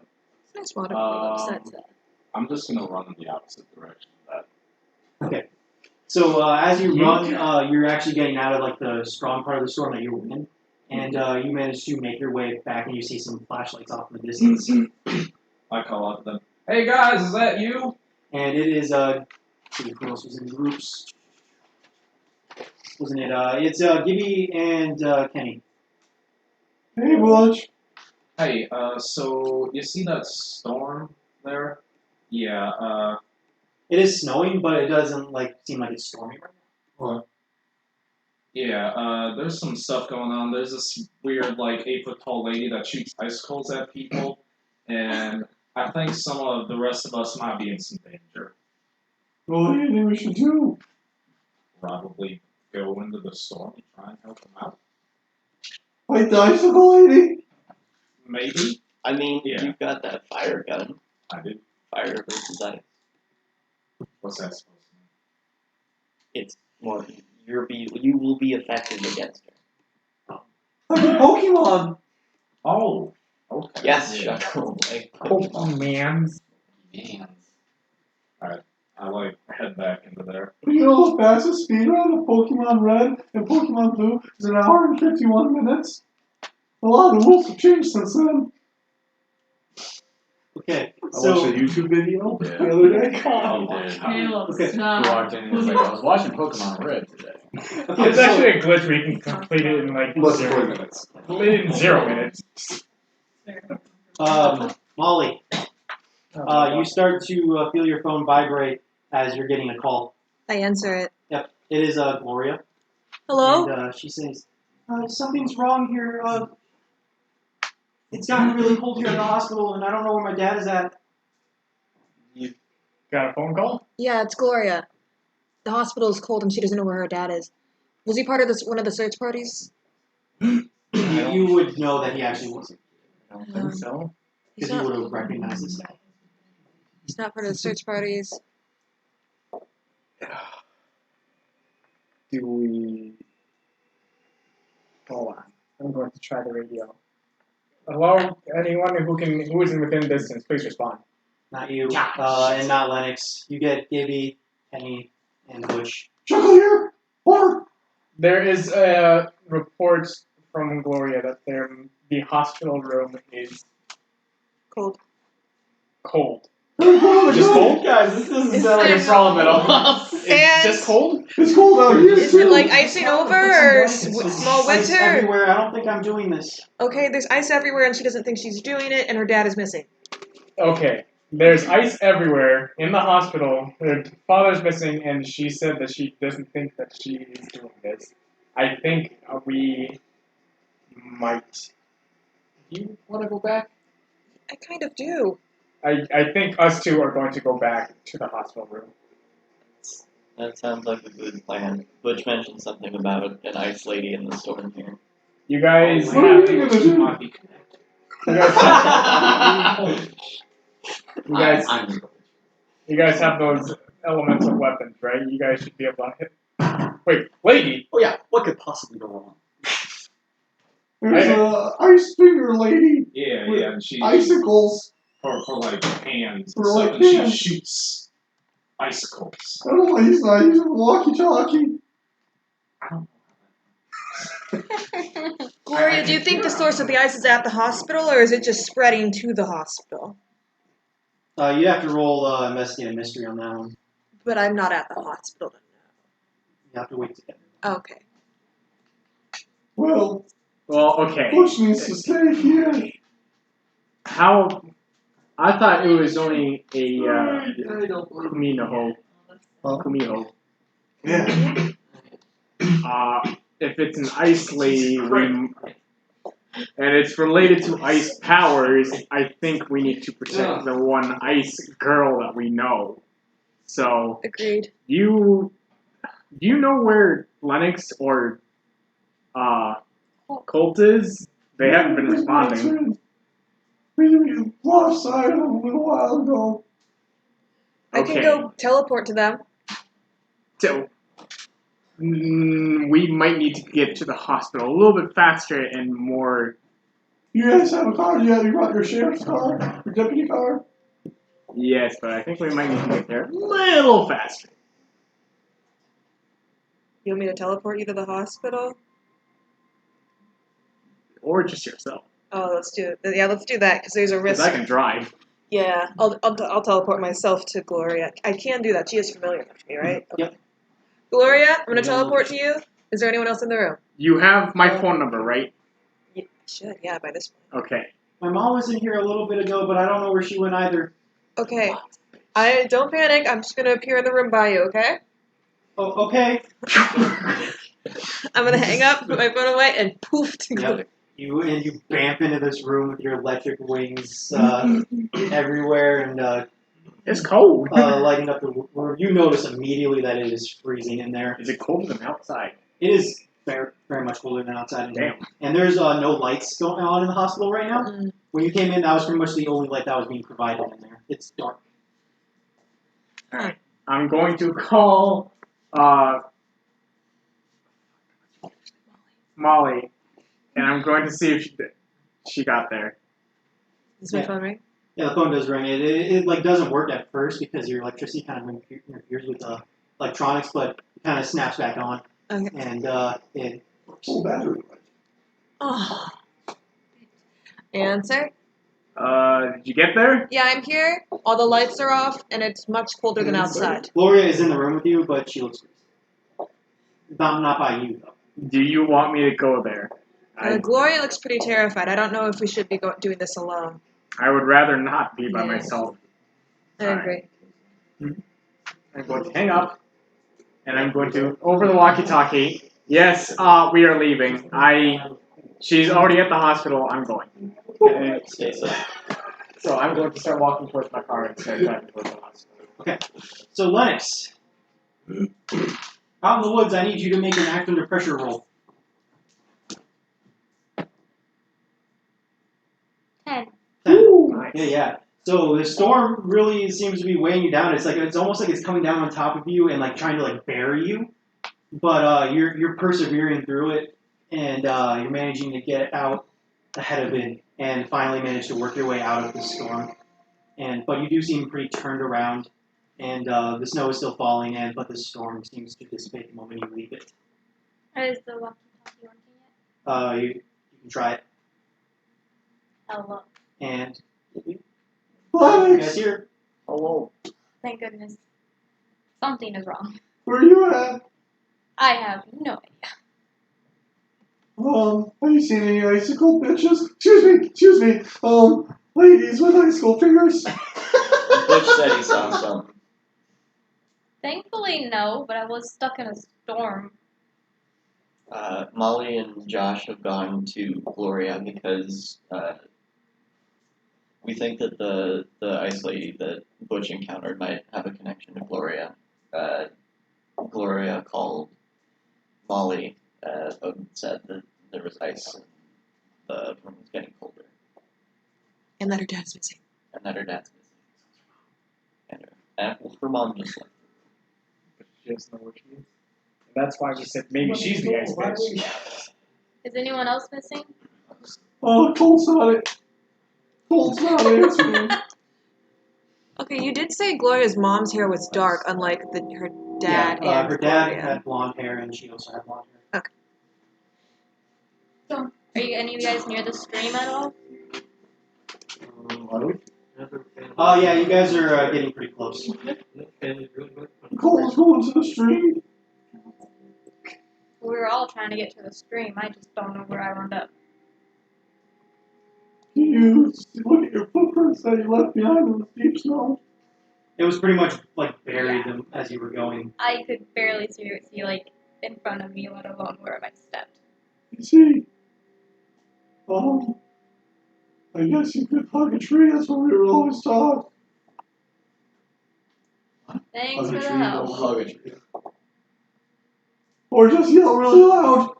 Speaker 1: Nice water upsets that.
Speaker 9: I'm just gonna run in the opposite direction of that.
Speaker 5: okay. So as you run, you're actually getting out of the strong part of the storm that you were in, and you manage to make your way back, and you see some flashlights off in the distance.
Speaker 9: I call out to them. Hey guys, is that you?
Speaker 5: And it is who else was in groups? Wasn't it? It's Gibby and Kenny.
Speaker 3: Hey, Butch.
Speaker 9: Hey, so you see that storm there? Yeah,
Speaker 5: It is snowing, but it doesn't seem like it's storming right now.
Speaker 3: What?
Speaker 9: yeah, there's some stuff going on. There's this weird, 8-foot tall lady that shoots icicles at people, and I think some of the rest of us might be in some danger.
Speaker 3: Well, what do you think we should do?
Speaker 9: Probably go into the storm and try and help them out.
Speaker 3: Fight the icicle lady?
Speaker 9: Maybe.
Speaker 10: I mean,
Speaker 9: Yeah.
Speaker 10: you've got that fire gun.
Speaker 9: I do.
Speaker 10: Fire versus ice.
Speaker 9: What's that supposed to mean?
Speaker 10: It's more. You will be effective against her.
Speaker 3: Like a Pokemon.
Speaker 9: Oh. Okay.
Speaker 10: Yes,
Speaker 9: Yeah.
Speaker 10: Shuckle.
Speaker 13: Oh, man.
Speaker 9: Man. Alright. I head back into there.
Speaker 3: You know the fastest speed run of Pokemon Red and Pokemon Blue is an hour and 51 minutes? A lot of rules have changed since then.
Speaker 5: Okay,
Speaker 3: I
Speaker 5: so
Speaker 3: watched a YouTube video
Speaker 9: Yeah.
Speaker 3: the other day.
Speaker 12: Caleb,
Speaker 5: Okay.
Speaker 12: stop.
Speaker 2: Walked in and was like, I was watching Pokemon Red today.
Speaker 5: okay,
Speaker 13: It's actually a glitch where you can complete it in
Speaker 3: Less than
Speaker 13: 0
Speaker 3: 20
Speaker 13: minutes. In 0 minutes.
Speaker 5: Molly, you start to feel your phone vibrate as you're getting a call.
Speaker 1: I answer it.
Speaker 5: Yep, it is Gloria.
Speaker 1: Hello?
Speaker 5: And she says, something's wrong here. It's gotten really cold here at the hospital, and I don't know where my dad is at.
Speaker 13: Got a phone call?
Speaker 1: Yeah, it's Gloria. The hospital is cold and she doesn't know where her dad is. Was he part of one of the search parties?
Speaker 5: You would know that he actually wasn't,
Speaker 10: I don't think so.
Speaker 1: He's
Speaker 5: because you
Speaker 1: not,
Speaker 5: would have recognized his dad.
Speaker 1: he's not part of the search parties.
Speaker 7: Do we? Hold on. I'm going to try the radio.
Speaker 13: Hello? Anyone who is within distance, please respond.
Speaker 5: Not you, and not Lennox. You get Gibby, Penny, and Bush.
Speaker 3: Chuckle here! Over!
Speaker 13: There is a report from Gloria that the hospital room is
Speaker 1: Cold.
Speaker 13: cold.
Speaker 3: Just
Speaker 13: cold?
Speaker 5: Guys, this doesn't
Speaker 1: Is
Speaker 5: sound like a
Speaker 1: it-
Speaker 5: problem at all.
Speaker 13: It's
Speaker 1: And-
Speaker 13: just cold?
Speaker 3: It's cold out here.
Speaker 1: Is it like icing over or small
Speaker 5: Ice
Speaker 1: winter?
Speaker 5: everywhere. I don't think I'm doing this.
Speaker 1: Okay, there's ice everywhere and she doesn't think she's doing it and her dad is missing.
Speaker 13: Okay. There's ice everywhere in the hospital. Her father's missing, and she said that she doesn't think that she is doing this. I think we might. Do you want to go back?
Speaker 1: I kind of do.
Speaker 13: I think us two are going to go back to the hospital room.
Speaker 10: That sounds like a good plan. Butch mentioned something about an ice lady in the storm here.
Speaker 13: You guys
Speaker 3: What are
Speaker 13: have.
Speaker 3: you gonna do?
Speaker 13: You guys, you guys,
Speaker 10: I'm
Speaker 13: you guys have those elemental weapons, right? You guys should be able to hit. Wait, lady?
Speaker 5: Oh yeah, what could possibly go wrong?
Speaker 3: There's a ice finger lady
Speaker 9: Yeah,
Speaker 3: with
Speaker 9: yeah, and she
Speaker 3: icicles.
Speaker 9: for hands and
Speaker 3: For,
Speaker 9: stuff,
Speaker 3: like,
Speaker 9: and
Speaker 3: hands.
Speaker 9: she shoots icicles.
Speaker 3: I don't know, he's not using walkie-talkie.
Speaker 9: I don't
Speaker 1: Gloria, do you think the source of the ice is at the hospital or is it just spreading to the hospital?
Speaker 5: You have to roll investigate a mystery on that one.
Speaker 1: But I'm not at the hospital to
Speaker 5: You have to wait together.
Speaker 1: know. Okay.
Speaker 3: Well,
Speaker 13: Well, okay.
Speaker 3: Butch needs to stay here.
Speaker 13: How? I thought it was only a Kumiho. Kumiho.
Speaker 3: Yeah.
Speaker 13: If it's an ice lady, and it's related to ice powers, I think we need to protect the one ice girl that we know. So,
Speaker 1: Agreed.
Speaker 13: do you know where Lennox or Colt is? They haven't been responding.
Speaker 3: We lost sight of them a little while ago.
Speaker 1: I can go teleport to them.
Speaker 13: So, we might need to get to the hospital a little bit faster and more.
Speaker 3: You guys have a car yet? You brought your sheriff's car? Your deputy car?
Speaker 13: Yes, but I think we might need to get there a little faster.
Speaker 1: You want me to teleport you to the hospital?
Speaker 13: Or just yourself.
Speaker 1: Oh, let's do it. Yeah, let's do that because there's a risk.
Speaker 13: Because I can drive.
Speaker 1: Yeah, I'll teleport myself to Gloria. I can do that. She is familiar with me, right? Okay.
Speaker 5: Yep.
Speaker 1: Gloria, I'm gonna teleport to you. Is there anyone else in the room?
Speaker 13: You have my phone number, right?
Speaker 1: Yeah, should, yeah, by this point.
Speaker 13: Okay.
Speaker 5: My mom was in here a little bit ago, but I don't know where she went either.
Speaker 1: Okay. Don't panic. I'm just gonna appear in the room by you, okay?
Speaker 5: Oh, okay.
Speaker 1: I'm gonna hang up, put my phone away, and poof to go.
Speaker 5: Yep. You bamf into this room with your electric wings everywhere, and
Speaker 13: it's cold.
Speaker 5: Lighting up the room. You notice immediately that it is freezing in there.
Speaker 13: Is it colder than outside?
Speaker 5: It is very, very much colder than outside in here.
Speaker 13: Damn.
Speaker 5: And there's no lights going on in the hospital right now.
Speaker 1: Mm.
Speaker 5: When you came in, that was pretty much the only light that was being provided in there. It's dark.
Speaker 13: Alright. I'm going to call Molly, and I'm going to see if she got there.
Speaker 1: Is my phone ring?
Speaker 5: Yeah, the phone does ring. It like doesn't work at first because your electricity kind of interferes with the electronics, but it kind of snaps back on.
Speaker 1: Okay.
Speaker 5: And it
Speaker 3: Full battery.
Speaker 1: Oh. Answer?
Speaker 13: Did you get there?
Speaker 1: Yeah, I'm here. All the lights are off, and it's much colder than outside.
Speaker 5: Gloria is in the room with you, but she looks not by you though.
Speaker 13: Do you want me to go there?
Speaker 1: Gloria looks pretty terrified. I don't know if we should be doing this alone.
Speaker 13: I would rather not be by myself.
Speaker 1: I agree.
Speaker 13: I'm going to hang up, and I'm going to, over the walkie-talkie, yes, we are leaving. She's already at the hospital. I'm going.
Speaker 10: Stay safe.
Speaker 13: So I'm going to start walking towards my car and start driving towards the hospital.
Speaker 5: Okay. So Lennox, out in the woods, I need you to make an act under pressure roll.
Speaker 11: 10.
Speaker 5: 10.
Speaker 13: Nice.
Speaker 5: Yeah. So the storm really seems to be weighing you down. It's almost like it's coming down on top of you and like trying to like bury you. But you're persevering through it, and you're managing to get out ahead of it, and finally manage to work your way out of the storm. But you do seem pretty turned around, and the snow is still falling in, but the storm seems to dissipate the moment you leave it.
Speaker 11: Is the walkie-talkie working yet?
Speaker 5: You can try it.
Speaker 11: Hello.
Speaker 5: And you
Speaker 3: Lennox!
Speaker 5: guys here?
Speaker 10: Hello.
Speaker 11: Thank goodness. Something is wrong.
Speaker 3: Where are you at?
Speaker 11: I have no idea.
Speaker 3: Have you seen any icicle bitches? Excuse me. Ladies with icicle fingers.
Speaker 10: Butch said he saw some.
Speaker 11: Thankfully, no, but I was stuck in a storm.
Speaker 10: Molly and Josh have gone to Gloria because we think that the ice lady that Butch encountered might have a connection to Gloria. Gloria called Molly and said that there was ice and the room was getting colder.
Speaker 1: And that her dad's missing.
Speaker 10: And that her dad's missing. And her mom just left.
Speaker 13: But she doesn't know where she is. That's why we said maybe she's the ice bitch.
Speaker 11: Is anyone else missing?
Speaker 3: Oh, Colt's not it. Colt's not answering.
Speaker 1: Okay, you did say Gloria's mom's hair was dark, unlike her dad and
Speaker 5: her dad
Speaker 1: Gloria.
Speaker 5: had blonde hair, and she also had blonde hair.
Speaker 1: Okay.
Speaker 11: Are any of you guys near the stream at all?
Speaker 5: Oh yeah, you guys are getting pretty close.
Speaker 3: Colt's going to the stream.
Speaker 11: We were all trying to get to the stream. I just don't know where I wound up.
Speaker 3: You look at your footprints that you left behind in the deep snow.
Speaker 5: It was pretty much like buried them as you were going.
Speaker 11: I could barely see like in front of me, let alone where I stepped.
Speaker 3: You see, I guess you could hug a tree. That's what we were always taught.
Speaker 11: Thanks
Speaker 3: Hug
Speaker 11: for
Speaker 3: a
Speaker 11: the
Speaker 3: tree,
Speaker 11: help.
Speaker 3: don't hug a tree. Or just yell really loud.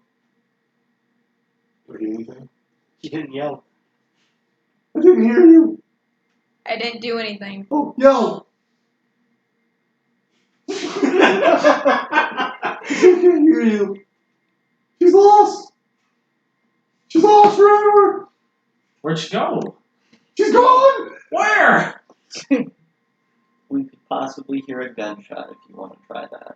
Speaker 3: Did I do anything?
Speaker 5: You didn't yell.
Speaker 3: I didn't hear you.
Speaker 11: I didn't do anything.
Speaker 3: Oh, yell. I can't hear you. She's lost. She's lost forever.
Speaker 9: Where'd she go?
Speaker 3: She's gone.
Speaker 9: Where?
Speaker 10: We could possibly hear a gunshot if you want to try that.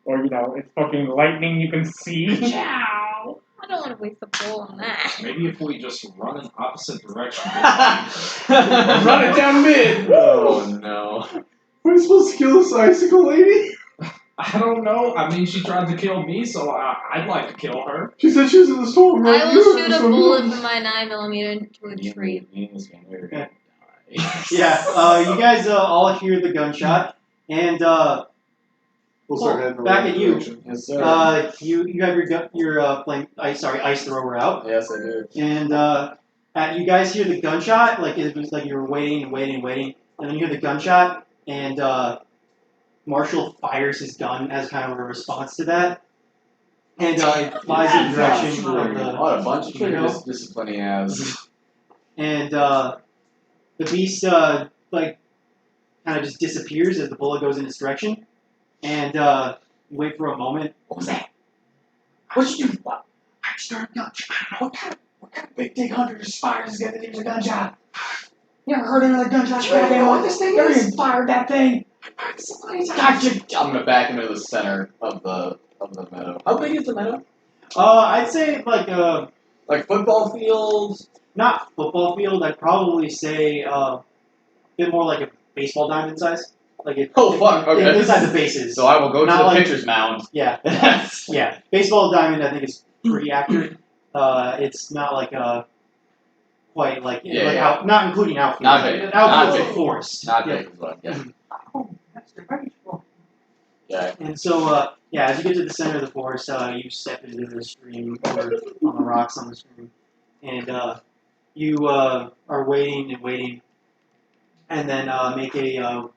Speaker 2: Or, it's fucking lightning you can see.
Speaker 11: Ciao. I don't want to waste a pull on that.
Speaker 9: Maybe if we just run in opposite direction.
Speaker 2: Run it down mid.
Speaker 9: Oh no.
Speaker 3: Are you supposed to kill this icicle lady?
Speaker 9: I don't know. I mean, she tried to kill me, so I'd like to kill her.
Speaker 3: She said she was in the storm. Right?
Speaker 11: I will shoot a bullet from my 9mm into a tree.
Speaker 5: Yeah, you guys all hear the gunshot, and
Speaker 3: We'll start heading in the
Speaker 5: back
Speaker 3: right
Speaker 5: at you.
Speaker 3: direction.
Speaker 9: Yes, sir.
Speaker 5: You have your ice thrower out,
Speaker 9: Yes, I do.
Speaker 5: and you guys hear the gunshot. Like it was like you were waiting and waiting and waiting, and then you hear the gunshot, and Marshall fires his gun as kind of a response to that, and it flies in the direction of the
Speaker 9: What a bunch of
Speaker 5: tornado.
Speaker 9: triggers discipline he has.
Speaker 5: And the beast kind of just disappears as the bullet goes in its direction, and you wait for a moment.
Speaker 10: What was that? What'd you do? What? I started a gun. I don't know what kind of big dick hunter or spider is gonna use a gunshot. You ever heard another gunshot? You know what this thing is? You fired that thing. Gotcha.
Speaker 4: I'm gonna back him into the center of the meadow.
Speaker 10: How big is the meadow?
Speaker 5: I'd say like
Speaker 4: football field.
Speaker 5: not football field. I'd probably say a bit more like a baseball diamond size. Like it.
Speaker 4: Oh fuck! Okay.
Speaker 5: Inside the bases.
Speaker 4: So I will go to
Speaker 5: Not
Speaker 4: the
Speaker 5: like-
Speaker 4: pitcher's mound.
Speaker 5: Yeah. Yeah. Baseball diamond, I think, is pretty accurate. It's not like quite like
Speaker 4: Yeah,
Speaker 5: like
Speaker 4: yeah.
Speaker 5: Out, not including outfield.
Speaker 4: Not big.
Speaker 5: Outfield's
Speaker 4: Not
Speaker 5: a
Speaker 4: big.
Speaker 5: forest.
Speaker 4: Not
Speaker 5: Yeah.
Speaker 4: big as well. Yeah.
Speaker 10: Oh, that's debatable.
Speaker 4: Yeah.
Speaker 5: And so, as you get to the center of the forest, you step into the stream or on the rocks on the stream, and you are waiting and waiting, and then make a I'm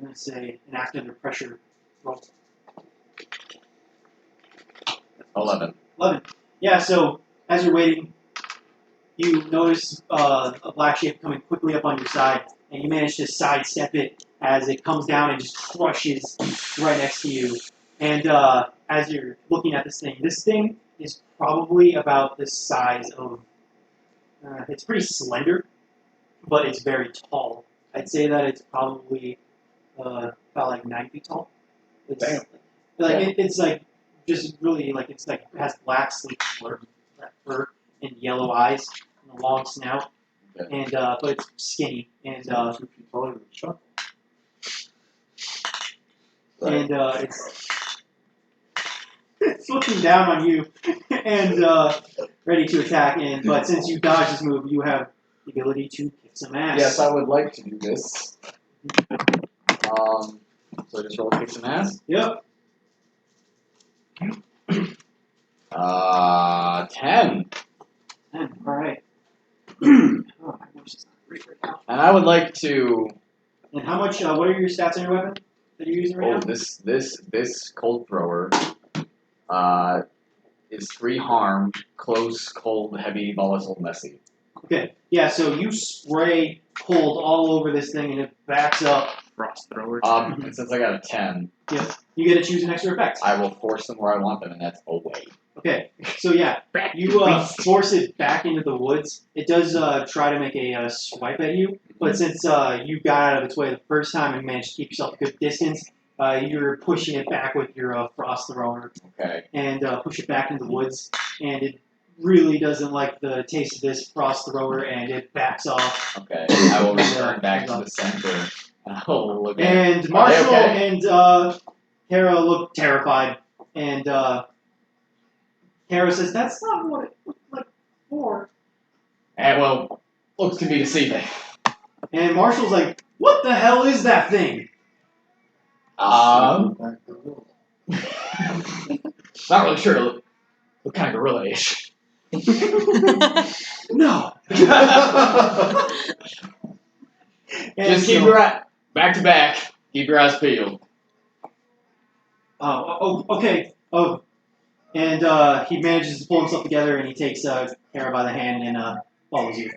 Speaker 5: going to say an act under pressure roll.
Speaker 4: 11.
Speaker 5: 11. Yeah. So as you're waiting, you notice a black shape coming quickly up on your side, and you manage to sidestep it as it comes down and just crushes right next to you. And as you're looking at this thing is probably about the size of, it's pretty slender, but it's very tall. I'd say that it's probably about like 9 feet tall. It's,
Speaker 3: Damn.
Speaker 5: It's like just really like it's like it has black sleek fur and yellow eyes and a long snout, and but it's skinny and
Speaker 3: 2 feet taller than Chuck.
Speaker 5: and it's looking down on you and ready to attack. And but since you dodged this move, you have the ability to kick some ass.
Speaker 4: Yes, I would like to do this. So just roll kick some ass.
Speaker 5: Yep.
Speaker 4: 10.
Speaker 5: All right.
Speaker 10: Oh, my voice is not great right now.
Speaker 4: And I would like to.
Speaker 5: And how much? What are your stats on your weapon that you're using right
Speaker 4: Oh,
Speaker 5: now?
Speaker 4: this cold thrower. Is 3 harm, close, cold, heavy, volatile, messy.
Speaker 5: Okay. Yeah. So you spray cold all over this thing, and it backs up.
Speaker 2: Frost thrower.
Speaker 4: And since I got a 10,
Speaker 5: Yep. You get to choose an extra effect.
Speaker 4: I will force them where I want them, and that's away.
Speaker 5: Okay, so yeah, you force it back into the woods. It does try to make a swipe at you, but since you got out of its way the first time and managed to keep yourself a good distance, you're pushing it back with your frost thrower
Speaker 4: Okay.
Speaker 5: and push it back into the woods. And it really doesn't like the taste of this frost thrower, and it backs off.
Speaker 4: Okay. I will return back to the center. And I will look at
Speaker 5: And
Speaker 4: Are they
Speaker 5: Marshall
Speaker 4: okay?
Speaker 5: and Kara look terrified. And Kara says, "That's not what it looked like before."
Speaker 4: Well, looks can be deceiving.
Speaker 5: And Marshall's like, "What the hell is that thing?"
Speaker 4: Not really sure what kind of gorilla it is.
Speaker 5: No.
Speaker 4: Just keep your eye back to back. Keep your eyes peeled.
Speaker 5: Okay. Oh, and he manages to pull himself together, and he takes Kara by the hand and follows you.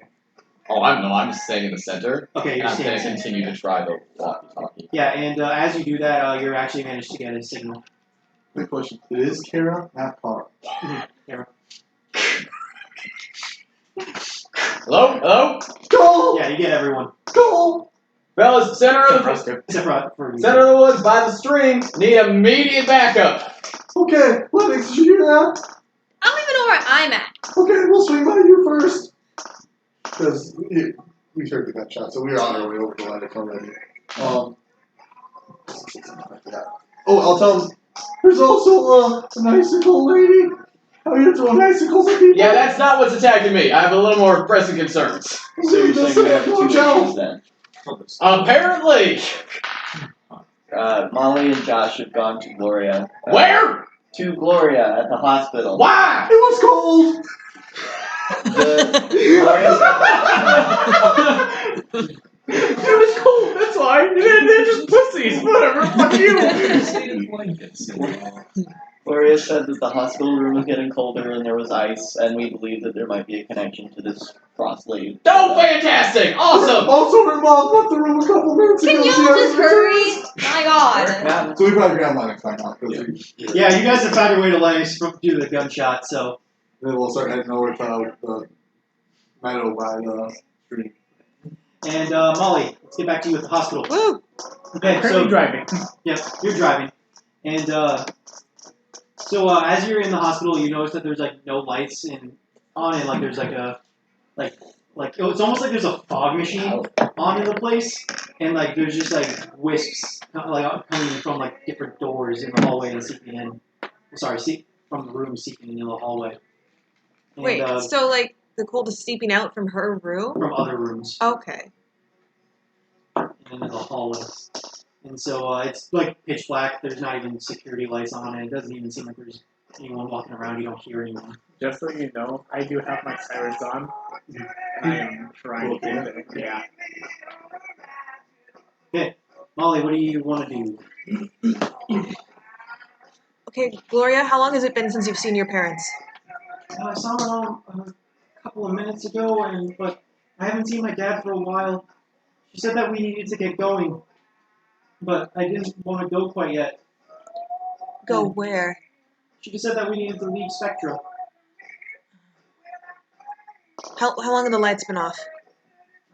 Speaker 4: Oh, I'm just staying in the center.
Speaker 5: Okay,
Speaker 4: And
Speaker 5: you're
Speaker 4: I'm
Speaker 5: staying
Speaker 4: going to
Speaker 5: in the center.
Speaker 4: continue to try the walkie-talkie.
Speaker 5: Yeah, and as you do that, you're actually managed to get a signal.
Speaker 3: Quick question. It is Kara, not Kara.
Speaker 5: Kara.
Speaker 4: Hello? Hello?
Speaker 3: Go!
Speaker 5: Yeah, you get everyone.
Speaker 3: Go!
Speaker 4: Fellas, center of the
Speaker 5: Except for you.
Speaker 4: center of the woods by the stream. Need immediate backup.
Speaker 3: Okay, Lennox, did you hear that?
Speaker 11: I don't even know where I'm at.
Speaker 3: Okay, we'll swing by you first. Because we heard the gunshot, so we were on our way over to Lennox already. Oh, I'll tell them. There's also an icicle lady. How you throwing icicles at people?
Speaker 4: Yeah, that's not what's attacking me. I have a little more pressing concerns.
Speaker 10: So you're saying we have two issues then?
Speaker 4: Apparently.
Speaker 10: Molly and Josh have gone to Gloria.
Speaker 4: Where?
Speaker 10: To Gloria at the hospital.
Speaker 4: Why?
Speaker 3: It was cold.
Speaker 4: It was cool, that's why. They're just pussies, whatever, fuck you.
Speaker 10: Gloria said that the hospital room was getting colder and there was ice, and we believe that there might be a connection to this frost lady.
Speaker 4: Oh, fantastic! Awesome!
Speaker 3: Also, her mom left the room a couple minutes ago.
Speaker 11: Can y'all just hurry? My God.
Speaker 3: So we probably grabbed Lennox by now.
Speaker 5: Yeah, you guys have found your way to Lennox due to the gunshot, so.
Speaker 3: Then we'll start heading over to the meadow by the stream.
Speaker 5: And Molly, let's get back to you at the hospital.
Speaker 1: Woo!
Speaker 5: Okay,
Speaker 13: Currently driving.
Speaker 5: Yep, you're driving. And so as you're in the hospital, you notice that there's like no lights on, and like there's like a like it's almost like there's a fog machine on in the place, and like there's just like wisps like coming from like different doors in the hallway and seeping in. From the room seeping into the hallway. And,
Speaker 1: Wait, so like the cold is seeping out from her room?
Speaker 5: from other rooms
Speaker 1: Okay.
Speaker 5: and into the hallway. And so it's like pitch black. There's not even security lights on, and it doesn't even seem like there's anyone walking around. You don't hear anyone.
Speaker 13: Just so you know, I do have my sirens on. And I am trying to get it. Yeah.
Speaker 5: Okay, Molly, what do you want to do?
Speaker 1: Okay, Gloria, how long has it been since you've seen your parents?
Speaker 5: I saw her a couple of minutes ago, but I haven't seen my dad for a while. She said that we needed to get going, but I didn't want to go quite yet.
Speaker 1: Go where?
Speaker 5: She just said that we needed to leave Spectra.
Speaker 1: How long have the lights been off?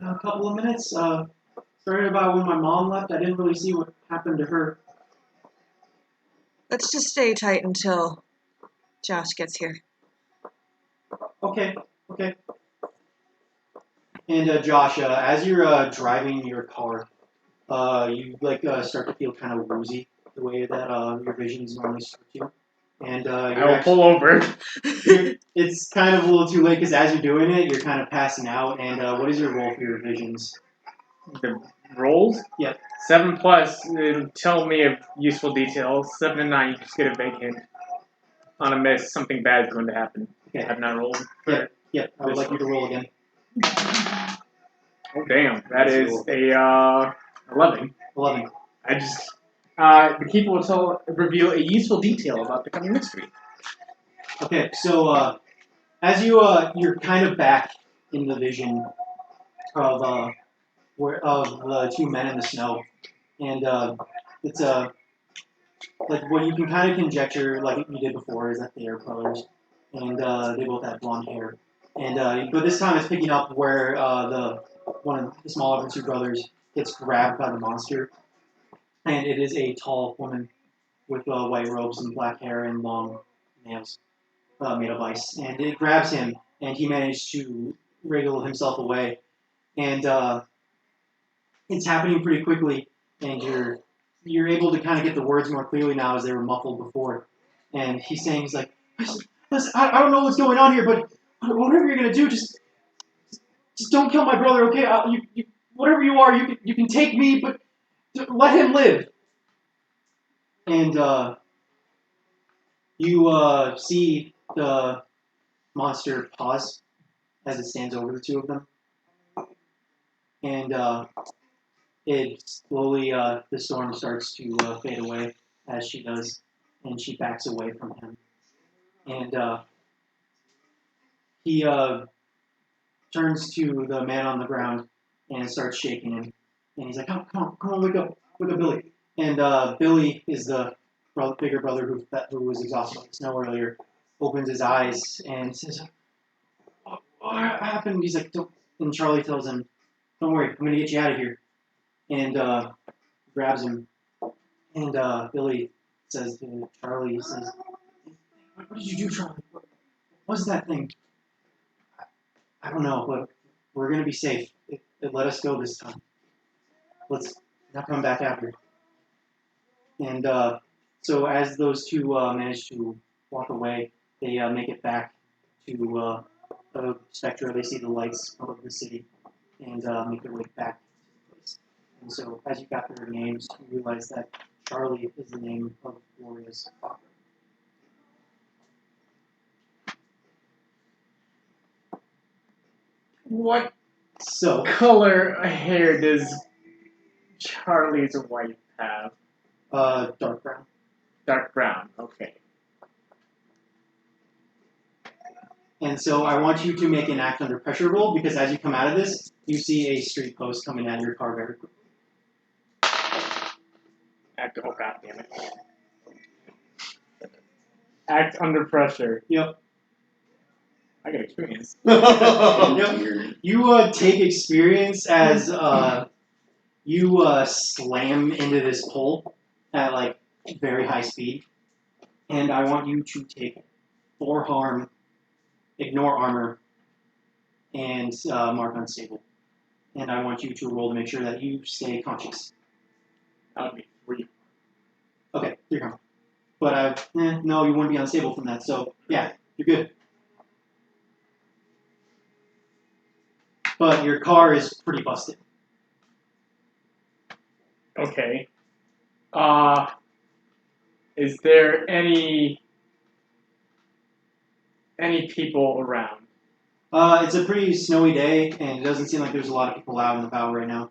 Speaker 5: A couple of minutes. Started about when my mom left. I didn't really see what happened to her.
Speaker 1: Let's just stay tight until Josh gets here.
Speaker 5: Okay. And Josh, as you're driving your car, you start to feel kind of woozy the way that your visions normally start to. And
Speaker 13: I will pull over.
Speaker 5: It's kind of a little too late because as you're doing it, you're kind of passing out. And what is your roll for your visions?
Speaker 13: The rolls?
Speaker 5: Yep.
Speaker 13: 7+, it'll tell me of useful details. 7 and 9, you just get a vague hint. On a miss, something bad is going to happen.
Speaker 5: Okay.
Speaker 13: I have not rolled.
Speaker 5: Yep. I would like you to roll again.
Speaker 13: Oh damn, that is a 11.
Speaker 5: 11.
Speaker 13: I just the keeper will reveal a useful detail about the coming mystery.
Speaker 5: Okay, so as you're kind of back in the vision of the two men in the snow, and it's like what you can kind of conjecture, like you did before, is that they are brothers, and they both have blonde hair, and but this time it's picking up where one of the smaller of the two brothers gets grabbed by the monster, and it is a tall woman with white robes and black hair and long nails made of ice, and it grabs him, and he managed to wriggle himself away, and it's happening pretty quickly, and you're able to kind of get the words more clearly now as they were muffled before, and he's saying, he's like, listen, I don't know what's going on here, but whatever you're gonna do, just don't kill my brother, okay? Whatever you are, you can take me, but let him live. And you see the monster pause as it stands over the two of them, and it slowly the storm starts to fade away as she does, and she backs away from him, and he turns to the man on the ground and starts shaking him, and he's like, "Come on, wake up, Billy." And Billy is the bigger brother who was exhausted on the snow earlier. Opens his eyes and says, "What happened?" He's like, "Don't." And Charlie tells him, "Don't worry, I'm gonna get you out of here." And grabs him. And Billy says to Charlie, he says, "What did you do, Charlie? What was that thing?" "I don't know, but we're gonna be safe. It let us go this time. Let's not come back after." And so as those two manage to walk away, they make it back to Spectra. They see the lights of the city and make their way back to the place. And so as you got their names, you realize that Charlie is the name of Gloria's father.
Speaker 2: What
Speaker 5: So
Speaker 2: color hair does Charlie's wife have?
Speaker 5: Dark brown.
Speaker 2: Dark brown, okay.
Speaker 5: And so I want you to make an act under pressure roll, because as you come out of this, you see a street post coming at your car very quickly.
Speaker 2: Act, oh god damn it. Act under pressure.
Speaker 5: Yep.
Speaker 2: I got experience.
Speaker 5: Yep. You take experience as you slam into this pole at like very high speed, and I want you to take 4 harm, ignore armor, and mark unstable. And I want you to roll to make sure that you stay conscious.
Speaker 2: That would be 3.
Speaker 5: Okay, 3 harm. But no, you wouldn't be unstable from that. So yeah, you're good. But your car is pretty busted.
Speaker 2: Okay. Is there any people around?
Speaker 5: It's a pretty snowy day, and it doesn't seem like there's a lot of people out and about right now.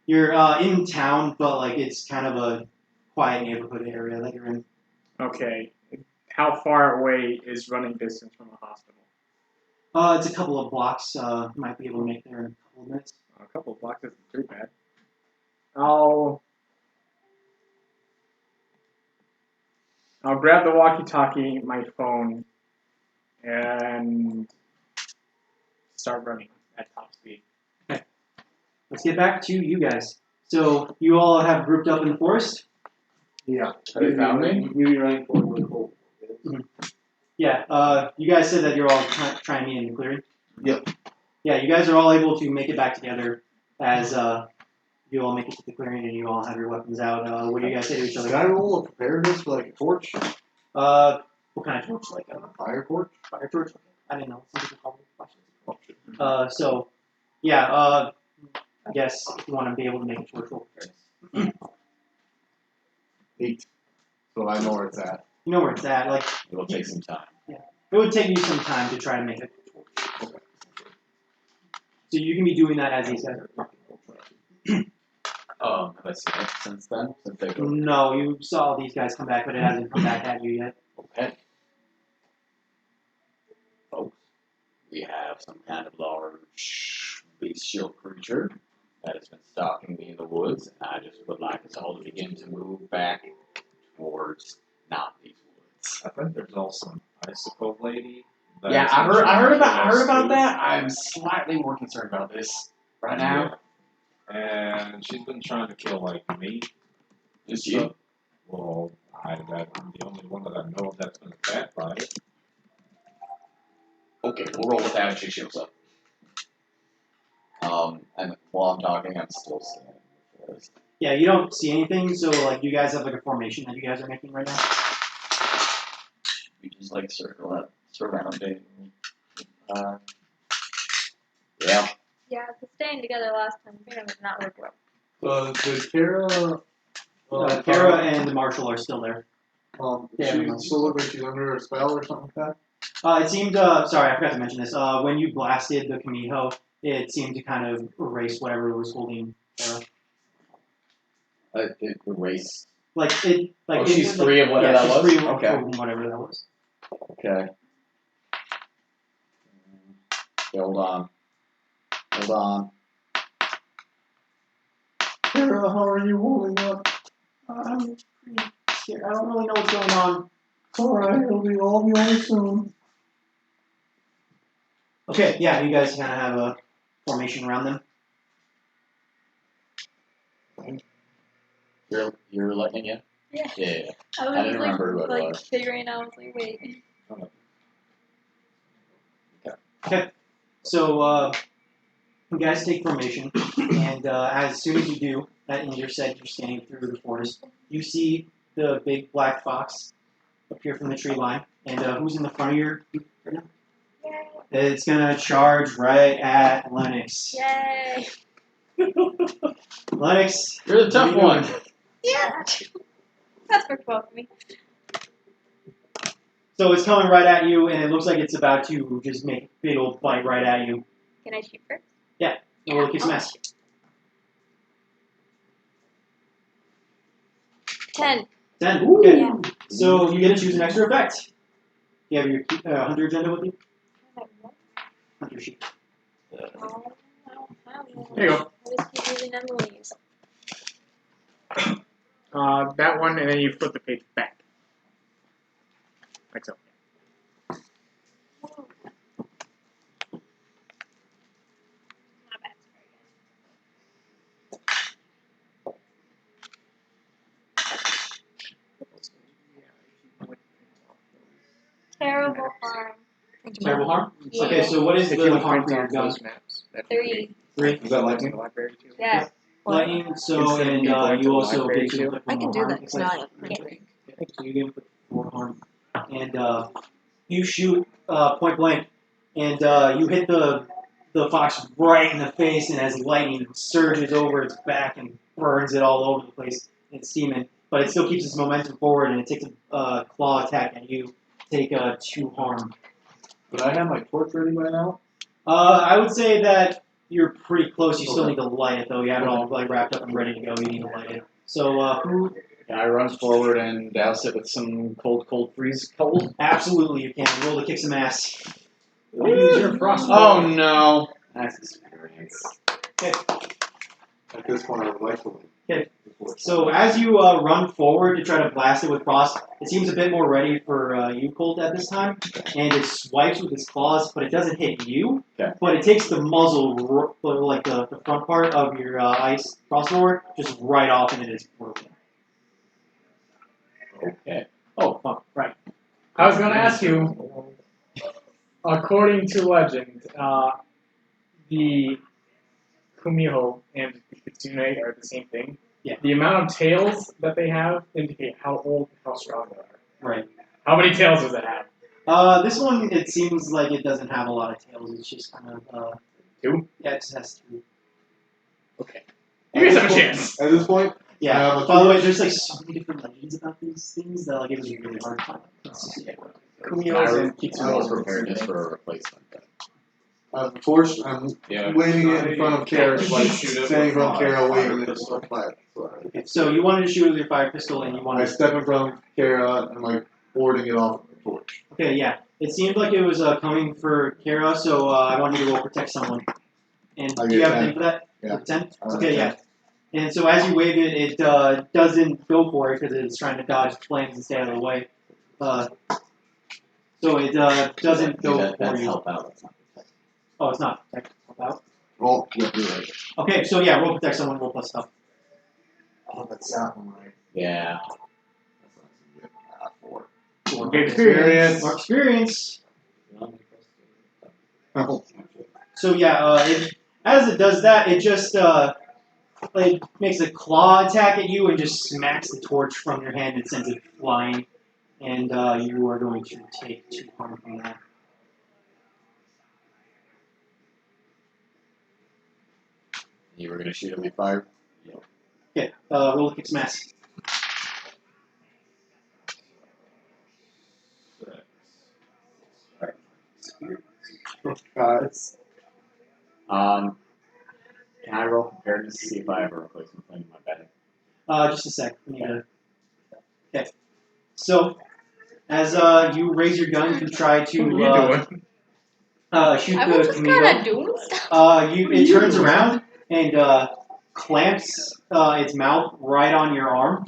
Speaker 5: You're in town, but like it's kind of a quiet neighborhood area that you're in.
Speaker 2: Okay. How far away is running distance from a hospital?
Speaker 5: It's a couple of blocks. Might be able to make there in a couple of minutes.
Speaker 2: A couple of blocks isn't too bad. I'll grab the walkie-talkie, my phone, and start running at top speed.
Speaker 5: Okay. Let's get back to you guys. So you all have grouped up in the forest?
Speaker 3: Yeah.
Speaker 2: Have they found me?
Speaker 3: You running forward.
Speaker 5: Yeah. You guys said that you're all trying me in the clearing?
Speaker 3: Yep.
Speaker 5: Yeah, you guys are all able to make it back together as you all make it to the clearing and you all have your weapons out. What do you guys say to each other?
Speaker 3: Can I roll a preparedness for like a torch?
Speaker 5: What kind of torch? Like a
Speaker 3: Fire torch?
Speaker 5: fire torch? I didn't know. Some people call them flashes. So, yeah, I guess if you want to be able to make a torch roll preparedness.
Speaker 3: 8. So I know where it's at.
Speaker 5: You know where it's at. Like,
Speaker 9: It'll take some time.
Speaker 5: yeah. It would take you some time to try to make a torch.
Speaker 3: Okay.
Speaker 5: So you can be doing that as these guys are talking.
Speaker 9: Have I seen it since then? Since they go.
Speaker 5: No, you saw these guys come back, but it hasn't come back at you yet.
Speaker 9: Okay. Folks, we have some kind of large bestial creature that has been stalking me in the woods, and I just would like us all to begin to move back towards not these woods. I think there's also an icicle lady.
Speaker 4: Yeah, I heard about that. I'm slightly more concerned about this right now.
Speaker 9: And she's been trying to kill like me.
Speaker 4: Just you?
Speaker 9: Well, I'm the only one that I know of that's been attacked by it.
Speaker 4: Okay, we'll roll with that when she shows up.
Speaker 10: And while I'm talking, I'm still standing in the forest.
Speaker 5: Yeah, you don't see anything, so like you guys have like a formation that you guys are making right now.
Speaker 10: seems like circle up surrounding. Yeah.
Speaker 11: Yeah, because staying together last time, I think it did not work well.
Speaker 3: Did Kara?
Speaker 5: Kara and Marshall are still there.
Speaker 3: She still look like she's under a spell or something like
Speaker 5: It seemed, sorry, I forgot to mention this. When you blasted the Kamiho, it seemed to kind of erase whatever was holding Kara.
Speaker 4: It erased.
Speaker 5: Like, it, like,
Speaker 4: Oh,
Speaker 5: it,
Speaker 4: she's
Speaker 5: like,
Speaker 4: free of whatever
Speaker 5: yeah,
Speaker 4: that
Speaker 5: she's
Speaker 4: was?
Speaker 5: free
Speaker 4: Okay.
Speaker 5: from whatever that was.
Speaker 4: Okay. Hold on. Hold on.
Speaker 3: Kara, how are you holding up?
Speaker 5: I'm pretty scared. I don't really know what's going on.
Speaker 3: Alright, it'll be all be over soon.
Speaker 5: Okay, yeah, you guys kind of have a formation around them.
Speaker 4: You're lightning, yeah?
Speaker 11: Yeah.
Speaker 4: Yeah.
Speaker 11: I was
Speaker 4: I didn't
Speaker 11: like,
Speaker 4: remember what it
Speaker 11: like
Speaker 4: was.
Speaker 11: figuring out, I was like, wait.
Speaker 5: Okay, so you guys take formation, and as soon as you do, and you're set, you're standing through the forest, you see the big black fox appear from the tree line, and who's in the front of your group right now? It's gonna charge right at Lennox.
Speaker 11: Yay!
Speaker 5: Lennox,
Speaker 4: You're the tough one.
Speaker 11: Yeah! That's worked well for me.
Speaker 5: So it's coming right at you, and it looks like it's about to just make a big old bite right at you.
Speaker 11: Can I shoot first?
Speaker 5: Yeah, roll a kick some
Speaker 11: I'll
Speaker 5: ass.
Speaker 11: 10.
Speaker 5: 10. Okay.
Speaker 11: Yeah.
Speaker 5: So you get to choose an extra effect. You have your hunter agenda with you? Hunter sheet.
Speaker 11: I don't have one.
Speaker 3: There you go.
Speaker 11: I just keep using Emily's.
Speaker 2: That one, and then you flip the page back. Like so.
Speaker 11: Terrible harm.
Speaker 5: Terrible harm?
Speaker 11: Yeah.
Speaker 5: Okay, so what is
Speaker 2: If
Speaker 5: the
Speaker 2: you would
Speaker 5: harm
Speaker 2: print
Speaker 5: for your
Speaker 2: off
Speaker 5: gun?
Speaker 2: those maps, that'd be
Speaker 11: 3.
Speaker 5: 3?
Speaker 3: Is that lightning?
Speaker 2: in the library too.
Speaker 11: Yeah.
Speaker 5: Lightning, so,
Speaker 2: Instead of
Speaker 5: and
Speaker 2: me going to
Speaker 5: you
Speaker 2: the
Speaker 5: also
Speaker 2: library
Speaker 5: get to
Speaker 2: too.
Speaker 5: put
Speaker 1: I can
Speaker 5: more
Speaker 1: do
Speaker 5: harm.
Speaker 1: that. It's not a printing.
Speaker 5: So you get 4 harm. And you shoot point blank, and you hit the fox right in the face, and as lightning surges over its back and burns it all over the place, it's steaming. But it still keeps its momentum forward, and it takes a claw attack at you. Take 2 harm.
Speaker 3: But I have my torch ready by now.
Speaker 5: I would say that you're pretty close. You still
Speaker 3: Okay.
Speaker 5: need to light it, though. You have it all like wrapped up and ready to go. You need to light it. So who?
Speaker 4: Can I run forward and douse it with some cold freeze cold?
Speaker 5: Absolutely, you can. Roll to kick some ass.
Speaker 2: Use your frost.
Speaker 4: Oh no. That's experience.
Speaker 5: Okay.
Speaker 3: At this point, I would like to.
Speaker 5: Okay. So as you run forward to try to blast it with frost, it seems a bit more ready for you, Colt, at this time, and it swipes with its claws, but it doesn't hit you.
Speaker 4: Okay.
Speaker 5: But it takes the muzzle, like the front part of your ice crossbow, just right off, and it is broken.
Speaker 4: Okay.
Speaker 5: Oh, fuck, right.
Speaker 2: I was going to ask you, according to legend, the Kumiho and the Kitsune are the same thing.
Speaker 5: Yeah.
Speaker 2: The amount of tails that they have indicate how old and how strong they are.
Speaker 5: Right.
Speaker 2: How many tails does it have?
Speaker 5: This one, it seems like it doesn't have a lot of tails. It's just kind of,
Speaker 2: 2?
Speaker 5: yeah, it just has 3.
Speaker 2: Okay. You guys have a chance.
Speaker 3: At this point,
Speaker 5: Yeah. By the way, there's like so many different legends about these things that like it was really hard to find.
Speaker 4: Kumiho's and Kitsuno's preparedness for a replacement.
Speaker 3: I'm forced. I'm waving it in front of Kara, like standing in front of Kara, waving it in front of my.
Speaker 5: So you wanted to shoot with your fire pistol, and you
Speaker 3: I
Speaker 5: wanted.
Speaker 3: step in front of Kara and like warding it off with the torch.
Speaker 5: Okay, yeah. It seemed like it was coming for Kara, so I wanted you to go protect someone. And
Speaker 3: I
Speaker 5: do you
Speaker 3: get
Speaker 5: have a
Speaker 3: 10.
Speaker 5: thing for that?
Speaker 3: Yeah.
Speaker 5: 10?
Speaker 3: I
Speaker 5: Okay,
Speaker 3: have
Speaker 5: yeah. And so as you wave it, it doesn't go for it because it's trying to dodge flames and stay out of the way. So it doesn't go for
Speaker 4: That's
Speaker 5: you.
Speaker 4: help out. That's not protect.
Speaker 5: Oh, it's not protect. Help out.
Speaker 3: Oh, yeah, you're right.
Speaker 5: Okay, so yeah, roll protect someone, roll plus stuff.
Speaker 3: Oh, that's that one, right?
Speaker 4: Yeah.
Speaker 2: Get experience.
Speaker 5: More experience.
Speaker 3: Oh.
Speaker 5: So yeah, as it does that, it just makes a claw attack at you and just smacks the torch from your hand and sends it flying. and you are going to take 2 harm from that.
Speaker 4: You were gonna shoot him with fire?
Speaker 5: Okay, roll a kick's mass.
Speaker 13: Guys.
Speaker 9: Can I roll preparedness to see if I have a replacement plan in my bag?
Speaker 5: Just a sec. Okay. So, as you raise your gun to try to shoot
Speaker 11: I
Speaker 5: the
Speaker 11: was just kind
Speaker 5: Kamigo,
Speaker 11: of doing stuff.
Speaker 5: it turns around and clamps its mouth right on your arm.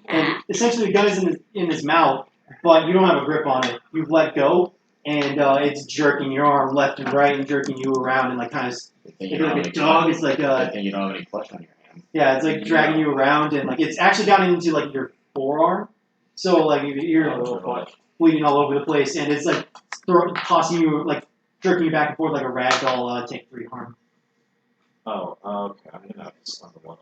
Speaker 5: And essentially, the gun is in his mouth, but you don't have a grip on it. You've let go, and it's jerking your arm left and right and jerking you around and like kind of like a dog. It's like
Speaker 9: I think you don't have any flesh on your hand.
Speaker 5: yeah, it's like dragging you around and like it's actually gotten into like your forearm. So like you're bleeding all over the place, and it's like tossing you like jerking you back and forth like a rag doll. Take 3 harm.
Speaker 9: Oh, okay. I'm gonna have to stun the one.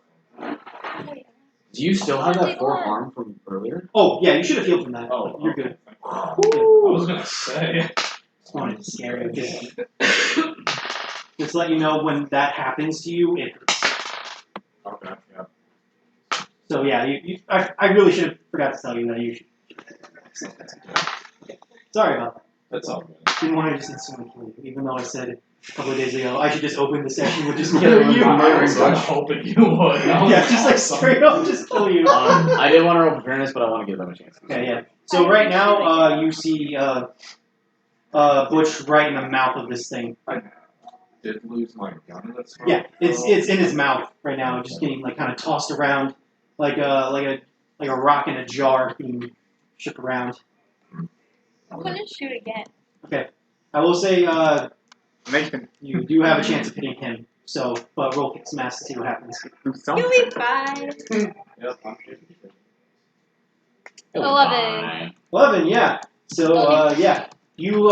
Speaker 4: Do you still have that 4 harm from earlier?
Speaker 5: Oh yeah, you should have healed from that.
Speaker 9: Oh,
Speaker 5: you're
Speaker 9: okay.
Speaker 5: good.
Speaker 8: I was gonna say.
Speaker 5: Just wanted to scare you. Just to let you know when that happens to you, it hurts.
Speaker 9: Okay, yeah.
Speaker 5: So yeah, I really should have forgot to tell you that you should. Sorry about that.
Speaker 9: That's all good.
Speaker 5: Didn't want to just instantly kill you, even though I said a couple of days ago I should just open the session with just killing you.
Speaker 8: I was kind of hoping you would.
Speaker 5: Yeah, just like straight up, just kill you.
Speaker 4: I did want to roll preparedness, but I want to give them a chance.
Speaker 5: Okay, yeah. So right now, you see Butch right in the mouth of this thing.
Speaker 9: I did lose my gun. That's
Speaker 5: Yeah, it's in his mouth right now, just getting like kind of tossed around like a rock in a jar being shook around.
Speaker 11: I'm gonna shoot again.
Speaker 5: Okay, I will say you do have a chance of hitting him. So, but roll kick smash to see what happens.
Speaker 11: You'll be fine.
Speaker 9: Yep, I'm good.
Speaker 11: 11.
Speaker 5: 11, yeah. So, yeah, you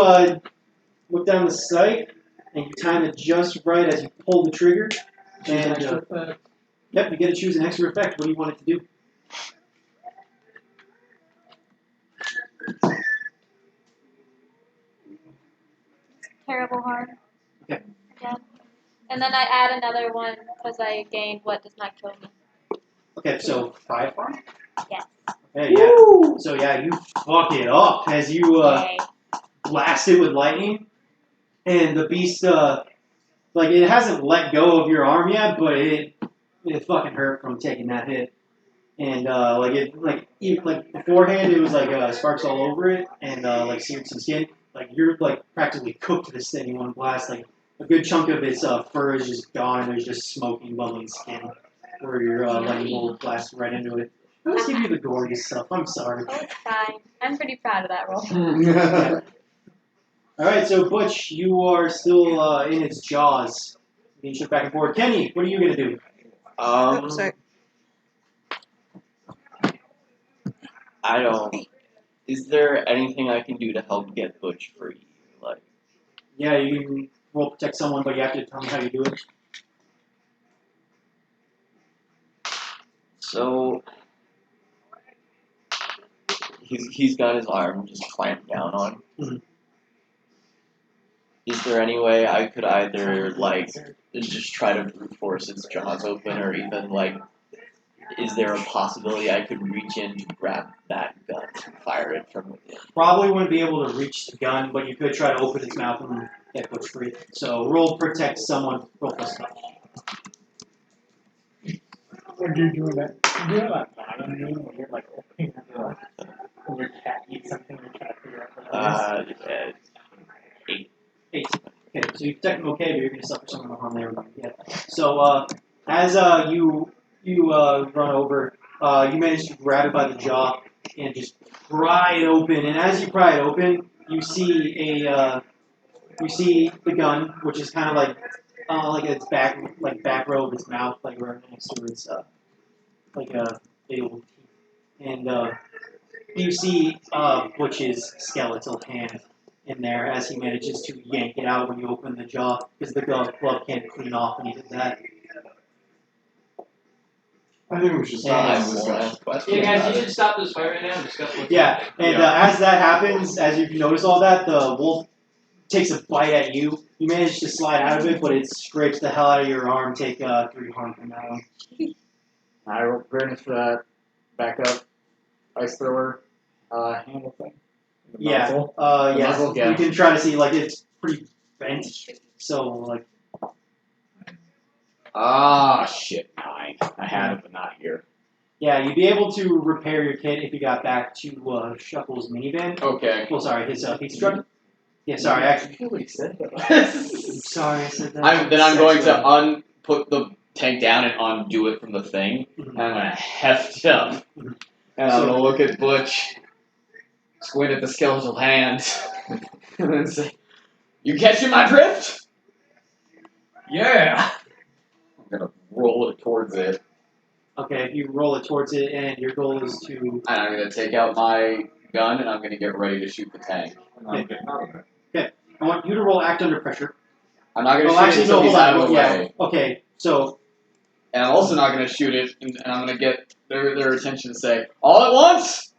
Speaker 5: look down the sight and you time it just right as you pull the trigger. And yep, you get to choose an extra effect. What do you want it to do?
Speaker 11: Terrible harm.
Speaker 5: Okay.
Speaker 11: Again. And then I add another one because I gained what does not kill me.
Speaker 5: Okay, so 5 harm?
Speaker 11: Yes.
Speaker 5: Okay, yeah. Woo! So yeah, you fuck it up as you blast it with lightning, and the beast like it hasn't let go of your arm yet, but it fucking hurt from taking that hit, and like beforehand it was like sparks all over it and like seared some skin. Like you're like practically cooked this thing in one blast. Like a good chunk of its fur is just gone, and there's just smoking, bubbling skin where your lightning bolt blasted right into it. Let's give you the gory stuff. I'm sorry.
Speaker 11: Oh, it's fine. I'm pretty proud of that roll.
Speaker 5: Yeah. All right, so Butch, you are still in its jaws. You can shift back and forth. Kenny, what are you gonna do?
Speaker 1: Sorry.
Speaker 10: I don't. Is there anything I can do to help get Butch free? Like,
Speaker 5: Yeah, you can roll protect someone, but you have to tell me how you do it.
Speaker 10: so he's got his arm just clamped down on.
Speaker 5: Mhm.
Speaker 10: Is there any way I could either like just try to brute force its jaws open, or even like, is there a possibility I could reach in to grab that gun and fire it from within?
Speaker 5: Probably wouldn't be able to reach the gun, but you could try to open its mouth and get Butch free. So roll protect someone. Roll plus touch.
Speaker 13: When you're doing that, you know that lion meme when you're like opening the door and your cat eats something and you're trying to figure out what it is?
Speaker 5: 8. Okay, so you protect him okay, but you're going to suffer some of the harm there. Yeah. So as you run over, you manage to grab it by the jaw and just pry it open. And as you pry it open, you see the gun, which is kind of like its back row of its mouth, like right next to its like a fatal teeth. And you see Butch's skeletal hand in there as he manages to yank it out when you open the jaw, because the glove can't clean off when he did that.
Speaker 3: I think we should stop
Speaker 5: And-
Speaker 3: this discussion.
Speaker 6: Yeah, guys, you need to stop this fight right now and discuss what's
Speaker 5: Yeah,
Speaker 6: happening.
Speaker 5: and as that happens, as you notice all that, the wolf takes a bite at you. You manage to slide out of it, but it scrapes the hell out of your arm. Take 3 harm from that one.
Speaker 2: I roll awareness for that. Back up. Ice thrower. Handle thing. The
Speaker 5: Yeah,
Speaker 2: muzzle. The
Speaker 5: yeah.
Speaker 2: muzzle, yeah.
Speaker 5: You can try to see, like, it's pretty bent. So, like,
Speaker 9: Ah, shit, 9. I had it, but not here.
Speaker 5: yeah, you'd be able to repair your kit if you got back to Shuckle's minivan.
Speaker 9: Okay.
Speaker 5: Well, sorry, his pizza truck. Yeah, sorry, actually.
Speaker 9: Nobody said that.
Speaker 5: I'm sorry, I said that.
Speaker 4: I'm going to put the tank down and undo it from the thing, and I'm going to heft it up. And I'm going to look at Butch, squint at the skeletal hand, and then say, "You catching my drift?"
Speaker 6: Yeah.
Speaker 4: I'm going to roll it towards it,
Speaker 5: Okay, you roll it towards it, and your goal is to.
Speaker 4: and I'm going to take out my gun, and I'm going to get ready to shoot the tank.
Speaker 5: Okay. I want you to roll act under pressure.
Speaker 4: I'm not going to
Speaker 5: Oh,
Speaker 4: shoot it
Speaker 5: actually,
Speaker 4: until
Speaker 5: no,
Speaker 4: he's
Speaker 5: hold
Speaker 4: out
Speaker 5: on.
Speaker 4: of the
Speaker 5: Yeah.
Speaker 4: way.
Speaker 5: Okay, so.
Speaker 4: And I'm also not going to shoot it, and I'm going to get their attention to say, "All at once?"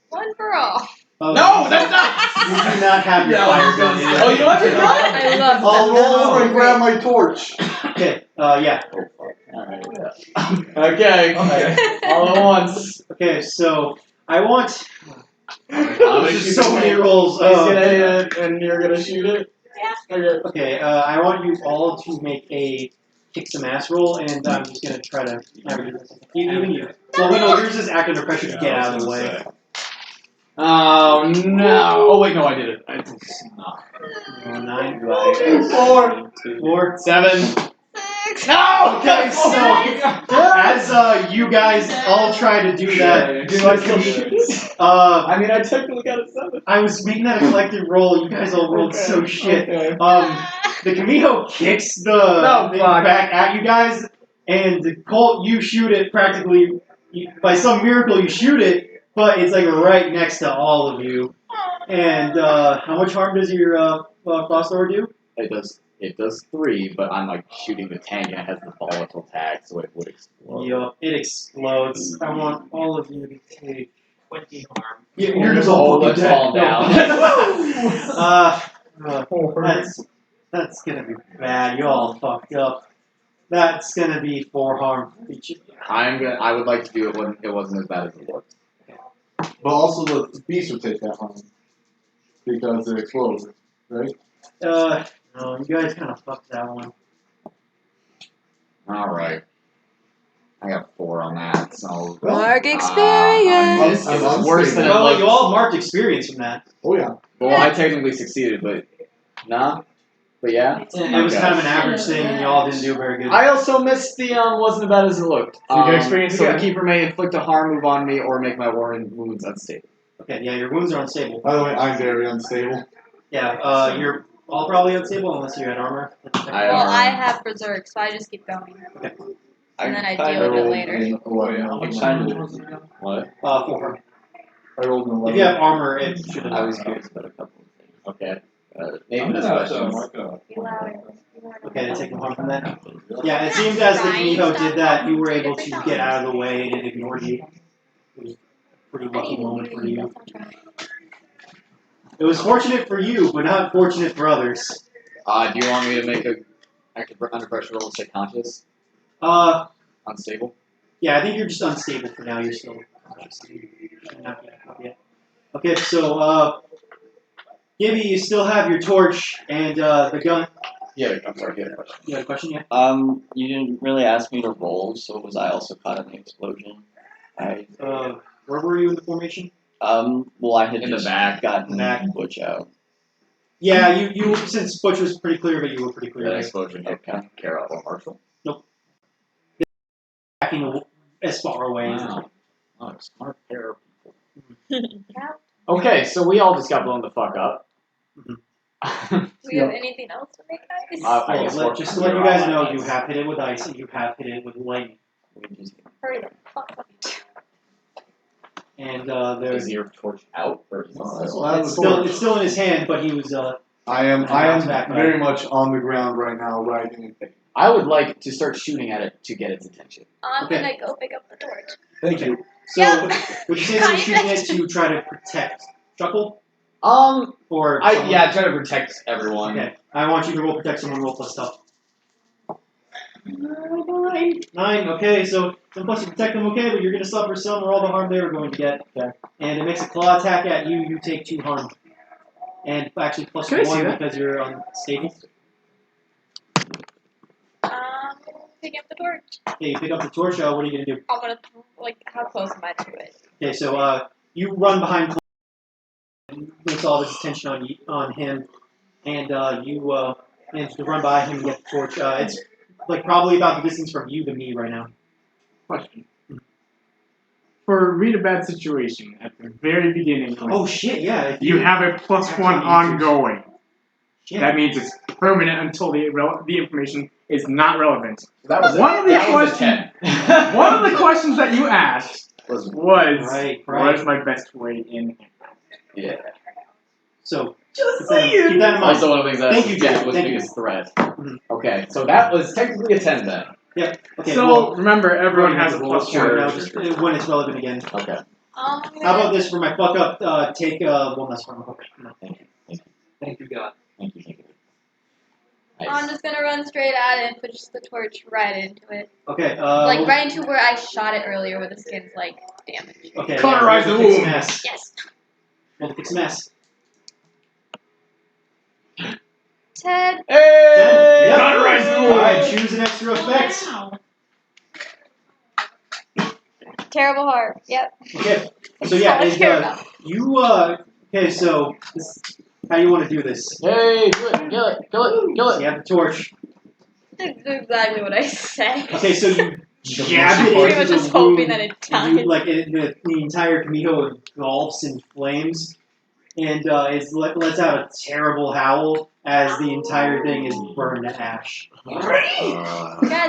Speaker 11: One for all.
Speaker 5: Oh,
Speaker 4: No, that's not.
Speaker 5: You do not have your fire gun.
Speaker 4: Oh, you don't have your gun?
Speaker 11: I love
Speaker 3: I'll roll over and grab my torch.
Speaker 5: Okay, yeah.
Speaker 4: Alright. Okay. All at once.
Speaker 5: Okay, so I want.
Speaker 4: I'm gonna
Speaker 5: There's
Speaker 4: shoot
Speaker 5: so
Speaker 4: the
Speaker 5: many
Speaker 4: tank.
Speaker 5: rolls.
Speaker 4: He's gonna hit it, and you're gonna shoot it.
Speaker 11: Yeah.
Speaker 5: Okay, I want you all to make a kick some ass roll, and I'm just gonna try to average this. Even you. Well, wait, no, yours is act under pressure to get out of the way.
Speaker 4: Oh no! Oh wait, no, I did it. I did not.
Speaker 5: 9,
Speaker 4: 4,
Speaker 5: 4,
Speaker 4: 7. No!
Speaker 5: Okay, so as you guys all try to do that,
Speaker 4: Do I still shoot?
Speaker 5: I
Speaker 4: I mean, I technically got a 7.
Speaker 5: I was making that a collective roll. You guys all rolled so shit.
Speaker 4: Okay.
Speaker 5: The Kamiho kicks the thing
Speaker 4: fuck.
Speaker 5: back at you guys, and Colt, you shoot it practically. By some miracle, you shoot it, but it's like right next to all of you. And how much harm does your crossbow do?
Speaker 4: It does 3, but I'm like shooting the tank and it has the volatile tag, so it would explode.
Speaker 5: Yup, it explodes. I want all of you to take
Speaker 6: 20 harm.
Speaker 5: You're just all
Speaker 4: let's fall down.
Speaker 5: That's gonna be bad. You all fucked up. That's gonna be 4 harm for each of you.
Speaker 4: I would like to do it when it wasn't as bad as it looked.
Speaker 3: But also the beast would take that harm. Because it explodes, right?
Speaker 5: No, you guys kind of fucked that one.
Speaker 4: Alright. I got 4 on that, so.
Speaker 1: Mark
Speaker 4: It's
Speaker 1: experience.
Speaker 4: worse than it
Speaker 5: Well,
Speaker 4: looked.
Speaker 5: you all marked experience from that.
Speaker 3: Oh yeah.
Speaker 4: Well, I technically succeeded, but. Nah? But yeah?
Speaker 5: It was
Speaker 4: Okay.
Speaker 5: kind of an average thing, and you all didn't do very good.
Speaker 4: I also missed the wasn't as bad as it looked.
Speaker 2: So you get experience
Speaker 4: so
Speaker 2: again.
Speaker 4: the keeper may inflict a harm move on me or make my wounds unstable.
Speaker 5: Okay, yeah, your wounds are unstable.
Speaker 3: By the way, I'm very unstable.
Speaker 5: Yeah, you're all probably unstable unless you had armor.
Speaker 11: Well, I have berserk, so I just keep going. And then I deal with it later.
Speaker 4: What?
Speaker 5: 4.
Speaker 3: I rolled an 11.
Speaker 5: If you have armor, it should
Speaker 4: I was curious about a couple of things. Okay. Nathan has questions.
Speaker 11: Be louder.
Speaker 5: Okay, to take the harm from that. Yeah, it seems as the Kamiho did that, you were able to get out of the way and it ignored you. It was a pretty lucky moment for you. It was fortunate for you, but not fortunate for others.
Speaker 4: Do you want me to make a under pressure roll to stay conscious? Unstable?
Speaker 5: Yeah, I think you're just unstable for now. You're still conscious. Should not be up yet. Okay, so, Gibby, you still have your torch and the gun.
Speaker 4: Yeah, I'm sorry, you had a question.
Speaker 5: You had a question, yeah?
Speaker 10: You didn't really ask me to roll, so was I also caught in the explosion?
Speaker 5: Where were you in the formation?
Speaker 10: Well, I had
Speaker 4: In the
Speaker 10: just
Speaker 4: back.
Speaker 10: gotten Butch out.
Speaker 5: Yeah, you since Butch was pretty clear, but you were pretty clear.
Speaker 4: That
Speaker 5: Right?
Speaker 4: explosion hit Kara or Marshall.
Speaker 5: Backing as far away as
Speaker 4: Wow. Oh, smart pair of people. Okay, so we all just got blown the fuck up.
Speaker 11: Do we have anything else to make guys?
Speaker 4: I guess
Speaker 5: just to let you guys know, you have hit it with ice and you have hit it with lightning.
Speaker 11: Hurry the fuck up.
Speaker 5: And
Speaker 4: Is
Speaker 5: there's
Speaker 4: your torch out or is
Speaker 5: it's still in his hand, but he was
Speaker 3: I am
Speaker 5: back,
Speaker 3: very much on the ground right now, writing and pain.
Speaker 4: I would like to start shooting at it to get its attention.
Speaker 11: I'm
Speaker 5: Okay.
Speaker 11: gonna go pick up the torch.
Speaker 3: Thank you.
Speaker 5: So, would you say that you're shooting it to try to protect Chuckle? Or someone?
Speaker 4: Yeah, try to protect everyone.
Speaker 5: Okay. I want you to roll protect someone, roll plus stuff. 9. Okay, so some plus you protect them, okay, but you're going to suffer some or all the harm they were going to get.
Speaker 3: Okay.
Speaker 5: And it makes a claw attack at you, you take 2 harm. And actually plus
Speaker 2: Can I see
Speaker 5: 1
Speaker 2: that?
Speaker 5: because you're unstable.
Speaker 11: Picking up the torch.
Speaker 5: Okay, you pick up the torch, what are you going to do?
Speaker 11: I'm gonna, how close am I to it?
Speaker 5: Okay, so you run behind Cole and makes all this attention on him, and you manage to run by him and get the torch. It's like probably about the distance from you to me right now.
Speaker 2: Question. For read a bad situation at the very beginning.
Speaker 5: Oh shit, yeah.
Speaker 2: You have a +1 ongoing.
Speaker 5: Shit.
Speaker 2: That means it's permanent until the information is not relevant.
Speaker 4: That was
Speaker 2: one of the
Speaker 4: that was a
Speaker 2: questions.
Speaker 4: 10.
Speaker 2: One of the questions that you asked was
Speaker 5: Right.
Speaker 2: my best way in.
Speaker 4: Yeah.
Speaker 5: So
Speaker 4: Just
Speaker 5: keep that in mind.
Speaker 4: Also, one of the things that
Speaker 5: Thank you, Jack.
Speaker 4: was
Speaker 5: Thank you.
Speaker 4: biggest threat.
Speaker 5: Mhm.
Speaker 4: Okay, so that was technically a 10 then.
Speaker 5: Yep. Okay.
Speaker 2: So
Speaker 5: well,
Speaker 2: remember, everyone has a
Speaker 5: roll
Speaker 2: +1.
Speaker 5: for it now, just when it's relevant again.
Speaker 4: Okay.
Speaker 5: How about this for my fuck up? Take one less from okay. No.
Speaker 4: Thank you.
Speaker 6: Thank you, God.
Speaker 4: Thank you.
Speaker 11: I'm just gonna run straight at it and push the torch right into it.
Speaker 5: Okay.
Speaker 11: Like right into where I shot it earlier, where the skin's like damaged.
Speaker 5: Okay.
Speaker 4: Cauterize the wound.
Speaker 5: Mess.
Speaker 11: Yes.
Speaker 5: Roll to fix mess.
Speaker 11: 10.
Speaker 4: Hey!
Speaker 5: Yep.
Speaker 4: Cauterize the wound.
Speaker 5: All right. Choose an extra effect.
Speaker 11: Terrible heart. Yep.
Speaker 5: Okay. So yeah,
Speaker 11: That's all I care about.
Speaker 5: you okay. So this, how you want to do this?
Speaker 4: Hey, do it. Kill it. Kill it. Kill
Speaker 5: So
Speaker 4: it.
Speaker 5: you have the torch.
Speaker 11: That's exactly what I said.
Speaker 5: Okay, so you jab
Speaker 11: I'm
Speaker 5: it
Speaker 11: pretty
Speaker 5: into
Speaker 11: much
Speaker 5: the
Speaker 11: just hoping
Speaker 5: wound,
Speaker 11: that it
Speaker 5: and you,
Speaker 11: dies.
Speaker 5: like the entire Kamiko engulfs in flames, and it lets out a terrible howl as the entire thing is burned to ash.
Speaker 11: Guys,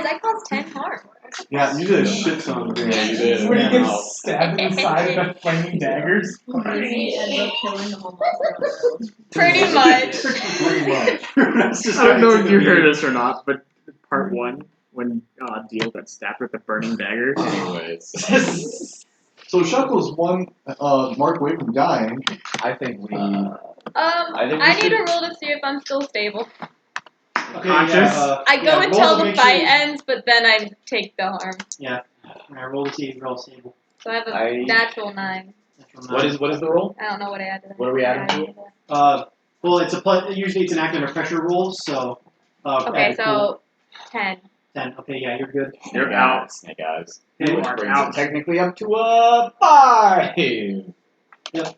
Speaker 11: I caused 10 harm.
Speaker 3: Yeah, you did a shit ton of damage.
Speaker 4: Yeah, you did.
Speaker 2: When he
Speaker 4: Wow.
Speaker 2: gets stabbed in the side with the flaming daggers.
Speaker 12: He ends up killing the whole monster.
Speaker 11: Pretty much.
Speaker 3: Pretty much.
Speaker 5: That's just
Speaker 2: I don't know
Speaker 5: right
Speaker 2: if
Speaker 5: to
Speaker 2: you
Speaker 5: the
Speaker 2: heard
Speaker 5: meat.
Speaker 2: this or not, but part 1, when Deal got stabbed with the burning dagger.
Speaker 4: Anyways.
Speaker 3: So Shuckle's one mark away from dying.
Speaker 4: I think we.
Speaker 11: I need to roll to see if I'm still stable.
Speaker 5: Okay,
Speaker 2: Conscious?
Speaker 11: I go
Speaker 5: yeah, roll
Speaker 11: until
Speaker 5: to
Speaker 11: the
Speaker 5: make
Speaker 11: fight
Speaker 5: sure-
Speaker 11: ends, but then I take the harm.
Speaker 5: Yeah. Alright, roll to see if you're all stable.
Speaker 11: So I have a natural 9.
Speaker 4: What is the roll?
Speaker 11: I don't know what I added.
Speaker 4: What are we adding to?
Speaker 5: Well, it's a usually it's an active or pressure roll, so.
Speaker 11: Okay,
Speaker 5: add a cool
Speaker 11: so 10.
Speaker 5: 10. Okay, yeah, you're good.
Speaker 2: You're out.
Speaker 4: Snake eyes.
Speaker 5: You
Speaker 4: Which
Speaker 2: are
Speaker 4: brings
Speaker 2: out.
Speaker 4: it technically up to a 5.
Speaker 5: Yep.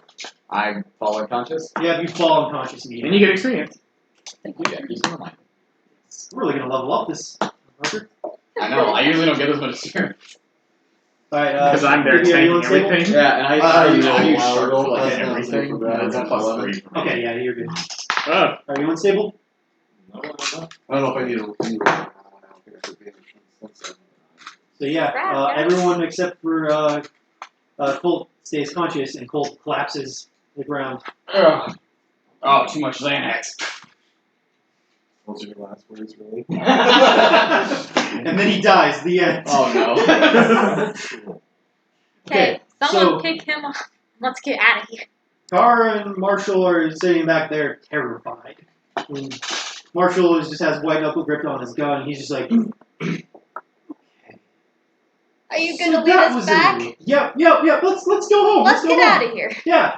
Speaker 4: I fall unconscious.
Speaker 5: Yeah, you fall unconscious
Speaker 2: And
Speaker 5: immediately.
Speaker 2: you get experience.
Speaker 4: Thank you, Jack. Use one of mine.
Speaker 5: I'm really gonna level up this. Roger.
Speaker 4: I know. I usually don't get as much experience.
Speaker 5: Alright,
Speaker 2: Because I'm there
Speaker 5: Vivi, are you
Speaker 2: tanking
Speaker 5: unstable?
Speaker 2: everything.
Speaker 4: Yeah, and
Speaker 3: I
Speaker 4: I use
Speaker 3: know,
Speaker 4: sharp for like
Speaker 3: that's not
Speaker 4: everything.
Speaker 3: super bad.
Speaker 4: That's a +3 for me.
Speaker 5: Okay, yeah, you're good.
Speaker 2: Oh,
Speaker 5: Are you unstable?
Speaker 4: No.
Speaker 3: I don't know if I need to read it.
Speaker 5: So yeah, everyone except for Colt stays conscious, and Colt collapses to the ground.
Speaker 4: Ugh. Oh, too much Xanax.
Speaker 3: Those are your last words, really?
Speaker 5: And then he dies. The end.
Speaker 4: Oh no.
Speaker 11: Okay, someone
Speaker 5: so
Speaker 11: pick him up. Let's get out of here.
Speaker 5: Kara and Marshall are sitting back there, terrified. And Marshall just has white knuckle gripped on his gun. He's just like,
Speaker 11: Are you
Speaker 5: so
Speaker 11: gonna lead
Speaker 5: that
Speaker 11: us
Speaker 5: was
Speaker 11: back?
Speaker 5: it. Yep. Let's go home.
Speaker 11: Let's
Speaker 5: go
Speaker 11: get
Speaker 5: home.
Speaker 11: out of here.
Speaker 5: Yeah.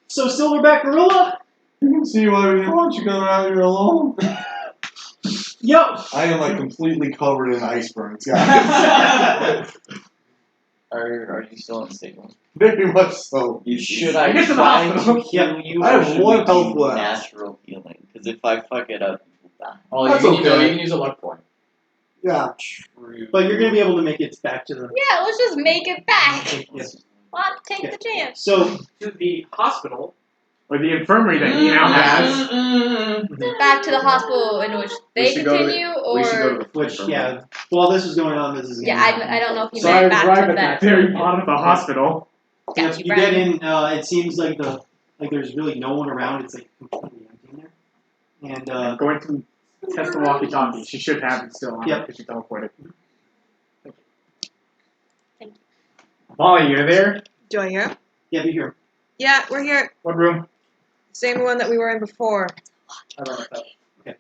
Speaker 5: So Silverback Gorilla.
Speaker 3: You can see why we didn't want you going out here alone.
Speaker 5: Yep.
Speaker 3: I am like completely covered in ice burns, guys.
Speaker 10: Are you still unstable?
Speaker 3: Very much so.
Speaker 10: Should I
Speaker 2: Get to the
Speaker 10: try
Speaker 2: hospital.
Speaker 10: to heal you,
Speaker 3: I
Speaker 10: or
Speaker 3: have
Speaker 10: should
Speaker 3: one
Speaker 10: we
Speaker 3: health
Speaker 10: do
Speaker 3: left.
Speaker 10: natural healing? Because if I fuck it up, you will die.
Speaker 4: Oh,
Speaker 3: That's
Speaker 4: you
Speaker 3: okay.
Speaker 4: can use a luck point.
Speaker 3: Yeah.
Speaker 10: True.
Speaker 5: But you're gonna be able to make it back to the.
Speaker 11: Yeah, let's just make it back.
Speaker 5: Yes.
Speaker 11: Well, take the chance.
Speaker 5: So
Speaker 6: To the hospital.
Speaker 2: or the infirmary that he now has.
Speaker 11: Back to the hospital in which they
Speaker 4: should go to the-
Speaker 11: continue,
Speaker 4: We should go
Speaker 11: or
Speaker 4: to the
Speaker 5: which yeah, while this was going on, this is.
Speaker 11: yeah, I don't know if you
Speaker 2: So I
Speaker 11: meant back to
Speaker 2: arrive at
Speaker 11: that.
Speaker 2: the very bottom of the hospital.
Speaker 5: Yeah,
Speaker 11: Got you,
Speaker 5: you get
Speaker 11: Brian.
Speaker 5: in. It seems like there's really no one around. It's like completely empty in there. And
Speaker 2: I'm going to Test the walkie-talkie. She should have it still on because she teleported.
Speaker 11: Thank you.
Speaker 2: Molly, you're there?
Speaker 1: Do I hear?
Speaker 5: Yeah, be here.
Speaker 1: Yeah, we're here.
Speaker 2: What room?
Speaker 1: Same one that we were in before.
Speaker 2: I don't know.
Speaker 5: Okay.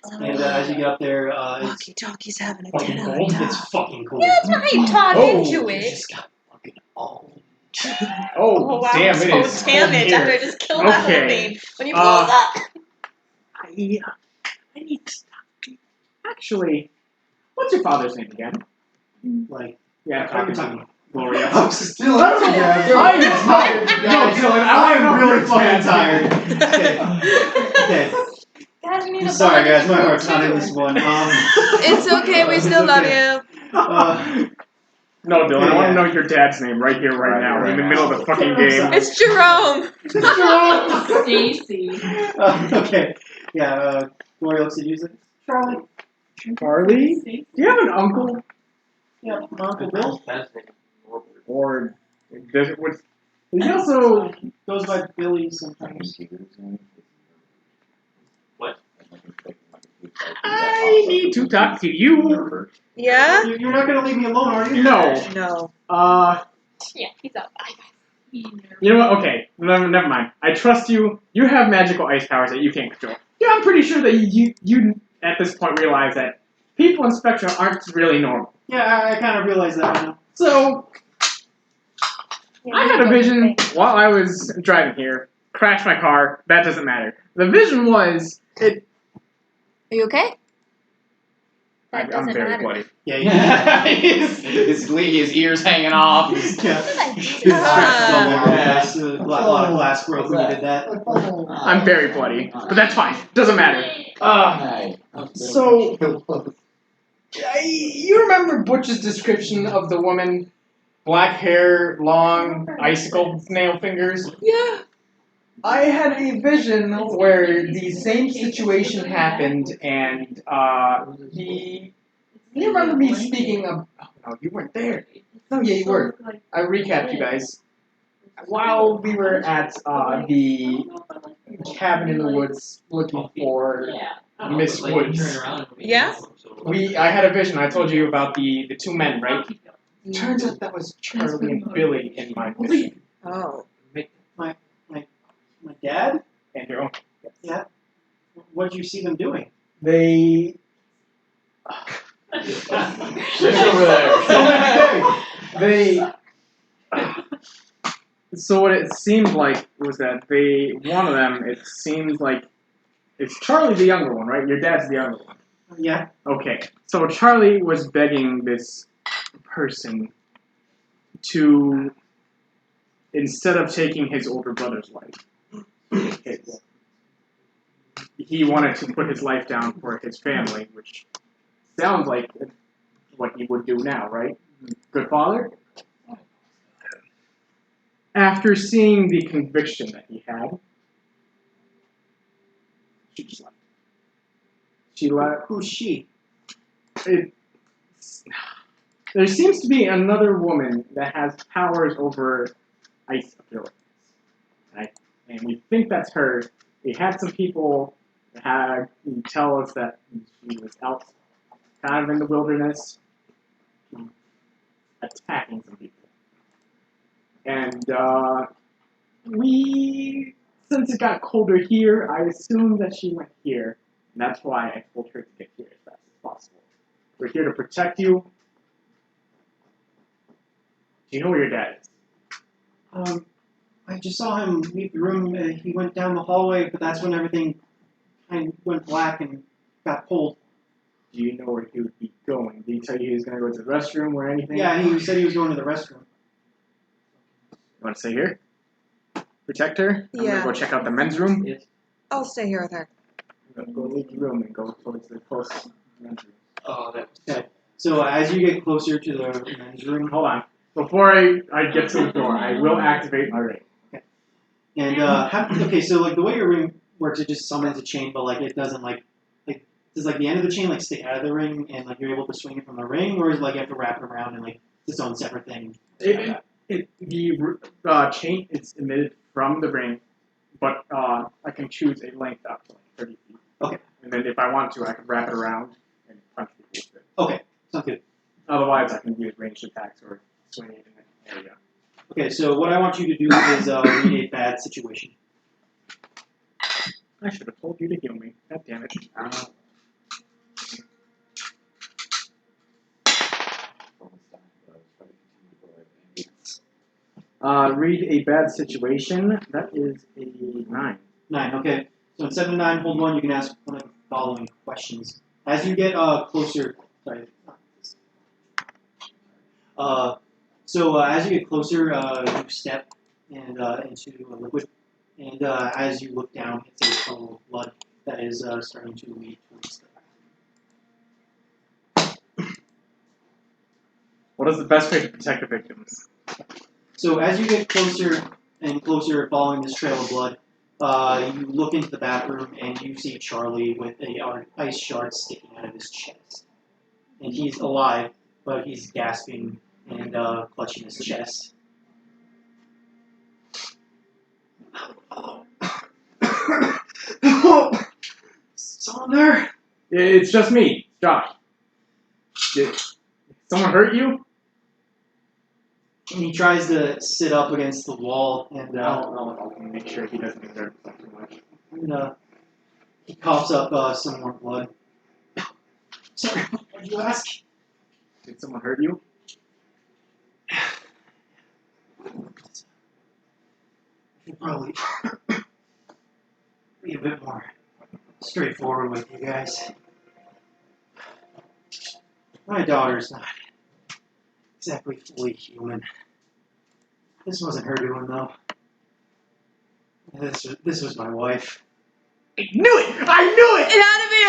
Speaker 5: And as you get up there, it's
Speaker 1: Walkie-talkie's having a
Speaker 5: fucking
Speaker 1: 10 out
Speaker 5: cool.
Speaker 1: of 10.
Speaker 5: It's fucking cool.
Speaker 11: Yeah, that's right. Talk into it.
Speaker 5: Just got fucking all.
Speaker 1: Oh wow,
Speaker 2: damn, it
Speaker 1: so
Speaker 2: is
Speaker 1: damage
Speaker 2: cold
Speaker 1: after I
Speaker 2: here.
Speaker 1: just killed that whole
Speaker 2: Okay.
Speaker 1: thing. When you blow it up.
Speaker 2: I need to stop. Actually, what's your father's name again?
Speaker 5: Like,
Speaker 2: Yeah,
Speaker 5: what are you talking about?
Speaker 2: Gloria.
Speaker 3: I'm still
Speaker 2: I'm tired, you guys. No, Dylan,
Speaker 5: I'm really fucking tired. Okay.
Speaker 11: Guys, we need
Speaker 5: I'm
Speaker 11: a
Speaker 5: sorry,
Speaker 11: bond.
Speaker 5: guys. My heart's not in this one.
Speaker 1: It's okay, we still love you.
Speaker 2: No, Dylan, I want to know your dad's name right here, right now, in the middle of the fucking game.
Speaker 1: It's Jerome.
Speaker 12: Stacy.
Speaker 5: Okay. Yeah, Gloria looks at you and says, Charlie.
Speaker 2: Charlie? Do you have an uncle?
Speaker 5: Yeah, my Uncle Bill.
Speaker 2: Or does it? He also
Speaker 5: goes by Billy sometimes.
Speaker 6: What?
Speaker 2: I need to talk to you.
Speaker 1: Yeah?
Speaker 5: You're not gonna leave me alone, are you?
Speaker 2: No.
Speaker 1: No.
Speaker 11: Yeah, he's out.
Speaker 2: You know what? Okay, never mind. I trust you. You have magical ice powers that you can't control. Yeah, I'm pretty sure that you at this point realize that people in Spectrum aren't really normal.
Speaker 5: Yeah, I kind of realized that now.
Speaker 2: So I had a vision while I was driving here. Crashed my car. That doesn't matter. The vision was it.
Speaker 11: Are you okay?
Speaker 2: I'm very bloody.
Speaker 5: Yeah,
Speaker 4: his ears hanging off.
Speaker 5: A lot of glass broke when you did that.
Speaker 2: I'm very bloody, but that's fine. Doesn't matter. So, you remember Butch's description of the woman, black hair, long, icicle nail fingers? Yeah. I had a vision where the same situation happened, and you remember me speaking of? Oh no, you weren't there. No, yeah, you were. I recapped you guys. While we were at the cabin in the woods looking for Miss Woods.
Speaker 1: Yeah?
Speaker 2: I had a vision. I told you about the two men, right? Turns out that was Charlie and Billy in my vision.
Speaker 1: Oh.
Speaker 5: My dad?
Speaker 2: And your uncle.
Speaker 5: Yeah. What did you see them doing?
Speaker 2: They.
Speaker 4: Look over there.
Speaker 2: They. So what it seemed like was that one of them, it seems like, it's Charlie the younger one, right? Your dad's the younger one.
Speaker 5: Yeah.
Speaker 2: Okay. So Charlie was begging this person to, instead of taking his older brother's life, he wanted to put his life down for his family, which sounds like what he would do now, right? Good father? After seeing the conviction that he had, she just left. She left.
Speaker 5: Who's she?
Speaker 2: There seems to be another woman that has powers over ice abilities. Right? And we think that's her. We had some people that tell us that she was out kind of in the wilderness attacking some people. And since it got colder here, I assumed that she went here. And that's why I told her to get here as fast as possible. We're here to protect you. Do you know where your dad is?
Speaker 5: I just saw him leave the room. He went down the hallway, but that's when everything kind of went black and got cold.
Speaker 2: Do you know where he would be going? Did he tell you he was going to go to the restroom or anything?
Speaker 5: Yeah, he said he was going to the restroom.
Speaker 2: You want to stay here? Protect her? I'm
Speaker 1: Yeah.
Speaker 2: going to go check out the men's room? Yes.
Speaker 1: I'll stay here with her.
Speaker 2: I'm going to go leave the room and go towards the closest men's room.
Speaker 5: Oh, okay. So as you get closer to the men's room,
Speaker 2: hold on. Before I get to the door, I will activate my ring.
Speaker 5: Okay. And okay, so like the way your ring works, it just summons a chain, but like it doesn't does like the end of the chain like stick out of the ring and like you're able to swing it from the ring, or is it like you have to wrap it around and like its own separate thing?
Speaker 2: The chain is emitted from the ring, but I can choose a length up to like 30 feet.
Speaker 5: Okay.
Speaker 2: And
Speaker 13: and if I want to, I can wrap it around and punch people with it.
Speaker 5: Okay, sounds good.
Speaker 13: Otherwise, I can use ranged attacks or swing it in an area.
Speaker 5: Okay, so what I want you to do is read a bad situation.
Speaker 13: I should have told you to heal me. God damn it. Read a bad situation. That is a 9.
Speaker 5: 9, okay. So in 7 to 9, hold 1, you can ask one of the following questions. As you get closer, sorry. As you get closer, you step and into a liquid, and as you look down, it's a puddle of blood that is starting to lead towards the back.
Speaker 13: What is the best way to protect the victims?
Speaker 5: So as you get closer and closer following this trail of blood, you look into the bathroom and you see Charlie with a ice shard sticking out of his chest. And he's alive, but he's gasping and clutching his chest. Someone there?
Speaker 13: It's just me, Josh. Did someone hurt you?
Speaker 5: And he tries to sit up against the wall, and
Speaker 13: I'll make sure he doesn't exert himself too much.
Speaker 5: And he coughs up some more blood. Sorry, what did you ask?
Speaker 13: Did someone hurt you?
Speaker 5: I should probably be a bit more straightforward with you guys. My daughter's not exactly fully human. This wasn't her doing, though. This was my wife.
Speaker 13: I knew it! I knew it!
Speaker 1: It had to be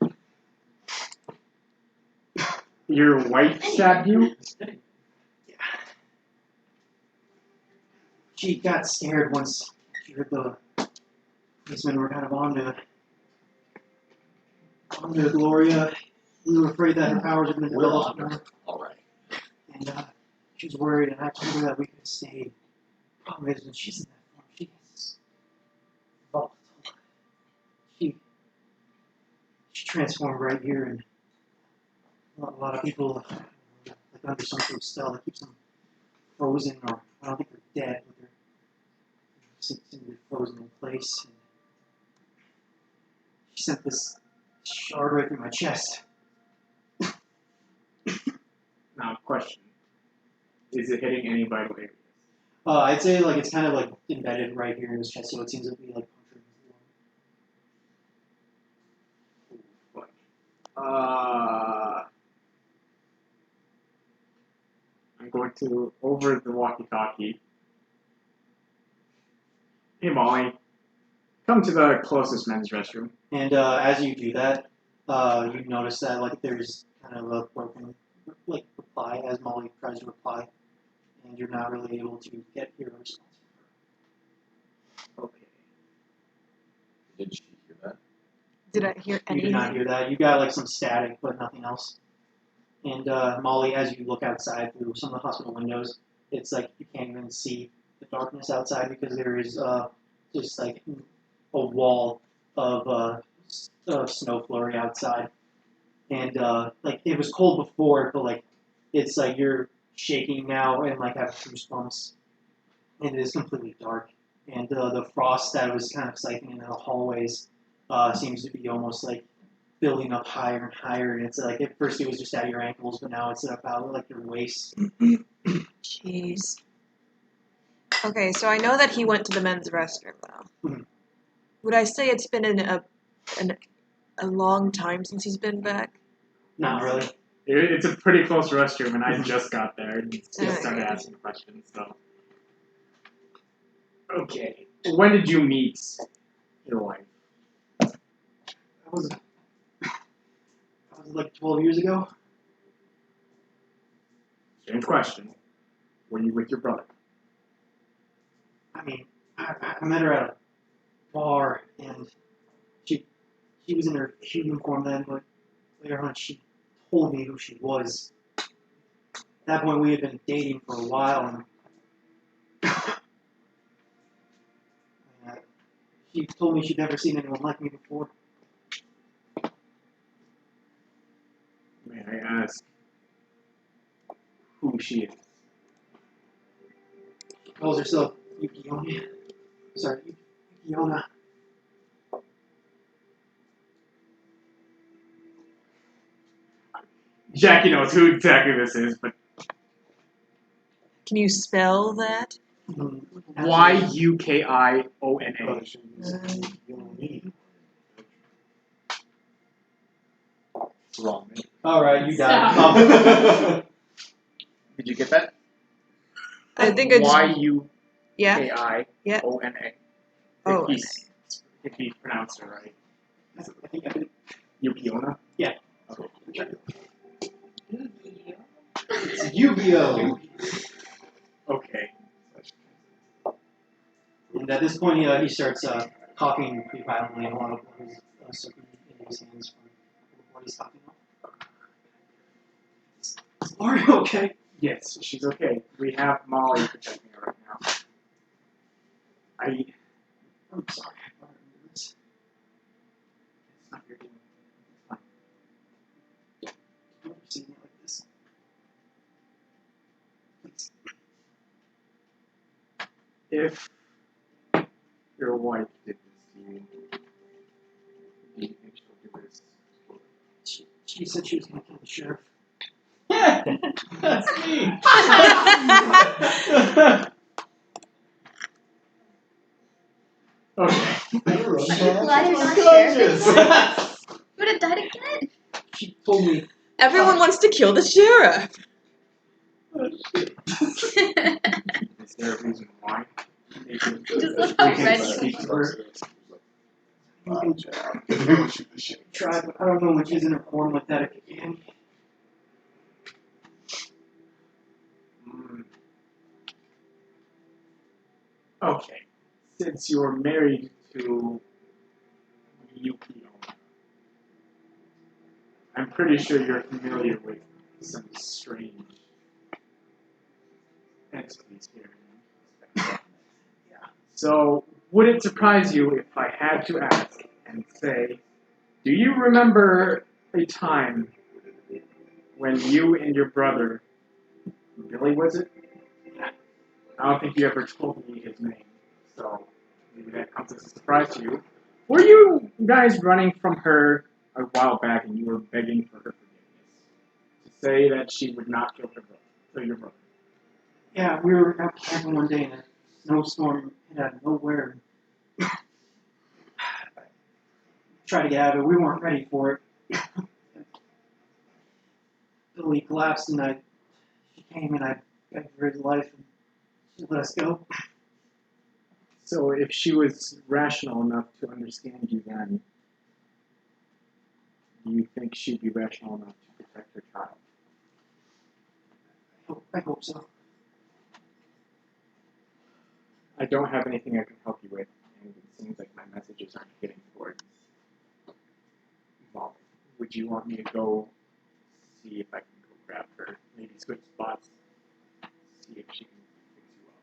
Speaker 1: her!
Speaker 13: Your wife stabbed you?
Speaker 5: Yeah. She got scared once she heard the policemen were kind of onto Gloria. We were afraid that her powers had been developed.
Speaker 10: Alright.
Speaker 5: And she was worried, and I told her that we could have stayed. Problem is, when she's in that form, she gets volatile. She transformed right here, and a lot of people like under some sort of spell that keeps them frozen, or I don't think they're dead, but they're simply frozen in place. And she sent this shard right through my chest.
Speaker 13: Now, question. Is it hitting any vital areas?
Speaker 5: I'd say like it's kind of like embedded right here in his chest, so it seems to be like puncturing his lung.
Speaker 13: I'm going to, over the walkie-talkie. Hey, Molly. Come to the closest men's restroom.
Speaker 5: And as you do that, you notice that like there's kind of a broken like reply as Molly tries to reply, and you're not really able to get your response.
Speaker 13: Okay.
Speaker 10: Did she hear that?
Speaker 1: Did I hear
Speaker 5: You
Speaker 1: anything?
Speaker 5: did not hear that. You got like some static, but nothing else. And Molly, as you look outside through some of the hospital windows, it's like you can't even see the darkness outside because there is just like a wall of snow flurry outside. And like it was cold before, but like it's like you're shaking now and like have goosebumps. And it is completely dark. And the frost that was kind of siphoning into the hallways seems to be almost like building up higher and higher. And it's like at first it was just at your ankles, but now it's about like your waist.
Speaker 1: Jeez. Okay, so I know that he went to the men's restroom, though.
Speaker 5: Mhm.
Speaker 1: Would I say it's been a long time since he's been back?
Speaker 5: Not really.
Speaker 13: It's a pretty close restroom, and I just got there and just started
Speaker 1: Okay.
Speaker 13: asking questions, so. Okay. When did you meet your wife?
Speaker 5: That was like 12 years ago.
Speaker 13: Strange question. Were you with your brother?
Speaker 5: I mean, I met her at a bar, and she was in her human form then, but later on she told me who she was. At that point, we had been dating for a while, and she told me she'd never seen anyone like me before.
Speaker 13: May I ask who she is?
Speaker 5: She calls herself Yukiona. Sorry, Yukiona.
Speaker 13: Jackie knows who exactly this is, but
Speaker 1: Can you spell that?
Speaker 13: Yukiona. Wrong.
Speaker 5: Alright, you got it.
Speaker 13: Did you get that?
Speaker 1: I think it's
Speaker 13: Yukiona.
Speaker 1: Yeah. Oh,
Speaker 13: If he pronounced it right. Yukiona?
Speaker 5: Yeah.
Speaker 13: Okay.
Speaker 5: It's Yu-Gi-Oh!
Speaker 13: Okay.
Speaker 5: And at this point, he starts coughing pretty violently, and a lot of blood is soaking into his hands from what he's coughing up. Is Mario okay?
Speaker 13: Yes, she's okay. We have Molly protecting her right now.
Speaker 5: I'm sorry. I brought her into this.
Speaker 13: It's not your doing. It's fine.
Speaker 5: I've never seen it like this. Please.
Speaker 13: If your wife did this to you, do you think she'll do this?
Speaker 5: She said she was going to kill the sheriff.
Speaker 4: That's me.
Speaker 13: Okay.
Speaker 11: Are you glad you're not sheriff? Would have died again.
Speaker 5: She told me.
Speaker 1: everyone wants to kill the sheriff.
Speaker 13: Is there a reason why?
Speaker 11: Just look how red she
Speaker 5: Try, but I don't know when she's in a form like that again.
Speaker 13: Okay. Since you're married to Yukiona, I'm pretty sure you're familiar with some strange entities here. Yeah. So, would it surprise you if I had to ask and say, do you remember a time when you and your brother, Billy was it? I don't think you ever told me his name, so maybe that comes as a surprise to you. Were you guys running from her a while back and you were begging for her forgiveness? To say that she would not kill your brother?
Speaker 5: Yeah, we were out camping one day and a snowstorm hit out of nowhere. Tried to get out of it. We weren't ready for it. Billy collapsed and she came and I begged for his life and she let us go.
Speaker 13: So if she was rational enough to understand you then, do you think she'd be rational enough to protect her child?
Speaker 5: I hope so.
Speaker 13: I don't have anything I can help you with, and it seems like my messages aren't getting towards Molly. Would you want me to go see if I can go grab her? Maybe switch spots, see if she can fix you up.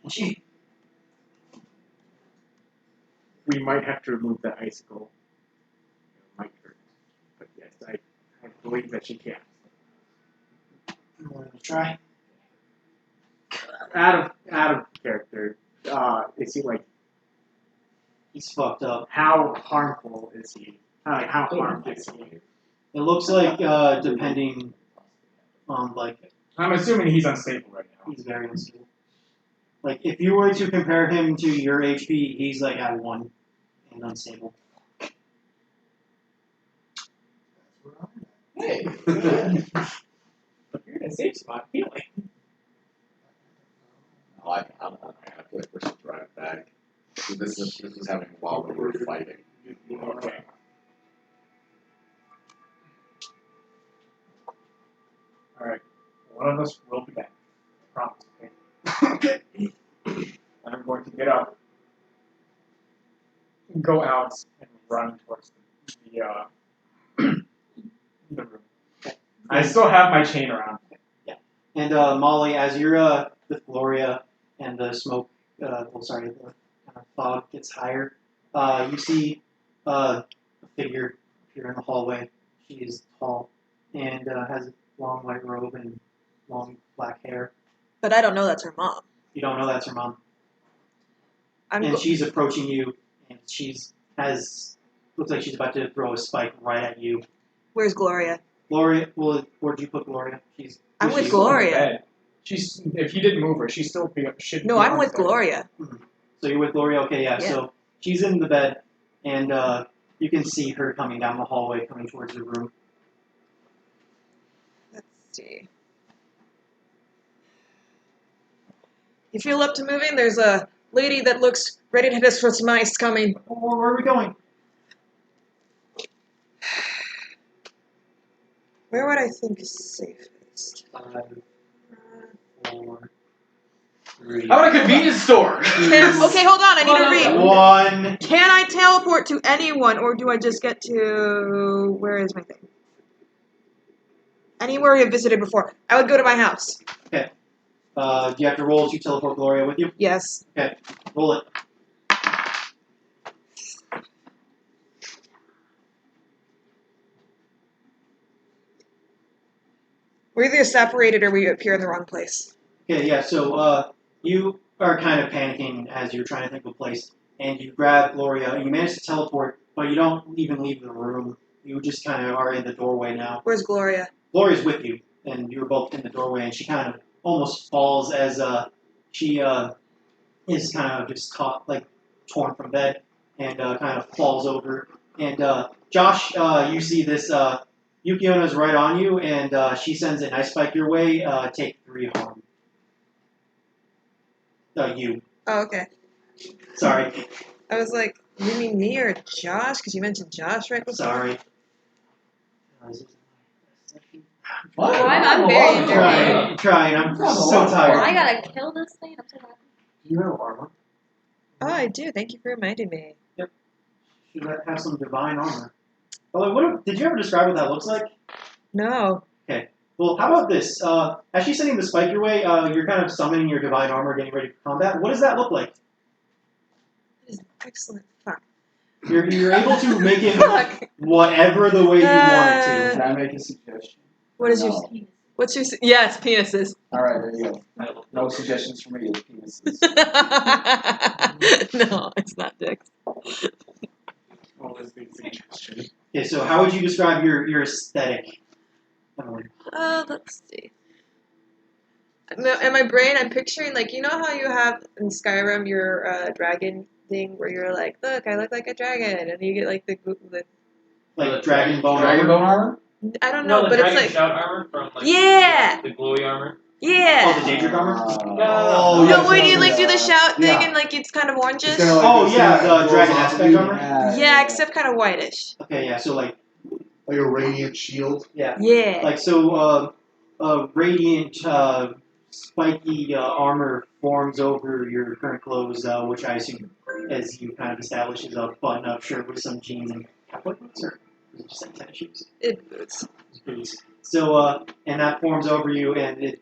Speaker 5: And she?
Speaker 13: We might have to remove that icicle. It might hurt. But yes, I believe that she can.
Speaker 5: You want to try?
Speaker 13: Out of character, is he like,
Speaker 5: He's fucked up.
Speaker 13: how harmful is he? How harmed is he?
Speaker 5: It looks like, depending on, like,
Speaker 13: I'm assuming he's unstable right now.
Speaker 5: he's very unstable. Like, if you were to compare him to your HP, he's like at 1 and unstable.
Speaker 4: Hey. You're in a safe spot, feeling.
Speaker 9: Oh, I feel like we're supposed to drive it back. This is happening while we were fighting.
Speaker 13: Okay. Alright. One of us will be back. Promise, okay? I'm going to get up, go out, and run towards the the room. I still have my chain around.
Speaker 5: Yeah. And Molly, as you're with Gloria and the smoke, the kind of fog gets higher, you see a figure appear in the hallway. She is tall, and has a long white robe and long black hair.
Speaker 1: But I don't know that's her mom.
Speaker 5: You don't know that's her mom.
Speaker 1: I'm
Speaker 5: And
Speaker 1: go-
Speaker 5: she's approaching you, and looks like she's about to throw a spike right at you.
Speaker 1: Where's Gloria?
Speaker 5: Gloria, well, where'd you put Gloria?
Speaker 1: I'm with
Speaker 13: She's still in the
Speaker 1: Gloria.
Speaker 13: bed. She's if you didn't move her, she's still should.
Speaker 1: No,
Speaker 13: be
Speaker 1: I'm
Speaker 13: on
Speaker 1: with
Speaker 13: the bed.
Speaker 1: Gloria.
Speaker 5: So you're with Gloria? Okay, yeah.
Speaker 1: Yeah.
Speaker 5: So she's in the bed, and you can see her coming down the hallway, coming towards your room.
Speaker 1: Let's see. You feel up to moving? There's a lady that looks ready to hit us with some ice coming.
Speaker 5: Oh, where are we going?
Speaker 1: Where would I think is safest?
Speaker 5: 5, 4, 3.
Speaker 4: How about a convenience store?
Speaker 1: Okay, hold on. I need to read.
Speaker 5: 1.
Speaker 1: Can I teleport to anyone, or do I just get to... Where is my thing? Anywhere we have visited before. I would go to my house.
Speaker 5: Okay. Do you have to roll to teleport Gloria with you?
Speaker 1: Yes.
Speaker 5: Okay. Roll it.
Speaker 1: We're either separated or we appear in the wrong place.
Speaker 5: Okay, yeah, so you are kind of panicking as you're trying to think of a place, and you grab Gloria, and you manage to teleport, but you don't even leave the room. You just kind of are in the doorway now.
Speaker 1: Where's Gloria?
Speaker 5: Gloria's with you, and you're both in the doorway, and she kind of almost falls as she is kind of just caught, like, torn from bed, and kind of falls over. And Josh, you see this, Yukiona's right on you, and she sends an ice spike your way. Take 3 harm. You.
Speaker 1: Oh, okay.
Speaker 5: Sorry.
Speaker 1: I was like, you mean me or Josh? Because you mentioned Josh right before.
Speaker 5: Sorry.
Speaker 11: Oh, I'm very entertained.
Speaker 5: I'm trying. I'm so tired.
Speaker 11: I gotta kill this thing. I'm so happy.
Speaker 13: Do you have armor?
Speaker 1: Oh, I do. Thank you for reminding me.
Speaker 5: Should have some divine armor. Oh, did you ever describe what that looks like?
Speaker 1: No.
Speaker 5: Okay. Well, how about this? As she's sending the spike your way, you're kind of summoning your divine armor, getting ready for combat. What does that look like?
Speaker 1: That is excellent. Fuck.
Speaker 5: You're able to make it whatever the way you want it to.
Speaker 3: Can I make a suggestion?
Speaker 1: What is your... What's your... Yeah, it's penises.
Speaker 3: Alright, there you go. No suggestions for me, it's penises.
Speaker 1: No, it's not dicks.
Speaker 13: What was the suggestion?
Speaker 5: Okay, so how would you describe your aesthetic?
Speaker 1: Let's see. In my brain, I'm picturing, like, you know how you have in Skyrim your dragon thing where you're like, look, I look like a dragon, and you get like the
Speaker 5: like dragon bone
Speaker 4: armor?
Speaker 1: I don't know,
Speaker 6: No, the
Speaker 1: but it's
Speaker 6: dragon
Speaker 1: like
Speaker 6: shout armor from like
Speaker 1: yeah,
Speaker 6: the glowy armor.
Speaker 1: yeah.
Speaker 5: Oh, the Daedric armor?
Speaker 1: No,
Speaker 5: yeah,
Speaker 1: when you like do the shout thing
Speaker 5: yeah.
Speaker 1: and like it's kind of orangish.
Speaker 5: Oh yeah, the dragon aspect armor.
Speaker 1: Yeah, except kind of whitish.
Speaker 5: Okay, yeah, so like
Speaker 3: a radiant shield.
Speaker 5: Yeah.
Speaker 1: Yeah.
Speaker 5: Like so, radiant, spiky armor forms over your current clothes, which I assume, as you kind of established, is a button-up shirt with some jeans and cowboy boots, or is it just like tennis shoes?
Speaker 1: Boots.
Speaker 5: Boots. So, and that forms over you, and it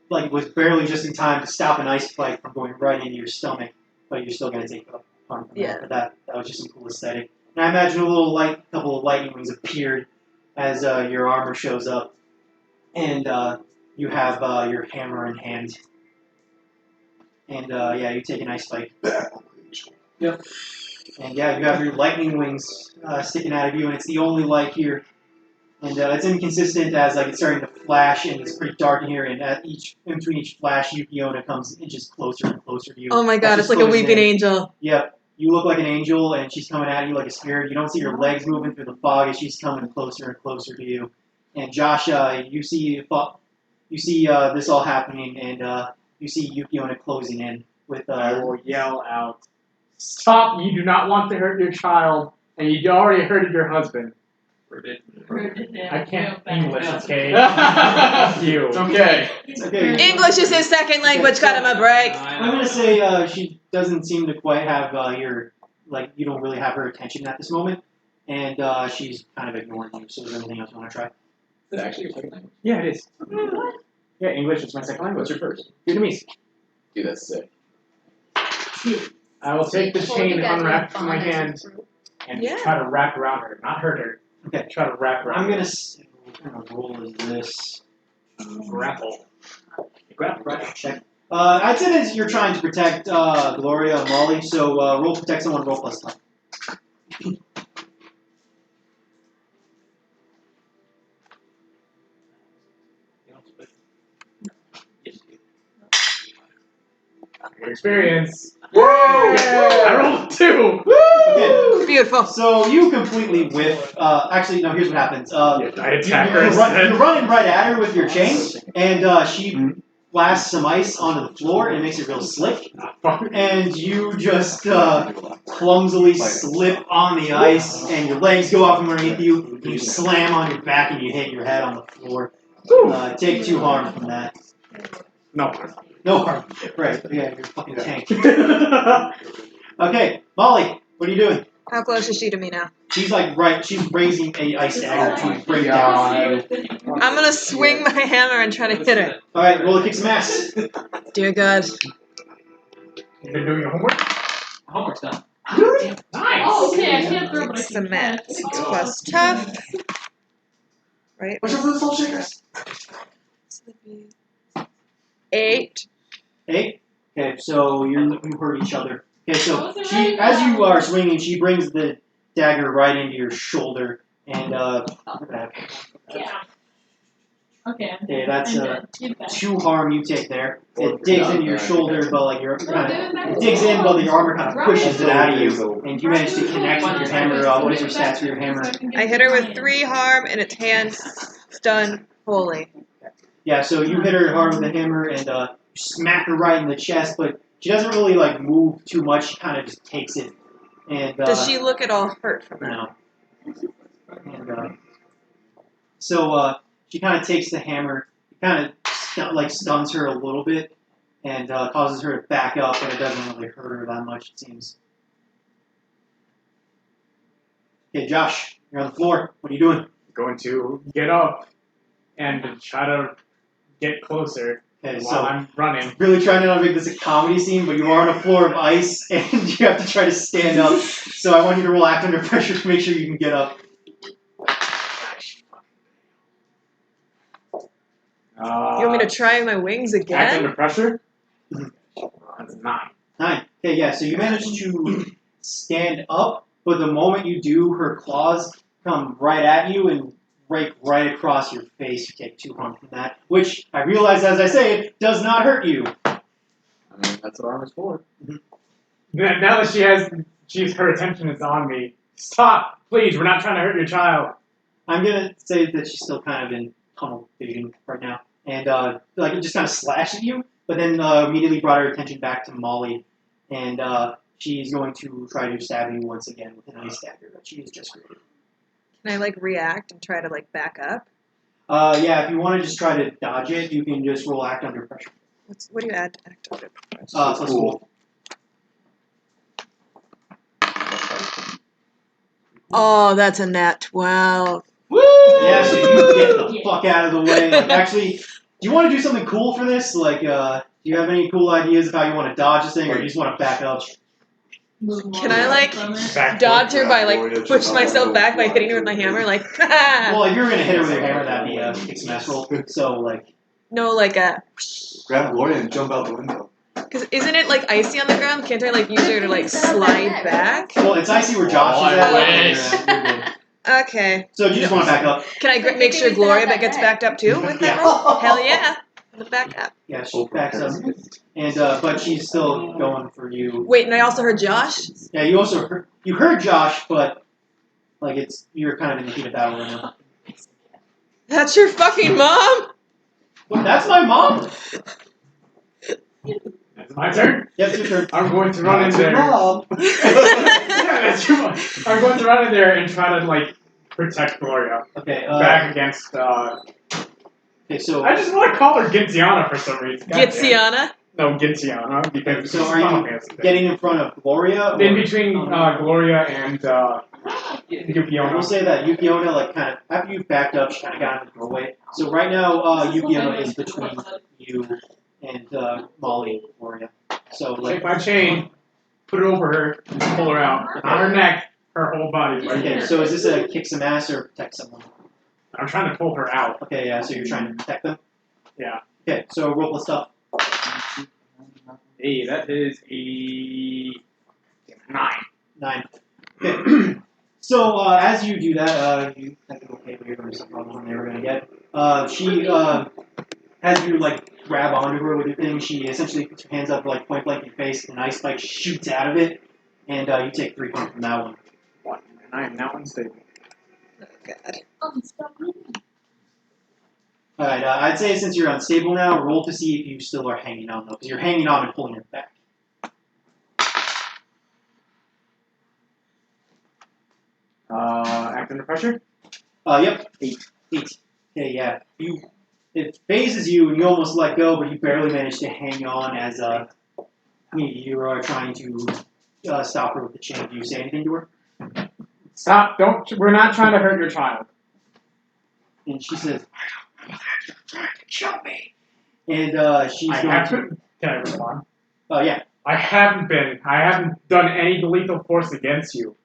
Speaker 5: like was barely just in time to stop an ice spike from going right into your stomach, but you're still gonna take a harm from that. But that was just some cool aesthetic. And I imagine a couple of lightning wings appeared as your armor shows up, and you have your hammer in hand. And yeah, you take an ice spike. Yep. And yeah, you have your lightning wings sticking out of you, and it's the only light here. And it's inconsistent as like it's starting to flash, and it's pretty dark in here. And in between each flash, Yukiona comes inches closer and closer to you.
Speaker 1: Oh my god, it's like a weeping angel.
Speaker 5: Yep. You look like an angel, and she's coming at you like a spirit. You don't see her legs moving through the fog as she's coming closer and closer to you. And Josh, you see this all happening, and you see Yukiona closing in with.
Speaker 13: I will yell out, "Stop! You do not want to hurt your child, and you already hurted your husband." I can't English, okay? You.
Speaker 4: It's okay.
Speaker 5: It's okay.
Speaker 1: English is his second language. Cut him a break.
Speaker 5: I'm gonna say she doesn't seem to quite have you don't really have her attention at this moment, and she's kind of ignoring you. So is there anything else you want to try?
Speaker 4: Is it actually your second language?
Speaker 13: Yeah, it is. Yeah, English is my second language.
Speaker 4: What's your first?
Speaker 13: Vietnamese.
Speaker 4: Dude, that's sick.
Speaker 13: I will take the chain unwrapped from my hand and
Speaker 1: Yeah.
Speaker 13: try to wrap around her, not hurt her.
Speaker 5: Okay.
Speaker 2: Try to wrap her.
Speaker 5: I'm gonna. What kind of roll is this?
Speaker 2: Grapple. Grapple
Speaker 5: check. I'd say that you're trying to protect Gloria and Molly, so roll protect someone, roll plus 10.
Speaker 2: Experience. Yay! I rolled 2.
Speaker 5: Okay.
Speaker 1: Beautiful.
Speaker 5: So you completely whiff. Actually, no. Here's what happens.
Speaker 2: I attack her instead.
Speaker 5: You're running right at her with your chain, and she blasts some ice onto the floor and makes it real slick. And you just clumsily slip on the ice, and your legs go off from underneath you. And you slam on your back, and you hit your head on the floor. Take 2 harm from that.
Speaker 2: No.
Speaker 5: No harm. Right. Yeah, you're a fucking tank. Okay, Molly, what are you doing?
Speaker 1: How close is she to me now?
Speaker 5: She's like she's raising a ice dagger to bring down on you.
Speaker 1: I'm gonna swing my hammer and try to hit her.
Speaker 5: Alright, roll to kick some ass.
Speaker 1: Dear God.
Speaker 2: You've been doing your homework?
Speaker 6: Homework's done.
Speaker 2: Nice.
Speaker 12: Oh, okay, I can't throw, but I
Speaker 1: It's
Speaker 12: can
Speaker 1: the mat.
Speaker 12: catch.
Speaker 1: 6 plus tough. Right?
Speaker 3: What's up with the salt shakers?
Speaker 1: 8.
Speaker 5: 8? Okay, so you heard each other. Okay, so she, as you are swinging, she brings the dagger right into your shoulder, and
Speaker 12: Yeah. Okay.
Speaker 5: okay, that's
Speaker 12: I'm dead. You're back.
Speaker 5: 2 harm you take there. It digs into your shoulder, but like it digs in, but your armor kind of pushes it out of you, and you manage to connect with your hammer. What is your stats for your hammer?
Speaker 1: I hit her with 3 harm and its hand stunned fully.
Speaker 5: Yeah, so you hit her hard with the hammer and smack her right in the chest, but she doesn't really like move too much. She kind of just takes it. And
Speaker 1: does she look at all hurt from that?
Speaker 5: No. And so she kind of takes the hammer, kind of stuns her a little bit, and causes her to back up, but it doesn't really hurt her that much, it seems. Okay, Josh, you're on the floor. What are you doing?
Speaker 2: Going to get up and try to get closer
Speaker 5: Okay,
Speaker 2: while I'm running.
Speaker 5: Really trying to not make this a comedy scene, but you are on a floor of ice, and you have to try to stand up. So I want you to roll act under pressure to make sure you can get up.
Speaker 1: You want me to try my wings
Speaker 2: Act
Speaker 1: again?
Speaker 2: under pressure? That's 9.
Speaker 5: 9. Okay, yeah, so you manage to stand up, but the moment you do, her claws come right at you and break right across your face. You take 2 harm from that, which I realize as I say it, does not hurt you.
Speaker 9: I mean, that's what armor's for.
Speaker 2: Now that her attention is on me, stop, please, we're not trying to hurt your child.
Speaker 5: I'm gonna say that she's still kind of in tunnel vision right now, and like it just kind of slashed at you, but then immediately brought her attention back to Molly, and she's going to try to stab you once again with an ice dagger that she has just created.
Speaker 1: Can I like react and try to like back up?
Speaker 5: Yeah, if you want to just try to dodge it, you can just roll act under pressure.
Speaker 1: What do you add to act under pressure?
Speaker 5: Plus cool.
Speaker 1: Oh, that's a nat 12.
Speaker 5: Woo! Yeah, so you get the fuck out of the way. Like, actually, do you want to do something cool for this? Like, do you have any cool ideas of how you want to dodge this thing, or you just want to back up?
Speaker 1: Can I like dodge her by like push myself back by hitting her with my hammer? Like,
Speaker 5: well, if you were gonna hit her with your hammer, that'd be a kick some ass roll. So like,
Speaker 1: no, like a.
Speaker 3: Grab Gloria and jump out the window.
Speaker 1: Because isn't it like icy on the ground? Can't I like use her to like slide back?
Speaker 5: Well, it's icy where Josh is at. You're good.
Speaker 1: Okay.
Speaker 5: So you just want to back up?
Speaker 1: Can I make sure Gloria gets backed up too with that roll? Hell yeah. The back up.
Speaker 5: Yeah, she backs up, and but she's still going for you.
Speaker 1: Wait, and I also heard Josh.
Speaker 5: Yeah, you also heard Josh, but like you're kind of in the heat of battle right now.
Speaker 1: That's your fucking mom.
Speaker 5: What? That's my mom.
Speaker 2: That's my turn?
Speaker 5: Yes, your turn.
Speaker 2: I'm going to run in there.
Speaker 3: Mom.
Speaker 2: Yeah, that's your mom. I'm going to run in there and try to, like, protect Gloria.
Speaker 5: Okay,
Speaker 2: back against,
Speaker 5: Okay, so...
Speaker 2: I just want to call her Gintiana for some reason.
Speaker 1: Gitziana?
Speaker 2: No, Gintiana, because...
Speaker 5: So are you getting in front of Gloria?
Speaker 2: In between Gloria and Yukiona.
Speaker 5: We'll say that Yukiona, like, kind of, after you've backed up, she kind of got in the doorway. So right now, Yukiona is between you and Molly and Gloria. So, like...
Speaker 2: Take my chain, put it over her, and pull her out. On her neck, Her whole body's right
Speaker 5: Okay,
Speaker 2: here.
Speaker 5: so is this a kick some ass or protect someone?
Speaker 2: I'm trying to pull her out.
Speaker 5: Okay, yeah, so you're trying to protect them?
Speaker 2: Yeah.
Speaker 5: Okay, so roll plus stuff.
Speaker 2: Hey, that is a 9.
Speaker 5: 9. Okay. So as you do that, you have to okay, you're going to some problems they were going to get. She as you like grab onto her with your thing, she essentially puts her hands up like point blank in your face, and an ice spike shoots out of it, and you take 3 points from that one.
Speaker 2: What? And I am now unstable.
Speaker 1: Oh god.
Speaker 5: Alright, I'd say since you're unstable now, roll to see if you still are hanging on though, because you're hanging on and pulling it back.
Speaker 2: Act under pressure?
Speaker 5: Yep. 8. Okay, yeah. It phases you and you almost let go, but you barely manage to hang on as you are trying to stop her with the chain. Do you say anything to her?
Speaker 2: Stop! We're not trying to hurt your child.
Speaker 5: And she says, "You're trying to kill me." And she's
Speaker 2: I
Speaker 5: going
Speaker 2: haven't. Can I respond?
Speaker 5: yeah.
Speaker 2: I haven't done any lethal force against you.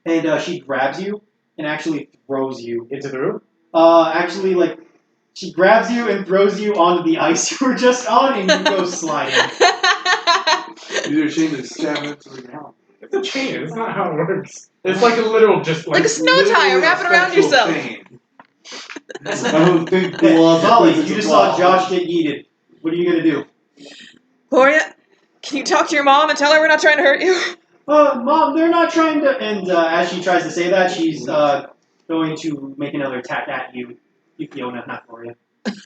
Speaker 5: And she grabs you and actually throws you
Speaker 2: into the room.
Speaker 5: Actually, like she grabs you and throws you onto the ice you were just on, and you go sliding.
Speaker 3: You're ashamed to stab into the ground.
Speaker 2: It's a chain. It's not how it works. It's like a literal, just
Speaker 1: Like a snow tire, wrap it around yourself.
Speaker 3: I don't think
Speaker 5: Molly, you just saw Josh get yeeted. What are you gonna do?
Speaker 1: Gloria, can you talk to your mom and tell her we're not trying to hurt you?
Speaker 5: Mom, they're not trying to. And as she tries to say that, she's going to make another attack at you, Fiona, not Gloria.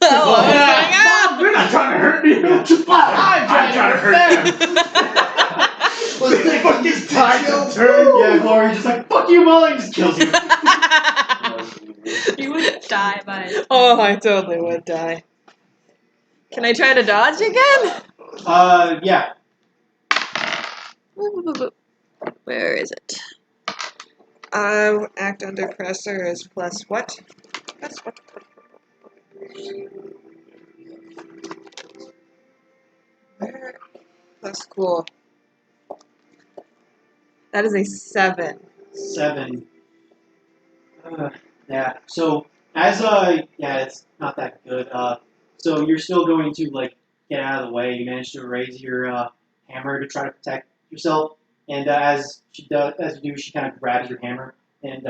Speaker 1: Oh,
Speaker 2: Mom, they're not trying to hurt me. I'm trying to hurt them.
Speaker 3: Let's take
Speaker 2: Fuck this time to turn.
Speaker 5: Yeah, Gloria just like, fuck you, Molly, and just kills you.
Speaker 11: You would die by it.
Speaker 1: Oh, I totally would die. Can I try to dodge again?
Speaker 5: Yeah.
Speaker 1: Where is it? Act under pressure is plus what? Plus what? Where? That's cool. That is a 7.
Speaker 5: 7. Yeah. So as yeah, it's not that good. So you're still going to like get out of the way. You manage to raise your hammer to try to protect yourself, and as you do, she kind of grabs your hammer and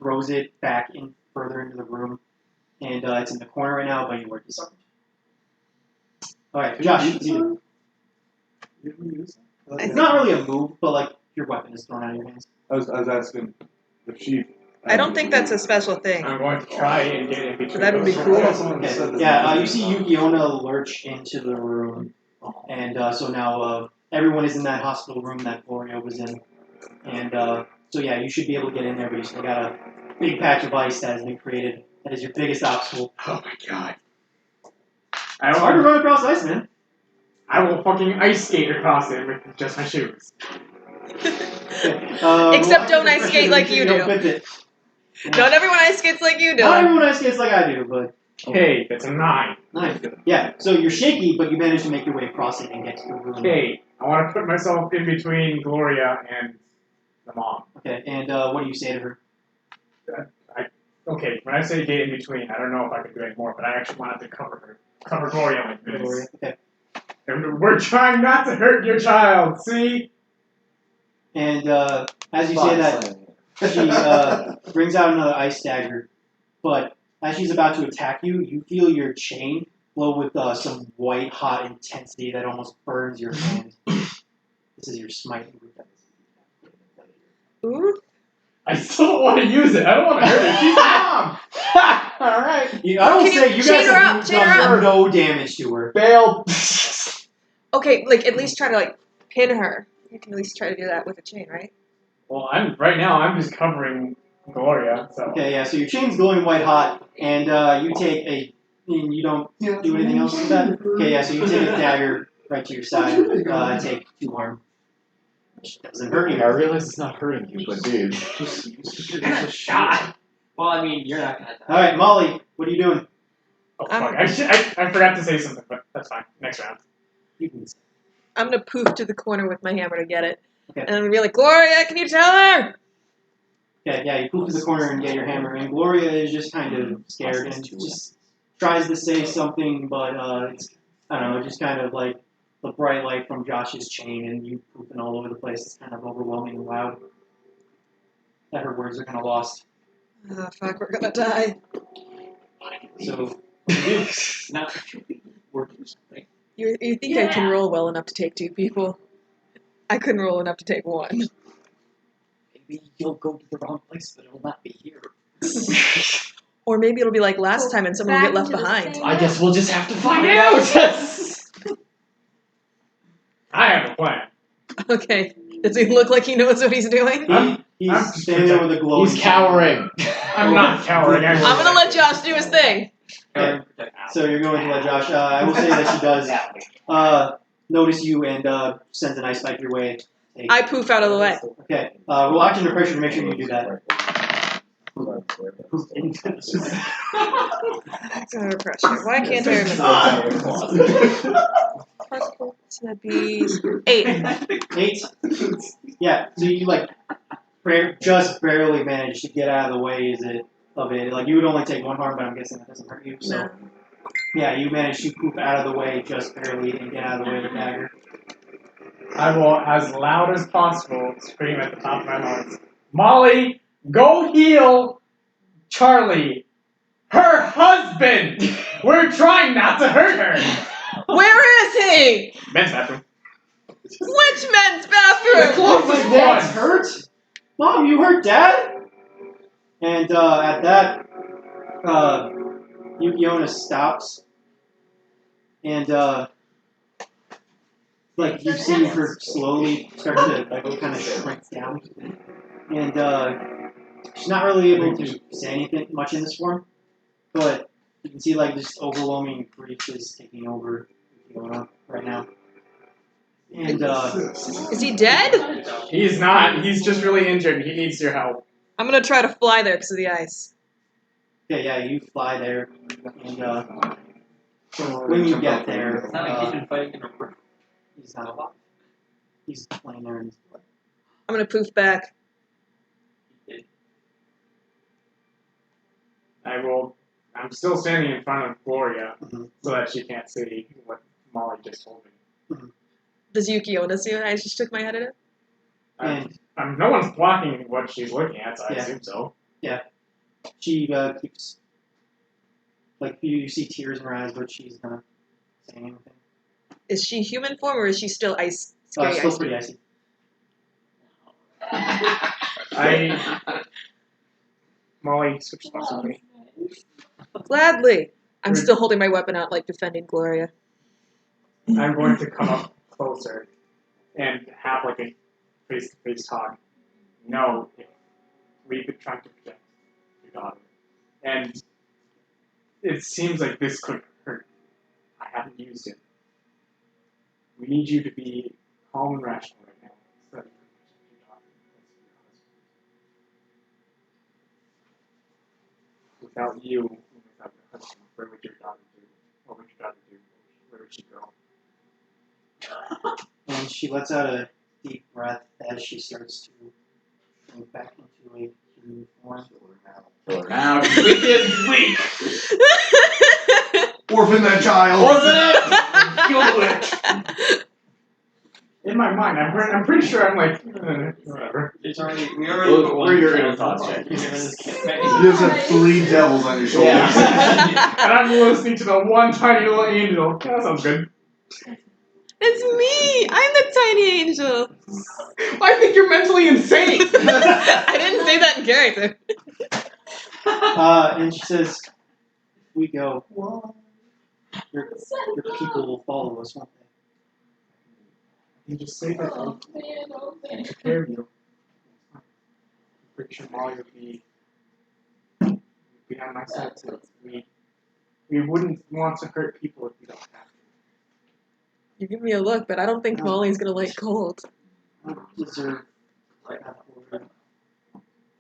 Speaker 5: throws it back in further into the room, and it's in the corner right now, but you were disarmed. All right, Josh. It's you. It's not really a move, but like your weapon is thrown out of your hands.
Speaker 3: I was asking if she.
Speaker 1: I don't think that's a special thing.
Speaker 2: I'm going to try and get in between.
Speaker 1: That would be cool.
Speaker 5: Okay. Yeah, you see Yukiona lurch into the room, and so now everyone is in that hospital room that Gloria was in, and so yeah, you should be able to get in there, but you still got a big patch of ice that has been created. That is your biggest obstacle.
Speaker 2: Oh my god!
Speaker 5: It's hard to run across ice, man.
Speaker 2: I will fucking ice skate across it with just my shoes.
Speaker 1: Except don't ice skate like you do. Not everyone ice skates like you do.
Speaker 5: Not everyone ice skates like I do, but.
Speaker 2: Hey, that's a 9.
Speaker 5: 9. Yeah, so you're shaky, but you managed to make your way across it and get to the room.
Speaker 2: Okay, I want to put myself in between Gloria and the mom.
Speaker 5: Okay, and what do you say to her?
Speaker 2: Okay, when I say get in between, I don't know if I can do any more, but I actually wanted to cover Gloria like this.
Speaker 5: Gloria, okay.
Speaker 2: And we're trying not to hurt your child, see?
Speaker 5: And as you say that, she brings out another ice dagger, but as she's about to attack you, you feel your chain glow with some white, hot intensity that almost burns your hand. This is your smite.
Speaker 1: Ooh.
Speaker 2: I still don't want to use it. I don't want to hurt her. She's mom. Alright.
Speaker 5: I don't say you guys have done no damage to her.
Speaker 2: Fail.
Speaker 1: Okay, like at least try to like pin her. You can at least try to do that with a chain, right?
Speaker 2: Well, right now I'm just covering Gloria. So.
Speaker 5: Okay, yeah. So your chain's glowing white hot, and you take a. And you don't do anything else with that. Okay, yeah. So you take a dagger right to your side. Take 2 harm. Which doesn't hurt you.
Speaker 9: I realize it's not hurting you, but dude,
Speaker 6: shot. Well, I mean, you're not gonna die.
Speaker 5: All right, Molly, what are you doing?
Speaker 2: Oh fuck! I forgot to say something, but that's fine. Next round.
Speaker 1: I'm gonna poof to the corner with my hammer to get it.
Speaker 5: Okay.
Speaker 1: And I'm be like, Gloria, can you tell her?
Speaker 5: Okay, yeah, you poof to the corner and get your hammer, and Gloria is just kind of scared and just tries to say something, but it's, I don't know, just kind of like the bright light from Josh's chain and you poofing all over the place. It's kind of overwhelming and loud. That her words are kind of lost.
Speaker 1: Oh, fuck, we're gonna die.
Speaker 5: So, what do you do?
Speaker 6: Not working something.
Speaker 1: You think I can roll well enough to take 2 people? I couldn't roll enough to take 1.
Speaker 6: Maybe you'll go to the wrong place, but it'll not be here.
Speaker 1: Or maybe it'll be like last time and someone will get left
Speaker 11: Back into the
Speaker 1: behind.
Speaker 11: same
Speaker 4: I guess we'll just have to find
Speaker 6: Find
Speaker 4: out.
Speaker 13: I have a plan.
Speaker 1: Okay. Does he look like he knows what he's doing?
Speaker 13: I'm
Speaker 5: He's standing there with a glowing.
Speaker 4: He's cowering.
Speaker 13: I'm not cowering.
Speaker 1: I'm gonna let Josh do his thing.
Speaker 5: Okay. So you're going to let Josh. I will say that she does notice you and sends an ice spike your way.
Speaker 1: I poof out of the way.
Speaker 5: Okay. We'll act under pressure to make sure you do that.
Speaker 1: Under pressure. Why can't I remember? Plus 4, so that'd be 8.
Speaker 5: 8. Yeah. So you like just barely managed to get out of the way. Of it? Like you would only take 1 harm, but I'm guessing that doesn't hurt you. So yeah, you managed to poof out of the way just barely and get out of the way of the dagger.
Speaker 13: I will, as loud as possible, scream at the top of my lungs, Molly, go heal Charlie, her husband! We're trying not to hurt her!
Speaker 1: Where is he?
Speaker 13: Men's bathroom.
Speaker 1: Which men's bathroom?
Speaker 5: My dad's hurt? Mom, you hurt Dad? And at that, Yukiona stops. And like you see her slowly start to like kind of shrink down. And she's not really able to say anything much in this form. But you can see like this overwhelming grief is taking over Yukiona right now. And
Speaker 1: Is he dead?
Speaker 13: He's not. He's just really injured. He needs your help.
Speaker 1: I'm gonna try to fly there because of the ice.
Speaker 5: okay, yeah, you fly there, and when you get there,
Speaker 6: It's not like he's been fighting in a room.
Speaker 5: he's not alive. He's laying there in his blood.
Speaker 1: I'm gonna poof back.
Speaker 13: I'm still standing in front of Gloria so that she can't see what Molly just told me.
Speaker 1: Does Yukiona see what I just took my head at it?
Speaker 5: And
Speaker 13: No one's blocking what she's looking at, so I
Speaker 5: Yeah.
Speaker 13: assume so.
Speaker 5: yeah, she keeps like you see tears in her eyes, but she's not saying anything.
Speaker 1: Is she human form or is she still ice? Scary
Speaker 5: Still
Speaker 1: ice
Speaker 5: pretty icy.
Speaker 13: Molly, switch spots with me.
Speaker 1: Gladly. I'm still holding my weapon out, like defending Gloria.
Speaker 13: I'm going to come up closer and have like a face-to-face talk. No, we've been trying to protect your daughter, and it seems like this could hurt. I haven't used it. We need you to be calm and rational right now, so that you can protect your daughter. Without you, without your husband, where would your daughter do? What would your daughter do? Where would she go?
Speaker 5: And she lets out a deep breath as she starts to move back into a human form.
Speaker 4: Kill her now. Wicked weak.
Speaker 3: Orphan that child.
Speaker 4: Wasn't it?
Speaker 13: In my mind, I'm pretty sure I'm like, whatever.
Speaker 6: It's already,
Speaker 4: We're your inner thoughts check.
Speaker 3: You just have 3 devils on your shoulders.
Speaker 4: Yeah.
Speaker 13: And I'm listening to the one tiny little angel. Yeah, that sounds good.
Speaker 1: It's me! I'm the tiny angel!
Speaker 13: I think you're mentally insane!
Speaker 1: I didn't say that in character.
Speaker 5: And she says, if we go, your people will follow us, won't they?
Speaker 13: You just say that I'll take care of you. I'm pretty sure Molly would be on my side too. We wouldn't want to hurt people if we don't have to.
Speaker 1: You give me a look, but I don't think Molly's gonna like cold.
Speaker 5: Deserve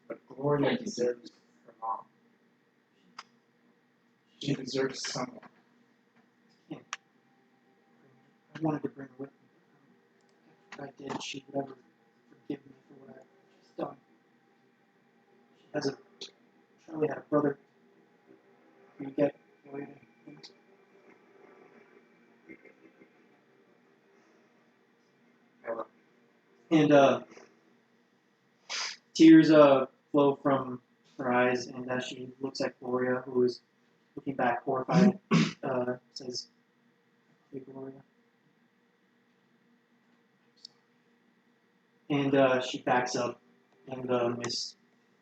Speaker 13: But Gloria deserves her mom. She deserves someone.
Speaker 5: I wanted to bring her with me. If I did, she would ever Charlie had a brother. You get away. And tears flow from her eyes, and as she looks at Gloria, who is looking back horrified, says, "Hey, Gloria." And she backs up, and the mist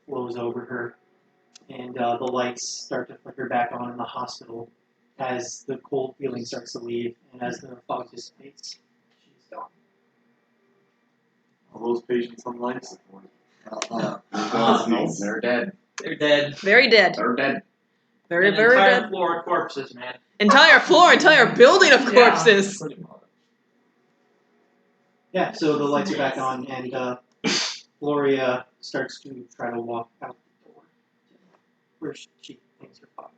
Speaker 5: blows over her, and the lights start to flicker back on in the hospital as the cold feeling starts to leave, and as the fog dissipates, she's gone.
Speaker 3: All those patients on life support.
Speaker 4: They're dead.
Speaker 6: They're dead.
Speaker 1: Very dead.
Speaker 4: They're dead.
Speaker 1: Very,
Speaker 6: An
Speaker 1: very
Speaker 6: entire
Speaker 1: dead.
Speaker 6: floor of corpses, man.
Speaker 1: Entire floor, entire building of corpses.
Speaker 9: Pretty much.
Speaker 5: Yeah, so the lights are back on, and Gloria starts to try to walk out the door, where she thinks her father.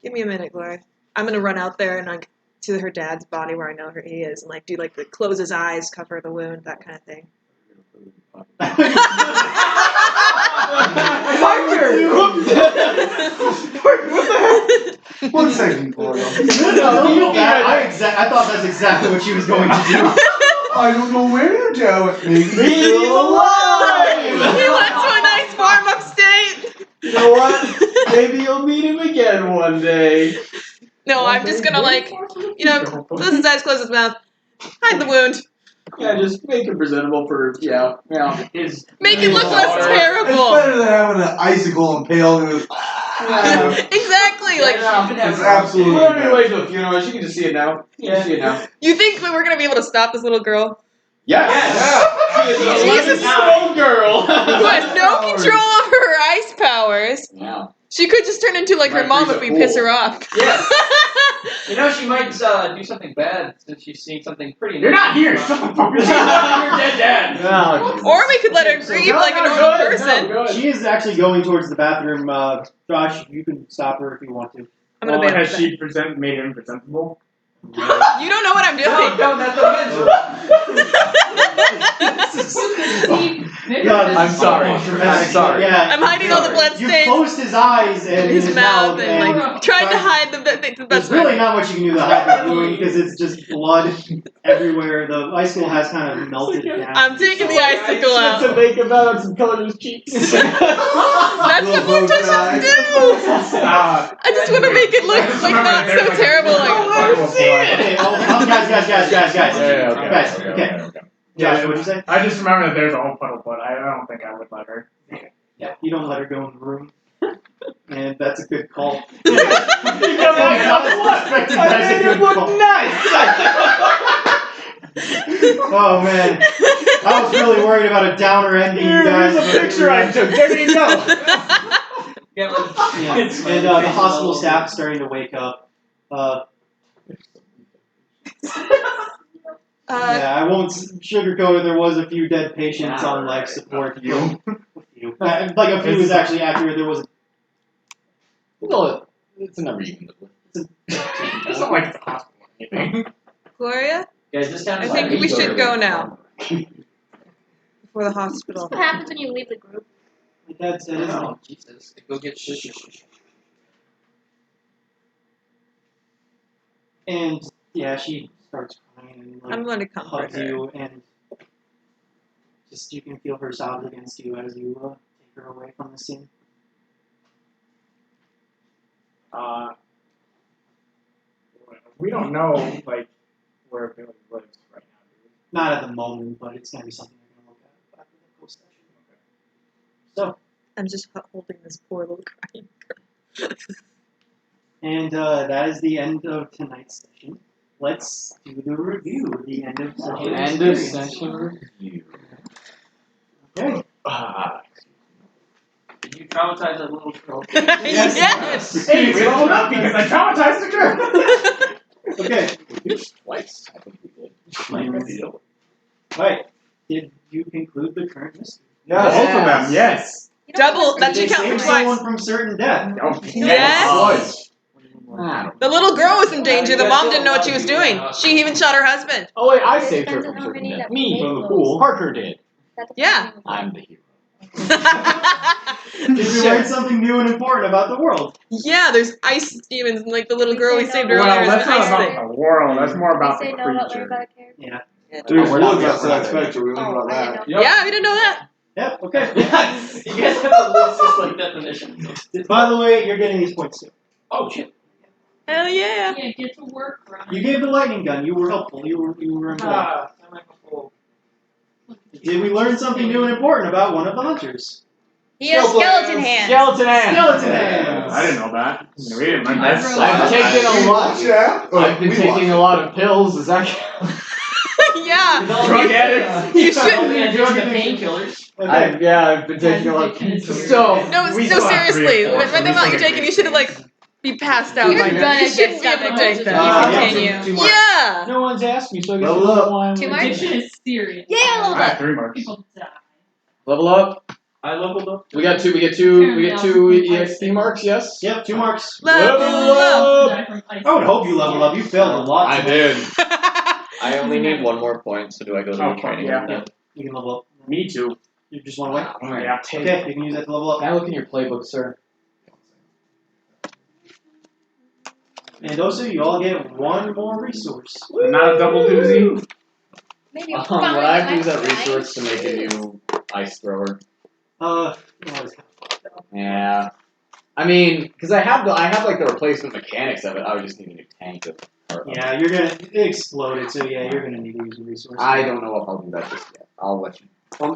Speaker 1: Give me a minute, Gloria. I'm gonna run out there and like to her dad's body where I know where he is, and like do like the close his eyes, cover the wound, that kind of thing.
Speaker 3: One second, Gloria.
Speaker 5: I thought that's exactly what she was going to do.
Speaker 3: I don't know where you're going.
Speaker 4: He's alive!
Speaker 1: He went to a nice farm upstate.
Speaker 4: You know what? Maybe you'll meet him again one day.
Speaker 1: No, I'm just gonna like, close his eyes, close his mouth, hide the wound,
Speaker 4: Yeah, just make it presentable for, yeah.
Speaker 1: make it look less
Speaker 3: It's
Speaker 1: terrible.
Speaker 3: better than having an icicle impaled in his.
Speaker 1: Exactly, like
Speaker 3: It's absolutely.
Speaker 4: Whatever you wait to a funeral, you can just see it now. You can see it now.
Speaker 1: you think that we're gonna be able to stop this little girl
Speaker 4: Yes! She is a
Speaker 1: Jesus.
Speaker 4: 11-year-old girl!
Speaker 1: who has no control over her ice powers?
Speaker 4: Yeah.
Speaker 1: She could just turn into like her
Speaker 4: Might
Speaker 1: mom
Speaker 4: freeze
Speaker 1: if
Speaker 4: a
Speaker 1: we piss
Speaker 4: pool.
Speaker 1: her off.
Speaker 6: Yeah. You know, she might do something bad since she's seeing something pretty.
Speaker 13: You're not here. Shut the fuck
Speaker 6: You're
Speaker 13: up.
Speaker 6: dead, Dad.
Speaker 1: Or we could let her grieve like a normal person.
Speaker 5: She is actually going towards the bathroom. Josh, you can stop her if you want to.
Speaker 1: I'm gonna
Speaker 13: Well,
Speaker 1: ban
Speaker 13: has she made him presentable?
Speaker 1: You don't know what I'm doing.
Speaker 6: No, that's
Speaker 5: God,
Speaker 4: I'm sorry.
Speaker 5: dramatic.
Speaker 4: I'm sorry.
Speaker 5: Yeah,
Speaker 1: I'm hiding all the blood
Speaker 5: you
Speaker 1: stains
Speaker 5: closed his eyes and
Speaker 1: in his mouth and like trying to hide the
Speaker 5: There's
Speaker 1: best
Speaker 5: really
Speaker 1: way.
Speaker 5: not much you can do to hide the wound because it's just blood everywhere. The icicle has kind of melted down.
Speaker 1: I'm taking the icicle out.
Speaker 4: To make him out some color in his cheeks.
Speaker 1: That's what blue touches do. I just want to make it look like not so terrible.
Speaker 5: Okay, guys. Okay. Josh, what'd you say?
Speaker 13: I just remember that there's a whole puddle, but I don't think I would let her.
Speaker 5: Yeah, you don't let her go in the room. And that's a good call. Oh man, I was really worried about a downer ending, you guys.
Speaker 13: Here's a picture I took. There you go.
Speaker 5: Yeah, and the hospital staff is starting to wake up. Yeah, I won't sugarcoat it. There was a few dead patients on life support. Like a few is actually accurate. There was.
Speaker 4: No, it's never even.
Speaker 13: It's not like it's a hospital or anything.
Speaker 1: Gloria,
Speaker 6: Guys, this town
Speaker 1: I
Speaker 6: is
Speaker 1: think
Speaker 6: like
Speaker 1: we should go now. Before the hospital.
Speaker 11: What happens when you leave the group?
Speaker 5: My dad said, isn't it?
Speaker 6: Oh, Jesus. Go get shit.
Speaker 5: And yeah, she starts crying and like
Speaker 1: I'm going to comfort
Speaker 5: hugs
Speaker 1: her.
Speaker 5: you, and just you can feel her sobs against you as you take her away from the scene.
Speaker 13: We don't know like where Billy lives right now, do we?
Speaker 5: Not at the moment, but it's gonna be something you're gonna look at after the post session. So,
Speaker 1: I'm just holding this poor little crying girl.
Speaker 5: and that is the end of tonight's session. Let's do the review. The end of session.
Speaker 4: End of
Speaker 5: experience.
Speaker 4: session review.
Speaker 5: Okay.
Speaker 6: Did you traumatize that little girl?
Speaker 1: Yes.
Speaker 13: Hey, we leveled up because I traumatized the girl.
Speaker 5: Okay.
Speaker 4: Twice. I think we did.
Speaker 5: Alright. Did you conclude the current mystery?
Speaker 13: Both of them, yes.
Speaker 1: Double. That
Speaker 5: Did
Speaker 1: should
Speaker 5: they
Speaker 1: count for
Speaker 5: save someone
Speaker 1: twice.
Speaker 5: from certain death?
Speaker 13: Oh,
Speaker 1: Yes. The little girl was in danger. The mom didn't know what she was doing. She even shot her husband.
Speaker 4: Oh wait, I
Speaker 11: It
Speaker 4: saved her
Speaker 11: depends
Speaker 4: from
Speaker 11: on how many
Speaker 4: certain death.
Speaker 11: that
Speaker 4: Me
Speaker 11: make
Speaker 4: from the
Speaker 11: those.
Speaker 4: pool. Parker did.
Speaker 11: That depends
Speaker 1: Yeah.
Speaker 11: on
Speaker 4: I'm the hero.
Speaker 5: Did you learn something new and important about the world?
Speaker 1: Yeah, there's ice demons, and like the little girl we saved
Speaker 2: Well,
Speaker 1: earlier is
Speaker 2: that's
Speaker 1: an
Speaker 2: not
Speaker 1: ice
Speaker 2: about
Speaker 1: thing.
Speaker 2: the world. That's more
Speaker 11: Did we
Speaker 2: about
Speaker 11: say
Speaker 2: the
Speaker 11: no about learning
Speaker 2: creature.
Speaker 11: about a character?
Speaker 5: Yeah.
Speaker 3: There's
Speaker 5: We're not
Speaker 3: woods
Speaker 5: yet,
Speaker 3: outside
Speaker 5: we're not
Speaker 3: spectrum. We learned
Speaker 11: Oh,
Speaker 3: about
Speaker 11: I
Speaker 3: that.
Speaker 11: didn't know.
Speaker 1: Yeah, we didn't know that.
Speaker 5: Yep. Okay.
Speaker 6: You guys have the loosest like definition.
Speaker 5: By the way, you're getting these points too.
Speaker 6: Oh shit.
Speaker 1: Hell yeah.
Speaker 12: Yeah, get to work, Ryan.
Speaker 5: You gave the lightning gun. You were helpful. You were involved.
Speaker 6: Ah, I'm like a fool.
Speaker 5: Did we learn something new and important about one of the hunters?
Speaker 11: He has skeleton hands.
Speaker 4: Skeleton hands.
Speaker 5: Skeleton hands.
Speaker 2: I didn't know that. We didn't learn
Speaker 4: I've
Speaker 2: that.
Speaker 4: taken a lot.
Speaker 3: Yeah.
Speaker 4: I've been taking a lot of pills. Is that?
Speaker 1: Yeah.
Speaker 4: Drug addicts.
Speaker 1: You should.
Speaker 6: The painkillers.
Speaker 4: I've been taking a lot. So
Speaker 1: No,
Speaker 4: we
Speaker 1: no,
Speaker 4: still have
Speaker 1: seriously.
Speaker 4: 3 or 4,
Speaker 1: With
Speaker 4: so
Speaker 1: the
Speaker 4: we
Speaker 1: amount
Speaker 4: still
Speaker 1: you're
Speaker 4: get
Speaker 1: taking, you should have like be passed out
Speaker 11: You're
Speaker 1: by now.
Speaker 11: gonna
Speaker 1: You
Speaker 11: get
Speaker 1: shouldn't be able to
Speaker 11: stomach
Speaker 1: take
Speaker 11: ulcers
Speaker 1: that.
Speaker 11: if you
Speaker 5: yeah,
Speaker 11: continue.
Speaker 5: two marks.
Speaker 1: Yeah.
Speaker 6: No one's asked me, so I guess
Speaker 3: Level up.
Speaker 6: why I'm
Speaker 11: 2
Speaker 6: like-
Speaker 11: marks?
Speaker 12: Addiction is serious.
Speaker 11: Yeah,
Speaker 2: I
Speaker 11: level
Speaker 2: got
Speaker 11: up.
Speaker 2: 3 marks.
Speaker 12: People die.
Speaker 4: level up.
Speaker 6: I leveled up.
Speaker 4: We got 2. We get 2. We get 2 EXP marks. Yes.
Speaker 5: Yep, 2 marks.
Speaker 1: Level up.
Speaker 12: Die from ice.
Speaker 5: I would hope you level up. You failed a lot.
Speaker 4: I did.
Speaker 10: I only need 1 more point, so do I go to
Speaker 2: Oh,
Speaker 10: the training
Speaker 2: yeah.
Speaker 10: room then?
Speaker 5: You can level up.
Speaker 2: Me too.
Speaker 5: You just want to wait.
Speaker 2: Yeah.
Speaker 5: Okay, you can use that to level up.
Speaker 4: Can I look in your playbook, sir?
Speaker 5: And also, you all get 1 more resource.
Speaker 2: Not a double doozy.
Speaker 11: Maybe
Speaker 4: Would
Speaker 11: find
Speaker 4: I have to use that
Speaker 11: my
Speaker 4: resource to make a new ice thrower?
Speaker 5: No, it's-
Speaker 4: Yeah. I mean, because I have like the replacement mechanics of it. I would just need a new tank of.
Speaker 5: yeah, you're gonna it exploded, so yeah, you're gonna need to use a resource.
Speaker 4: I don't know if I'll do that just yet. I'll let you.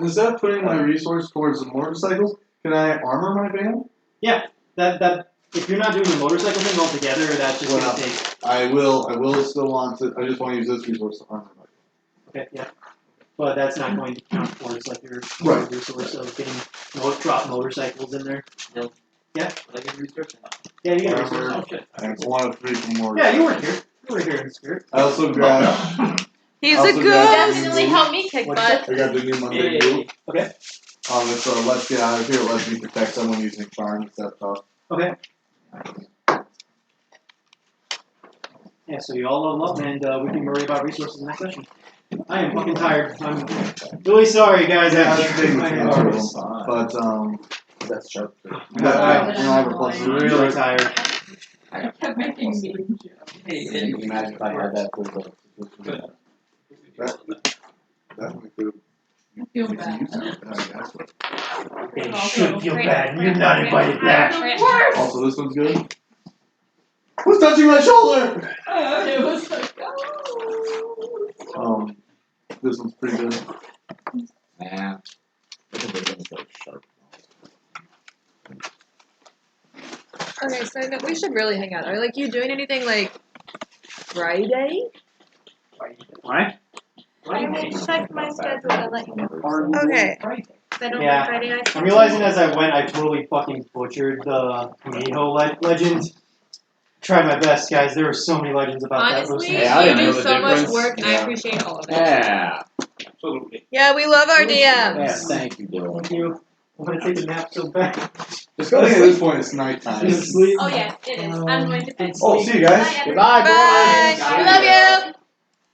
Speaker 3: Instead of putting my resource towards the motorcycles, can I armor my van?
Speaker 5: That if you're not doing the motorcycle thing altogether, that's just
Speaker 3: Well,
Speaker 5: gonna take.
Speaker 3: I will still want to. I just want to use this resource to armor my
Speaker 5: Okay, yeah. But that's not going to count towards like your
Speaker 3: Right.
Speaker 5: resource of getting drop motorcycles in there.
Speaker 6: Like a research.
Speaker 5: Yeah, you get
Speaker 3: Armor.
Speaker 5: resources.
Speaker 6: Oh shit.
Speaker 3: van. And 1 of 3 from more.
Speaker 5: Yeah, you were here. You were here in spirit.
Speaker 3: I also grabbed.
Speaker 1: He's
Speaker 3: Also
Speaker 1: a
Speaker 3: got
Speaker 1: good.
Speaker 11: Definitely help me kick
Speaker 5: What'd you
Speaker 11: butt.
Speaker 3: I got the new Monday
Speaker 6: Yeah.
Speaker 3: group.
Speaker 5: Okay.
Speaker 3: It's a let's get out of here. Lets me protect someone using charms. That's tough.
Speaker 5: Okay. Yeah, so you all level up, and we can worry about resources next session. I am fucking tired. I'm really sorry, guys.
Speaker 3: Yeah,
Speaker 5: I
Speaker 3: that's big.
Speaker 5: can't
Speaker 3: But
Speaker 4: That's sharp.
Speaker 3: I have a plus
Speaker 5: I'm really tired.
Speaker 12: I kept making memes.
Speaker 4: Can you imagine if I had that for the.
Speaker 3: Definitely could.
Speaker 12: I feel bad.
Speaker 5: You should feel bad. You're not invited back.
Speaker 3: Also, this one's good. Who's touching my shoulder?
Speaker 12: It was like, oh.
Speaker 3: This one's pretty good.
Speaker 4: Yeah. I think they're gonna go sharp.
Speaker 1: Okay, so no, we should really hang out. Are like you doing anything like Friday?
Speaker 2: What?
Speaker 11: I will check my schedule and let you know.
Speaker 1: Okay.
Speaker 11: If I don't
Speaker 5: Yeah.
Speaker 11: do Friday night.
Speaker 5: I'm realizing as I went, I totally fucking butchered the Miho legend. Tried my best, guys. There were so many legends about
Speaker 1: Honestly,
Speaker 5: that.
Speaker 4: Hey, I
Speaker 1: you
Speaker 4: didn't know
Speaker 1: do
Speaker 4: the
Speaker 1: so much
Speaker 4: difference.
Speaker 1: work, and I
Speaker 4: Yeah.
Speaker 1: appreciate all of it.
Speaker 4: Yeah.
Speaker 6: Absolutely.
Speaker 1: Yeah, we love our
Speaker 4: Yeah,
Speaker 1: DMs.
Speaker 4: thank you, Dylan.
Speaker 5: Thank you. I want to take a nap so bad.
Speaker 3: Just I think at this point it's nighttime.
Speaker 5: Sleep.
Speaker 12: Oh yes, it is. I'm going to bed.
Speaker 3: Oh, see you guys.
Speaker 11: Bye,
Speaker 4: Goodbye,
Speaker 1: Bye.
Speaker 4: boys.
Speaker 1: We love you.